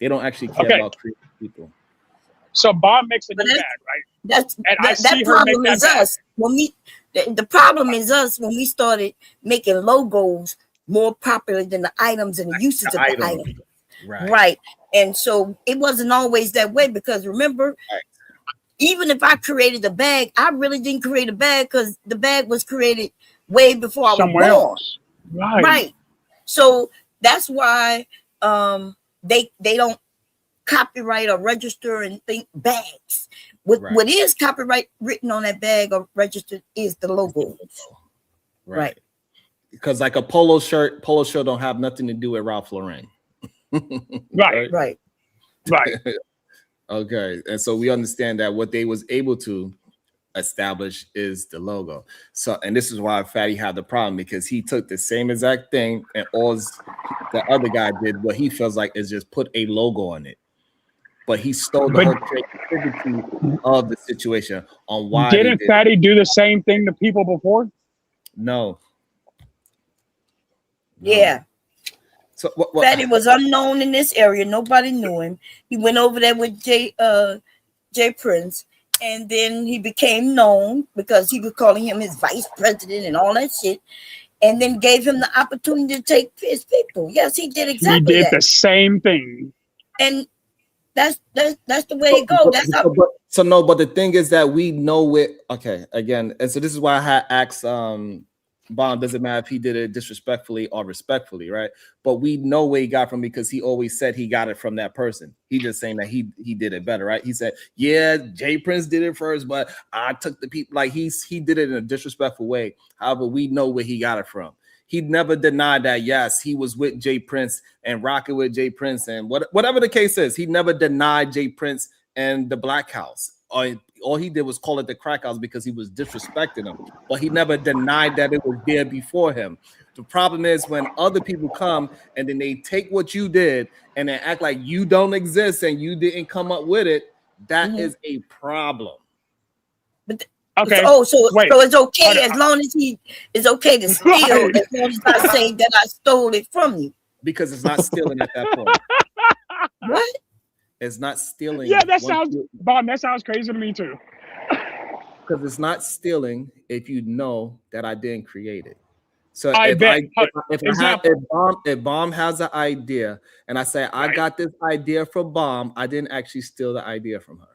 They don't actually care about creative people. So Bob makes a new bag, right? That problem is us. The problem is us when we started making logos more popular than the items and the uses of the items. Right. And so it wasn't always that way because remember, even if I created a bag, I really didn't create a bag because the bag was created way before I was born. Else. Right. So that's why they don't copyright or register and think bags. What is copyright written on that bag or registered is the logo. Right. Because like a polo shirt don't have nothing to do with Ralph Lauren. Right. Okay. And so we understand that what they was able to establish is the logo. So, and this is why Fatty had the problem because he took the same exact thing and all the other guy did what he feels like is just put a logo on it. But he stole the whole creativity of the situation on why. Didn't Fatty do the same thing to people before? No. Yeah. So Fatty was unknown in this area. Nobody knew him. He went over there with Jay Prince. And then he became known because he was calling him his vice president and all that shit. And then gave him the opportunity to take his people. Yes, he did exactly that. He did the same thing. And that's the way it goes. That's how. But the thing is that we know it. Okay, again, and so this is why I had asked Bomb, doesn't matter if he did it disrespectfully or respectfully, right? But we know where he got from because he always said he got it from that person. He just saying that he did it better, right? He said, yeah, Jay Prince did it first, but I took the people, like he did it in a disrespectful way. However, we know where he got it from. He never denied that, yes, he was with Jay Prince and rocking with Jay Prince and whatever the case is. He never denied Jay Prince and the Black House. All he did was call it the crack house because he was disrespecting him, but he never denied that it was there before him. The problem is when other people come and then they take what you did and then act like you don't exist and you didn't come up with it. That is a problem. Okay. So it's okay as long as it's okay to steal, Right. as long as I say that I stole it from you. Because it's not stealing at that point. What? It's not stealing. Yeah, that sounds Bob. That sounds crazy to me too. Because it's not stealing if you know that I didn't create it. So I bet. if Bomb has an idea and I say I got this idea from Bomb, I didn't actually steal the idea from her.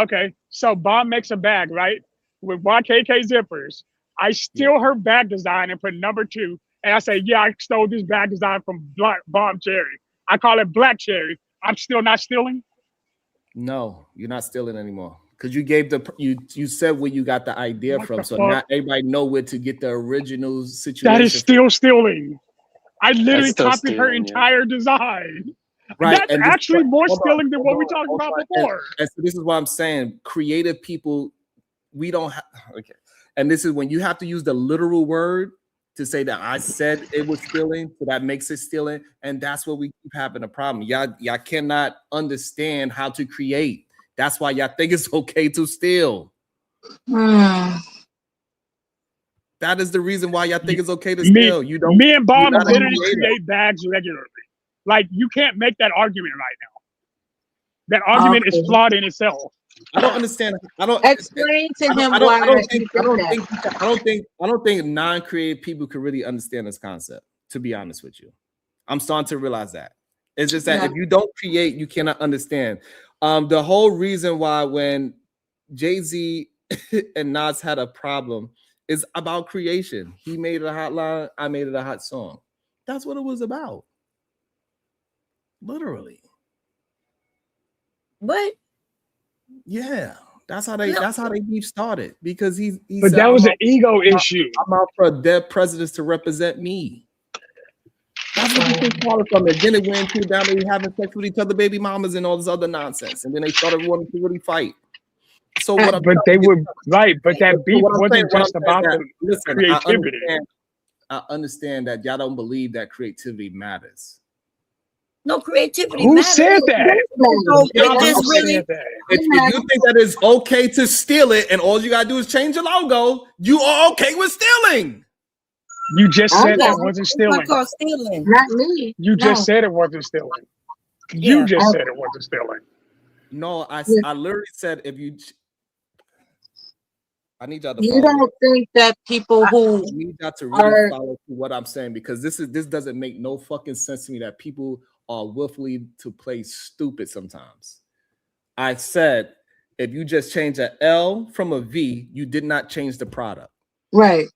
Okay, so Bomb makes a bag, right? With YKK zippers. I steal her bag design and put number 2. And I say, yeah, I stole this bag design from Bomb Cherry. I call it Black Cherry. I'm still not stealing? No, you're not stealing anymore. Because you gave you said where you got the idea What from. the So fuck? not everybody know where to get the original situation. That is still stealing. I literally That's still copied her stealing, yeah. entire design. Right, That's and this- actually more hold on, stealing than what hold we on, talked hold about on. before. And so this is what I'm saying. Creative people, we don't have okay. And this is when you have to use the literal word to say that I said it was stealing, so that makes it stealing, and that's what we keep having a problem. Y'all cannot understand how to create. That's why y'all think it's okay to steal. That is the reason why y'all think it's okay to steal. You don't. Me and Bob you're not a literally creator. create bags regularly. Like, you can't make that argument right now. That argument is flawed in itself. I don't understand. I don't explain to him I why don't you I don't think non-creative people can really understand this concept, to be honest with you. I'm starting to realize that. It's just that if you don't create, you cannot understand. The whole reason why when Jay-Z and Nas had a problem is about creation. He made it a hot line, I made it a hot song. That's what it was about. Literally. But yeah, that's how they beef started because he But said, that was I'm an ego issue. I'm out for dead presidents to represent me. That's what this thing started from. And then it went into down there having sex with each other, baby mamas, and all this other nonsense. And then they started wanting to really fight. So what? But they were right. But that beef wasn't just about the listen, creativity. I understand that y'all don't believe that creativity matters. No, creativity. Who matters. said that? If you think that it's okay to steal it and all you gotta do is change your logo, you are okay with stealing. You just said that wasn't stealing. Stealing. Not me. You just said it wasn't stealing. You just said it wasn't stealing. No, I literally said if you. I need y'all to. You don't think that people who I need y'all to really follow what I'm saying because this doesn't make no fucking sense to me that people are willfully to play stupid sometimes. I said if you just change an L from a V, you did not change the product. Right.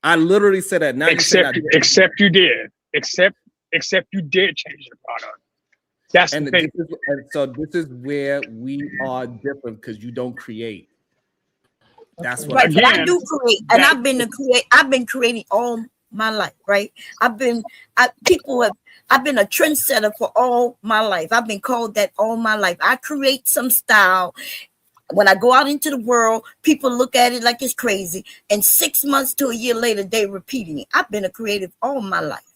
I literally said that. Now Except you did. Except you did change the product. That's the thing. So this is where we are different because you don't create. That's what Right, but I do create, and I've been creating all my life, right? I've been a trendsetter for all my life. I've been called that all my life. I create some style. When I go out into the world, people look at it like it's crazy, and 6 months to a year later, they're repeating it. I've been a creative all my life.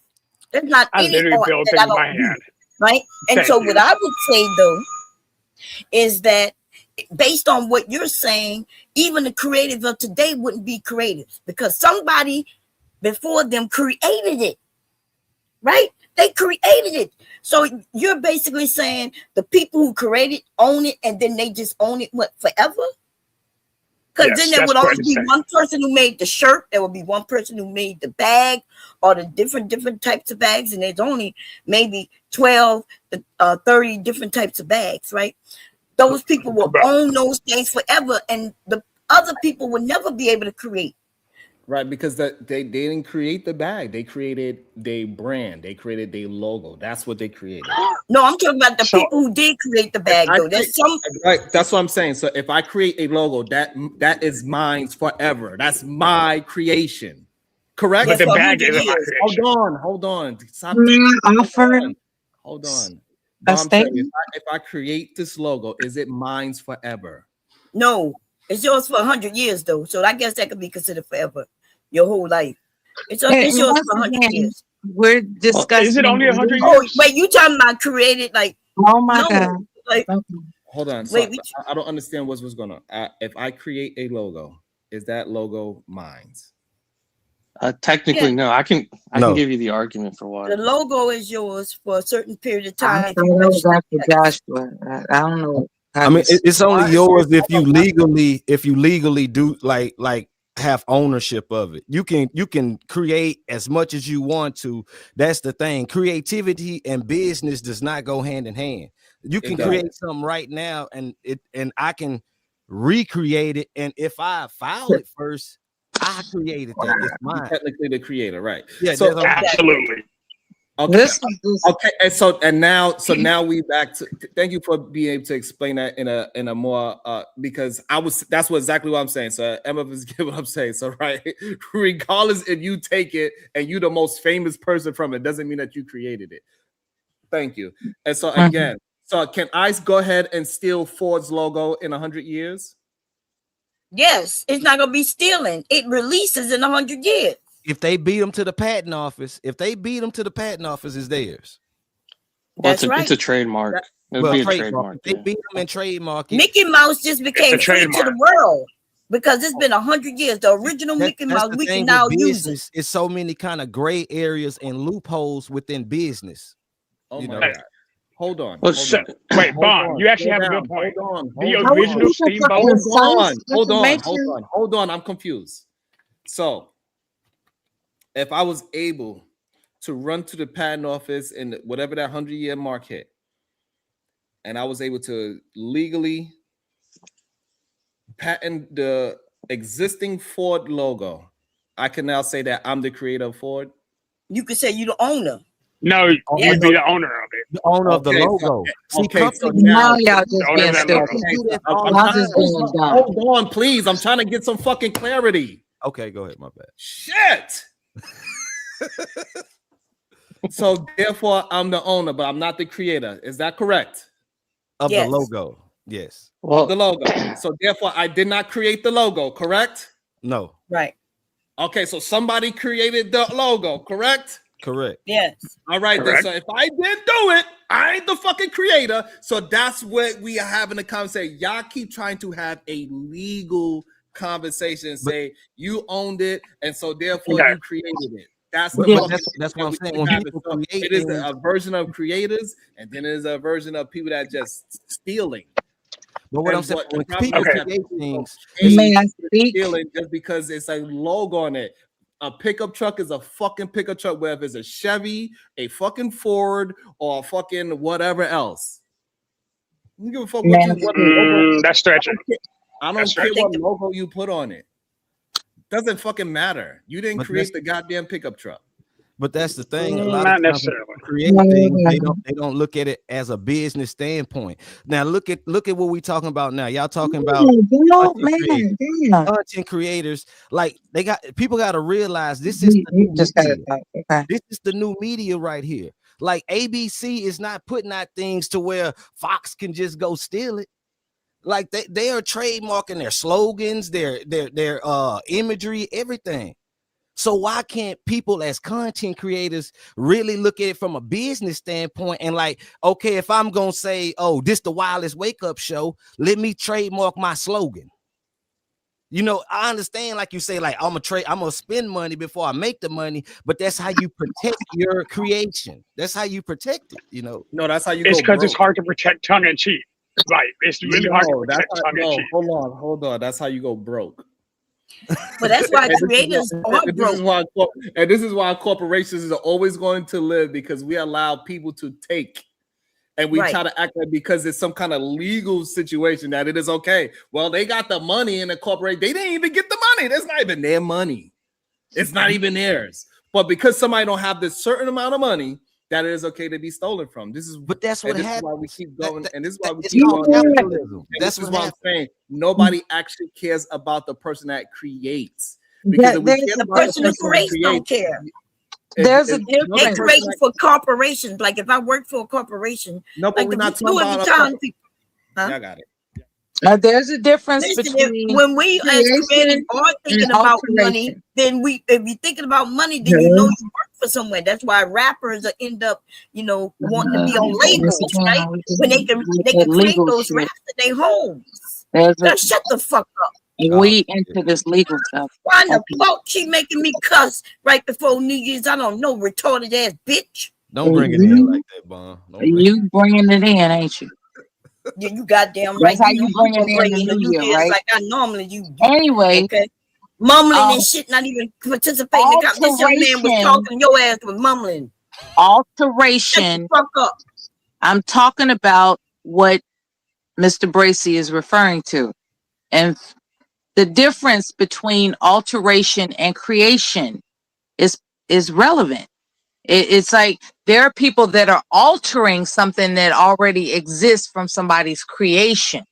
There's not any literally art built that I in my don't do, hand. right? And Thank so you. what I would say though is that based on what you're saying, even the creative of today wouldn't be creative because somebody before them created it, right? They created it. So you're basically saying the people who created own it and then they just own it, what, forever? Because Yes, then there that's would what always I'm be saying. one person who made the shirt. There would be one person who made the bag or the different types of bags. And there's only maybe 12 to 30 different types of bags, right? Those people will own those things forever. And the other people will never be able to create. Right, because they didn't create the bag. They created their brand. They created their logo. That's what they created. No, I'm talking about the people who did create the bag, though. There's some. Right, that's what I'm saying. So if I create a logo, that is mine forever. That's my creation. Correct? But the bag isn't my creation. Hold on. Stop. Hold on. Mom, tell me, if I create this logo, is it mine forever? No, it's yours for 100 years, though. So I guess that could be considered forever, your whole life. It's yours for 100 years. We're discussing. Is it only 100 years? Oh, wait, you talking about created like? Oh my no, God! Like, hold on. So wait, I don't understand what's going on. If I create a logo, is that logo mine? Technically, no. I can give you the argument for why. the logo is yours for a certain period of I time. thought that was after Joshua. I don't know. I mean, it's only yours if you legally do like have ownership of it. You can create as much as you want to. That's the thing. Creativity and business does not go hand in hand. You can create something right now, and I can recreate it. And if I file it first, I created that. It's mine. You're technically the creator, right? Yeah, So absolutely. Okay. Okay. Now we back to. Thank you for being able to explain that in a more because that's exactly what I'm saying. So Emma is getting what I'm saying. So right, regardless if you take it and you're the most famous person from it, doesn't mean that you created it. Thank you. And so again, so can I go ahead and steal Ford's logo in 100 years? Yes, it's not gonna be stealing. It releases in 100 years. If they beat them to the patent office, it's theirs. Well, it's a trademark. It would be a trademark. They beat them and trademark it. Mickey Mouse just became free to the world because it's been 100 years. The original Mickey Mouse we can now use it. It's so many kind of gray areas and loopholes within business. Oh my God. Hold on. Wait, Bond, you actually have a good point. The original Steamboat. Hold on. I'm confused. So, if I was able to run to the patent office and whatever that 100-year mark hit, and I was able to legally patent the existing Ford logo, I can now say that I'm the creator of Ford. You could say you're the owner. No, you'd be the owner of it. The owner of the logo. So now y'all just being stupid. Hold on, please. I'm trying to get some fucking clarity. Okay, go ahead. My bad. Shit. So therefore, I'm the owner, but I'm not the creator. Is that correct? Of the logo, yes. Well, the logo. So therefore, I did not create the logo, correct? No. Right. Okay, so somebody created the logo, correct? Correct. Yes. All right, then. So if I didn't do it, I ain't the fucking creator. So that's what we are having a conversation. Y'all keep trying to have a legal conversation and say you owned it, and so therefore you created it. That's the that's what I'm saying. When people create it is a version of creators, and then there's a version of people that just stealing. But what I'm saying, when people create things, stealing just because it's a logo on it. A pickup truck is a fucking pickup truck, whether it's a Chevy, a fucking Ford, or a fucking whatever else. You give a fuck what logo. That's stretching. I don't care what logo you put on it. Doesn't fucking matter. You didn't create the goddamn pickup truck. But that's the thing. A lot Not of times necessarily. create things, they don't look at it as a business standpoint. Now look at what we're talking about now. Y'all talking about content creators. Like people got to realize this is the new media. This is the new media right here. Like ABC is not putting out things to where Fox can just go steal it. Like they are trademarking their slogans, their imagery, everything. So why can't people as content creators really look at it from a business standpoint and like, okay, if I'm gonna say, oh, this the wildest wake up show, let me trademark my slogan. You know, I understand, like you say, like I'm gonna spend money before I make the money, but that's how you protect your creation. That's how you protect it. You know, no, that's how you. It's because it's hard to protect tongue in cheek. Right, it's really hard to protect tongue in cheek. Hold on. That's how you go broke. But that's why creators are broke. This is why corporations are always going to live, because we allow people to take. And we try to act like because it's some kind of legal situation that it is okay. Well, they got the money in the corporate. They didn't even get the money. That's not even their money. It's not even theirs. But because somebody don't have this certain amount of money, that it is okay to be stolen from. This is, but that's what this is happens. why we keep going, and this is why we It's keep called going. capitalism. And That's this is what what I'm saying. Nobody actually cares about the person that creates. Because if we cared The about the person who person that creates don't creates, care. There's a They're difference. creating for corporations. Like if I work for a corporation, no, but like we're the not talking Louis about Vuitton people. Huh? Yeah, I got it. There's a difference Listen, between when we as creators creation are thinking and about money, alteration. then if you're thinking about money, then you know you work for somewhere. That's why rappers end up, wanting to be on labels, right? When they can create legal those shit. raps in their homes. There's a, Now shut the fuck up. we into this legal stuff. Why in the fuck she making me cuss right before New Year's? I don't know, retarded ass bitch. Don't bring it in like that, Bon. You bringing it in, ain't you? Yeah, you goddamn right. That's how you bring it in bringing the the New New Year, Year's right? like I normally do. Anyway, Okay. Mumbling and shit, not even participating in the This young man was talking, your ass was mumbling. Alteration. Shut the fuck up. I'm talking about what Mr. Bracy is referring to. And the difference between alteration and creation is relevant. It's like there are people that are altering something that already exists from somebody's creation.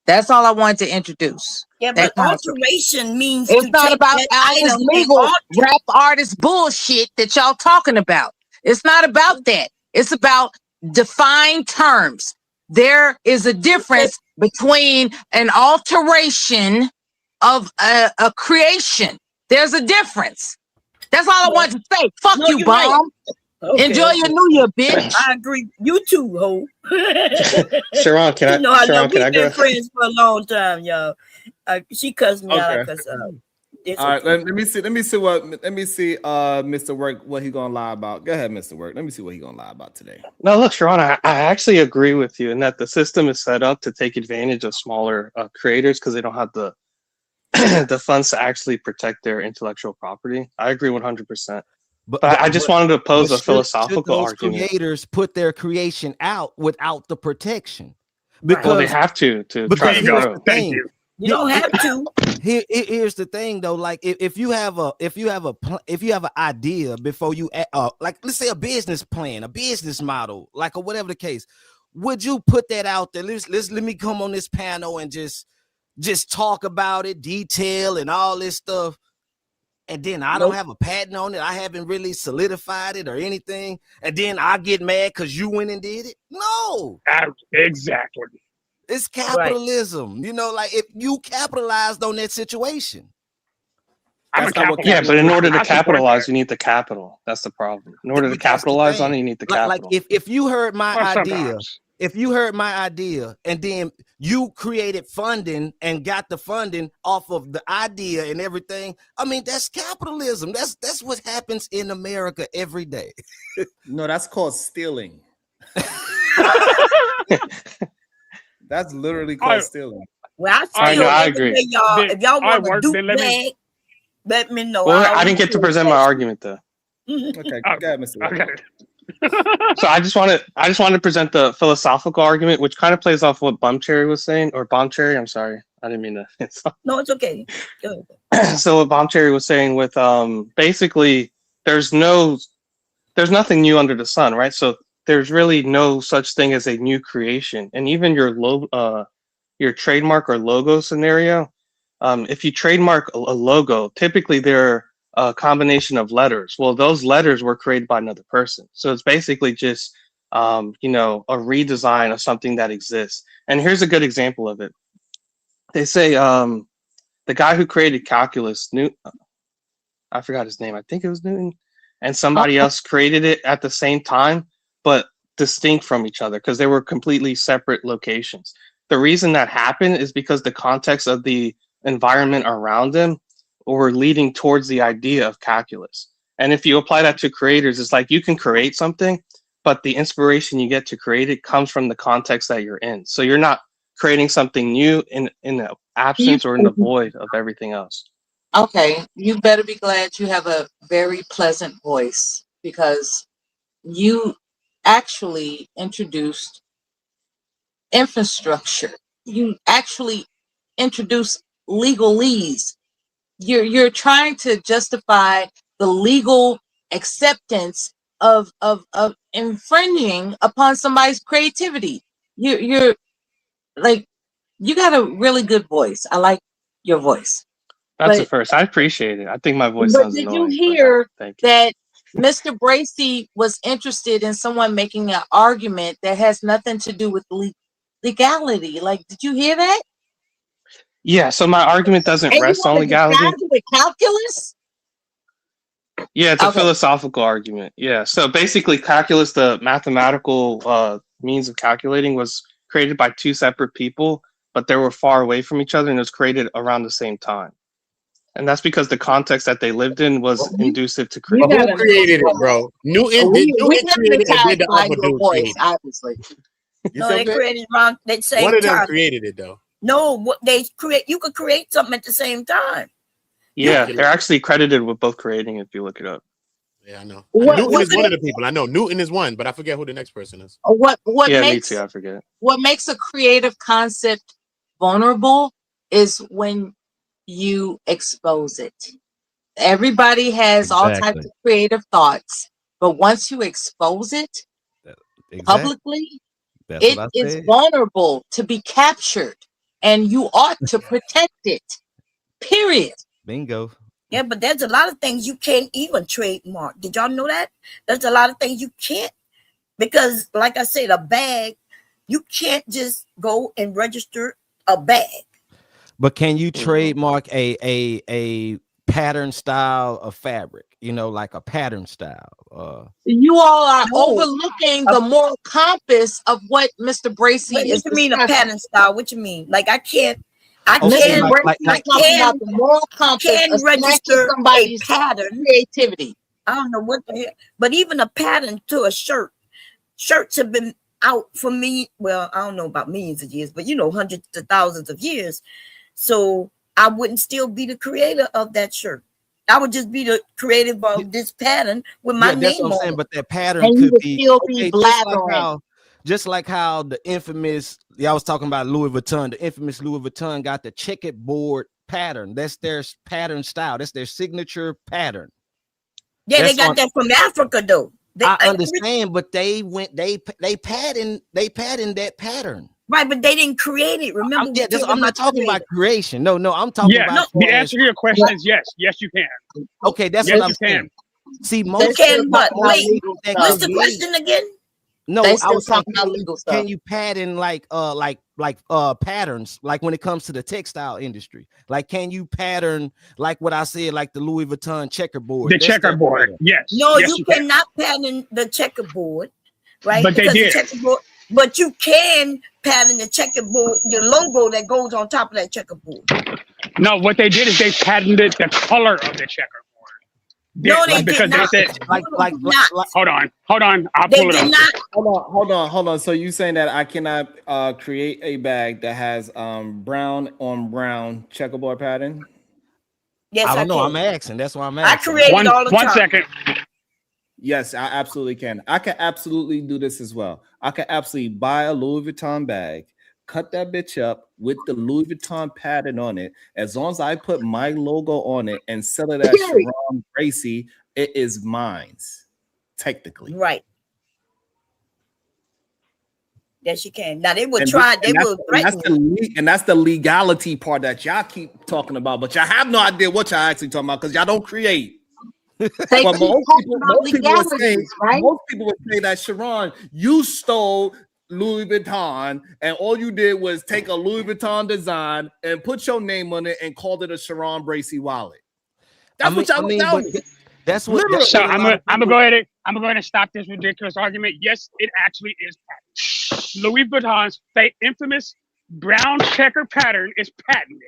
That's all I wanted to introduce. Yeah, That but concept. alteration means It's to not take about that all this item and legal alter. rap artist bullshit that y'all talking about. It's not about that. It's about defined terms. There is a difference between an alteration of a creation. There's a difference. That's all I wanted to say. Fuck No, you, you're right. Bomb. Okay, Enjoy your New Year, bitch. I agree. You too, ho. Sharon, can I? You know, I Sharon, love. can I We've go? been friends for a long time, y'all. She cussed me out. I Okay. cuss out. It's All right, okay. let me see Mr. Work, what he gonna lie about. Go ahead, Mr. Work. Let me see what he gonna lie about today. No, look, Sharon, I actually agree with you in that the system is set up to take advantage of smaller creators because they don't have the the funds to actually protect their intellectual property. I agree 100%. But I just wanted to pose a philosophical those argument. creators put their creation out without the protection? Well, they have to try to grow. Thank you. You don't have to. Here's the thing though, like if you have an idea before you like let's say a business plan, a business model, like or whatever the case, would you put that out there? Let me come on this panel and just talk about it, detail and all this stuff, and then I don't have a patent on it, I haven't really solidified it or anything, and then I get mad because you went and did it? No, exactly. it's capitalism, like if you capitalized on that situation. Yeah, but in order to capitalize, you need the capital. That's the problem. In order to capitalize on it, you need the capital. Like if you heard my Well, idea, sometimes. and then you created funding and got the funding off of the idea and everything, I mean, that's capitalism. That's what happens in America every day. No, that's called stealing. That's literally called stealing. Well, I agree. Y'all, if y'all want to do that, let me know. Well, I didn't get to present my argument though. Okay, go ahead, Mr. Work. So I just want to present the philosophical argument, which kind of plays off what Bum Cherry was saying, or Bomb Cherry. I'm sorry, I didn't mean to. No, it's okay. Go ahead. So what Bomb Cherry was saying with basically there's nothing new under the sun, right? So there's really no such thing as a new creation, and even your trademark or logo scenario. If you trademark a logo, typically they're a combination of letters. Well, those letters were created by another person. So it's basically just, a redesign of something that exists. And here's a good example of it. They say the guy who created calculus, I forgot his name. I think it was Newton. And somebody else created it at the same time, but distinct from each other because they were completely separate locations. The reason that happened is because the context of the environment around them were leading towards the idea of calculus. And if you apply that to creators, it's like you can create something, but the inspiration you get to create it comes from the context that you're in. So you're not creating something new in the absence or in the void of everything else. Okay, you better be glad you have a very pleasant voice because you actually introduced infrastructure. You actually introduced legalese you're trying to justify the legal acceptance of infringing upon somebody's creativity. You're like, you got a really good voice. I like your voice. That's But a first. I appreciate it. I think my voice but sounds did you annoying. hear Thank you. that Mr. Bracy was interested in someone making an argument that has nothing to do with legality? Like, did you hear that? Yeah, so my argument doesn't And you rest on want to legality. disguise it with calculus? Yeah, it's a Okay. philosophical argument. Yeah, so basically, calculus, the mathematical means of calculating, was created by two separate people, but they were far away from each other, and it was created around the same time. And that's because the context that they lived in was conducive to You But creating. who created it, bro? Newton We created it, and hypnotized did the by other your dude voice, create it? obviously. You No, see what they I'm saying? created around at the same One of them time. created it, though. No, what they create, you could create something at the same time. Yeah, they're actually credited with both creating if you look it up. Yeah, I know. What- Newton what is one could- of the people. I know Newton is one, but I forget who the next person is. What Yeah, makes me too, I forget. what makes a creative concept vulnerable is when you expose it. Everybody has all types Exactly. of creative thoughts, but once you expose it publicly, That's it what I is said. vulnerable to be captured, and you ought to protect it. Period. Bingo. Yeah, but there's a lot of things you can't even trademark. Did y'all know that? There's a lot of things you can't, because like I said, a bag, you can't just go and register a bag. But can you trademark a pattern style of fabric? You know, like a pattern style. You all are No. overlooking the moral compass of what Mr. Bracy Wait, is what you mean a discussing. pattern style? What you mean? Like I can't Mr. Bracy is talking about the moral compass can of snatching register a somebody's pattern. creativity. I don't know what the hell, but even a pattern to a shirt. Shirts have been out for me. Well, I don't know about millions of years, but you know, hundreds of thousands of years. So I wouldn't still be the creator of that shirt. I would just be the creative of this pattern with my that's name what I'm on saying. it. But that pattern And you could would be still be blathering. just like how the infamous, y'all was talking about Louis Vuitton. The infamous Louis Vuitton got the checkerboard pattern. That's their pattern style. That's their signature pattern. Yeah, That's they got that from Africa though. I understand, but they patterned that pattern. Right, but they didn't create it. Remember, I'm not talking about creation. No, I'm talking Yeah, about. the answer to your question is yes. Yes, you can. Okay, that's yes, what I'm you saying. can. See, You most can, but wait, that what's the create- question again? No, They I still was saying, talking about legal stuff. can you pattern like patterns, like when it comes to the textile industry? Like, can you pattern like what I said, like the Louis Vuitton checkerboard? The checkerboard, yes. No, yes, you can. cannot pattern the checkerboard, right? But they Because did. the checkerboard, but you can pattern the checkerboard, the logo that goes on top of that checkerboard. No, what they did is they patented the color of the checkerboard. No, they because did not. they said, not. hold on, I'll They pull it did up. not. Hold on. So you saying that I cannot create a bag that has brown on brown checkerboard pattern? Yes, I don't know. can. I'm asking. That's why I'm I asking. create it all the time. 1 second. Yes, I absolutely can. I can absolutely do this as well. I can absolutely buy a Louis Vuitton bag, cut that bitch up with the Louis Vuitton pattern on it. As long as I put my logo on it and sell it at Sharon Bracy, it is mine, technically. Right. Yes, you can. Now they would And try. this- They will threaten. and that's the legality part that y'all keep talking about, but y'all have no idea what y'all actually talking about because y'all don't create. They But keep talking about legalities, right? most people would say that, Sharon, you stole Louis Vuitton, and all you did was take a Louis Vuitton design and put your name on it and called it a Sharon Bracy wallet. That's what y'all tell me. That's what. So I'm gonna go ahead and stop this ridiculous argument. Yes, it actually is patented. Louis Vuitton's infamous brown checker pattern is patented.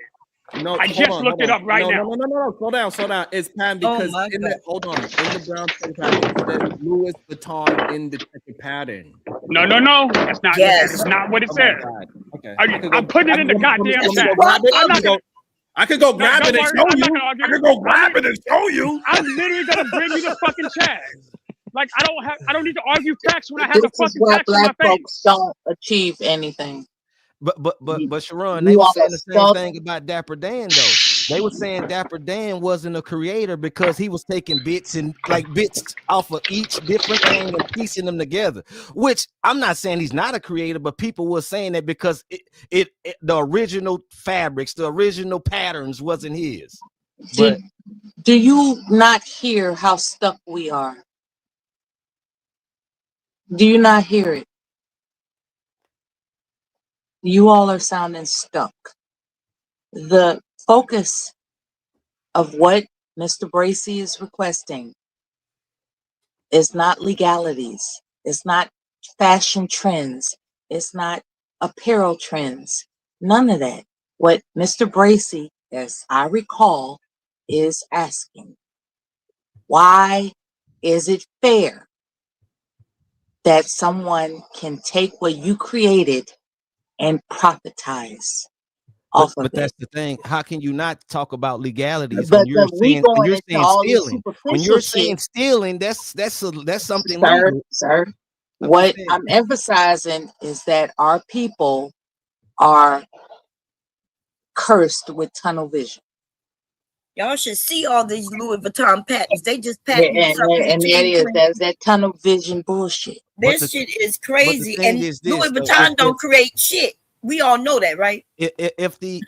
No, I hold just on, looked hold it up on. right No, now. No. Slow down. It's patterned Oh because my in God. the brown checker pattern, it says Louis Vuitton in the checker pattern. No. That's not. Yes. That's not what it Oh my says. God. Okay. I'm putting it in the goddamn chat. I could go grab it and show you. I could go grab it and show you. I'm literally gonna bring you the fucking chat. Like I don't need to argue facts when I have the This is fucking why facts in my black face. folks don't achieve anything. But Sharon, they You were all saying the stuck. same thing about Dapper Dan though. They were saying Dapper Dan wasn't a creator because he was taking bits off of each different thing and piecing them together. Which I'm not saying he's not a creator, but people were saying that because the original fabrics, the original patterns wasn't his. But Do you not hear how stuck we are? Do you not hear it? You all are sounding stuck. The focus of what Mr. Bracy is requesting is not legalities. It's not fashion trends. It's not apparel trends. None of that. What Mr. Bracy, as I recall, is asking, why is it fair that someone can take what you created and profitize off of but it? that's the thing. How can you not talk about legalities But when you're we saying going into all this stealing? When superficial you're shit, saying stealing, that's something sir, legal. sir. I'm just What saying. I'm emphasizing is that our people are cursed with tunnel vision. Y'all should see all these Louis Vuitton patents. They just patented something. And that's that tunnel vision bullshit. This shit is crazy. And is Louis this, Vuitton don't create shit. We all know that, right? If the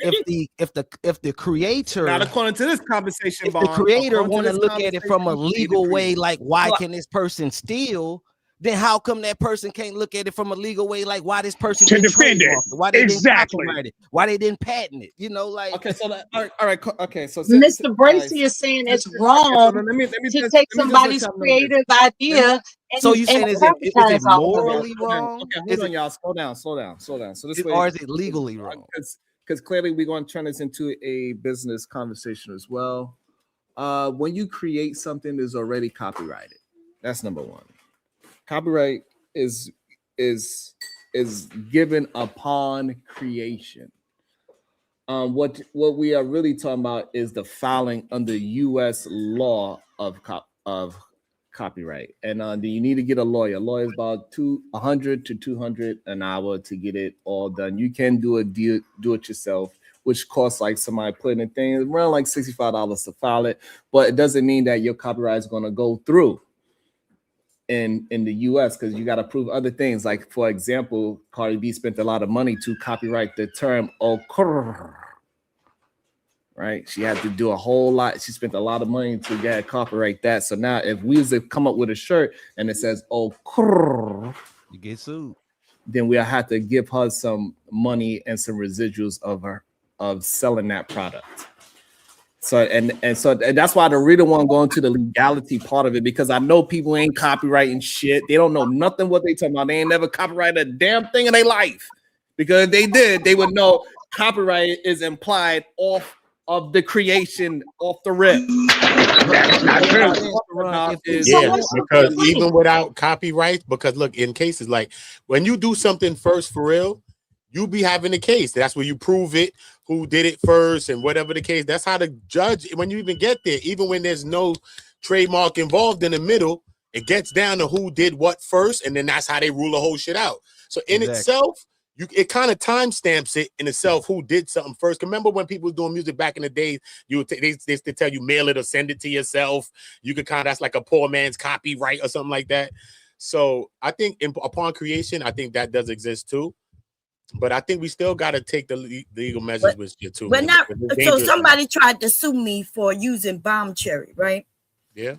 creator, Not according to this conversation, if the Bond. creator According to want to this look at it from a conversation, legal way, like why Well, can this person steal? Then how come that person can't look at it from a legal way, like why this person To didn't defend it. trademark it, why they Exactly. didn't copyright it, why they didn't patent it? You know, like okay, so all right, okay, so Mr. Bracy is saying it's wrong to take somebody's creative idea so and you saying is it capitalize off of it. morally wrong? Okay, hold on, y'all. Slow down. So this way, or is it legally wrong? Because clearly we're going to turn this into a business conversation as well. When you create something that's already copyrighted, that's number one. Copyright is given upon creation. What we are really talking about is the filing under U.S. law of copyright, and do you need to get a lawyer? A lawyer is about $100 to $200 an hour to get it all done. You can do it yourself, which costs like somebody putting in things around like $65 to file it, but it doesn't mean that your copyright is going to go through in the US, because you got to prove other things. Like, for example, Cardi B spent a lot of money to copyright the term okr, right? She had to do a whole lot. She spent a lot of money to get copyright that. So now if we was to come up with a shirt and it says okr, you get sued. Then we'll have to give her some money and some residuals of selling that product. So and that's why I really want to go into the legality part of it, because I know people ain't copyrighting shit. They don't know nothing what they talking about. They ain't never copyrighted a damn thing in their life, because if they did, they would know copyright is implied off of the creation, off the rip. That's not true. Yeah, because even without copyright, because look, in cases like when you do something first for real, you be having a case. That's where you prove it, who did it first, and whatever the case. That's how the judge, when you even get there, even when there's no trademark involved in the middle, it gets down to who did what first, and then that's how they rule the whole shit out. So in itself, it kind of timestamps it in itself who did something first. Remember when people were doing music back in the day, they tell you mail it or send it to yourself. You could that's like a poor man's copyright or something like that. So I think upon creation, I think that does exist too. But I think we still got to take the legal measures with you too. But not so. Somebody tried to sue me for using Bomb Cherry, right? Yeah.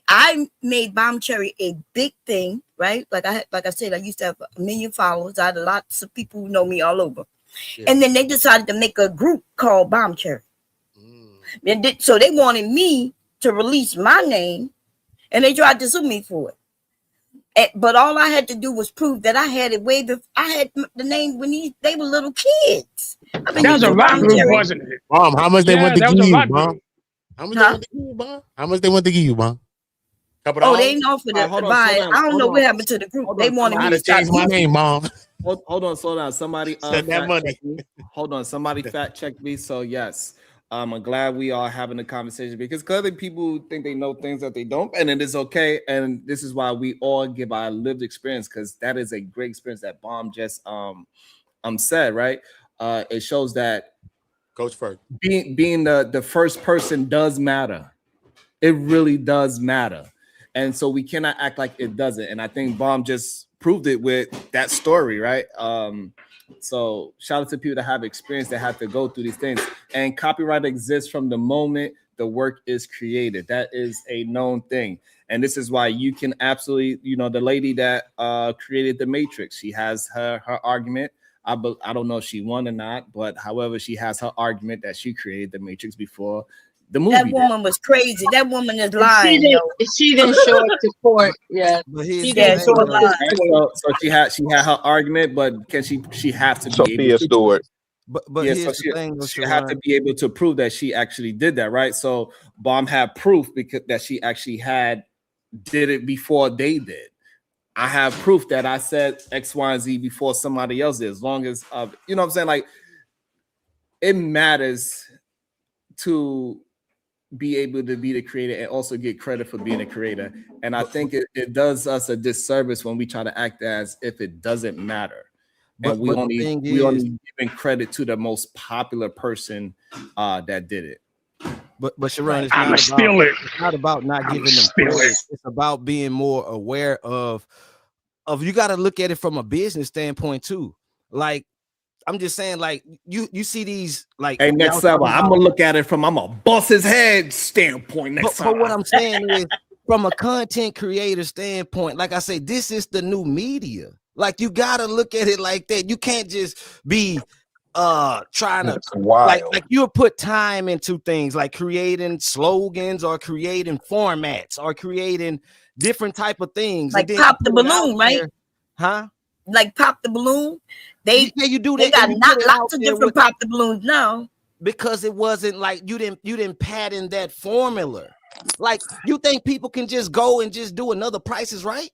I made Bomb Cherry a big thing, right? Like I said, I used to have 1 million followers. I had lots of people who know me all over. Yeah. And then they decided to make a group called Bomb Cherry. So they wanted me to release my name, and they tried to sue me for it. But all I had to do was prove that I had it way before. I had the name when they were little kids. I mean, that was a rap group, wasn't it? Mom, how much they want to give you, Mom? How much they want to give you, Mom? How much they want to give you, Mom? Oh, they ain't offered to buy it. I don't know what happened to the group. They wanted me to change my name, Mom. Hold on, slow down. Somebody send that money. Hold on, somebody fact checked me. So yes. I'm glad we are having a conversation, because clearly people think they know things that they don't, and it is okay. And this is why we all give our lived experience, because that is a great experience that Bomb just said, right? It shows that Coach Ferg. being the first person does matter. It really does matter. And so we cannot act like it doesn't. And I think Bomb just proved it with that story, right? So shout out to people that have experience, that have to go through these things. And copyright exists from the moment the work is created. That is a known thing. And this is why you can absolutely, the lady that created the Matrix, she has her argument. I don't know if she won or not, but however, she has her argument that she created the Matrix before the movie. That woman was crazy. That woman is lying. She didn't show up to court. Yeah, she didn't show up to court. So she had her argument, but can she have to be Sophia able to, Stewart. But yeah, here's so the thing, though, she had to Sharon. be able to prove that she actually did that, right? So Bomb had proof because that she actually did it before they did. I have proof that I said X, Y, and Z before somebody else did. As long as you know what I'm saying, like it matters to be able to be the creator and also get credit for being a creator. And I think it does us a disservice when we try to act as if it doesn't matter. And we only giving credit to the most popular person that did it. But Sharon, it's I'ma not steal about, it. it's not about not I'ma giving them steal credit. it. It's about being more aware of you got to look at it from a business standpoint too. Like I'm just saying, like you see these like. Hey, next level. I'm gonna look at it from I'm a boss his head standpoint. Next but what I'm saying is from a content creator standpoint, like I say, this is the new media. Like you gotta look at it like that. You can't just be trying to like you put time into things like creating slogans or creating formats or creating different type of things. Like Pop the Balloon, right? Huh? Like Pop the Balloon. You do they that. got lots of different Pop the Balloons now. Because it wasn't like you didn't patent that formula. Like you think people can just go and just do another Price is Right?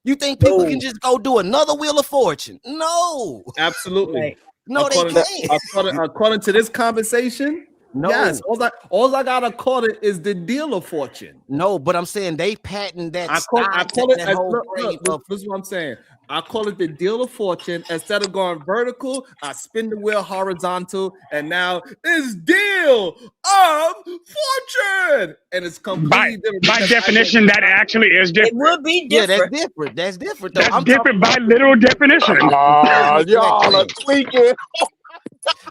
You think people can just go do another Wheel of Fortune? No, absolutely. Right. No, according, they can't. According to this conversation, no. Yes, all I gotta call it is the Deal of Fortune. No, but I'm saying they patent that. I call it. that whole This is what I'm saying. I call it the Deal of Fortune. Instead of going vertical, I spin the wheel horizontal, and now it's Deal of Fortune, and it's completely different. By definition, that actually is different. It would be Yeah, different. that's different. That's different. Though. That's I'm different by literal definition. Y'all are tweaking.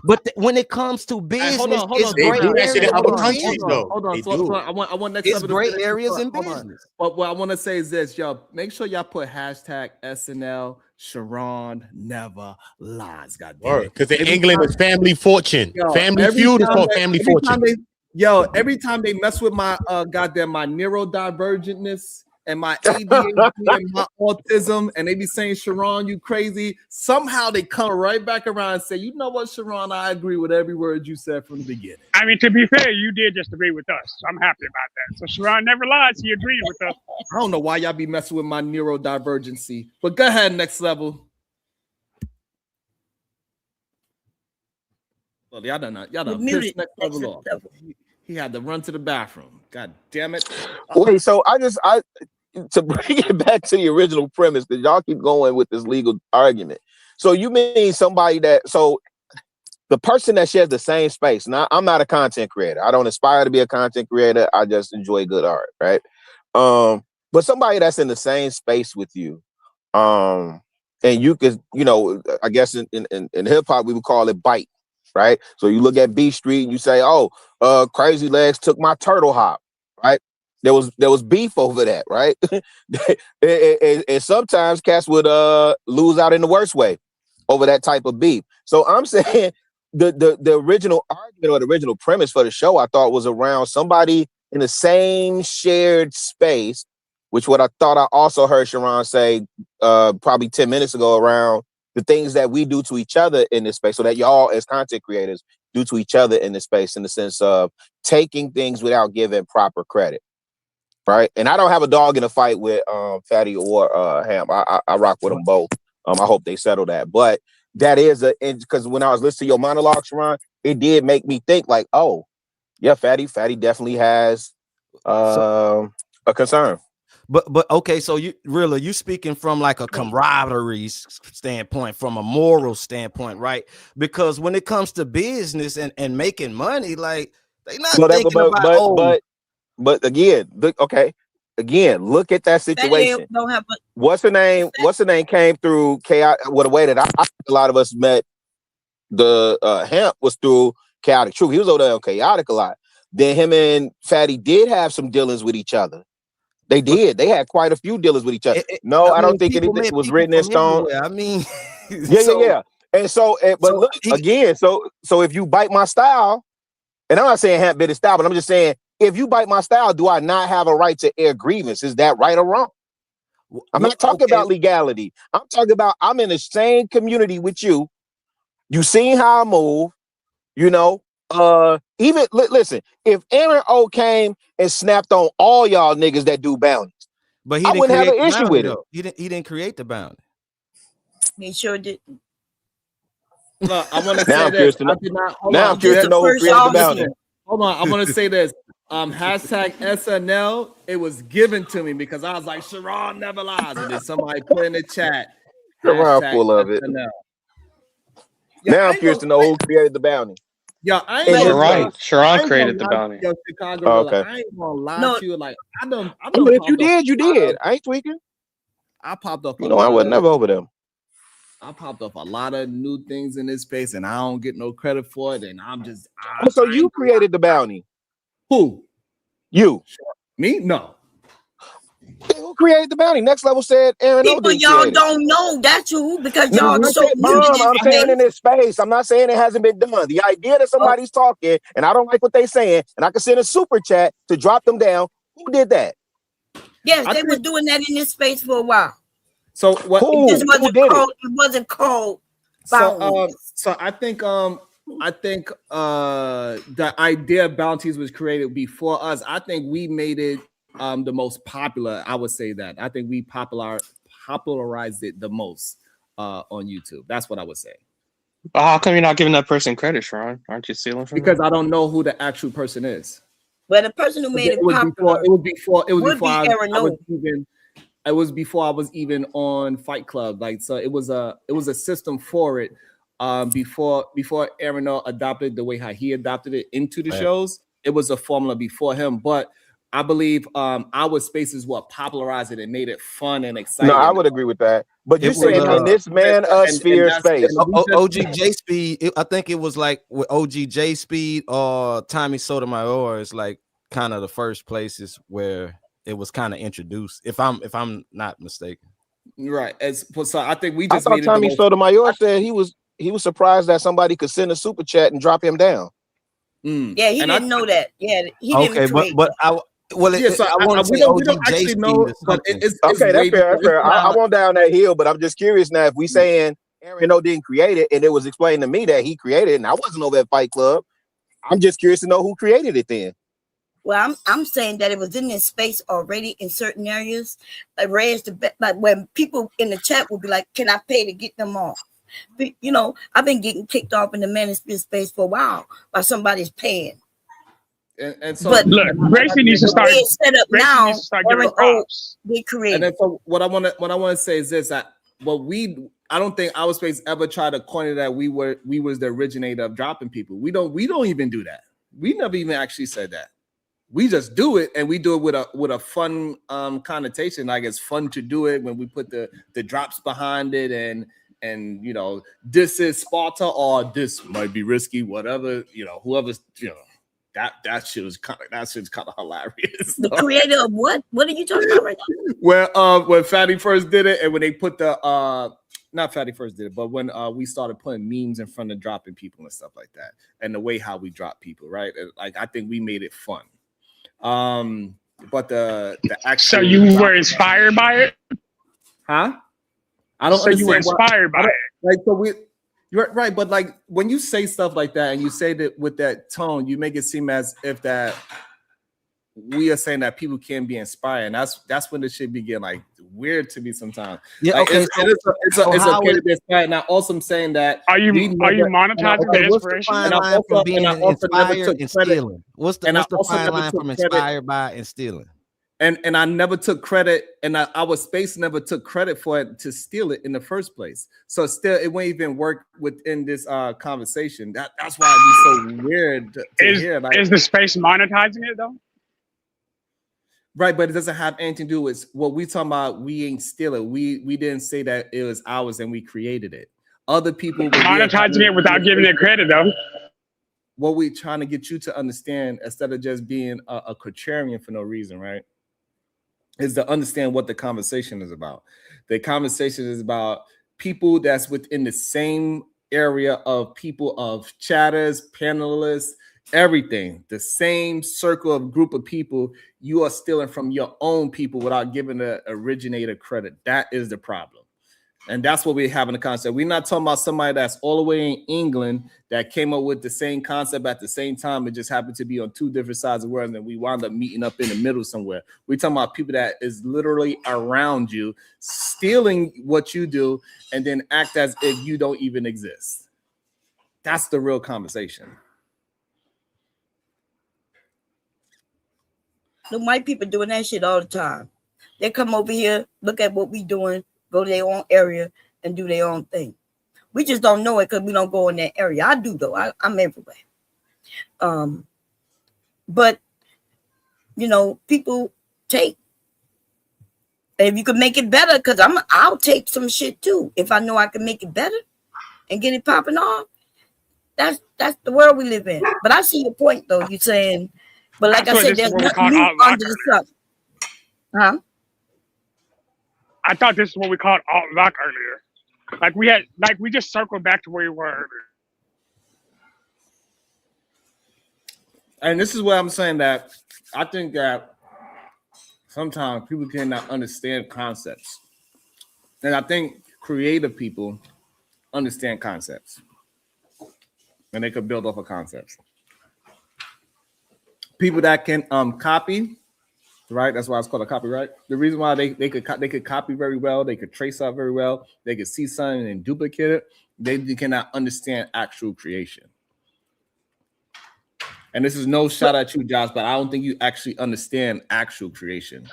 But when it comes to business, hold on. it's They gray do that shit in areas. other countries, though. Hold on. So I want next. It's gray to areas in hold on. business. But what I want to say is this, y'all. Make sure y'all put hashtag SNL Sharon never lies. Goddamn it. Because in England it's family fortune. Family feud is called family fortune. Every time they mess with my my neurodivergentness and my ADHD and my autism, and they be saying, Sharon, you crazy. Somehow they come right back around and say, you know what, Sharon, I agree with every word you said from the beginning. I mean, to be fair, you did just agree with us. I'm happy about that. So Sharon never lied. She agreed with us. I don't know why y'all be messing with my neurodivergency, but go ahead, next level. Well, y'all done pissed next level off. He had to run to the bathroom. God damn it. Wait, so I to bring it back to the original premise, because y'all keep going with this legal argument. So you mean somebody so the person that shares the same space. Now, I'm not a content creator. I don't aspire to be a content creator. I just enjoy good art, right? But somebody that's in the same space with you, and you could, I guess in hip hop we would call it bite, right? So you look at B Street and you say, oh, Crazy Legs took my turtle hop, right? There was beef over that, right? and sometimes cats would lose out in the worst way over that type of beef. So I'm saying the original argument or the original premise for the show, I thought, was around somebody in the same shared space, which what I thought I also heard Sharon say probably 10 minutes ago, around the things that we do to each other in this space, so that y'all as content creators do to each other in this space, in the sense of taking things without giving proper credit. Right. And I don't have a dog in a fight with Fatty or Ham. I rock with them both. I hope they settle that. But that is because when I was listening to your monologue, Sharon, it did make me think like, oh, yeah, Fatty definitely has a concern. But okay, so you speaking from like a camaraderie standpoint, from a moral standpoint, right? Because when it comes to business and making money, like they not thinking about but again, look, okay. Again, look at that situation. Don't have What's her name? What's her name came through chaos with a way that a lot of us met. The Hemp was through Chaotic Truth. He was over there on Chaotic a lot. Then him and Fatty did have some dealings with each other. They did. They had quite a few dealings with each other. I don't think anything was written in stone. I mean, yeah. And so, but look again. So if you bite my style, and I'm not saying Hemp bit his style, but I'm just saying if you bite my style, do I not have a right to air grievance? Is that right or wrong? I'm not talking about legality. I'm talking about I'm in the same community with you. You seen how I move, you know. Even listen, if Aaron O came and snapped on all y'all niggas that do bounties, but he I wouldn't have an issue with it. He didn't create the bounty. He sure did. Look, I want to Now say I'm curious this. to know. I did not, Now I'm curious to know who created the bounty. Hold on, I want to say this. Hashtag SNL. It was given to me because I was like, Sharon never lies, and then somebody put in the chat. Sharon hashtag full of it. SNL. Now I'm curious to know who created the bounty. Yeah, I ain't You're gonna right. lie. Sharon I ain't created gonna the lie bounty. to you, Chicago. Oh, Like, okay. I ain't gonna lie No. to you. Like, I don't. But if you did, you did. I ain't tweaking. I popped up. You know, I was never over them. I popped up a lot of new things in this space, and I don't get no credit for it. And I'm just. So you created the bounty. Who? You. Me? No. Who created the bounty? Next Level said Aaron O People didn't y'all create it. don't know that you because No, y'all I'm so saying, new to Mom, this I'm saying in game. this space. I'm not saying it hasn't been done. The idea that somebody's talking and I don't like what they saying, and I can send a super chat to drop them down. Who did that? Yes, they were doing that in this space for a while. So what? Who? It just Who wasn't did called. It wasn't called. So I think the idea of bounties was created before us. I think we made it the most popular. I would say that. I think we popularized it the most on YouTube. That's what I would say. But how come you're not giving that person credit, Sharon? Aren't you stealing from Because them? I don't know who the actual person is. But the person who made it popular It was before Aaron O. it was before I was even on Fight Club. Like, so it was a system for it. Before Aaron O adopted the way how he adopted it into the Right. shows, it was a formula before him. But I believe our space is what popularized it and made it fun and exciting. No, I would agree with that. But you It saying was, in this man sphere space. OGJ Speed. I think it was like with OGJ Speed or Tommy Sotomayor is like kind of the first places where it was kind of introduced. If I'm not mistaken. Right. So I think we I just thought made Tommy it the most. Sotomayor said he was surprised that somebody could send a super chat and drop him down. Yeah, he didn't know that. Yeah, he Okay, didn't create but I well, Yeah, so I want to we say don't OGJ actually Speed know, or but something. it's Okay, that's way fair. That's before- fair. I won't down that hill, but I'm just curious now if we saying Aaron O didn't create it and it was explained to me that he created it and I wasn't over at Fight Club. I'm just curious to know who created it then. Well, I'm saying that it was in this space already in certain areas. Like raised the like when people in the chat would be like, "Can I pay to get them off?" But, you know, I've been getting kicked off in the manosphere space for a while by somebody's paying. And so But Look, Gracie needs to the way start. it's set up Gracie now, needs to start giving Aaron O, props. they created. And then so what I want to say is this: that I don't think our space ever tried to coin it that we was the originator of dropping people. We don't even do that. We never even actually said that. We just do it, and we do it with a fun connotation. Like, it's fun to do it when we put the drops behind it, and you know, this is Sparta or this might be risky, whatever, you know, whoever's, you know, that shit's kind of hilarious. The creator of what? What are you talking about right now? Well, when Fatty first did it, and when they put the not Fatty first did it, but when we started putting memes in front of dropping people and stuff like that, and the way how we drop people, right? Like, I think we made it fun. But the actual. So you were inspired by it, huh? I don't. So you were inspired by it. Like, so you're right, but like when you say stuff like that and you say that with that tone, you make it seem as if that we are saying that people can be inspired, and that's when the shit be getting like weird to me sometimes. Yeah, like, okay. It's okay to be inspired. And I also am saying that Are you monetizing the What's the inspiration? fine line from being inspired and stealing? What's the fine line from inspired by and stealing? And I never took credit, and our space never took credit for it to steal it in the first place. So still, it won't even work within this conversation. That's why it'd be so weird to hear. Like, is the space monetizing it though? Right, but it doesn't have anything to do with what we talking about. We ain't steal it. We didn't say that it was ours and we created it. Other people Monetizing it without giving it credit though. What we trying to get you to understand, instead of just being a contrarian for no reason, right? Is to understand what the conversation is about. The conversation is about people that's within the same area of people of chatters, panelists, everything, the same circle of group of people. You are stealing from your own people without giving the originator credit. That is the problem. And that's what we're having a concept. We're not talking about somebody that's all the way in England that came up with the same concept at the same time. It just happened to be on two different sides of the world, and we wound up meeting up in the middle somewhere. We're talking about people that is literally around you, stealing what you do, and then act as if you don't even exist. That's the real conversation. The white people doing that shit all the time. They come over here, look at what we doing, go to their own area and do their own thing. We just don't know it because we don't go in that area. I do though. I'm everywhere. But you know, people take. If you can make it better, because I'll take some shit too. If I know I can make it better and get it popping off. That's the world we live in. But I see your point though. You're saying, but like I said, there's nothing new under the sun. Huh? I thought this is what we called alt rock earlier. We just circled back to where we were earlier. And this is where I'm saying that I think that sometimes people cannot understand concepts. And I think creative people understand concepts. And they could build off of concepts. People that can copy, right? That's why it's called a copyright. The reason why they could copy very well, they could trace out very well, they could see something and duplicate it. They cannot understand actual creation. And this is no shot at you, Josh, but I don't think you actually understand actual creation.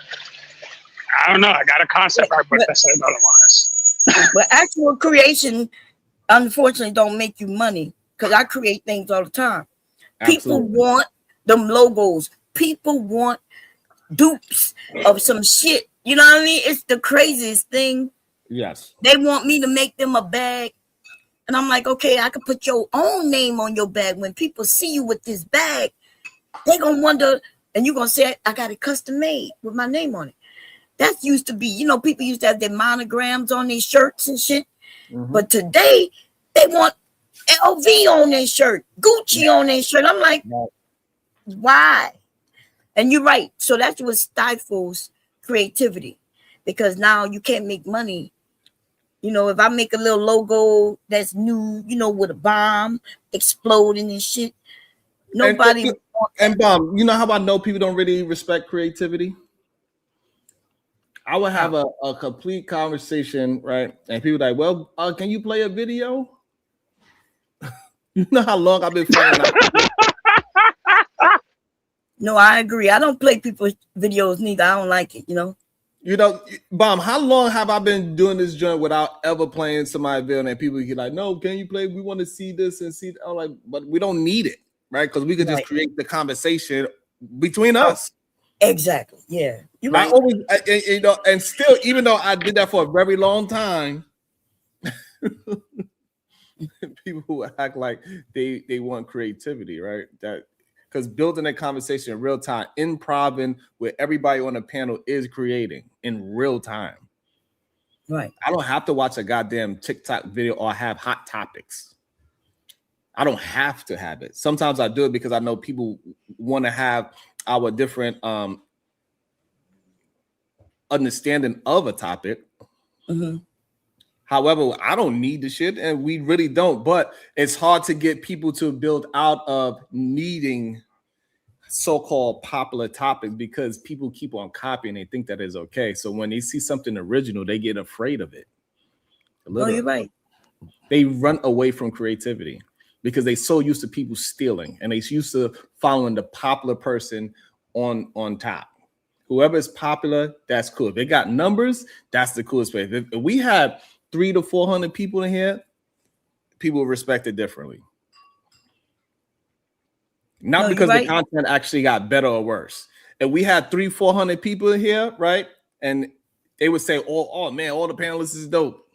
I don't know. I got a concept right, but that says otherwise. But actual creation, unfortunately, don't make you money because I create things all the time. People want them logos. People want dupes of some shit. You know what I mean? It's the craziest thing. Yes. They want me to make them a bag. And I'm like, okay, I could put your own name on your bag. When people see you with this bag, they're going to wonder, and you're going to say, I got it custom made with my name on it. That used to be, you know, people used to have their monograms on their shirts and shit. Mm-hmm. But today, they want LV on their shirt, Gucci on their shirt. I'm like, why? And you're right. So that's what stifles creativity, because now you can't make money. You know, if I make a little logo that's new, you know, with a bomb exploding and shit, nobody. And bomb, you know how I know people don't really respect creativity? I would have a complete conversation, right? And people like, well, can you play a video? You know how long I've been playing that? No, I agree. I don't play people's videos neither. I don't like it, you know. You know, Bomb, how long have I been doing this joint without ever playing somebody's video? And people get like, no, can you play? We want to see this and see that. I'm like, but we don't need it, right? Because we could just create the conversation between us. Exactly. Yeah. You right. Always, you know, and still, even though I did that for a very long time, people who act like they want creativity, right? That because building a conversation in real time, improvising with everybody on the panel is creating in real time. Right. I don't have to watch a goddamn TikTok video or have hot topics. I don't have to have it. Sometimes I do it because I know people want to have our different understanding of a topic. Mm-hmm. However, I don't need the shit, and we really don't. But it's hard to get people to build out of needing so-called popular topics because people keep on copying. They think that is okay. So when they see something original, they get afraid of it. Literally. Oh, you're right. They run away from creativity because they're so used to people stealing, and they're used to following the popular person on top. Whoever is popular, that's cool. If they got numbers, that's the coolest place. If we had 300 to 400 people in here, people respect it differently. Not No, because you're the right. content actually got better or worse. If we had 300-400 people in here, right, and they would say, "Oh man, all the panelists is dope."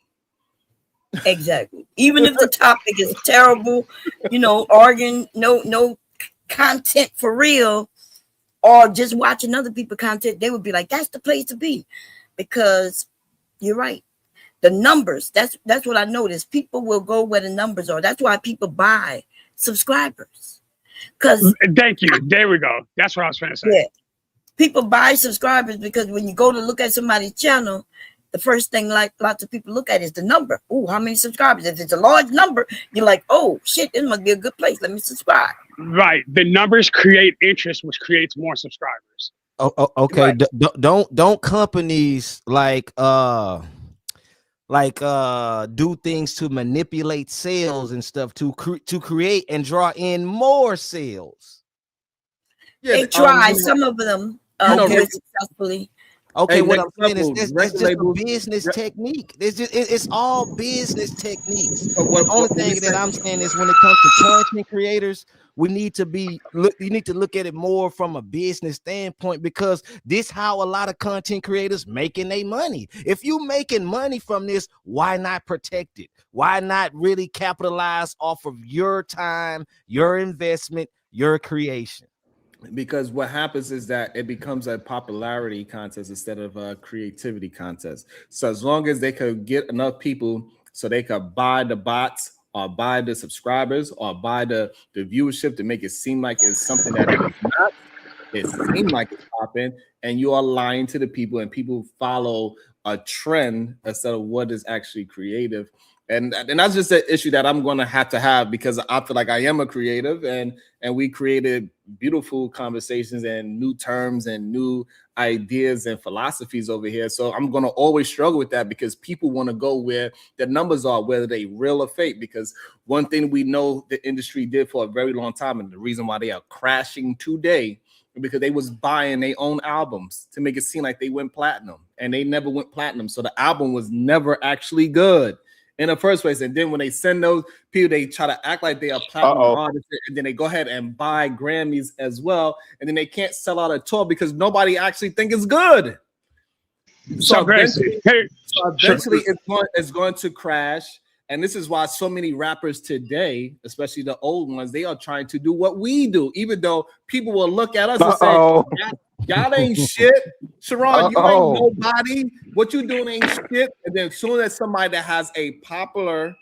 Exactly. Even if the topic is terrible, you know, arguing, no content for real, or just watching other people's content, they would be like, "That's the place to be," because you're right. The numbers. That's what I noticed. People will go where the numbers are. That's why people buy subscribers. Because thank you. There we go. That's what I was trying to say. yeah, people buy subscribers because when you go to look at somebody's channel, the first thing like lots of people look at is the number. Oh, how many subscribers? If it's a large number, you're like, oh shit, this must be a good place. Let me subscribe. Right. The numbers create interest, which creates more subscribers. Oh, okay. Right. Don't companies do things to manipulate sales and stuff to create and draw in more sales? Yeah, They try some of them very successfully. Okay, Hey, what next I'm saying is level, that's just a labels- business technique. It's all business techniques. The what only we thing that say- I'm saying is when it comes to content creators, we need to you need to look at it more from a business standpoint, because this how a lot of content creators making their money. If you making money from this, why not protect it? Why not really capitalize off of your time, your investment, your creation? Because what happens is that it becomes a popularity contest instead of a creativity contest. So as long as they could get enough people so they could buy the bots or buy the subscribers or buy the viewership to make it seem like it's something that it is not, it seems like it's popping, and you are lying to the people, and people follow a trend instead of what is actually creative. And that's just an issue that I'm going to have because I feel like I am a creative, and we created beautiful conversations and new terms and new ideas and philosophies over here. So I'm going to always struggle with that because people want to go where the numbers are, whether they real or fake. Because one thing we know the industry did for a very long time, and the reason why they are crashing today, because they was buying their own albums to make it seem like they went platinum, and they never went platinum. So the album was never actually good in the first place. And then when they send those people, they try to act like they are platinum artists, and then they go ahead and buy Grammys as well, and then they can't sell out a tour because nobody actually think it's good. So eventually it's going to crash. And this is why so many rappers today, especially the old ones, they are trying to do what we do, even though people will look at us and say, y'all ain't shit. Sharon, you ain't nobody. What you doing ain't shit. And then as soon as somebody that has a popular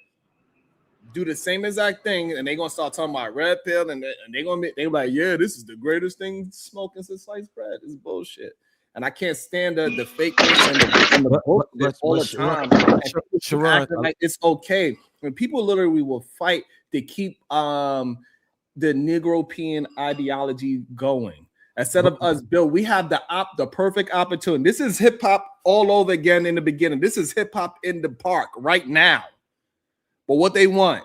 do the same exact thing, and they're gonna start talking about red pill, and they're like, yeah, this is the greatest thing smoking since sliced bread. It's bullshit. And I can't stand the fakeness and the bullshit all the time. Sharon, Like it's okay. When people literally will fight to keep the Negropean ideology going. Instead of us, Bill, we have the perfect opportunity. This is hip hop all over again in the beginning. This is hip hop in the park right now. But what they want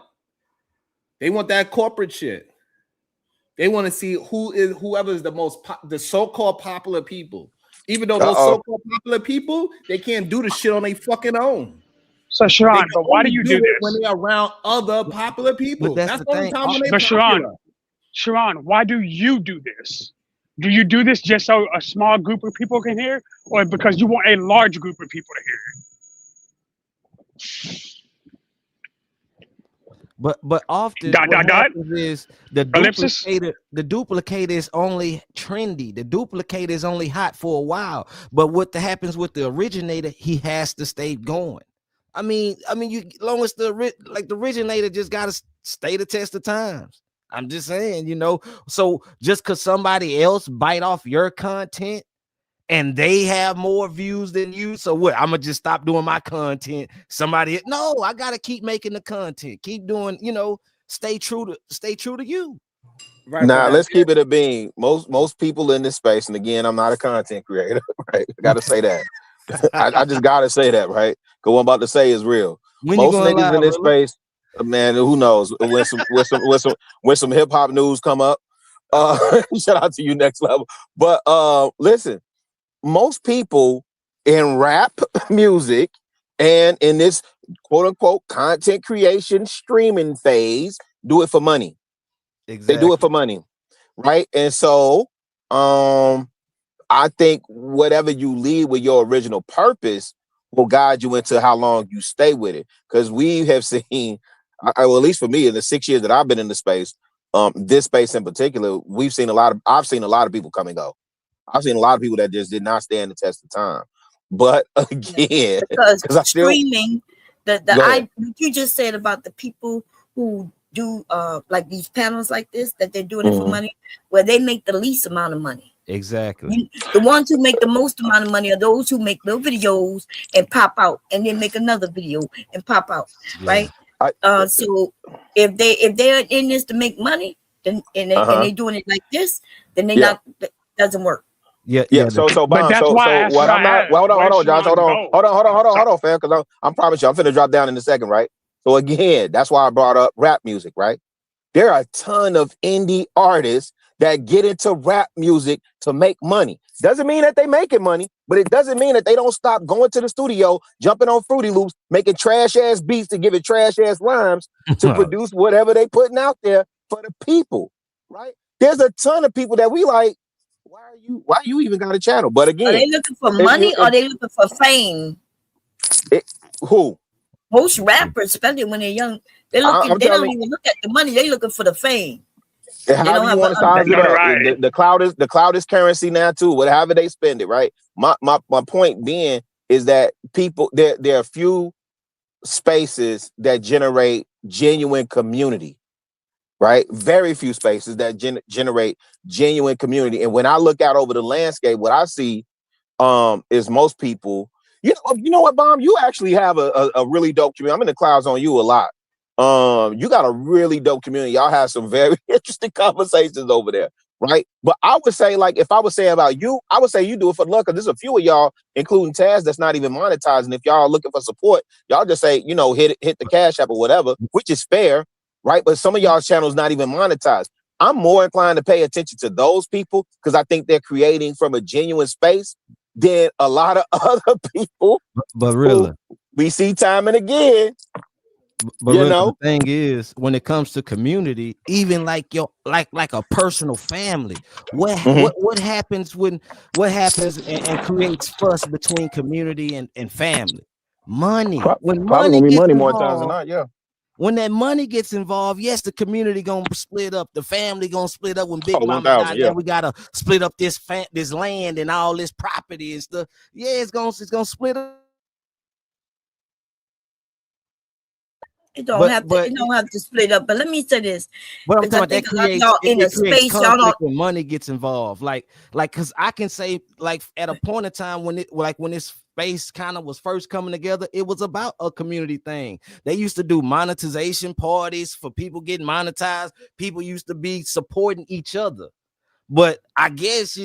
that corporate shit. They want to see whoever is the so-called popular people. Even though those so-called popular people, they can't do the shit on their fucking own. So Sharon, but why do you do this? When they're around other popular people? That's the only time when they popular. Sharon, why do you do this? Do you do this just so a small group of people can hear, or because you want a large group of people to hear it? But often what happens is the duplicator is only trendy. The duplicator is only hot for a while. But what happens with the originator, he has to stay going. I mean, you long as the originator just gotta stay the test of times. I'm just saying, so just because somebody else bite off your content and they have more views than you, so what? I'm gonna just stop doing my content. I gotta keep making the content, keep doing, stay true to you. Right. Now let's keep it a bean. Most people in this space, and again, I'm not a content creator, right? I gotta say that. I just gotta say that, right? Because what I'm about to say is real. Most niggas in this space, man, who knows when some hip hop news come up. Shout out to you, Next Level. But listen, most people in rap music and in this quote unquote content creation streaming phase do it for money. Exactly. They do it for money, right? And so I think whatever you lead with your original purpose will guide you into how long you stay with it. Because we have seen, well, at least for me, in the 6 years that I've been in the space, this space in particular, I've seen a lot of people come and go. I've seen a lot of people that just did not stand the test of time. But again, because still streaming, what you just said about the people who do like these panels like this, that they're doing it for money, where they make the least amount of money. Exactly. The ones who make the most amount of money are those who make little videos and pop out, and then make another video and pop out, right? So if they're in this to make money, then and they doing it like this, then that doesn't work. Yeah. So Bond, so what I'm not. Well, hold on, Josh. Hold on, fam. Because I'm promise you, I'm finna drop down in a second, right? So again, that's why I brought up rap music, right? There are a ton of indie artists that get into rap music to make money. Doesn't mean that they making money, but it doesn't mean that they don't stop going to the studio, jumping on Fruity Loops, making trash ass beats to give it trash ass rhymes to produce whatever they putting out there for the people, right? There's a ton of people that we like. Why you even got a channel? But again, are they looking for money or are they looking for fame? Who? Most rappers, especially when they're young, they don't even look at the money. They're looking for the fame. However you want to size it up, the cloud is currency now too. Whatever they spend it, right? My point being is that people there are a few spaces that generate genuine community, right? Very few spaces that generate genuine community. And when I look out over the landscape, what I see is most people. You know what, Bomb? You actually have a really dope community. I'm in the clouds on you a lot. You got a really dope community. Y'all have some very interesting conversations over there, right? But I would say, like, if I would say about you, I would say you do it for the love, because there's a few of y'all, including Taz, that's not even monetizing. If y'all are looking for support, y'all just say, hit the Cash App or whatever, which is fair, right? But some of y'all's channels not even monetized. I'm more inclined to pay attention to those people because I think they're creating from a genuine space than a lot of other people. But really, we see time and again. But really, the thing is, when it comes to community, even like a personal family, what happens and creates fuss between community and family? Money. When money gets money involved, more times than not, yeah. When that money gets involved, yes, the community gonna split up, the family gonna split up. When Big Mama died, we gotta split up this land and all this property and stuff. Yeah, it's gonna split up. It don't have to split up. But let me say this. But I'm talking about that creates y'all in a space, y'all don't. When money gets involved, like, because I can say, like, at a point in time when this space kind of was first coming together, it was about a community thing. They used to do monetization parties for people getting monetized. People used to be supporting each other. But I guess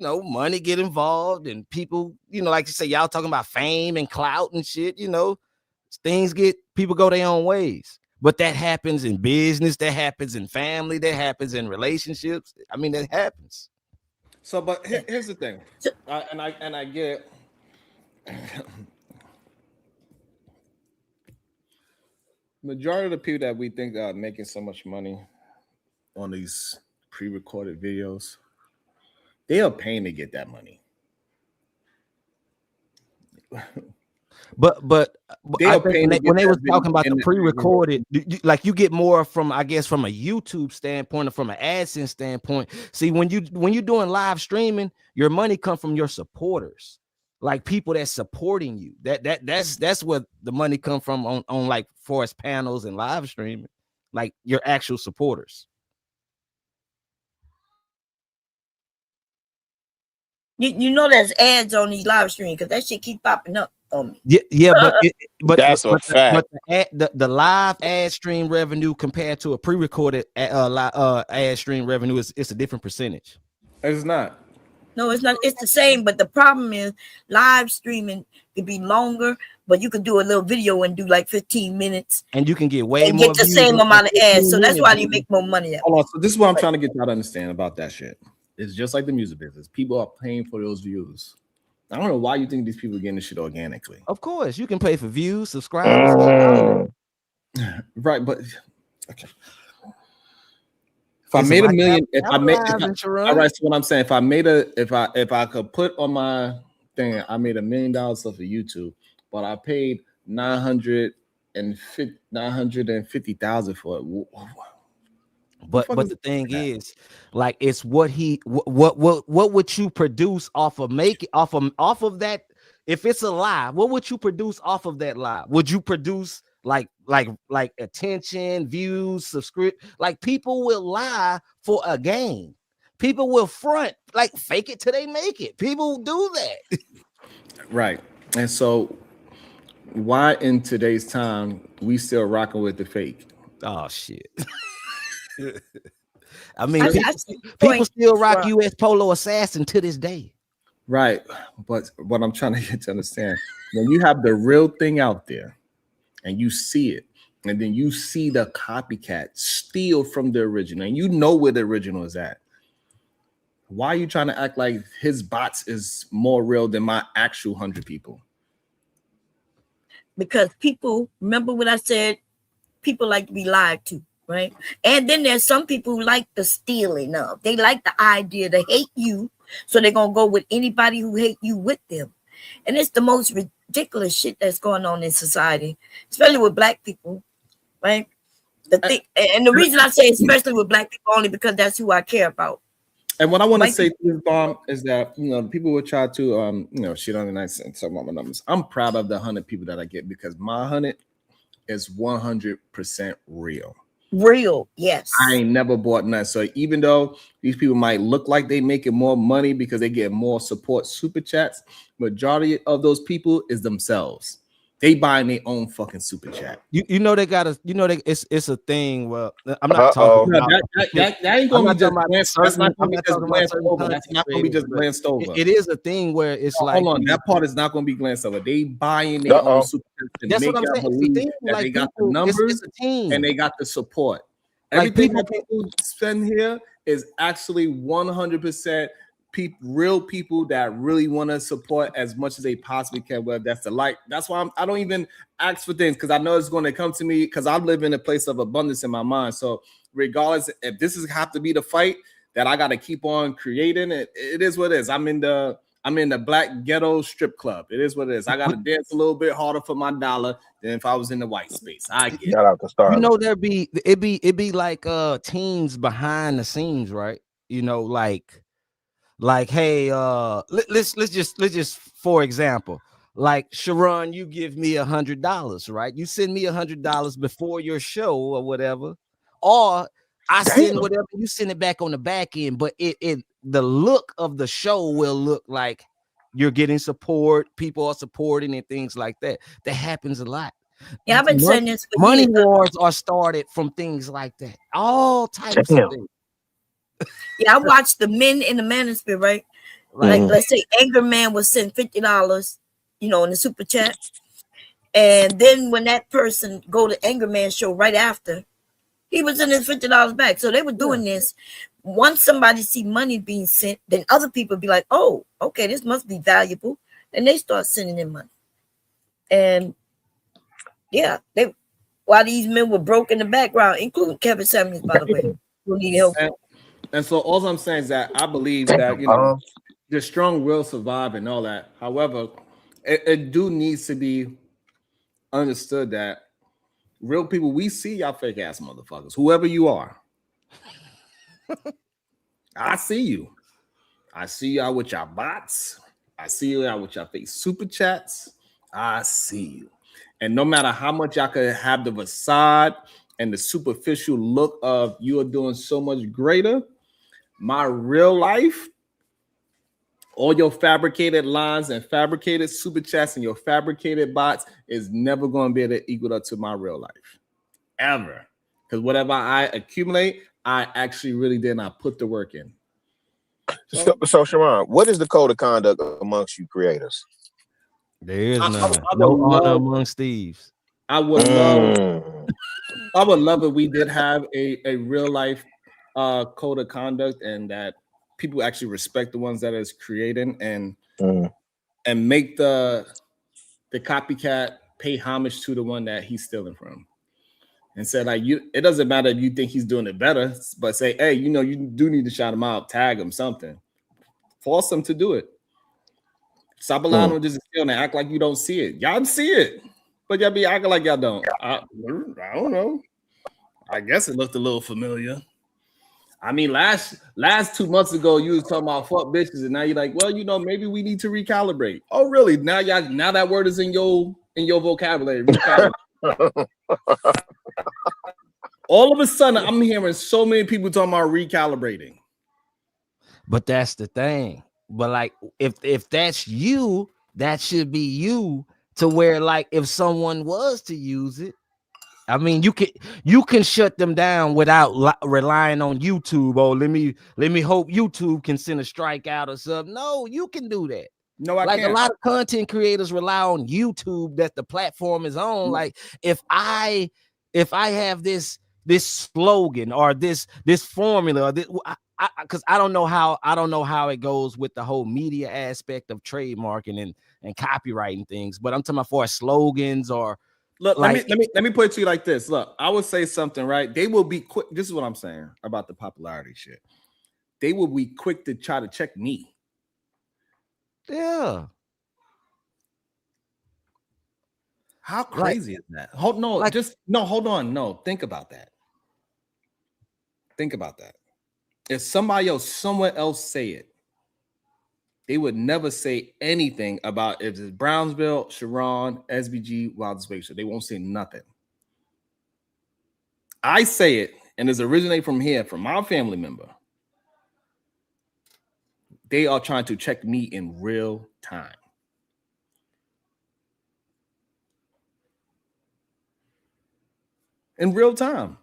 money get involved and people, like you say, y'all talking about fame and clout and shit. People go their own ways. But that happens in business, that happens in family, that happens in relationships. I mean, that happens. So, but here's the thing, I get. Majority of the people that we think are making so much money on these pre-recorded videos, they are paying to get that money. But I think when they was talking about the pre-recorded, like you get more from, I guess, from a YouTube standpoint or from an AdSense standpoint. See, when you're doing live streaming, your money comes from your supporters, like people that's supporting you. That's where the money come from on like forest panels and live streaming, like your actual supporters. There's ads on these live streams because that shit keep popping up. Yeah, but that's a fact. But the live ad stream revenue compared to a pre-recorded ad stream revenue it's a different percentage. It's not. No, it's not. It's the same, but the problem is live streaming could be longer, but you could do a little video and do like 15 minutes, and you can get more get the same amount of ads. So that's why you make more money. Hold on. So this is what I'm trying to get y'all to understand about that shit. It's just like the music business. People are paying for those views. I don't know why you think these people are getting this shit organically. Of course, you can pay for views, subscribers. Right, but okay. If I made a million, all right, so what I'm saying, if I could put on my thing, I made $1 million off of YouTube, but I paid 950,000 for it. But the thing is, like, it's what would you produce off of that? If it's a lie, what would you produce off of that lie? Would you produce like attention, views, subscribe? Like, people will lie for a game. People will front, like, fake it till they make it. People do that. Right. And so why in today's time we still rocking with the fake? Oh shit. I mean, people still rock US Polo Assassin to this day. Right. But what I'm trying to get to understand, when you have the real thing out there and you see it, and then you see the copycat steal from the original, and you know where the original is at, why are you trying to act like his bots is more real than my actual 100 people? Because people, remember what I said, people like to be lied to, right? And then there's some people who like the stealing of. They like the idea to hate you, so they're going to go with anybody who hate you with them. And it's the most ridiculous shit that's going on in society, especially with black people, right? And the reason I say especially with black people only because that's who I care about. And what I want to say to this bomb is that, people will try to, shit on the nights and talk about my numbers. I'm proud of the 100 people that I get because my 100 is 100% real. Real, yes. I ain't never bought none. So even though these people might look like they making more money because they get more support super chats, majority of those people is themselves. They buying their own fucking super chat. You know they got a it's a thing. Well, I'm not talking about that ain't gonna be just glanced. That's not gonna be just glanced over. That's not gonna be just glanced over. It is a thing where it's like, hold on, that part is not gonna be glanced over. They buying their own super chats and that's make what I'm y'all saying. believe that Like, they got people, the numbers it's a team. and they got the support. Like, Everything that people spend here is actually 100% real people that really want to support as much as they possibly can. Well, that's the like. That's why I don't even ask for things, because I know it's going to come to me, because I live in a place of abundance in my mind. So regardless, if this is have to be the fight that I got to keep on creating, it is what it is. I'm in the black ghetto strip club. It is what it is. I got to dance a little bit harder for my dollar than if I was in the white space. I get Shout out to Star. You know, it be like teams behind the scenes, right? You know, like hey, let's just for example, like, Sharon, you give me $100, right? You send me $100 before your show or whatever, or I send whatever, you send it back on the back end, but it the look of the show will look like you're getting support, people are supporting and things like that. That happens a lot. Yeah, I've been saying this for money years. wars are started from things like that. All types of things. Yeah, I watched the men in the manosphere, right? Like, let's say Anger Man was send $50, in the super chat. And then when that person go to Anger Man show right after, he was in his $50 back. So they were doing this. Once somebody see money being sent, then other people be like, oh, okay, this must be valuable. And they start sending them money. And yeah, while these men were broke in the background, including Kevin Samuels, by the way, who needed help. And so all I'm saying is that I believe that, the strong will survive and all that. However, it do needs to be understood that real people, we see y'all fake ass motherfuckers, whoever you are. I see you. I see y'all with y'all bots. I see y'all with y'all fake super chats. I see you. And no matter how much y'all could have the facade and the superficial look of you are doing so much greater, my real life, all your fabricated lines and fabricated super chats and your fabricated bots is never going to be able to equal up to my real life. Ever. Because whatever I accumulate, I actually really did not put the work in. So Sharon, what is the code of conduct amongst you creators? There is none. No honor amongst thieves. I would love if we did have a real life code of conduct, and that people actually respect the ones that is creating and Mm. and make the copycat pay homage to the one that he's stealing from. And said, like, it doesn't matter if you think he's doing it better, but say, hey, you know, you do need to shout him out, tag him, something. Force him to do it. Stop allowing him to just steal and act like you don't see it. Y'all see it, but y'all be acting like y'all don't. I don't know. I guess it looked a little familiar. I mean, last 2 months ago, you was talking about fuck bitches, and now you're like, well, you know, maybe we need to recalibrate. Oh, really? Now that word is in your vocabulary. All of a sudden, I'm hearing so many people talking about recalibrating. But that's the thing. But like, if that's you, that should be you, to where like if someone was to use it, I mean, you can shut them down without relying on YouTube. Oh, let me hope YouTube can send a strike out or something. No, you can do that. No, I can't. can't. A lot of content creators rely on YouTube that the platform is on. Like if I have this slogan or this formula, because I don't know how it goes with the whole media aspect of trademarking and copywriting things. But I'm talking about for slogans or. Look, like, let me put it to you like this. Look, I would say something, right? They will be quick. This is what I'm saying about the popularity shit. They will be quick to try to check me. Yeah. How crazy is that? Hold on. No, think about that. Think about that. If somebody else, somewhere else say it, they would never say anything about if it's Brownsville, Sharon, SBG, Wildest Spaceship. They won't say nothing. I say it, and it's originate from here, from my family member. They are trying to check me in real time. In real time.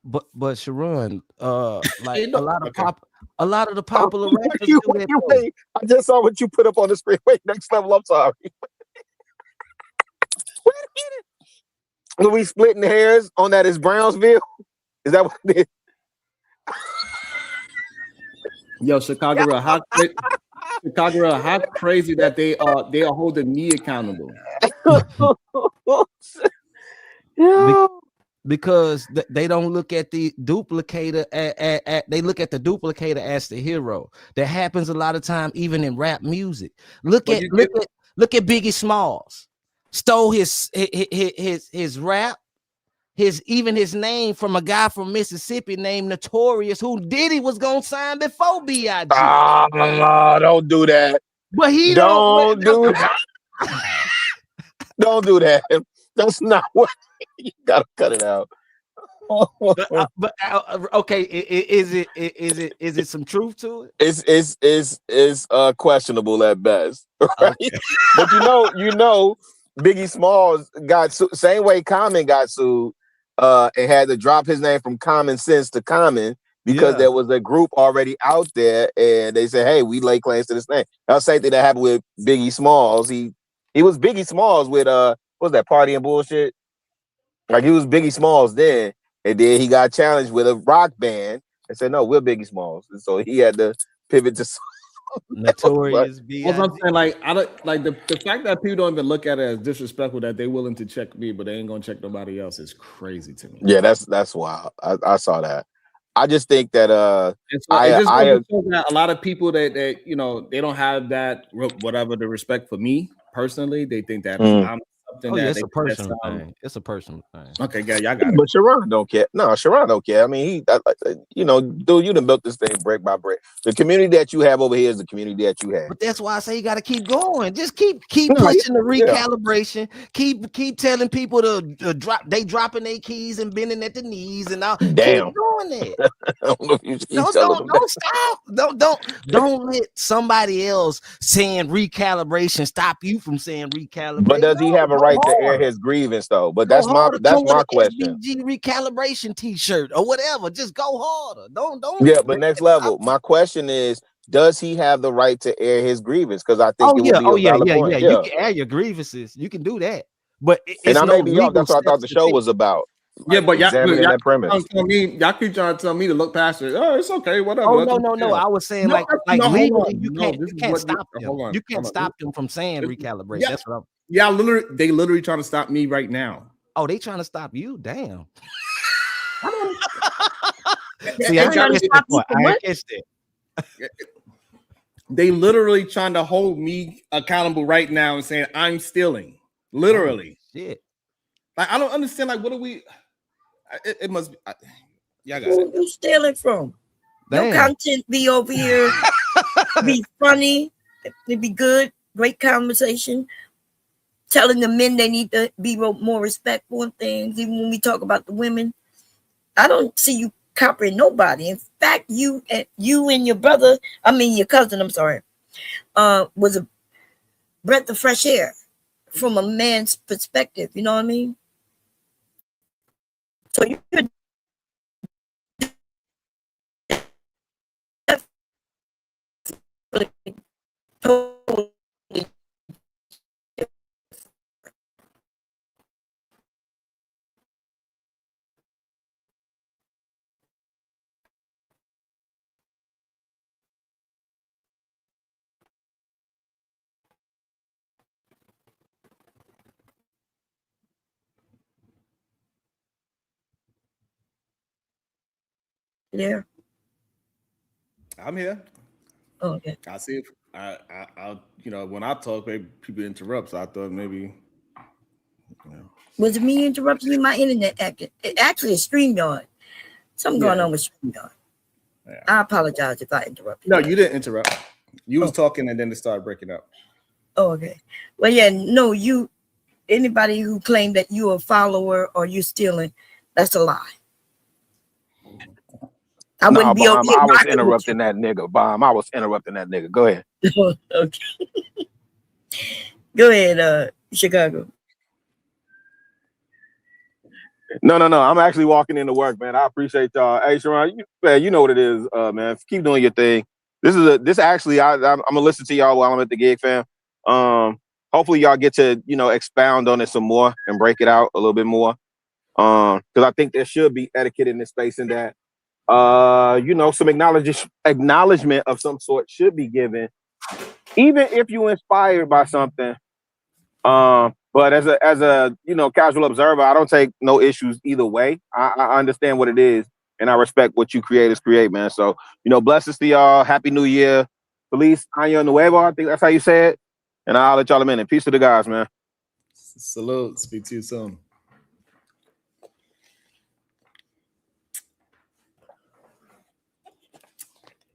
But Sharon, like Hey, no, a lot of the popular rappers You, do that. wait, I just saw what you put up on the screen. Wait, next level. I'm sorry. Wait a minute. Are we splitting hairs on that is Brownsville? Is that what it is? Yo, Chicago Real, how crazy that they are holding me accountable. Because they don't look at the duplicator they look at the duplicator as the hero. That happens a lot of time, even in rap music. Look at Biggie Smalls. Stole his rap, his name from a guy from Mississippi named Notorious, who Diddy was gonna sign before B.I.G. Don't do that. But he don't do that. Don't do that. That's not what you gotta cut it out. Okay, is it some truth to it? It's questionable at best, right? Okay. But you know, Biggie Smalls got same way Common got sued, and had to drop his name from Common Sense to Common because there was a group already out there, and they said, "Hey, we lay claims to this name." Now, same thing that happened with Biggie Smalls. He was Biggie Smalls with what was that, Party and Bullshit? Like he was Biggie Smalls then, and then he got challenged with a rock band and said, "No, we're Biggie Smalls," and so he had to pivot to Notorious B.I.G. What I'm saying, like, I don't like the fact that people don't even look at it as disrespectful that they're willing to check me, but they ain't gonna check nobody else is crazy to me. Yeah, that's wild. I saw that. I just think that a lot of people that you know, they don't have that whatever the respect for me personally. They think that I'm something that it's a personal thing. It's a personal thing. Okay, yeah, y'all got it. But Sharon don't care. No, Sharon don't care. I mean, dude, you done built this thing brick by brick. The community that you have over here is the community that you have. But that's why I say you got to keep going. Just keep pushing the recalibration. Keep telling people to drop. They dropping their keys and bending at the knees and all. Damn. Keep doing it. Don't stop. Don't let somebody else saying recalibration stop you from saying recalibration. But does he have a right to air his grievance though? But that's my question. SBG recalibration T-shirt or whatever. Just go harder. Don't. Yeah, but next level. My question is, does he have the right to air his grievance? Because I think it would be a valid point. Yeah. You can air your grievances. You can do that. But and I may be off. That's what I thought the show was about. Yeah, Like, but examining that premise. y'all keep trying to tell me to look past it. Oh, it's okay, whatever. Oh let no, them no, no. tell. I was saying No, like no, hold legally on. you No, can't this you is can't what stop them. hold on. You can't Hold on. stop them from saying This- recalibrate. Yeah, That's what I'm. yeah, they literally trying to stop me right now. Oh, they trying to stop you? Damn. They See, I ain't got catch it. that part. I ain't catch that. They literally trying to hold me accountable right now and saying I'm stealing. Literally. Oh, shit. Like I don't understand. Like, what are we? It must be. Yeah, I got Who it. you stealing from? Your Damn. content be over here, be funny, it be good, great conversation. Telling the men they need to be more respectful and things. Even when we talk about the women, I don't see you copying nobody. In fact, you and your brother, your cousin, I'm sorry, was a breath of fresh air from a man's perspective. You know what I mean? So you could totally. There. I'm here. Oh, okay. I see if I when I talk, maybe people interrupt. So I thought maybe. Was it me interrupting you? My internet acting. It actually is StreamYard. Something going on with StreamYard. Yeah. I apologize if I interrupted. No, you didn't interrupt. You was talking and then it started breaking up. Oh, okay. Well, yeah, no, anybody who claimed that you're a follower or you're stealing, that's a lie. I wouldn't be over Bomb, here I was rocking with interrupting that nigga. Bomb, I was interrupting that nigga. Go ahead. you. Okay. Go ahead, Chicago. No. I'm actually walking into work, man. I appreciate y'all. Hey, Sharon, you know what it is, man. Keep doing your thing. This actually, I'm gonna listen to y'all while I'm at the gig, fam. Hopefully y'all get to expound on it some more and break it out a little bit more. Because I think there should be etiquette in this space, and that some acknowledgement of some sort should be given, even if you're inspired by something. But as a casual observer, I don't take no issues either way. I understand what it is, and I respect what you creators create, man. So blessings to y'all. Happy New Year. Feliz Año Nuevo. I think that's how you say it. And I'll let y'all in a minute. Peace to the guys, man. Salute. Speak to you soon.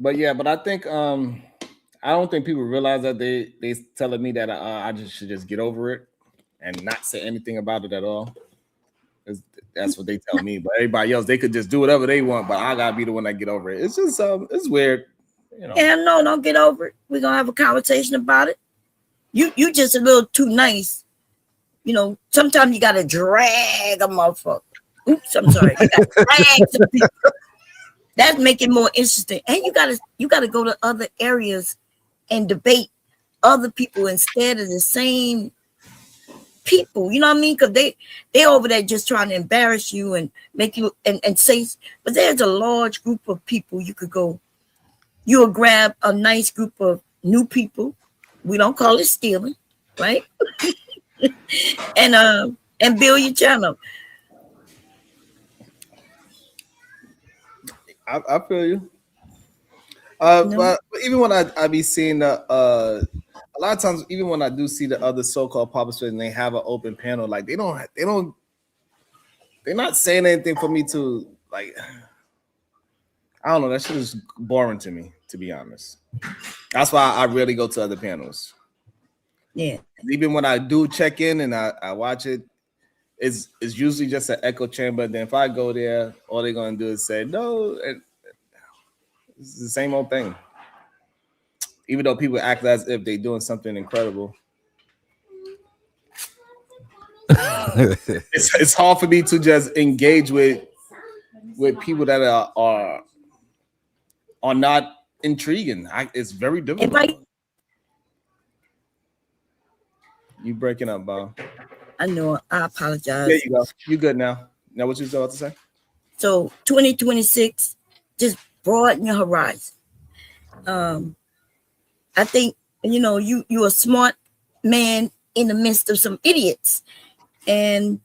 But I think I don't think people realize that they telling me that I should just get over it and not say anything about it at all. That's what they tell me. But everybody else, they could just do whatever they want. But I gotta be the one that get over it. It's just it's weird. Yeah, no, don't get over it. We're gonna have a conversation about it. You just a little too nice. Sometimes you gotta drag a motherfucker. Oops, I'm sorry. You gotta drag some people. That's make it more interesting. And you gotta go to other areas and debate other people instead of the same people. You know what I mean? Because they over there just trying to embarrass you and make you and say. But there's a large group of people you could go. You'll grab a nice group of new people. We don't call it stealing, right? and build your channel. I feel you. But even when I be seeing a lot of times, even when I do see the other so-called publishers and they have an open panel, like they're not saying anything for me to like. I don't know. That shit is boring to me, to be honest. That's why I rarely go to other panels. Yeah. Even when I do check in and I watch it, it's usually just an echo chamber. Then if I go there, all they're gonna do is say no. It's the same old thing. Even though people act as if they're doing something incredible. it's hard for me to just engage with people that are not intriguing. It's very difficult. You breaking up, Bob. I know. I apologize. There you go. You good now. Now, what you was about to say? So 2026, just broaden your horizon. I think you're a smart man in the midst of some idiots, and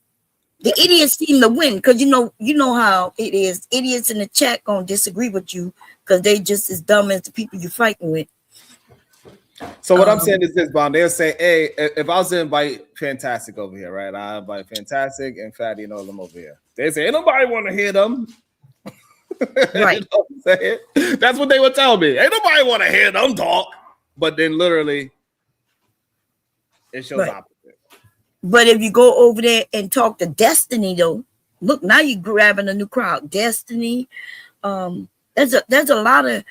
the idiots seem to win because you know how it is. Idiots in the chat gonna disagree with you because they just as dumb as the people you're fighting with. So what I'm saying is this, Bond. They'll say, "Hey, if I was to invite Fantastic over here, right? I invite Fantastic and Fatty and all them over here." They say, "Ain't nobody want to hear them." Right. You know what I'm saying? That's what they would tell me. Ain't nobody want to hear them talk. But then literally, it shows Right. opposite. But if you go over there and talk to Destiny, though, look, now you're grabbing a new crowd. Destiny, there's a lot of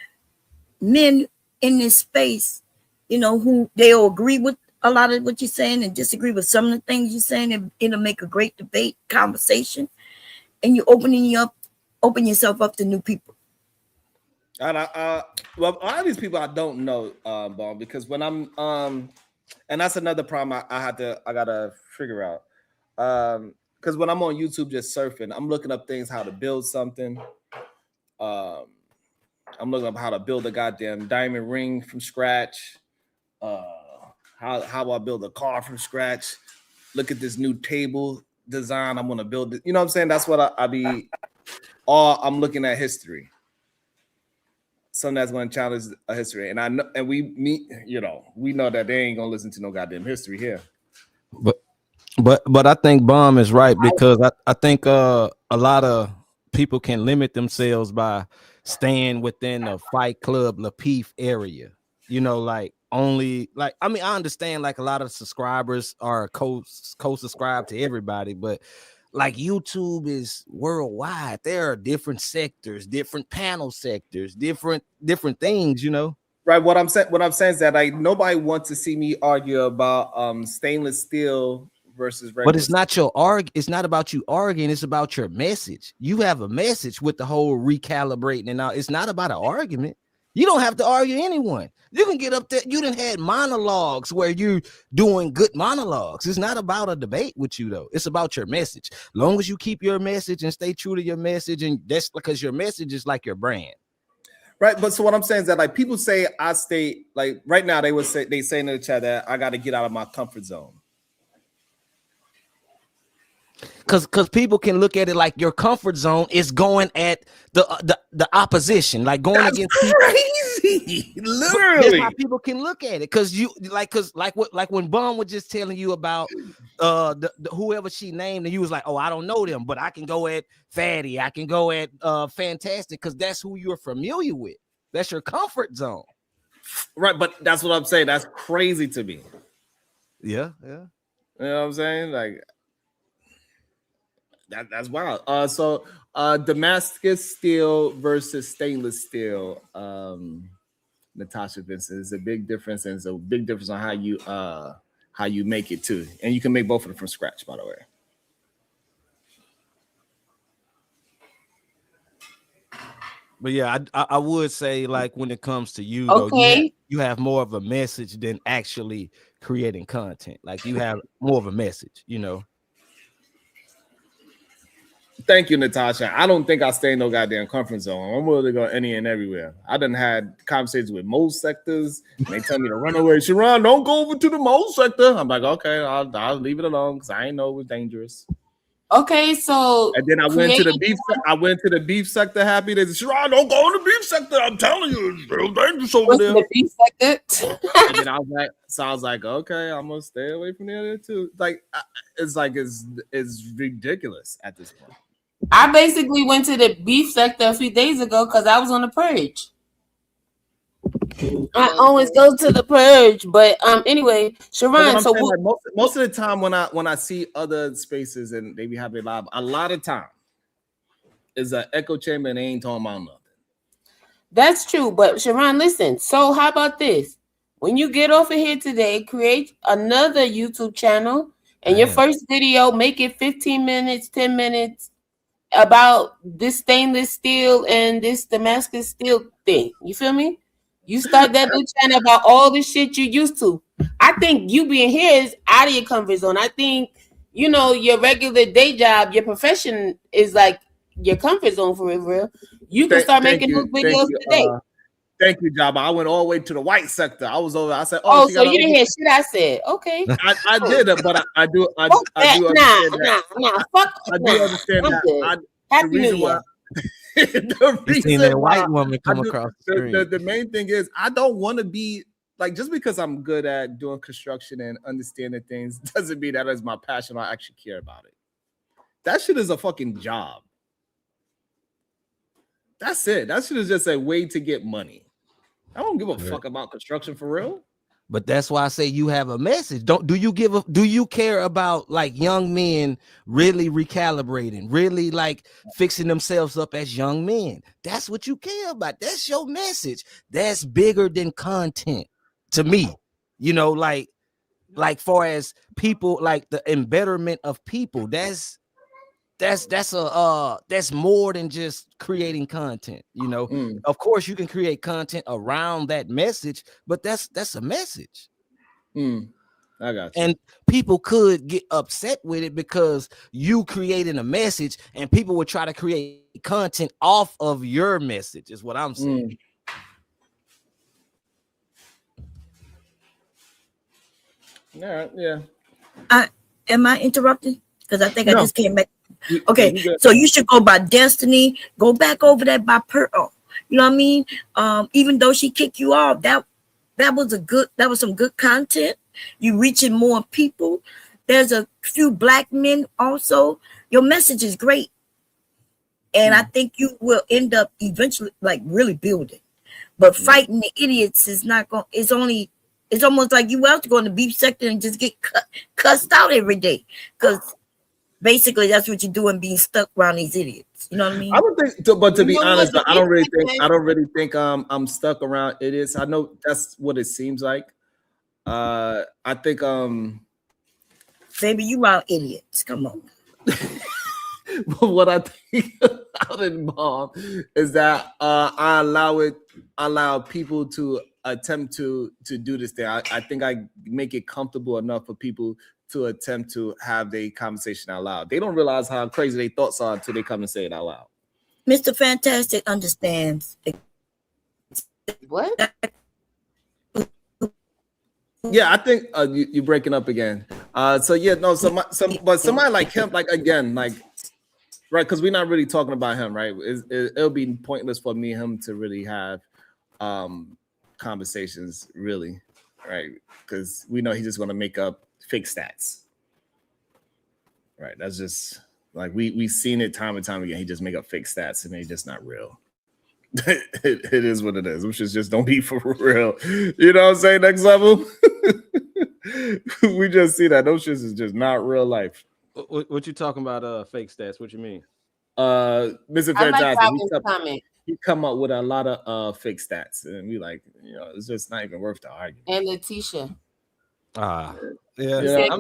men in this space, who they'll agree with a lot of what you're saying and disagree with some of the things you're saying, and it'll make a great debate conversation. And you're open yourself up to new people. And well, a lot of these people I don't know, Bond, because when I'm and that's another problem I gotta figure out. Because when I'm on YouTube just surfing, I'm looking up things how to build something. I'm looking up how to build a goddamn diamond ring from scratch. How I build a car from scratch. Look at this new table design. I'm gonna build it. You know what I'm saying? That's what I'm looking at history. Something that's going to challenge a history, and we know that they ain't gonna listen to no goddamn history here. But I think Bomb is right, because I think a lot of people can limit themselves by staying within the Fight Club Lapeef area. I understand like a lot of subscribers are co-subscribed to everybody, but like YouTube is worldwide. There are different sectors, different panel sectors, different things, Right. What I'm saying is that nobody wants to see me argue about stainless steel versus regular. But it's not it's not about you arguing, it's about your message. You have a message with the whole recalibrating and all. It's not about an argument. You don't have to argue anyone. You can get up there. You done had monologues where you're doing good monologues. It's not about a debate with you, though. It's about your message. Long as you keep your message and stay true to your message, and that's because your message is like your brand. Right. But so what I'm saying is that like people say I stay like right now they say in the chat that I got to get out of my comfort zone. Because people can look at it like your comfort zone is going at the opposition, like going against crazy. Literally, that's how people can look at it. Because when Bum was just telling you about whoever she named, and you was like, oh, I don't know them, but I can go at Fatty, I can go at Fantastic, because that's who you're familiar with. That's your comfort zone. Right, but that's what I'm saying. That's crazy to me. Yeah. You know what I'm saying? Like. That's wild. So Damascus steel versus stainless steel. Natasha Vincent, is a big difference, and it's a big difference on how you make it too. And you can make both of them from scratch, by the way. But yeah, I would say like when it comes to you, Okay. though, you have more of a message than actually creating content. Like you have more of a message, Thank you, Natasha. I don't think I stay in no goddamn comfort zone. I'm willing to go any and everywhere. I done had conversations with most sectors. And they tell me to run away. Sharon, don't go over to the most sector. I'm like, okay, I'll leave it alone because I ain't know it was dangerous. Okay, so and then I went to the beef. I went to the beef sector. Happy, they said, Sharon, don't go in the beef sector. I'm telling you, it's real dangerous over there. The beef sector. And then I was like, okay, I'm gonna stay away from the other two. It's ridiculous at this point. I basically went to the beef sector a few days ago because I was on the purge. I always go to the purge, but anyway, Sharon. So like most of the time when I see other spaces and they be having live, a lot of time is an echo chamber and they ain't talking about nothing. That's true, but Sharon, listen. So how about this? When you get off of here today, create another YouTube channel, and your first video, make it 15 minutes, 10 minutes. About this stainless steel and this Damascus steel thing. You feel me? You start that new channel about all the shit you used to. I think you being here is out of your comfort zone. I think you know, your regular day job, your profession is like your comfort zone for real. You can start making those videos today. Thank you, Jabba. I went all the way to the white sector. I was over. I said, Oh, she so got you didn't hear shit I said. Okay. I did it, but I do Fuck that. do understand that. Fuck. I do understand I'm that. good. The Happy New reason why Year. the You seen reason that why white woman come I do- across the screen. the main thing is I don't want to be like, just because I'm good at doing construction and understanding things doesn't mean that is my passion. I actually care about it. That shit is a fucking job. That's it. That shit is just a way to get money. I don't give a fuck about construction for real. But that's why I say you have a message. Do you care about like young men really recalibrating, really like fixing themselves up as young men? That's what you care about. That's your message. That's bigger than content to me. You know, like far as people, like the embetterment of people, that's more than just creating content. You know, of course you can create content around that message, but that's a message. I got you. And people could get upset with it because you creating a message, and people would try to create content off of your message, is what I'm saying. Yeah. Am I interrupting? Because I think I No. just came back. You Okay, good. so you should go by Destiny. Go back over that by Pearl. You know what I mean? Even though she kicked you off, that was some good content. You reaching more people. There's a few black men also. Your message is great, and I think you will end up eventually like really building. But fighting the idiots is not going. It's almost like you out to go in the beef sector and just get cussed out every day, because basically that's what you're doing, being stuck around these idiots. You know what I mean? I would think, but to be honest, what? I don't really think I'm stuck around idiots. I know that's what it seems like. I think Baby, you around idiots. Come on. what I think out in Bomb is that I allow people to attempt to do this thing. I think I make it comfortable enough for people to attempt to have a conversation out loud. They don't realize how crazy their thoughts are until they come and say it out loud. Mr. Fantastic understands. What? Yeah, I think you're breaking up again. But somebody like him, like again, like right, because we're not really talking about him, right? It'll be pointless for me and him to really have conversations, really, right? Because we know he's just going to make up fake stats, right? That's just like we've seen it time and time again. He just make up fake stats and they're just not real. it is what it is. We should just don't be for real. You know what I'm saying? Next level. We just see that those shits is just not real life. What you talking about? Fake stats? What you mean? Mr. I like Fantastic, comment. he come up with a lot of fake stats, and we like, it's just not even worth the argument. And Letitia. Yeah. I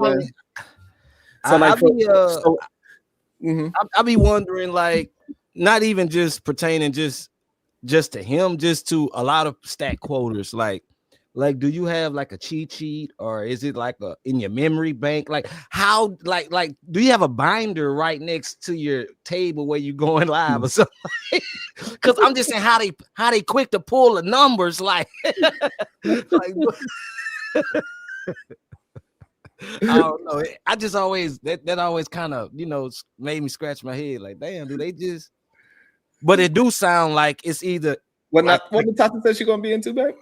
mean, I be wondering, like, not even just pertaining just to him, just to a lot of stat quoters, like do you have like a cheat sheet, or is it like in your memory bank? Like how, like do you have a binder right next to your table where you going live or something? Because I'm just saying how they quick to pull the numbers, like like I don't know. I just always that always kind of made me scratch my head. Like, damn, do they just? But it do sound like it's either what Natasha said she's gonna be into, back.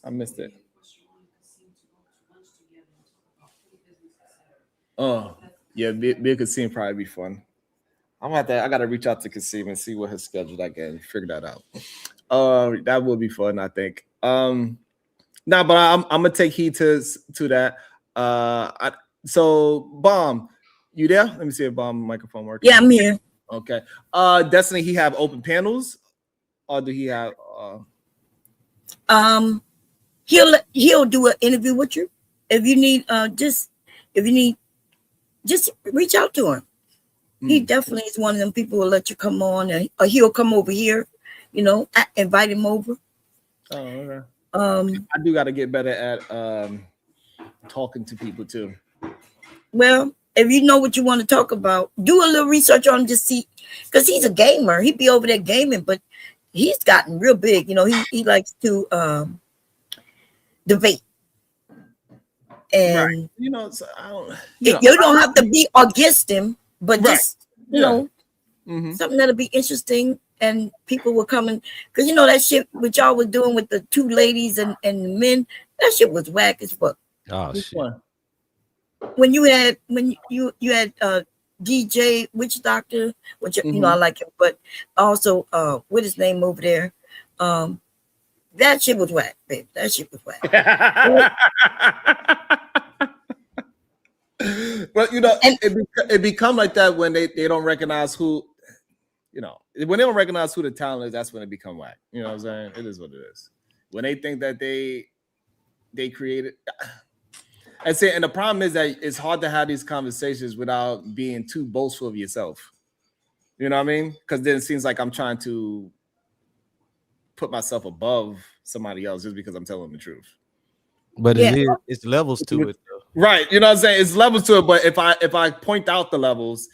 I missed it. Oh yeah, be a Kasim probably be fun. I gotta reach out to Kasim and see what his schedule that game. Figure that out. That will be fun, I think. But I'm gonna take heed to that. So Bomb, you there? Let me see if Bomb microphone works. Yeah, I'm here. Okay. Destiny, he have open panels, or do he have? He'll do an interview with you. If you need just reach out to him. He definitely is one of them people who will let you come on, or he'll come over here. I invite him over. Oh, okay. I do got to get better at talking to people too. Well, if you know what you want to talk about, do a little research on him to see, because he's a gamer. He'd be over there gaming, but he's gotten real big. You know, he likes to debate. And Right. You know, so I don't. you don't have to be against him, but just you know, something that'll be interesting, and people will come in, because you know that shit what y'all was doing with the two ladies and the men, that shit was whack as fuck. Oh shit. When you had DJ Witch Doctor, which you know I like him, but also what his name over there, that shit was whack, babe. That shit was whack. Well, you know, it become like that when they don't recognize who, you know, when they don't recognize who the talent is. That's when it become whack. You know what I'm saying? It is what it is. When they think that they created. And the problem is that it's hard to have these conversations without being too boastful of yourself. You know what I mean? Because then it seems like I'm trying to put myself above somebody else just because I'm telling the truth. But it's levels to it, though. Right. You know what I'm saying? It's levels to it, but if I point out the levels,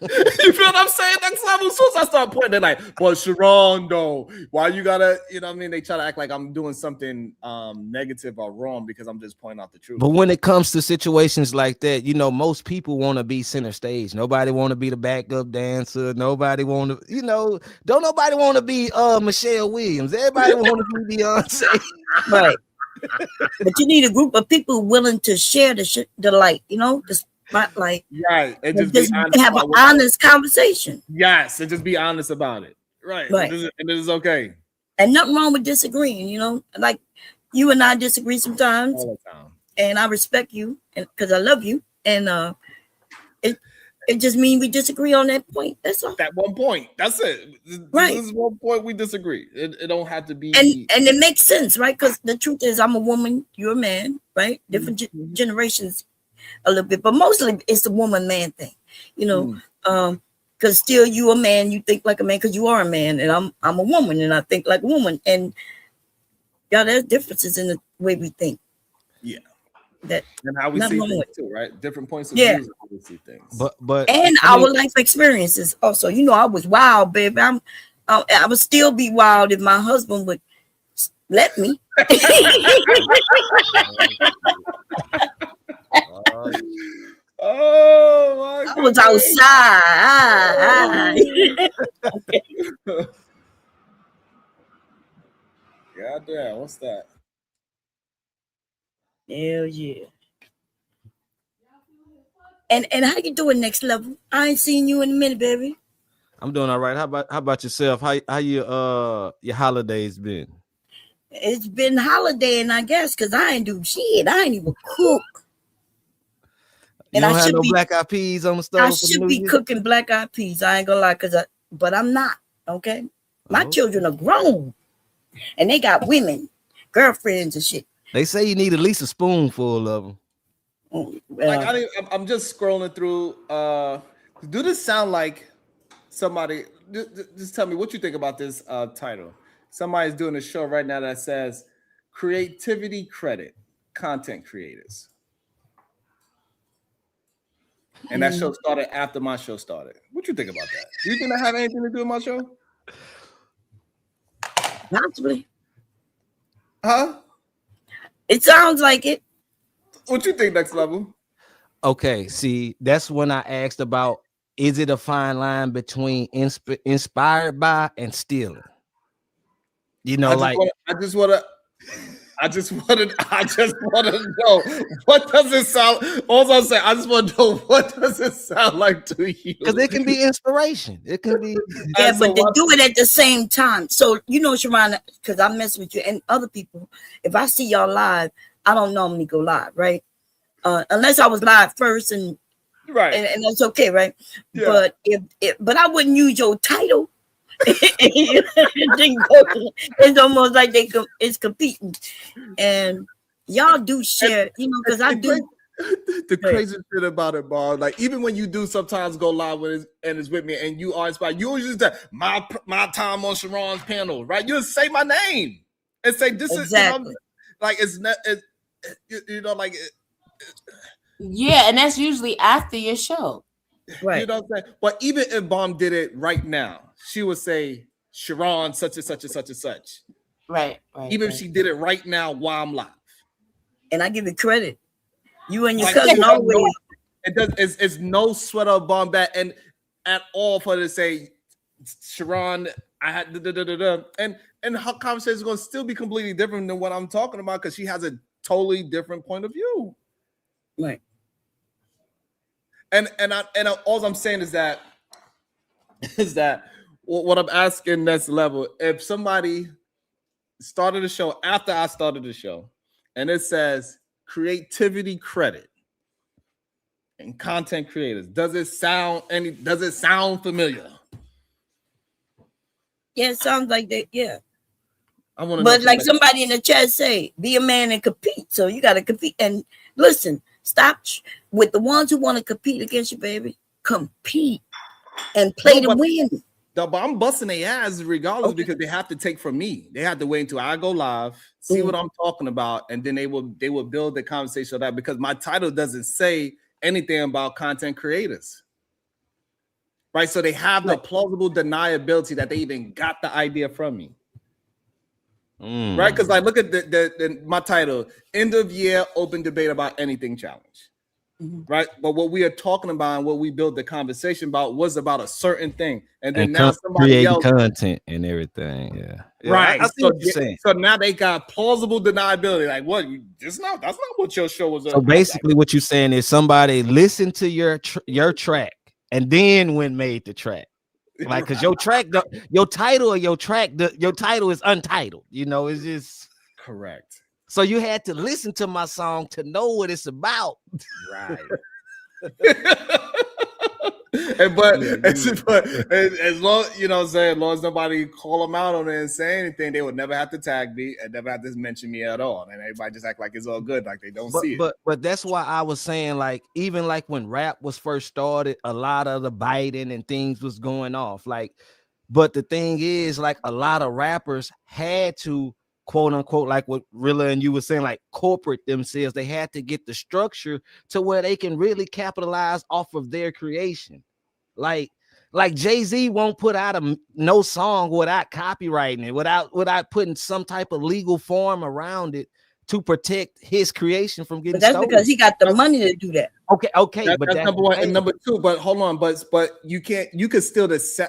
you feel what I'm saying? Next level. As soon as I start pointing, they're like, well, Sharon, though, why you gotta, you know what I mean? They try to act like I'm doing something negative or wrong because I'm just pointing out the truth. But when it comes to situations like that, you know, most people want to be center stage. Nobody want to be the backup dancer. Nobody want to, you know, don't nobody want to be Michelle Williams. Everybody want to be Beyonce. Right. But you need a group of people willing to share the light, you know, the spotlight. Right. And just be honest, have an honest conversation. Yes, and just be honest about it. Right. Right. And it is okay. And nothing wrong with disagreeing, you know. Like you and I disagree sometimes. All the time. And I respect you, and because I love you. And it just means we disagree on that point. That's all. That one point. That's it. Right. This is one point we disagree. It don't have to be. And it makes sense, right? Because the truth is, I'm a woman, you're a man, right? Different generations, a little bit, but mostly it's the woman-man thing, you know. Because still, you a man, you think like a man, because you are a man, and I'm a woman, and I think like a woman, and yeah, there's differences in the way we think. Yeah. That and how we see things too, right? Different points of view how we see things. But and our life experiences also. You know, I was wild, baby. I would still be wild if my husband would let me. Oh my I was outside. God damn, what's that? Hell yeah. And how you doing next level? I ain't seen you in a minute, baby. I'm doing all right. How about yourself? How your holidays been? It's been holidaying, I guess, because I ain't do shit. I ain't even cook. You don't have no black eyed peas on the stove. I should be cooking black eyed peas. I ain't gonna lie, but I'm not. Okay, my children are grown, and they got women, girlfriends, and shit. They say you need at least a spoonful of them. Like I'm just scrolling through. Do this sound like somebody? Just tell me what you think about this title. Somebody's doing a show right now that says "Creativity Credit Content Creators," and that show started after my show started. What you think about that? Do you think that have anything to do with my show? Possibly. Huh? It sounds like it. What you think, next level? Okay, see, that's when I asked about, is it a fine line between inspired by and stealing? You know, I just want to know, what does it sound? Also, I'm saying, I just want to know, what does it sound like to you? Because it can be inspiration. It can be. Yeah, but they do it at the same time. So, you know, Sharon, because I mess with you and other people, if I see y'all live, I don't normally go live, right? Unless I was live first, and that's okay, right? Yeah. But I wouldn't use your title. It's almost like it's competing, and y'all do share, you know, because I do. The crazy shit about it, Bob, like even when you do sometimes go live with it's with me, and you are inspired, you always use that my time on Sharon's panel, right? You just say my name and say this is, you know, like it's not, you know, like Yeah, and that's usually after your show. Right. You know what I'm saying? But even if Bomb did it right now, she would say Sharon such and such and such and such. Right. Even if she did it right now while I'm live. And I give it credit. You and your Like, cousin always. It does. It's no sweat of Bomb that and at all for her to say Sharon. I had and her conversation is going to still be completely different than what I'm talking about because she has a totally different point of view. Right. And all I'm saying is that what I'm asking next level, if somebody started the show after I started the show and it says creativity credit and content creators, does it sound familiar? Yeah, it sounds like that. Yeah. I want to But know like somebody in the chat say, be a man and compete. So you got to compete. And listen, stop with the ones who want to compete against you, baby. Compete and play to win. No, but I'm busting their ass regardless because they have to take from me. They have to wait until I go live, see what I'm talking about, and then they will build the conversation on that because my title doesn't say anything about content creators. Right. So they have the plausible deniability that they even got the idea from me. Right. Because like look at my title, end of year open debate about anything challenge. Right. But what we are talking about and what we built the conversation about was about a certain thing. And then now somebody creating else content and everything. Yeah. right. I see what you're saying. So now they got plausible deniability. Like, what? That's not what your show was. So basically, what you're saying is somebody listened to your track and then when made the track. Like, because your track, your title of your track, your title is untitled. You know, it's just correct. So you had to listen to my song to know what it's about. Right. but as long, you know what I'm saying, as long as nobody call them out on it and say anything, they would never have to tag me and never have to mention me at all. And everybody just act like it's all good, like they don't see it. But that's why I was saying, like, even like when rap was first started, a lot of the biting and things was going off. Like, but the thing is, like, a lot of rappers had to, quote unquote, like what Rilla and you were saying, like corporate themselves. They had to get the structure to where they can really capitalize off of their creation. Like Jay-Z won't put out no song without copywriting it, without putting some type of legal form around it to protect his creation from getting But that's stolen. because he got the money to do that. Okay, but that's number one and number two. But hold on, but you can't. You can still this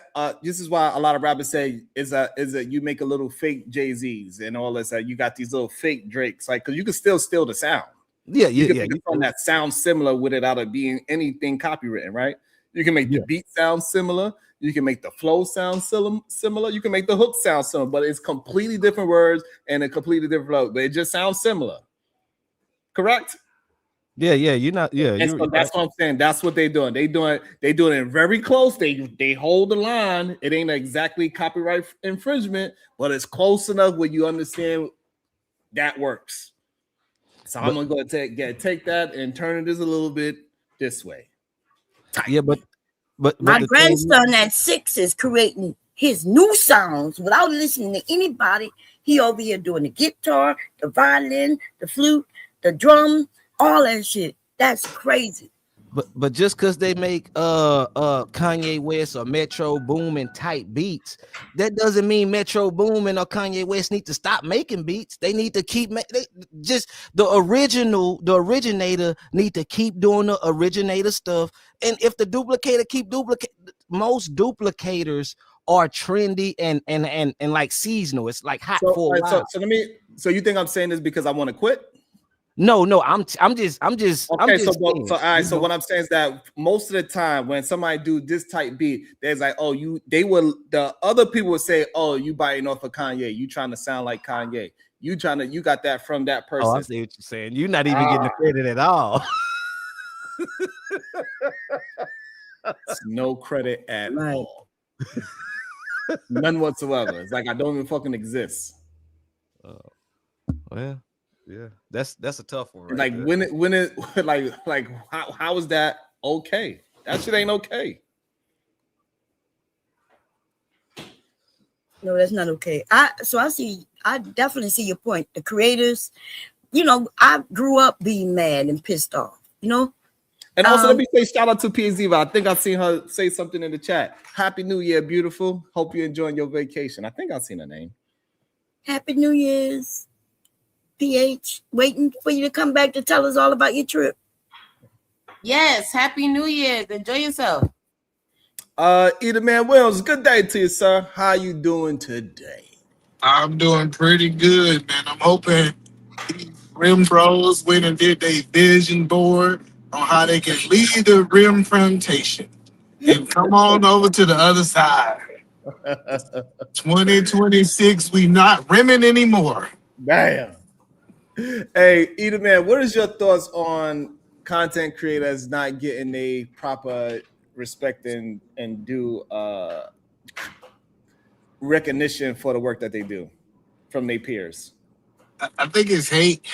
is why a lot of rappers say is a you make a little fake Jay-Z's and all this. You got these little fake Drakes, like because you can still steal the sound. Yeah. You can make a song that sounds similar without it being anything copywritten, right? You can make the beat sound similar. You can make the flow sound similar. You can make the hook sound similar, but it's completely different words and a completely different flow. But it just sounds similar. Correct? Yeah. You're not. Yeah. And so that's what I'm saying. That's what they're doing. They doing it very close. They hold the line. It ain't exactly copyright infringement, but it's close enough where you understand that works. So I'm gonna go take that and turn it just a little bit this way. Yeah, but my grandson at 6 is creating his new sounds without listening to anybody. He over here doing the guitar, the violin, the flute, the drum, all that shit. That's crazy. But just because they make Kanye West or Metro Boomin type beats, that doesn't mean Metro Boomin or Kanye West need to stop making beats. They need to keep the originator need to keep doing the originator stuff. And if the duplicator keep duplicating, most duplicators are trendy and like seasonal. It's like hot for a while. So you think I'm saying this because I want to quit? No, I'm just okay. saying, All right. So what I'm saying is that most of the time when somebody do this type beat, there's like, the other people would say, oh, you biting off of Kanye, you trying to sound like Kanye, you got that from that person. Oh, I see what you're saying. You're not even getting the credit at all. No credit at all. None whatsoever. It's like I don't even fucking exist. Well. Yeah, that's a tough one. Right like there. when it like how is that okay? That shit ain't okay. No, that's not okay. I definitely see your point. The creators, you know, I grew up being mad and pissed off, you know. And also, let me say shout out to PZ. I think I've seen her say something in the chat. Happy New Year, beautiful. Hope you're enjoying your vacation. I think I've seen her name. Happy New Year's, PH. Waiting for you to come back to tell us all about your trip. Yes, Happy New Year's. Enjoy yourself. Either Man Williams, good day to you, sir. How you doing today? I'm doing pretty good, man. I'm hoping these Rim Bros went and did their vision board on how they can leave the rim plantation and come on over to the other side. 2026, we not rimming anymore. Damn. Hey, Either Man, what is your thoughts on content creators not getting a proper respect and due recognition for the work that they do from their peers? I think it's hate.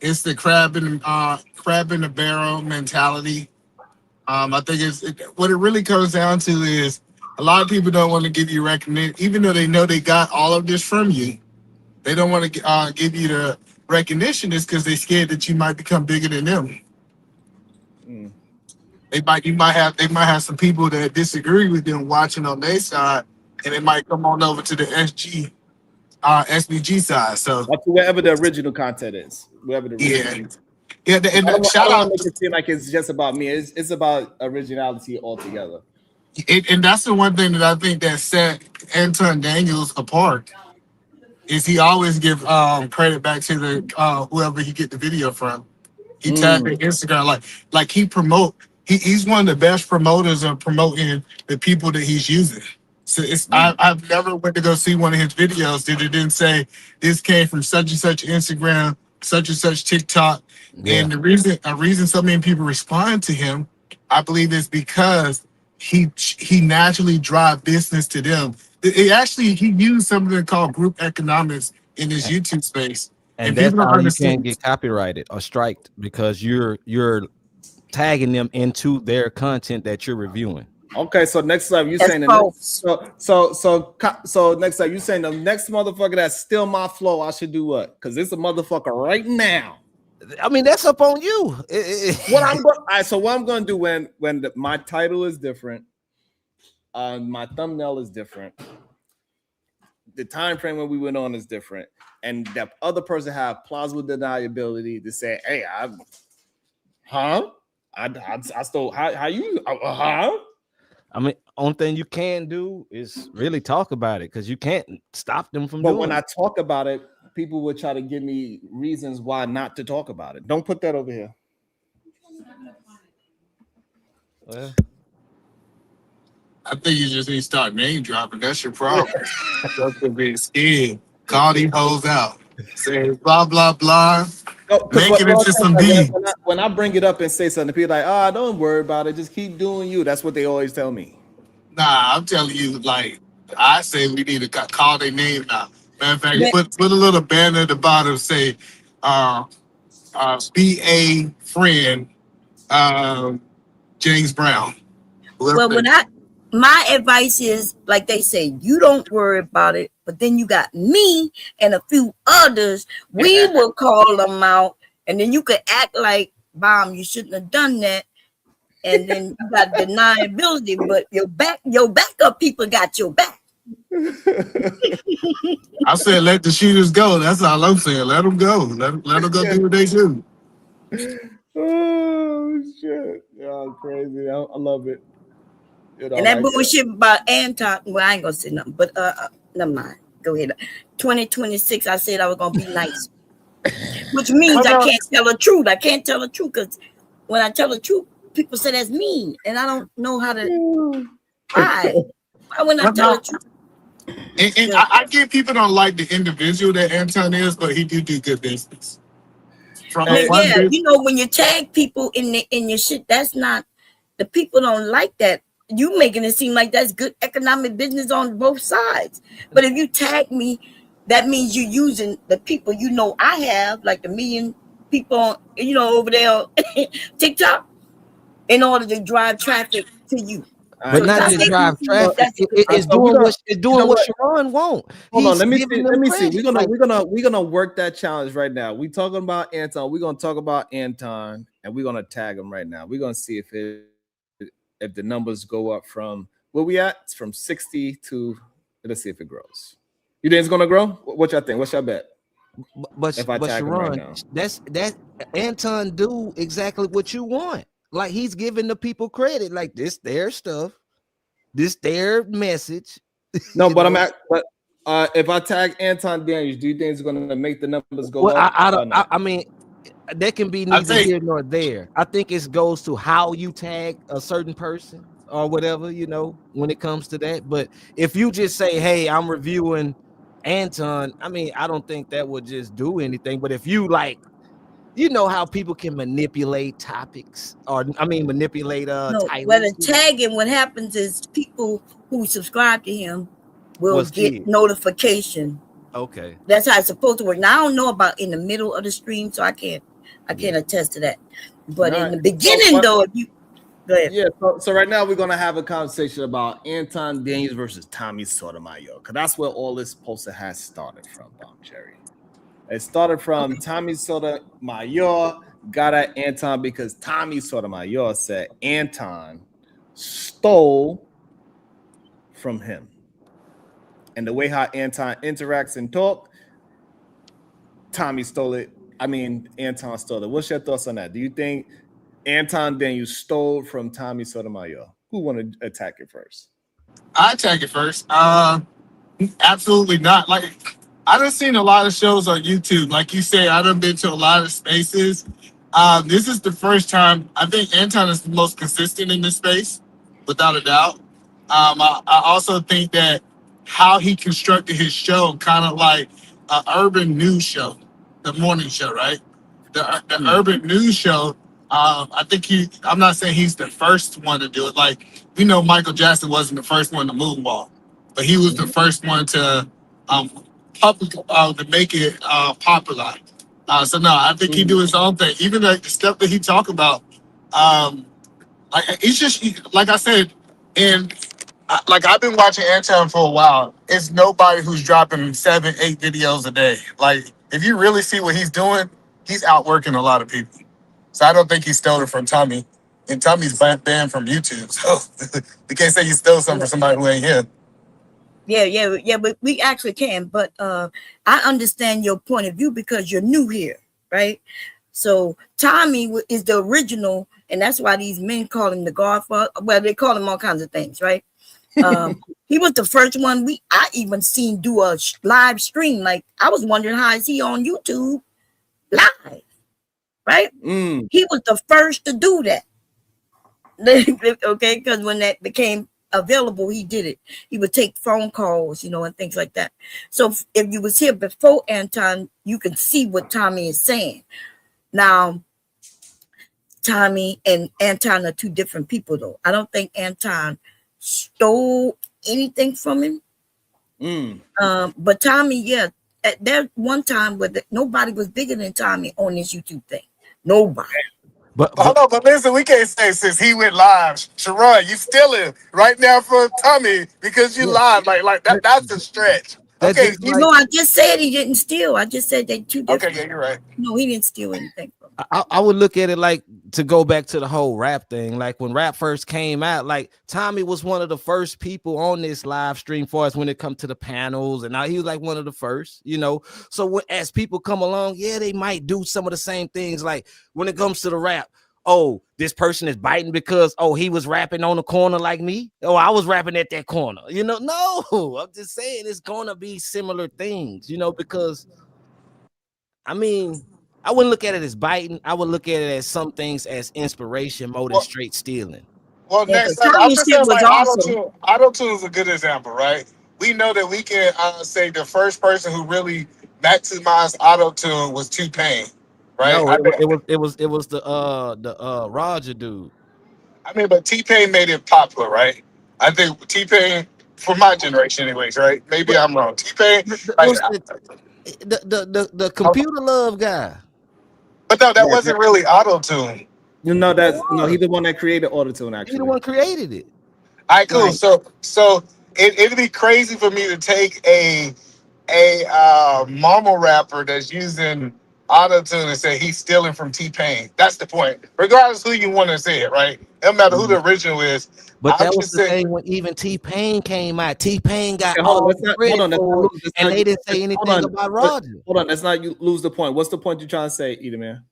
It's the crab in the barrel mentality. I think what it really comes down to is a lot of people don't want to give you recognition, even though they know they got all of this from you. They don't want to give you the recognition. Is because they're scared that you might become bigger than them. They might have some people that disagree with them watching on their side, and it might come on over to the SBG side. So wherever the original content is, wherever the original yeah. And Shout out make it seem like it's just about me. It's about originality altogether. And that's the one thing that I think that set Anton Daniels apart is he always give credit back to the whoever he get the video from. He tagged in Instagram like he promote. He's one of the best promoters of promoting the people that he's using. So I've never went to go see one of his videos that it didn't say this came from such and such Instagram, such and such TikTok. Yeah. And the reason so many people respond to him, I believe, is because he naturally drive business to them. He used something called group economics in his YouTube space. And that's how you can't get copyrighted or striked, because you're tagging them into their content that you're reviewing. Okay, so next time you saying so next time you saying the next motherfucker that steal my flow, I should do what? Because it's a motherfucker right now. I mean, that's up on you. What I'm going to do when my title is different, my thumbnail is different, the time frame when we went on is different, and that other person have plausible deniability to say, "Hey, I stole how you I mean, only thing you can do is really talk about it, because you can't stop them from doing it. But when I talk about it, people would try to give me reasons why not to talk about it. Don't put that over here. Well, I think you just need to start name dropping. That's your problem. That's for being scared. Call these hoes out. Say blah blah blah. Make it into some beef. When I bring it up and say something, people are like, don't worry about it. Just keep doing you. That's what they always tell me. Nah, I'm telling you, like I say, we need to call their name now. Matter of fact, put a little banner at the bottom, say, be a friend, James Brown. Well, my advice is, like they say, you don't worry about it, but then you got me and a few others. We will call them out, and then you could act like, Bomb, you shouldn't have done that. And then you got deniability, but your backup people got your back. I said, let the shooters go. That's all I'm saying. Let them go. Let them go do what they do. Oh shit! Y'all crazy. I love it. And that bullshit about Anton, well, I ain't gonna say nothing, but never mind. Go ahead. 2026, I said I was gonna be nice, which means I can't tell the truth. I can't tell the truth, because when I tell the truth, people say that's mean, and I don't know how to. Why wouldn't I tell the truth? And I get people don't like the individual that Anton is, but he do good business. Yeah, you know, when you tag people in your shit, that's not, the people don't like that. You making it seem like that's good economic business on both sides. But if you tag me, that means you're using the people you know I have, like the million people, over there on TikTok, in order to drive traffic to you. But So not that's just it. drive traffic. It's So we're doing gonna, it's you doing know what what? Sharon won't. Hold on, He's let me giving see. them Let me see. credit. Like, We're gonna work that challenge right now. We talking about Anton. We're gonna talk about Anton, and we're gonna tag him right now. We're gonna see if the numbers go up from where we at, from 60 to, let's see if it grows. You think it's gonna grow? What y'all think? What's your bet? If I tag him right Sharon, now, that Anton do exactly what you want. Like, he's giving the people credit. Like, this their stuff, this their message. no, You but know? but if I tag Anton Daniels, do you think it's gonna make the numbers go Well, up? I Or don't. not? I mean, that can be I neither think here nor there. I think it goes to how you tag a certain person or whatever, you know, when it comes to that. But if you just say, "Hey, I'm reviewing Anton," I mean, I don't think that would just do anything. But if you like, you know how people can manipulate topics, or I mean, manipulate No, well, titles. in tagging, what happens is people who subscribe to him will Was get kid. notification. Okay. That's how it's supposed to work. Now I don't know about in the middle of the stream, so I can't attest to that. But All in right. the beginning, though, if you go ahead. Yeah, so right now we're gonna have a conversation about Anton Daniels versus Tommy Sotomayor, because that's where all this poster has started from, Bomb Cherry. It started from Tommy Sotomayor got at Anton because Tommy Sotomayor said Anton stole from him. And the way how Anton interacts and talk, Tommy stole it. I mean, Anton stole it. What's your thoughts on that? Do you think Anton Daniels stole from Tommy Sotomayor? Who want to attack it first? I attack it first. Absolutely not. Like, I done seen a lot of shows on YouTube. Like you say, I done been to a lot of spaces. This is the first time. I think Anton is the most consistent in this space, without a doubt. I also think that how he constructed his show, kind of like an urban news show, the morning show, right? The urban news show. I think I'm not saying he's the first one to do it. Like, we know Michael Jackson wasn't the first one to moonwalk, but he was the first one to to make it popular. So no, I think he do his own thing. Even the stuff that he talk about, like, it's just like I said, and like, I've been watching Anton for a while. It's nobody who's dropping 7, 8 videos a day. Like, if you really see what he's doing, he's outworking a lot of people. So I don't think he stole it from Tommy. And Tommy's banned from YouTube, so we can't say he stole something from somebody who ain't here. Yeah, but we actually can. But I understand your point of view because you're new here, right? So Tommy is the original, and that's why these men call him the Godfather. Well, they call him all kinds of things, right? He was the first one I even seen do a live stream. Like, I was wondering, how is he on YouTube live, right? He was the first to do that. Okay, because when that became available, he did it. He would take phone calls, and things like that. So if you was here before Anton, you can see what Tommy is saying. Now, Tommy and Anton are two different people, though. I don't think Anton stole anything from him. But Tommy, yeah, at that one time where nobody was bigger than Tommy on this YouTube thing. Nobody. But hold on, but listen, we can't say since he went live, Sharon, you stealing right now from Tommy because you live. Like that's a stretch. Okay, No, I just said he didn't steal. I just said they two different. Okay, yeah, you're right. No, he didn't steal anything. I would look at it like, to go back to the whole rap thing. Like, when rap first came out, like, Tommy was one of the first people on this live stream for us when it come to the panels, and now he was like one of the first, So as people come along, yeah, they might do some of the same things. Like, when it comes to the rap, oh, this person is biting because, oh, he was rapping on the corner like me. Oh, I was rapping at that corner. No, I'm just saying it's gonna be similar things, because, I mean, I wouldn't look at it as biting. I would look at it as some things as inspiration more than straight stealing. Well, next time, I'm just saying, like, auto-tune is a good example, right? We know that we can say the first person who really maximized auto-tune was T-Pain, right? No, it was the Roger dude. I mean, but T-Pain made it popular, right? I think T-Pain, for my generation anyways, right? Maybe I'm wrong. T-Pain, the computer love guy. But no, that wasn't really auto-tune. No, he's the one that created auto-tune, actually. He the one created it. All right, cool. Like, So it'd be crazy for me to take a mama rapper that's using auto tune and say he's stealing from T-Pain. That's the point. Regardless who you want to say it, right? It don't matter who the original is. but I'm that was just the saying. thing when even T-Pain came out. T-Pain got Okay, hold on. all Let's the not hold credit on. Let's not for it, lose. Let's and not, they didn't say hold anything on. about Roger. Hold on. Let's not lose the point. What's the point you're trying to say, Edie, man?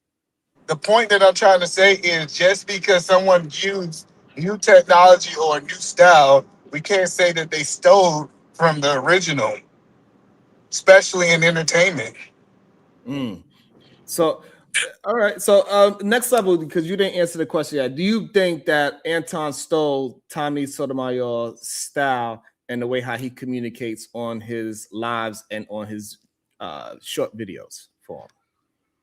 The point that I'm trying to say is just because someone used new technology or a new style, we can't say that they stole from the original, especially in entertainment. So, all right. So, next level, because you didn't answer the question yet. Do you think that Anton stole Tommy Sotomayor's style and the way how he communicates on his lives and on his short videos for him?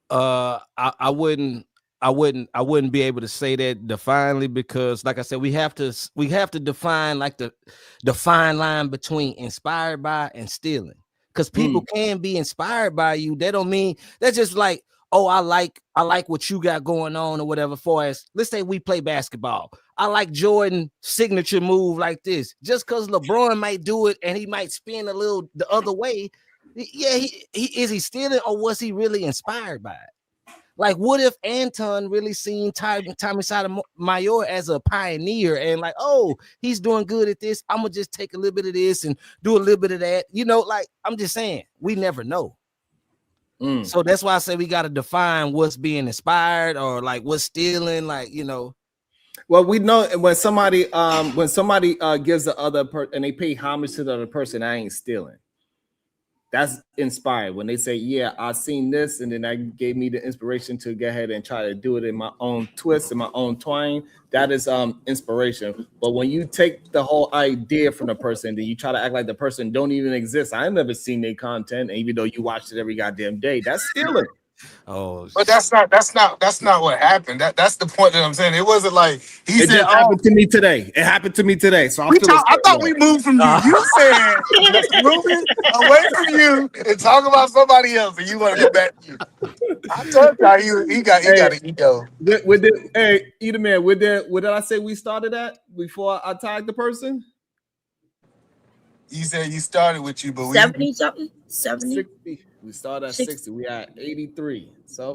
I wouldn't be able to say that definitely, because like I said, we have to define like the fine line between inspired by and stealing, because people can be inspired by you. That don't mean that's just like, oh, I like what you got going on or whatever. For us, let's say we play basketball, I like Jordan signature move like this. Just because LeBron might do it and he might spin a little the other way, yeah, he is he stealing, or was he really inspired by it? Like, what if Anton really seen Tommy Sotomayor as a pioneer and like, oh, he's doing good at this, I'm gonna just take a little bit of this and do a little bit of that, like, I'm just saying, we never know. So that's why I say we got to define what's being inspired or like what's stealing, like, Well, we know when somebody gives the other person and they pay homage to the other person, I ain't stealing. That's inspired. When they say, yeah, I seen this, and then that gave me the inspiration to go ahead and try to do it in my own twist, in my own twine, that is inspiration. But when you take the whole idea from the person, then you try to act like the person don't even exist. I never seen their content, and even though you watched it every goddamn day, that's stealing. Oh, but that's not what happened. That's the point that I'm saying. It wasn't like he It said, just happened to me today. It happened to me today. So I thought we moved from you. You said let's move it away from you and talk about somebody else, and you want to go back to you. I told you he got an ego. Hey, Edie man, where did I say we started at before I tagged the person? You said you started with you, but 70 something? 70? 60. We started at 60. We at 83. So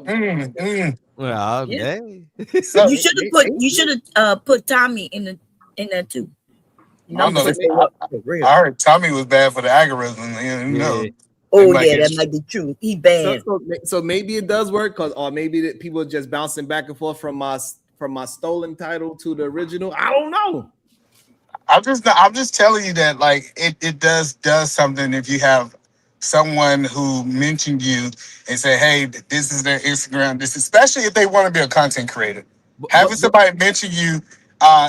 well, Yeah. dang. You should have put Tommy in there too. I don't know. I heard Tommy was bad for the algorithm. You know. Oh yeah, that might be true. He banned. So maybe it does work, or maybe that people are just bouncing back and forth from my stolen title to the original. I don't know. I'm just telling you that like it does something if you have someone who mentioned you and say, hey, this is their Instagram. This, especially if they want to be a content creator. Having somebody mention you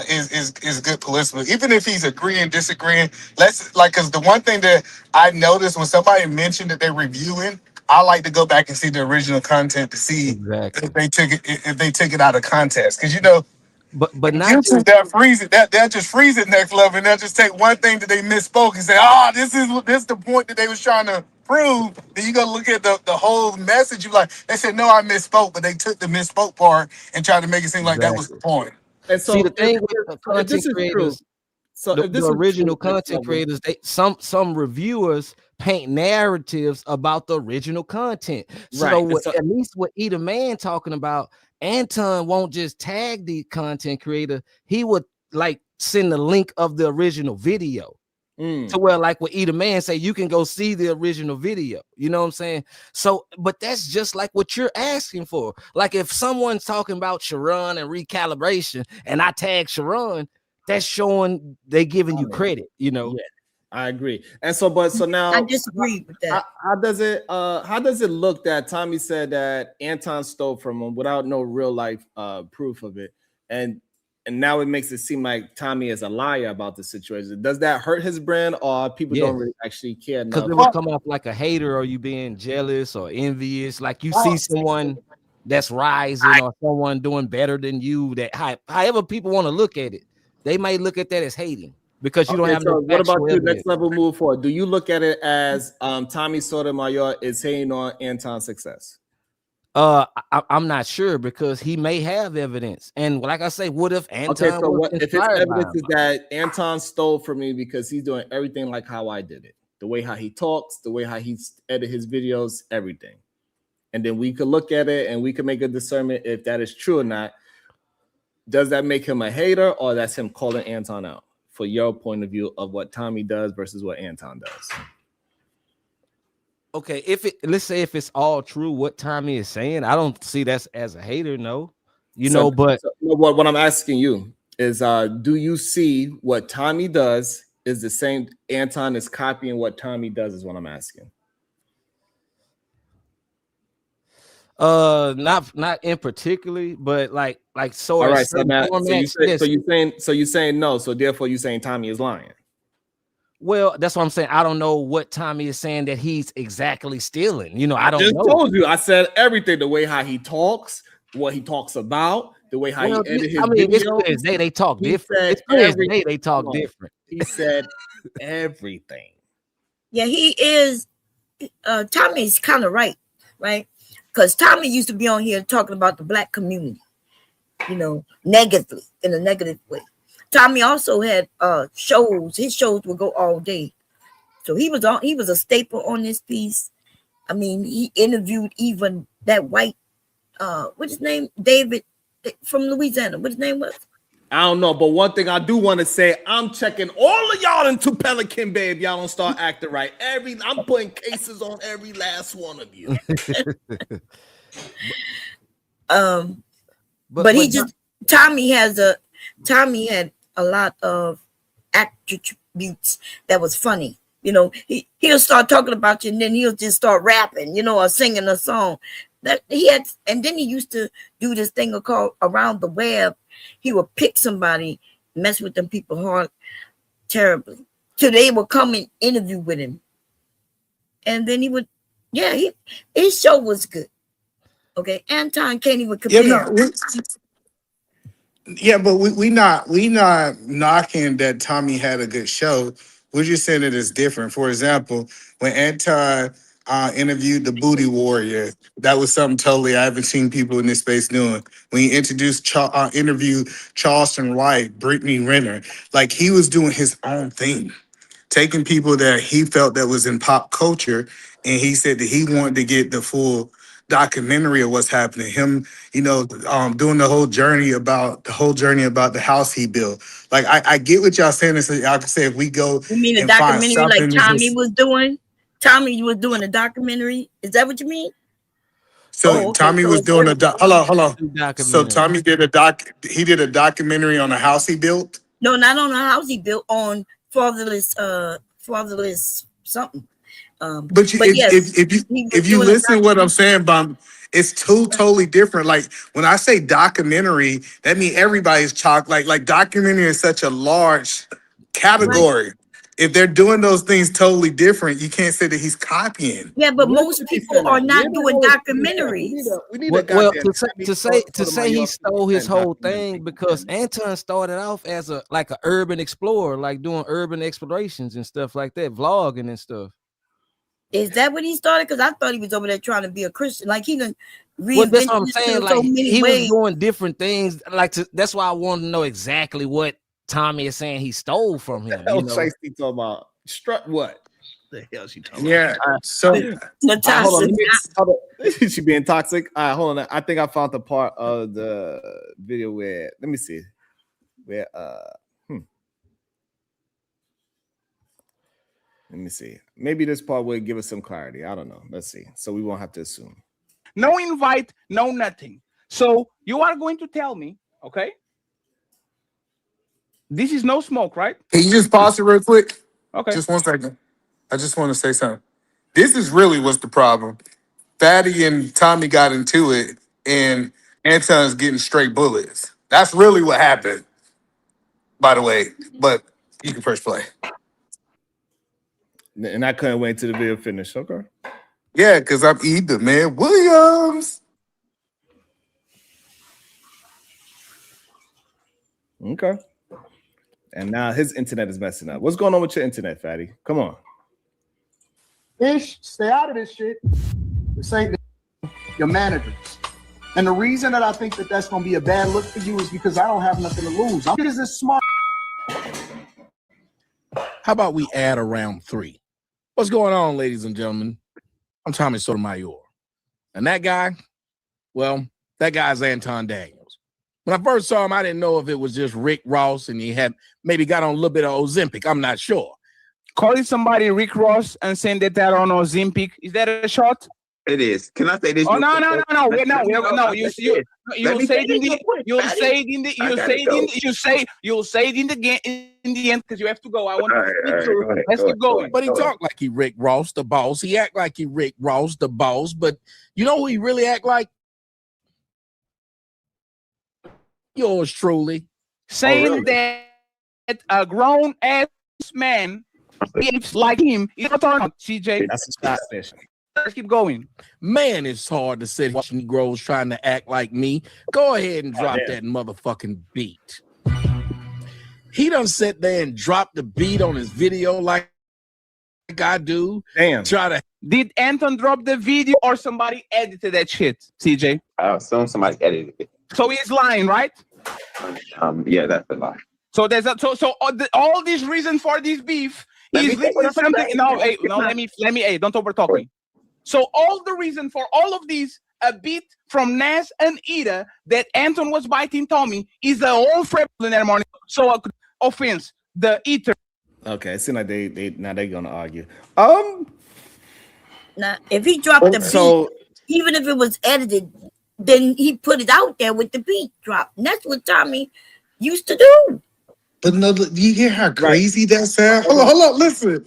is good publicity. Even if he's agreeing, disagreeing. Because the one thing that I noticed when somebody mentioned that they're reviewing, I like to go back and see the original content to see if they took it out of context. Because but not YouTube, they'll freeze it. They'll just freeze it next level, and they'll just take one thing that they misspoke and say, "Oh, this is the point that they was trying to prove." Then you go look at the whole message. You like, they said, "No, I misspoke," but they took the misspoke part and tried to make it seem like that was the point. And so, see, the thing with content creators, the original content creators, some reviewers paint narratives about the original content. So, at least what Edie Man talking about, Anton won't just tag the content creator. He would like send the link of the original video. To where, like what Edie Man say, you can go see the original video. You know what I'm saying? So, but that's just like what you're asking for. Like if someone's talking about Sharon and recalibration, and I tag Sharon, that's showing they giving you credit. Yeah, I agree. And so now I disagree with that. How does it look that Tommy said that Anton stole from him without no real life proof of it, and now it makes it seem like Tommy is a liar about the situation? Does that hurt his brand, or people don't really actually care? Because it will come off like a hater, or you being jealous or envious. Like you see someone that's rising or someone doing better than you. That however people want to look at it, they might look at that as hating because you don't have no. What about you? Next level move forward. Do you look at it as Tommy Sotomayor is hating on Anton's success? I'm not sure because he may have evidence. And like I say, what if Anton Okay, so was what if his inspired by evidence him? is that Anton stole from me because he's doing everything like how I did it, the way how he talks, the way how he's edit his videos, everything, and then we could look at it and we could make a discernment if that is true or not. Does that make him a hater, or that's him calling Anton out for your point of view of what Tommy does versus what Anton does? Okay, let's say if it's all true, what Tommy is saying, I don't see that as a hater, no. But what I'm asking you is, do you see what Tommy does is the same? Anton is copying what Tommy does, is what I'm asking. Not in particularly, but like so. All right, so now, so you saying no, so therefore you saying Tommy is lying. Well, that's what I'm saying. I don't know what Tommy is saying that he's exactly stealing. I don't just know. Told you. I said everything. The way how he talks, what he talks about, the way how he edit his video. It's clear they talk different. It's clear they talk different. He said everything. Yeah, he is. Tommy's kind of right? Because Tommy used to be on here talking about the black community, negatively, in a negative way. Tommy also had shows. His shows would go all day. So he was a staple on this piece. I mean, he interviewed even that white, what's his name? David from Louisiana. What his name was? I don't know, but one thing I do want to say, I'm checking all of y'all into Pelican Bay if y'all don't start acting right. I'm putting cases on every last one of you. Tommy had a lot of attributes that was funny. He'll start talking about you and then he'll just start rapping, or singing a song that he had. And then he used to do this thing called Around the Web. He would pick somebody, mess with them people hard, terribly. So they would come and interview with him. And then he would, his show was good. Okay. Anton can't even compare. But we not knocking that Tommy had a good show. We're just saying it is different. For example, when Anton interviewed the Booty Warrior, that was something totally I haven't seen people in this space doing. When he interviewed Charleston White, Brittany Renner, like he was doing his own thing, taking people that he felt that was in pop culture, and he said that he wanted to get the full documentary of what's happening. Him, doing the whole journey about the house he built. Like I get what y'all saying. So y'all can say if we go, you mean a documentary like Tommy was doing? Tommy was doing a documentary. Is that what you mean? So Tommy was doing a hold on. So Tommy did he did a documentary on a house he built? No, not on a house he built, on fatherless something. If you listen to what I'm saying, it's totally different. Like when I say documentary, that means everybody's chalk. Like documentary is such a large category. Right. If they're doing those things totally different, you can't say that he's copying. Yeah, but most people are not doing documentaries. To say he stole his whole thing, because Anton started off as an urban explorer, like doing urban explorations and stuff like that, vlogging and stuff. Is that what he started? Because I thought he was over there trying to be a Christian. Like he done reinvented that's what I'm saying. Like he was doing different things. That's why I want to know exactly what Tommy is saying he stole from him. Talking about strut what? The hell she talking about? Hold on. She being toxic. All right, hold on. I think I found the part of the video where let me see. Where let me see. Maybe this part will give us some clarity. I don't know. Let's see. So we won't have to assume. No invite, no nothing. So you are going to tell me, okay? This is no smoke, right? Can you just pause it real quick? Okay. Just 1 second. I just want to say something. This is really what's the problem. Fatty and Tommy got into it, and Anton's getting straight bullets. That's really what happened, by the way. But you can press play. And I couldn't wait till the video finished. Okay. Yeah, because I'm either man Williams. Okay. And now his internet is messing up. What's going on with your internet, Fatty? Come on. Ish, stay out of this shit. This ain't your managers. And the reason that I think that that's going to be a bad look for you is because I don't have nothing to lose. I'm just as smart. How about we add a round 3? What's going on, ladies and gentlemen? I'm Tommy Sotomayor. And that guy, well, that guy's Anton Daniels. When I first saw him, I didn't know if it was just Rick Ross and he had maybe got on a little bit of Ozempic. I'm not sure. Calling somebody Rick Ross and saying that they're on Ozempic, is that a shot? It is. Can I say this? Oh no! You say it in the end because you have to go. I want to. Let's keep going. But he talked like he Rick Ross, the boss. He act like he Rick Ross, the boss. But you know who he really act like? Yours truly, saying that a grown ass man behaves like him is not on CJ. That's a stop fish. Let's keep going. Man, it's hard to sit watching Negroes trying to act like me. Go ahead and drop that motherfucking beat. He done sit there and drop the beat on his video like I do. Damn. Did Anton drop the video or somebody edited that shit, CJ? I assume somebody edited it. So he's lying, right? Yeah, that's a lie. So there's all these reasons for this beef is something. No, let me. Hey, don't overtalk me. So all the reason for all of these, a beat from Nas and Ida that Anton was biting Tommy is the whole frame in that morning. So offense, the eater. Okay, it seems like they're gonna argue. Now, if he dropped the beat, even if it was edited, then he put it out there with the beat drop. And that's what Tommy used to do. But no, do you hear how crazy that sounds? Hold on, listen.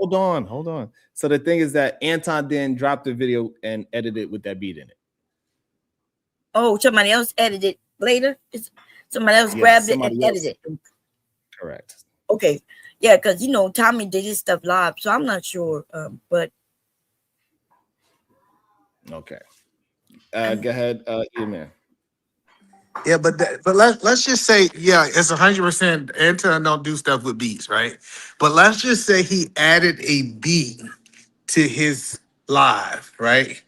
Hold on. So the thing is that Anton then dropped the video and edited with that beat in it. Oh, somebody else edited later? Somebody else grabbed it and edited it. Correct. Okay. Yeah, because Tommy did his stuff live, so I'm not sure. But okay. Go ahead, man. Yeah, but let's just say, yeah, it's 100% Anton don't do stuff with beats, right? But let's just say he added a beat to his live, right?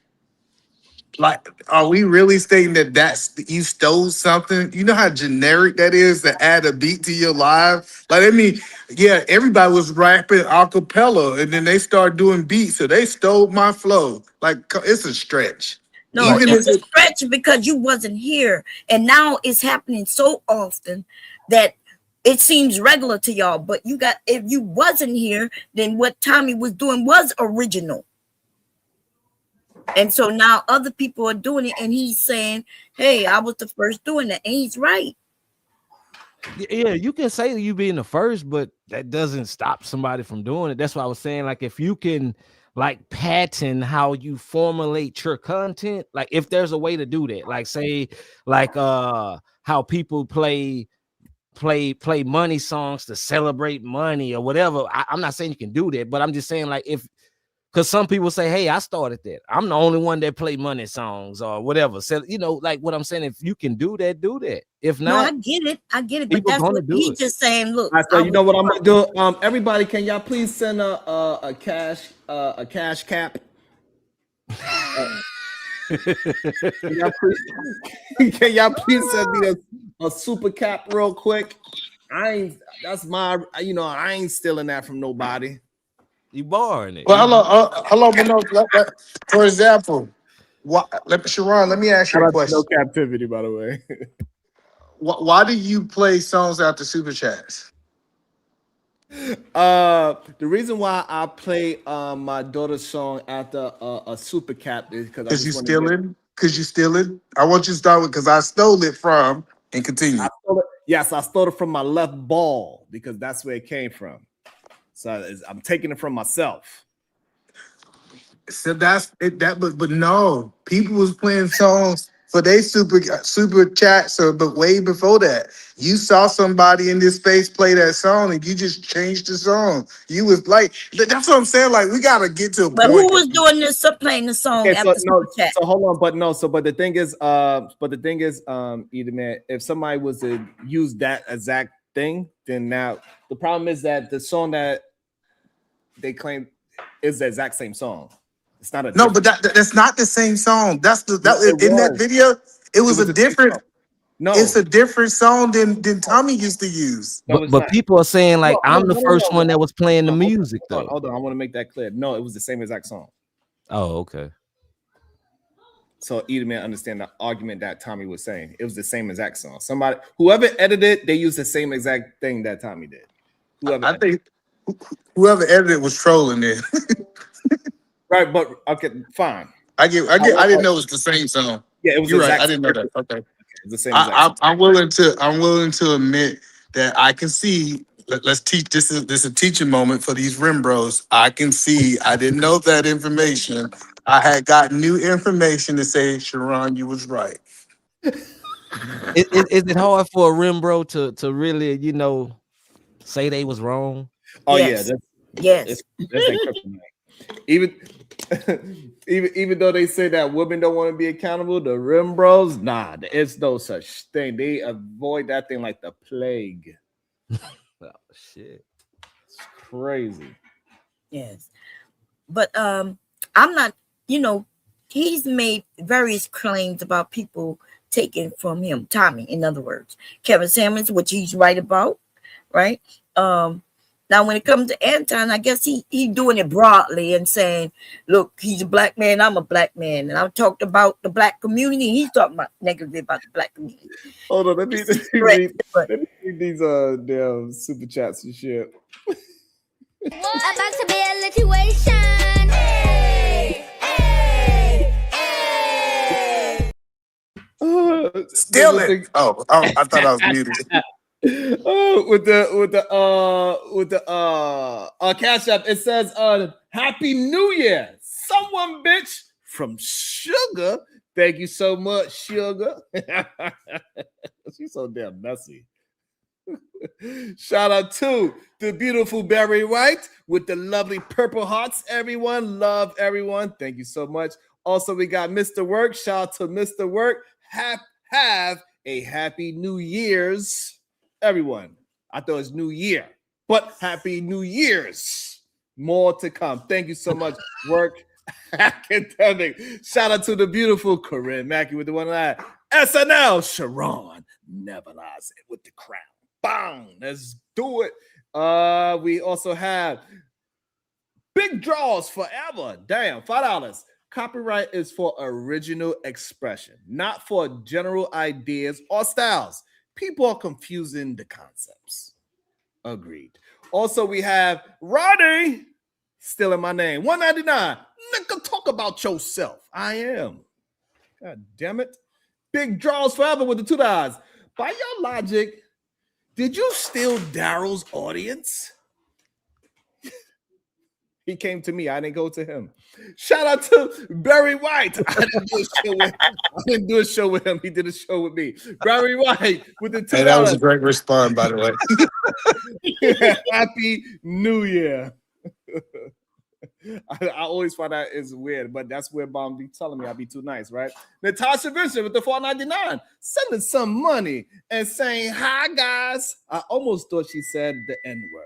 Like, are we really stating that you stole something? You know how generic that is to add a beat to your live? Like, I mean, yeah, everybody was rapping a cappella and then they started doing beats, so they stole my flow. Like, it's a stretch. no, it's a stretch because you wasn't here. And now it's happening so often that it seems regular to y'all. But if you wasn't here, then what Tommy was doing was original. And so now other people are doing it, and he's saying, hey, I was the first doing that. And he's right. Yeah, you can say you being the first, but that doesn't stop somebody from doing it. That's why I was saying, like, if you can patent how you formulate your content, like if there's a way to do that, like say, like how people play money songs to celebrate money or whatever. I'm not saying you can do that, but I'm just saying, like, because some people say, hey, I started that. I'm the only one that play money songs or whatever. So, like what I'm saying, if you can do that, do that. If not, I get it. But that's what he's just saying. Look, so you know what I'm gonna do? Everybody, can y'all please send a cash cap? Can y'all please send me a super cap real quick? I ain't stealing that from nobody. You borrowing it. Well, hello, for example, Sharon, let me ask you a question. No captivity, by the way. Why do you play songs after super chats? The reason why I play my daughter's song after a super cap is because you steal it. I want you to start with because I stole it from and continue. I stole it from my left ball because that's where it came from. So I'm taking it from myself. So that's it. But no, people was playing songs for their super chats. But way before that, you saw somebody in this space play that song, and you just changed the song. You was like, that's what I'm saying. Like, we gotta get to a point. But who was doing this? Playing the song after super chat? So hold on, but the thing is, either man, if somebody was to use that exact thing, then now the problem is that the song that they claim is the exact same song. It's not a No, but that's not the same song. That's No, in that video. It was a the same different. song. No, It's a different song than Tommy used to use. no, it's But not. people are saying like No, I'm the first one that was playing the music though. Hold on, I want to make that clear. No, it was the same exact song. Oh, okay. So either man understand the argument that Tommy was saying. It was the same exact song. Somebody, whoever edited, they used the same exact thing that Tommy did. I think whoever edited was trolling it. Right, but okay, fine. I didn't know it was the same song. Yeah, it was. You're right. exact I didn't know same. that. Okay. The same exact song. I'm willing to admit that I can see. Let's teach. This is a teaching moment for these rim bros. I can see. I didn't know that information. I had got new information to say, Sharon, you was right. Is it hard for a rim bro to really, say they was wrong? Oh Yes. yeah, Yes. that's their kryptonite. Even though they say that women don't want to be accountable, the rim bros, nah, it's no such thing. They avoid that thing like the plague. Oh shit, it's crazy. Yes, but I'm not. He's made various claims about people taken from him. Tommy, in other words, Kevin Samuels, which he's right about, right? Now, when it comes to Anton, I guess he doing it broadly and saying, look, he's a black man, I'm a black man. And I've talked about the black community. He's talking about negatively about the black community. Hold on, let me read these damn super chats and shit. About to be a situation. Hey, hey, hey. Still it. Oh, I thought I was muted. With the Cash App, it says Happy New Year. Someone bitch from Sugar. Thank you so much, Sugar. She's so damn messy. Shout out to the beautiful Barry White with the lovely purple hearts. Everyone, love everyone. Thank you so much. Also, we got Mr. Work. Shout out to Mr. Work. Have a happy New Year's, everyone. I thought it was New Year, but happy New Year's. More to come. Thank you so much, Work Academic. Shout out to the beautiful Corinne Mackey with the one eye. SNL, Sharon never lies with the crown. Bang, let's do it. We also have Big Draws Forever. Damn, $5. Copyright is for original expression, not for general ideas or styles. People are confusing the concepts. Agreed. Also, we have Roddy, still in my name, $1.99. Nigga, talk about yourself. I am. God damn it. Big Draws Forever with the $2. By your logic, did you steal Daryl's audience? He came to me. I didn't go to him. Shout out to Barry White. I didn't do a show with him. He did a show with me. Barry White with the $2. Hey, that was a great response, by the way. Happy New Year. I always find that is weird, but that's where Bomb be telling me I be too nice, right? Natasha Vincent with the $4.99, sending some money and saying, hi, guys. I almost thought she said the N-word.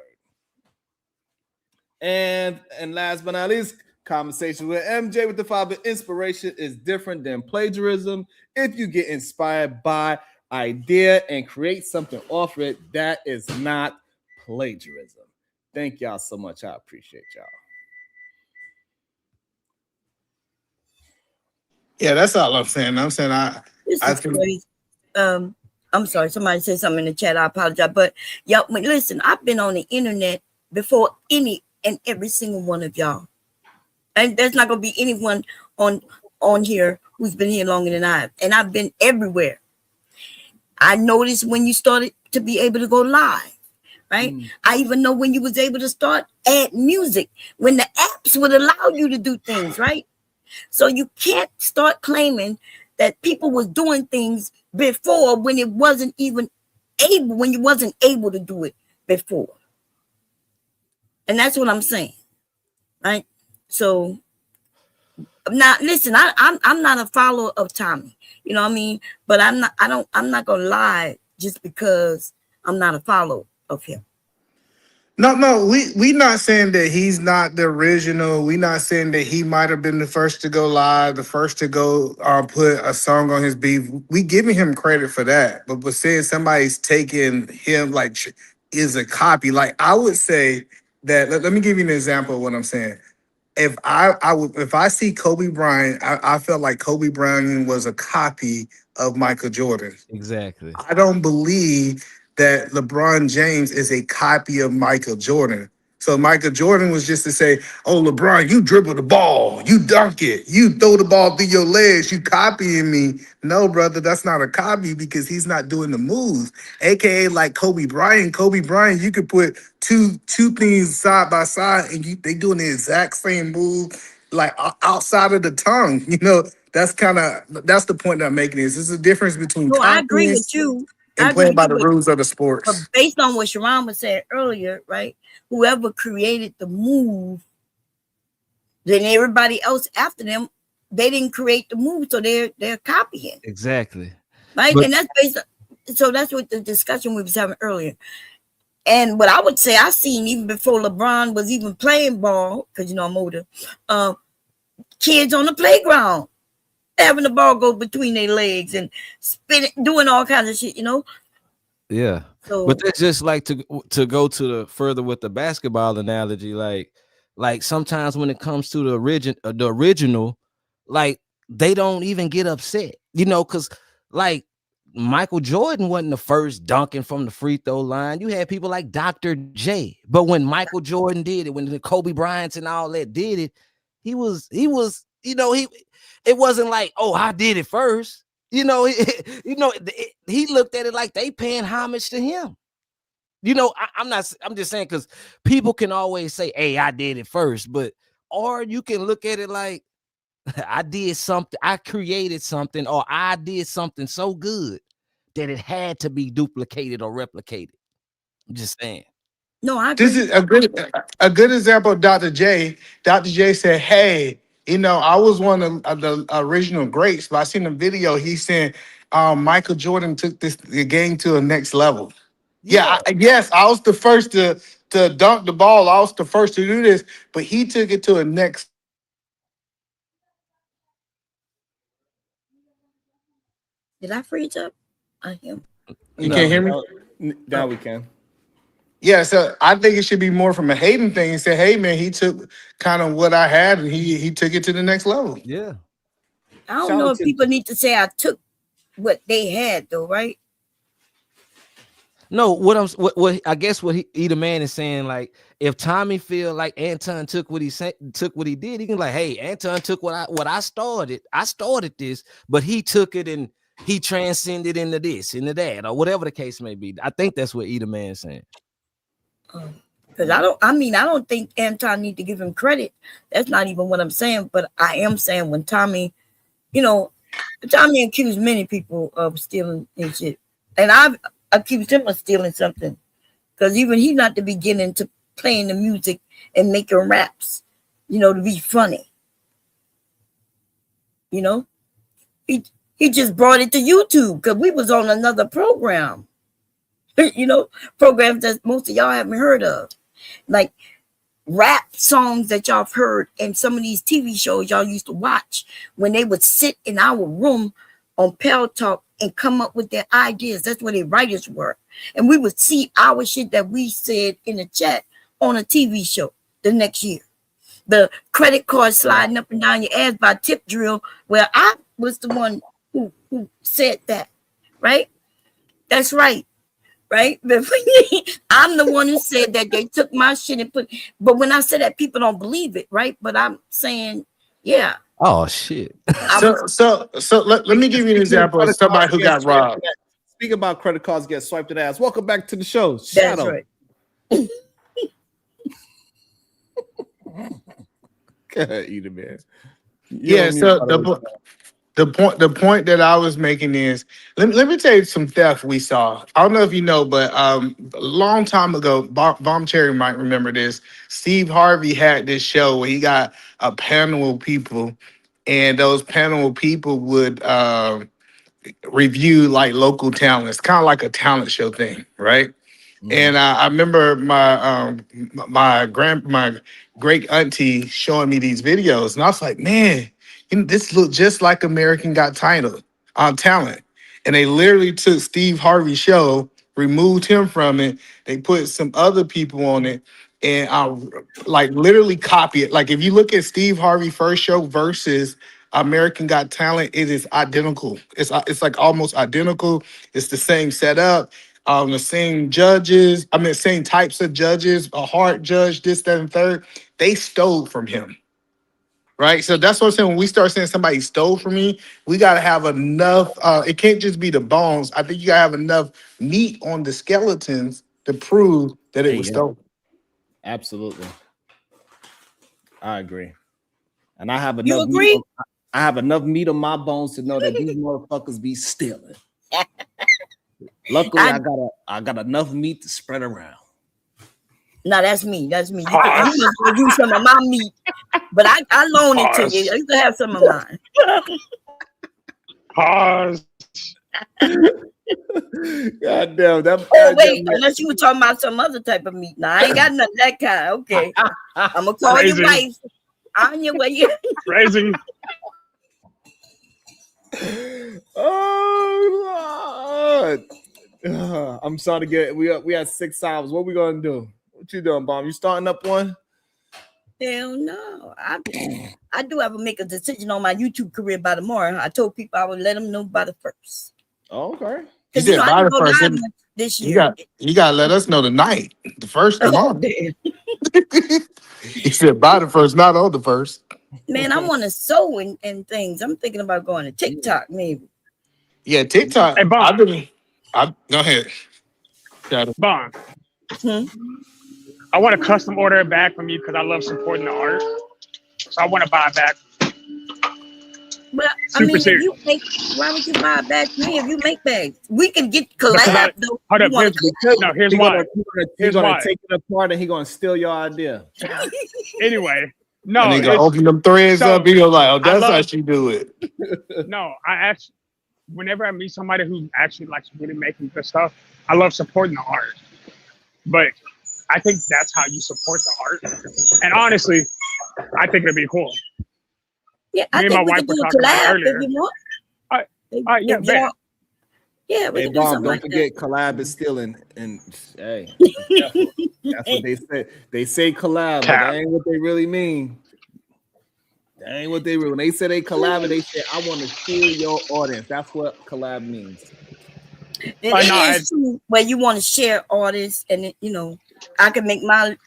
And last but not least, conversation with MJ with the fiber. Inspiration is different than plagiarism. If you get inspired by idea and create something off it, that is not plagiarism. Thank y'all so much. I appreciate y'all. Yeah, that's all I'm saying. I'm saying I think crazy. I'm sorry, somebody said something in the chat. I apologize. But y'all, listen, I've been on the internet before any and every single one of y'all. And there's not gonna be anyone on here who's been here longer than I have. And I've been everywhere. I noticed when you started to be able to go live, right? I even know when you was able to start add music, when the apps would allow you to do things, right? So you can't start claiming that people was doing things before when it wasn't even able, when you wasn't able to do it before. And that's what I'm saying, right? So now listen, I'm not a follower of Tommy, you know what I mean? But I'm not gonna lie just because I'm not a follower of him. No, we not saying that he's not the original. We not saying that he might have been the first to go live, the first to go put a song on his beat. We giving him credit for that, but saying somebody's taking him like is a copy. Like I would say that. Let me give you an example of what I'm saying. If I see Kobe Bryant, I felt like Kobe Bryant was a copy of Michael Jordan. Exactly. I don't believe that LeBron James is a copy of Michael Jordan. So Michael Jordan was just to say, "Oh, LeBron, you dribble the ball, you dunk it, you throw the ball through your legs, you copying me." No, brother, that's not a copy because he's not doing the moves. AKA like Kobe Bryant. Kobe Bryant, you could put two things side by side and they doing the exact same move, like outside of the tongue. That's the point that I'm making. There's a difference between No, I agree copying with you. I and agree playing with by you, the rules of the sports. but based on what Sharon was saying earlier, right? Whoever created the move, then everybody else after them, they didn't create the move, so they're copying. Exactly. Right? But- And that's based on, so that's what the discussion we was having earlier. And what I would say I seen even before LeBron was even playing ball, because I'm older, kids on the playground having the ball go between their legs and spinning, doing all kinds of shit, Yeah. So, But that's just like to go to the further with the basketball analogy, like sometimes when it comes to the original, like they don't even get upset, because like Michael Jordan wasn't the first dunking from the free throw line. You had people like Dr. J, but when Michael Jordan did it, when the Kobe Bryants and all that did it, he it wasn't like, oh, I did it first. He looked at it like they paying homage to him. I'm just saying, because people can always say, hey, I did it first, or you can look at it like I did something, I created something, or I did something so good that it had to be duplicated or replicated. I'm just saying. No, I This is a good example of Dr. J. Dr. J said, "Hey, I was one of the original greats, but I seen a video. He's saying Michael Jordan took the game to a next level." Yeah, yes, I was the first to dunk the ball. I was the first to do this, but he took it to a next. Did I freeze up? I am. You can't hear me? Now we can. Yeah, so I think it should be more from a hating thing and say, "Hey, man, he took kind of what I had and he took it to the next level." Yeah. I don't know if people need to say I took what they had though, right? No, what I guess what either man is saying, like if Tommy feel like Anton took what he did, he can like, hey, Anton took what I started. I started this, but he took it and he transcended into this, into that, or whatever the case may be. I think that's what either man is saying. Because I don't think Anton need to give him credit. That's not even what I'm saying. But I am saying when Tommy, Tommy accused many people of stealing and shit, and I've accused him of stealing something, because even he's not the beginning to playing the music and making raps, to be funny. He just brought it to YouTube because we was on another program. Programs that most of y'all haven't heard of, like rap songs that y'all have heard, and some of these TV shows y'all used to watch when they would sit in our room on Pell Talk and come up with their ideas. That's where their writers were. And we would see our shit that we said in the chat on a TV show the next year. The credit card sliding up and down your ass by Tip Drill, where I was the one who said that, right? That's right. Right? I'm the one who said that they took my shit and but when I say that, people don't believe it, right? But I'm saying, yeah. Oh shit. So let me give you an example of somebody who got robbed. Speaking about credit cards get swiped in the ass. Welcome back to the show. That's Shadow. right. Eat it, man. Yeah, so the point that I was making is let me tell you some theft we saw. I don't know if you know, but a long time ago, Bomb Cherry might remember this. Steve Harvey had this show where he got a panel of people, and those panel of people would review like local talents, kind of like a talent show thing, right? And I remember my great auntie showing me these videos, and I was like, man, this looked just like American Got Talent. And they literally took Steve Harvey's show, removed him from it. They put some other people on it, and I like literally copy it. Like if you look at Steve Harvey first show versus American Got Talent, it is identical. It's like almost identical. It's the same setup. The same judges, same types of judges, a hard judge, this, that, and third. They stole from him, right? So that's what I'm saying. When we start saying somebody stole from me, we got to have enough. It can't just be the bones. I think you got to have enough meat on the skeletons to prove that it was stolen. Absolutely. I agree. And I have enough. You agree? I have enough meat on my bones to know that these motherfuckers be stealing. Luckily, I got enough meat to spread around. No, that's me. That's me. You can use some of my meat, but I loan it to you. You can have some of mine. Pause. God damn that. Oh wait, unless you were talking about some other type of meat. Now I ain't got none of that kind. Okay, I'm gonna call your wife on your way. Crazy. Oh Lord. I'm sorry to get we had 6 hours. What we gonna do? What you doing, Bomb? You starting up one? Hell no. I do have to make a decision on my YouTube career by tomorrow. I told people I would let them know by the 1st. Oh, okay. You said by the first. This year. You got to let us know tonight. The first tomorrow. He said by the first, not on the first. Man, I want to sew and things. I'm thinking about going to TikTok maybe. Yeah, TikTok. Hey, Bon. Go ahead. Bon. I want to custom order it back from you because I love supporting the art. So I want to buy it back. But I mean, if you make, why would you buy it back from me if you make bags? We can get collab though. Hold up, here's why. He's gonna take it apart and he's gonna steal your idea. Anyway, no. And he's gonna open them threads up. He's gonna like, oh, that's how she do it. No, I actually, whenever I meet somebody who actually likes really making good stuff, I love supporting the art. But I think that's how you support the art. And honestly, I think it'd be cool. Yeah, I think we could do a collab if you want. Yeah, man. Yeah, we Hey, can do Bomb, something don't like forget collab is stealing. And hey, that's what they say. They say collab, but that ain't what they really mean. That ain't what they really. When they say they collab, they say I want to steal your audience. That's what collab means. It is true where you want to share artists, and I can make my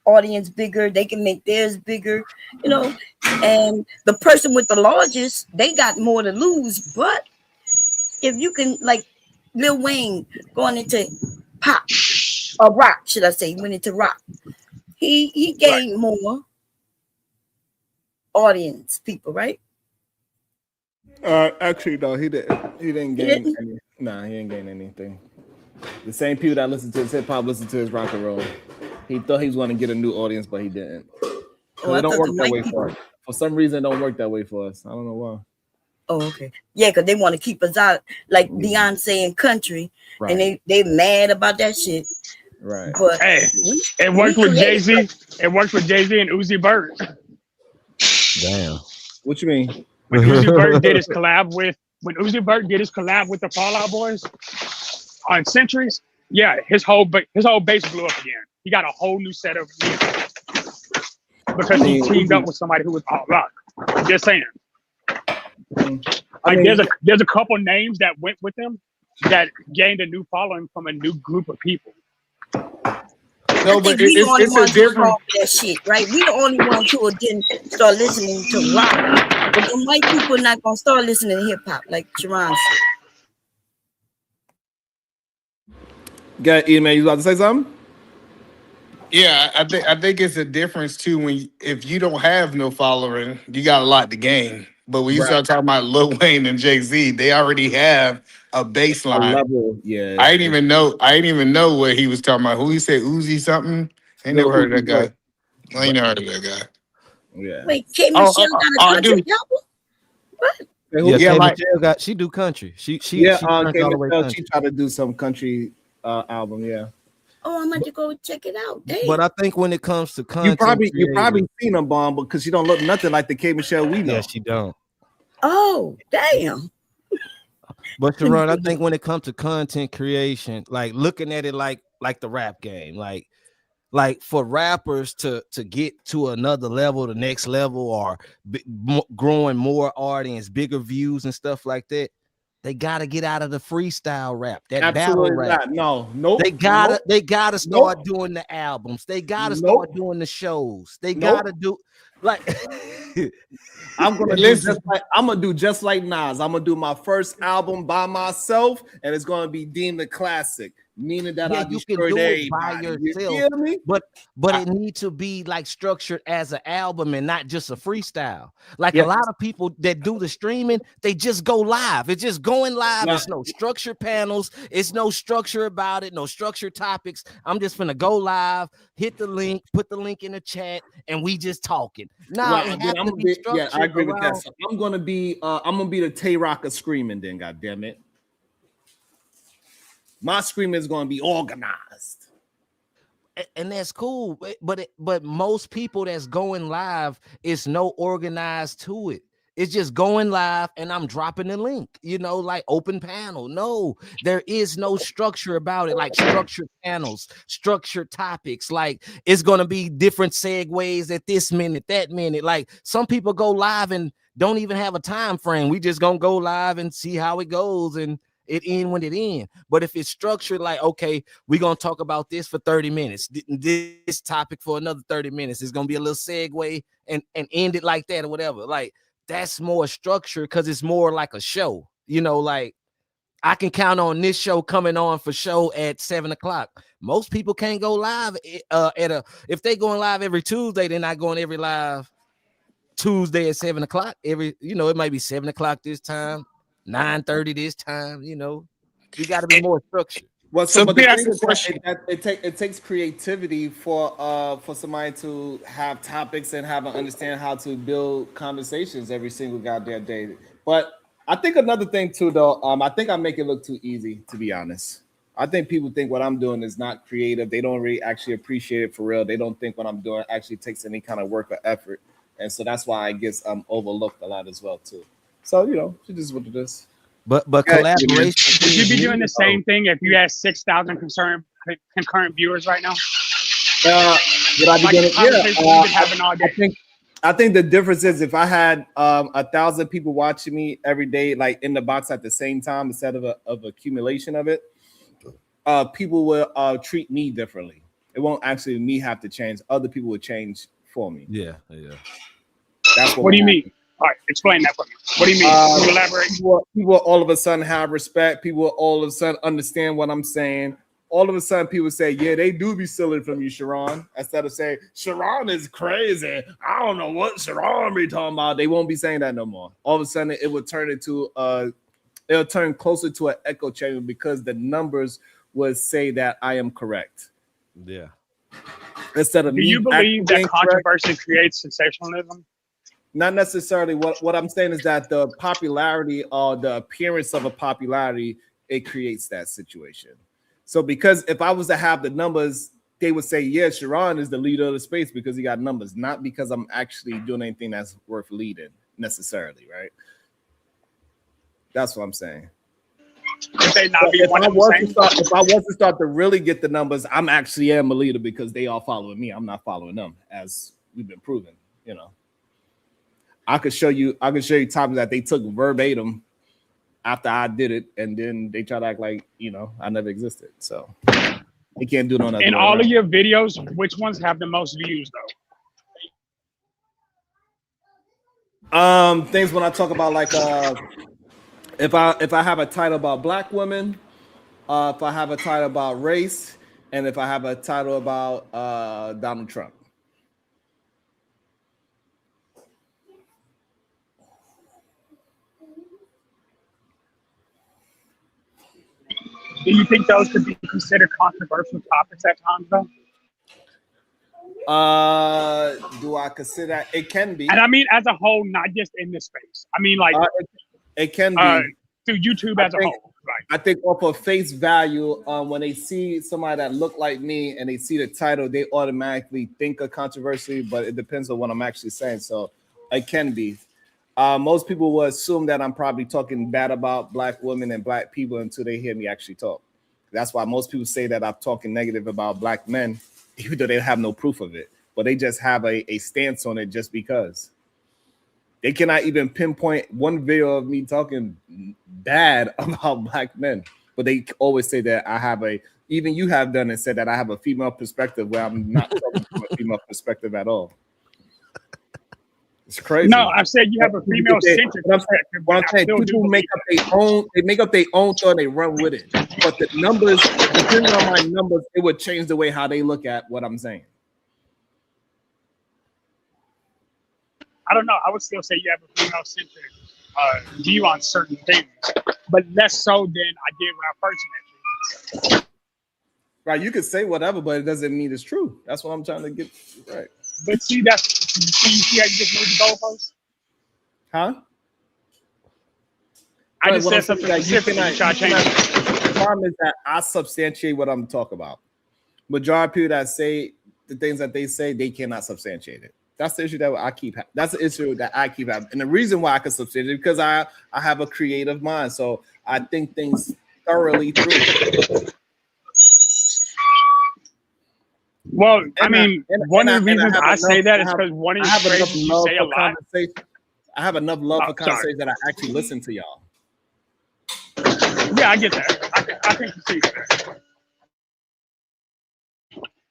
audience bigger, they can make theirs bigger, and the person with the largest, they got more to lose. But if you can, like Lil Wayne going into pop or rock, should I say, went into rock, he gained more audience people, right? Actually, no, he didn't gain any. Nah, he didn't gain anything. The same people that listen to his hip hop listen to his rock and roll. He thought he was going to get a new audience, but he didn't. It don't work that way for us. For some reason, it don't work that way for us. I don't know why. Oh, okay. Yeah, because they want to keep us out like Beyonce and country, right. And they mad about that shit. Right. But hey, it worked with Jay-Z. It worked with Jay-Z and Uzi Vert. Damn. What you mean? When Uzi Vert did his collab with the Fall Out Boys on Centuries, yeah, his whole base blew up again. He got a whole new set of music because he teamed up with somebody who was all rock. Just saying. There's a couple names that went with him that gained a new following from a new group of people. No, but it's a different that shit, right? We the only ones who didn't start listening to rock, but the white people are not gonna start listening to hip hop, like Sharon said. Got man, you about to say something? Yeah, I think it's a difference too if you don't have no following, you got a lot to gain. But when you start talking about Lil Wayne and Jay-Z, they already have a baseline. A level, yeah. I didn't even know what he was talking about. Who he said Uzi something? I ain't never heard of that guy. I ain't never heard of that guy. Yeah. Wait, K Michelle got a country album? What? Yeah, Michelle she do country. She K all the way Michelle, country. she tried to do some country album, yeah. Oh, I'm going to go check it out. Damn. But I think when it comes to You content, probably seen them, Bomb, because you don't look nothing like the K Michelle we know. Yeah, she don't. Oh, damn. But Sharon, I think when it comes to content creation, like looking at it like the rap game, like for rappers to get to another level, the next level, or growing more audience, bigger views and stuff like that, they gotta get out of the freestyle rap, that Absolutely battle rap. not. No, They gotta start doing the albums. They gotta start doing the shows. They gotta do like I'm gonna do just like Nas. I'm gonna do my first album by myself, and it's gonna be deemed a classic, meaning that I you can do it by yourself, hear me? but it needs to be like structured as an album and not just a freestyle. Like Yeah. a lot of people that do the streaming, they just go live. It's just going live. Yeah. It's no structured panels. It's no structure about it. No structured topics. I'm just gonna go live, hit the link, put the link in the chat, and we just talking. Now Right, it then has to be structured. I agree with that. around- So I'm gonna be the Tay Rock of screaming. Then, God damn it, my screaming is gonna be organized. And that's cool, but most people that's going live is no organized to it. It's just going live and I'm dropping the link, like open panel. No, there is no structure about it, like structured panels, structured topics. Like it's gonna be different segues at this minute, that minute. Like some people go live and don't even have a time frame. We just gonna go live and see how it goes and it end when it end. But if it's structured, like, okay, we're gonna talk about this for 30 minutes, this topic for another 30 minutes, it's gonna be a little segue and end it like that or whatever. Like that's more structured because it's more like a show, like I can count on this show coming on for show at 7:00. Most people can't go live if they going live every Tuesday, they're not going every live Tuesday at 7:00. It might be 7:00 this time, 9:30 this time. You got to be more structured. Well, So but let me the ask thing you a is that question. it takes creativity for somebody to have topics and understand how to build conversations every single goddamn day. But I think another thing too, though, I think I make it look too easy, to be honest. I think people think what I'm doing is not creative. They don't really actually appreciate it for real. They don't think what I'm doing actually takes any kind of work or effort, and so that's why I guess I'm overlooked a lot as well too. So it is what it is. But Yeah, collaboration. Would you be doing the same thing if you had 6,000 concurrent viewers right now? Would I be Like doing the it? conversation we've been having all day. I think the difference is if I had 1,000 people watching me every day, like in the box at the same time, instead of accumulation of it, people will treat me differently. It won't actually me have to change. Other people will change for me. Yeah. That's What do you mean? All right, explain that for me. What do you mean? Can you elaborate? People will all of a sudden have respect. People will all of a sudden understand what I'm saying. All of a sudden, people say, yeah, they do be stealing from you, Sharon. Instead of saying, Sharon is crazy. I don't know what Sharon be talking about. They won't be saying that no more. All of a sudden, it will turn it'll turn closer to an echo chamber because the numbers would say that I am correct. Yeah. Instead of Do you believe that controversy creates sensationalism? Not necessarily. What I'm saying is that the popularity or the appearance of a popularity, it creates that situation. So because if I was to have the numbers, they would say, yeah, Sharon is the leader of the space because he got numbers, not because I'm actually doing anything that's worth leading necessarily, right? That's what I'm saying. If I was to start to really get the numbers, I'm actually am a leader because they all following me. I'm not following them, as we've been proven, I could show you times that they took verbatim after I did it, and then they try to act like I never existed. So they can't do it on that. In all of your videos, which ones have the most views though? Things when I talk about like if I have a title about black women, if I have a title about race, and if I have a title about Donald Trump. Do you think those could be considered controversial topics at times, though? Do I consider that? It can be. And I mean, as a whole, not just in this space. I mean, like it can be through YouTube as a whole. Right. I think off of face value, when they see somebody that look like me and they see the title, they automatically think of controversy, but it depends on what I'm actually saying. So it can be. Most people will assume that I'm probably talking bad about black women and black people until they hear me actually talk. That's why most people say that I'm talking negative about black men, even though they have no proof of it. But they just have a stance on it just because. They cannot even pinpoint one video of me talking bad about black men. But they always say that I have even you have done and said that I have a female perspective where I'm not talking from a female perspective at all. It's crazy. No, I said you have a female-centric perspective. What I'm saying, people make up their own. They make up their own thought and they run with it. But the numbers, depending on my numbers, it would change the way how they look at what I'm saying. I don't know. I would still say you have a female-centric view on certain things, but less so than I did when I first met you. Right, you can say whatever, but it doesn't mean it's true. That's what I'm trying to get right. But see, you see how you just moved the goalpost? Huh? I just said something specific. The problem is that I substantiate what I'm talking about. Majority of people that say the things that they say, they cannot substantiate it. That's the issue that I keep. That's the issue that I keep having, and the reason why I can substantiate it because I have a creative mind, so I think things thoroughly through. Well, I mean, one of the reasons I say that is because one of your phrases you say a lot. I have enough love for conversation that I actually listen to y'all. Yeah, I get that. I can see that.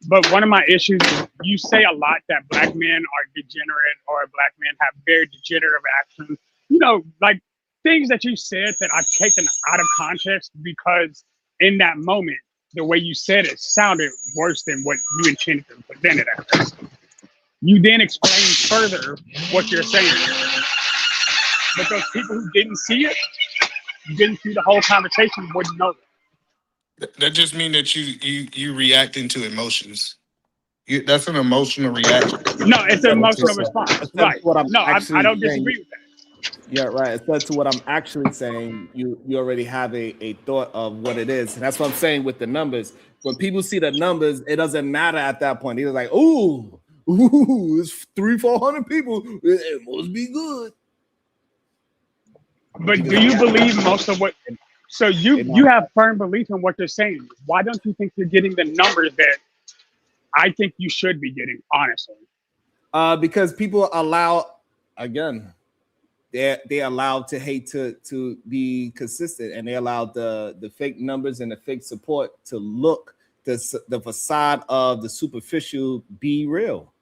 But one of my issues is you say a lot that black men are degenerate or black men have very degenerative actions. You know, like things that you said that I've taken out of context because in that moment, the way you said it sounded worse than what you intended to present it as. You then explain further what you're saying. But those people who didn't see it, didn't see the whole conversation, wouldn't know that. That just means that you reacting to emotions. That's an emotional reaction. No, it's an emotional response. Right. No, I don't disagree with that. Yeah, right. It's to what I'm actually saying. You already have a thought of what it is. And that's what I'm saying with the numbers. When people see the numbers, it doesn't matter at that point. They're like, ooh, it's 300-400 people. It must be good. But do you believe most of what? So you have firm belief in what you're saying. Why don't you think you're getting the numbers that I think you should be getting? Honestly, because people allow again. They're allowed to hate to be consistent, and they allow the fake numbers and the fake support to look the facade of the superficial be real,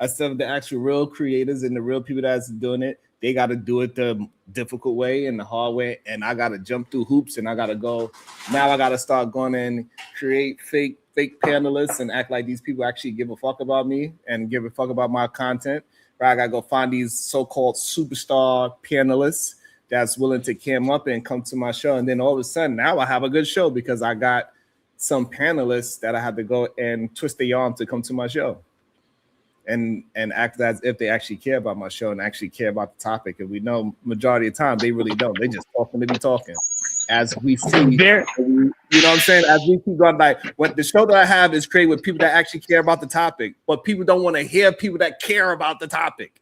instead of the actual real creators and the real people that's doing it. They got to do it the difficult way and the hard way, and I got to jump through hoops, and I got to go. Now I got to start going and create fake panelists and act like these people actually give a fuck about me and give a fuck about my content. Right, I gotta go find these so-called superstar panelists that's willing to cam up and come to my show, and then all of a sudden now I have a good show because I got some panelists that I had to go and twist their arm to come to my show, and act as if they actually care about my show and actually care about the topic. And we know majority of the time they really don't. They just talking to be talking. As we see, you know what I'm saying? As we keep going, like what the show that I have is created with people that actually care about the topic, but people don't want to hear people that care about the topic.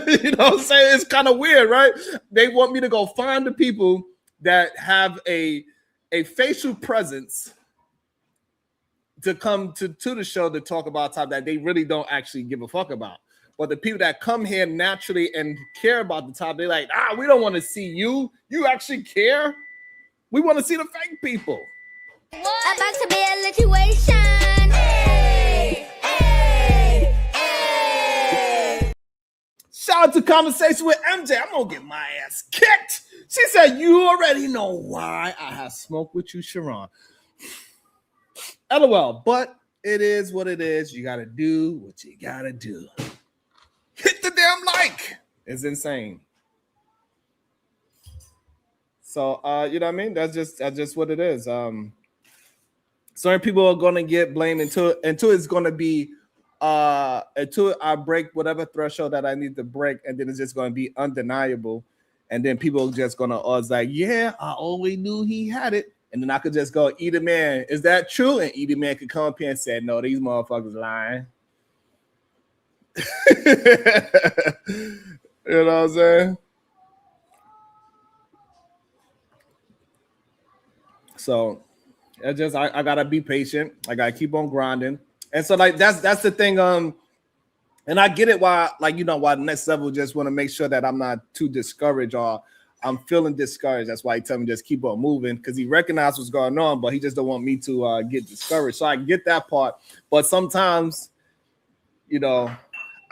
You know what I'm saying? It's kind of weird, right? They want me to go find the people that have a facial presence to come to the show to talk about a topic that they really don't actually give a fuck about. But the people that come here naturally and care about the topic, they're like, we don't want to see you. You actually care? We want to see the fake people. About to be a situation. Hey, hey, hey. Shout out to Conversation with MJ. I'm going to get my ass kicked. She said, you already know why I have smoked with you, Sharon. LOL, but it is what it is. You got to do what you got to do. Hit the damn like. It's insane. So you know what I mean? That's just what it is. Certain people are gonna get blamed until it's gonna be until I break whatever threshold that I need to break, and then it's just gonna be undeniable. and then people just gonna always like, yeah, I always knew he had it. And then I could just go, Either Man, is that true? And Either Man could come up here and say, no, these motherfuckers lying. You know what I'm saying? So I gotta be patient. I gotta keep on grinding. And so like that's the thing. And I get it why, like, you know, why the next level just want to make sure that I'm not too discouraged or I'm feeling discouraged. That's why he tell me just keep on moving, because he recognized what's going on, but he just don't want me to get discouraged. So I get that part. But sometimes, you know,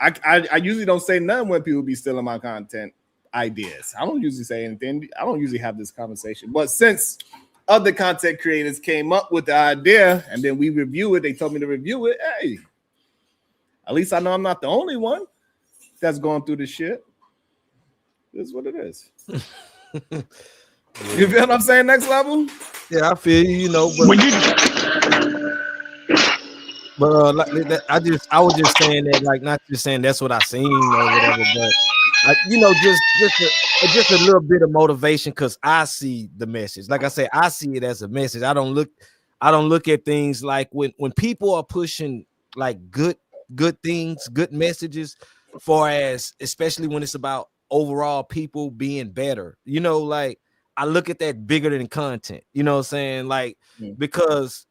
I usually don't say nothing when people be stealing my content ideas. I don't usually say anything. I don't usually have this conversation. But since other content creators came up with the idea and then we review it, they told me to review it. Hey, at least I know I'm not the only one that's going through this shit. This is what it is. You feel what I'm saying? Next level? Yeah, I feel you. You know, like that, I was just saying that, like, not just saying that's what I seen or whatever, but you know, just a little bit of motivation, because I see the message. Like I say, I see it as a message. I don't look at things like when people are pushing like good things, good messages, for as especially when it's about overall people being better. You know, like I look at that bigger than content. You know what I'm saying? Like, because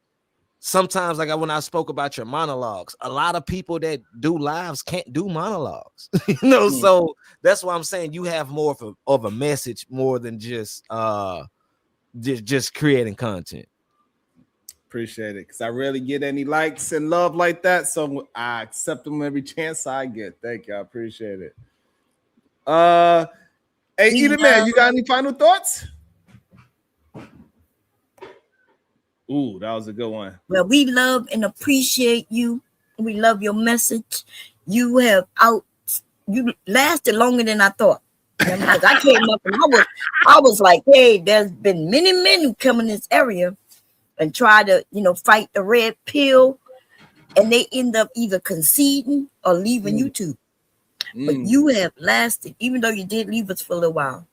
sometimes, like when I spoke about your monologues, a lot of people that do lives can't do monologues. You know, so that's why I'm saying you have more of a message more than just creating content. Appreciate it, because I rarely get any likes and love like that, so I accept them every chance I get. Thank you, I appreciate it. Hey, Either Man, you got any final thoughts? Ooh, that was a good one. Well, we love and appreciate you. We love your message. You lasted longer than I thought. Because I came up and I was like, hey, there's been many men who come in this area and try to, you know, fight the red pill, and they end up either conceding or leaving YouTube. But you have lasted, even though you did leave us for a little while.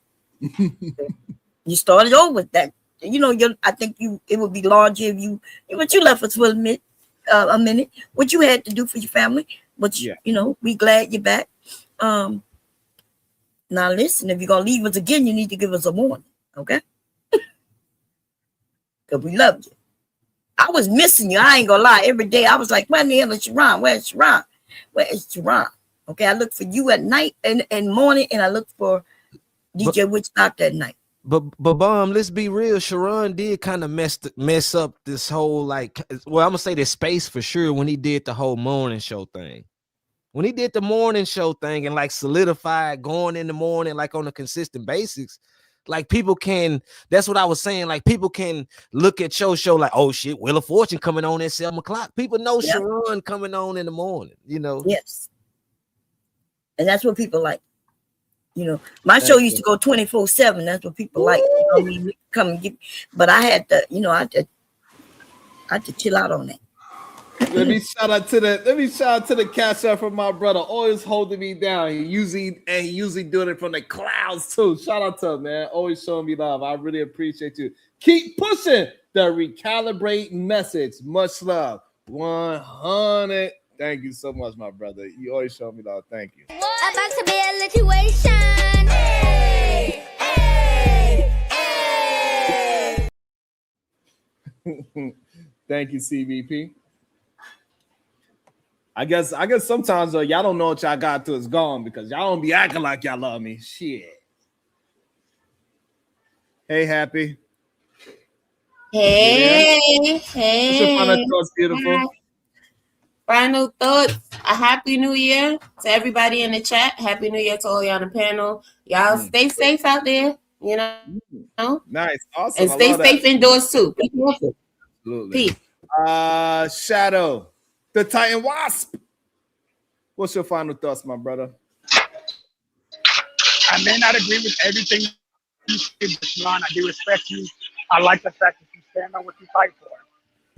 You started over with that. You know, I think it would be larger if you left us for a minute. What you had to do for your family, but you know, we glad you're back. Now listen, if you're gonna leave us again, you need to give us a warning, okay? Because we loved you. I was missing you. I ain't gonna lie. Every day I was like, where the hell is Sharon? Where's Sharon? Where is Sharon? Okay, I look for you at night and morning, and I look for DJ Woodstock that night. But Bomb, let's be real. Sharon did kind of mess up this whole, like, well, I'm gonna say this space for sure when he did the whole morning show thing. When he did the morning show thing and like solidified going in the morning, like on a consistent basis, like people can, that's what I was saying, like people can look at your show like, oh shit, Wheel of Fortune coming on at 7 o'clock. People know Sharon coming on in the morning, you know? Yes. And that's what people like. You know, my show used to go 24/7. That's what people like. You know, I mean, come and get, but I had to, you know, I had to chill out on that. Let me shout out to the cash out from my brother, always holding me down. He usually doing it from the clouds too. Shout out to him, man. Always showing me love. I really appreciate you. Keep pushing the recalibrate message. Much love. 100. Thank you so much, my brother. You always show me love. Thank you. About to be a situation. Hey, hey, hey. Thank you, CVP. I guess sometimes y'all don't know what y'all got till it's gone, because y'all don't be acting like y'all love me. Shit. Hey, Happy. Hey. What's your final thoughts, beautiful? Final thoughts. A happy new year to everybody in the chat. Happy new year to all y'all on the panel. Y'all stay safe out there, you know. Nice. Awesome. And stay safe indoors too. Absolutely. Peace. Shadow, the Titan Wasp. What's your final thoughts, my brother? I may not agree with everything you said, Sharon. I do respect you. I like the fact that you stand on what you fight for.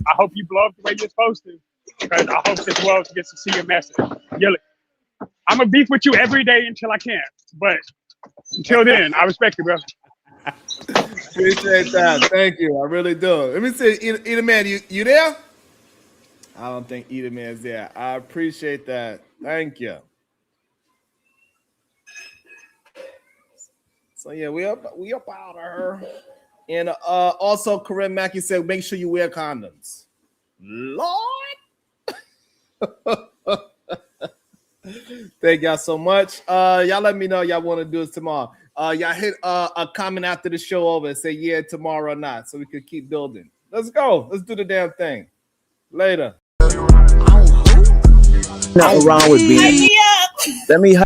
I hope you blow up the way you're supposed to, because I hope this world gets to see your message. I'm gonna beef with you every day until I can, but Until then, I respect you, bro. Appreciate that. Thank you. I really do. Let me see, Eater Man, you there? I don't think Eater Man's there. I appreciate that. Thank you. So yeah, we up out of her. And also Corinne Mackey said, make sure you wear condoms. Lord. Thank y'all so much. Y'all let me know y'all want to do this tomorrow. Y'all hit a comment after the show over and say yeah tomorrow or not, so we could keep building. Let's go. Let's do the damn thing. Later. Nothing wrong with being. Let me.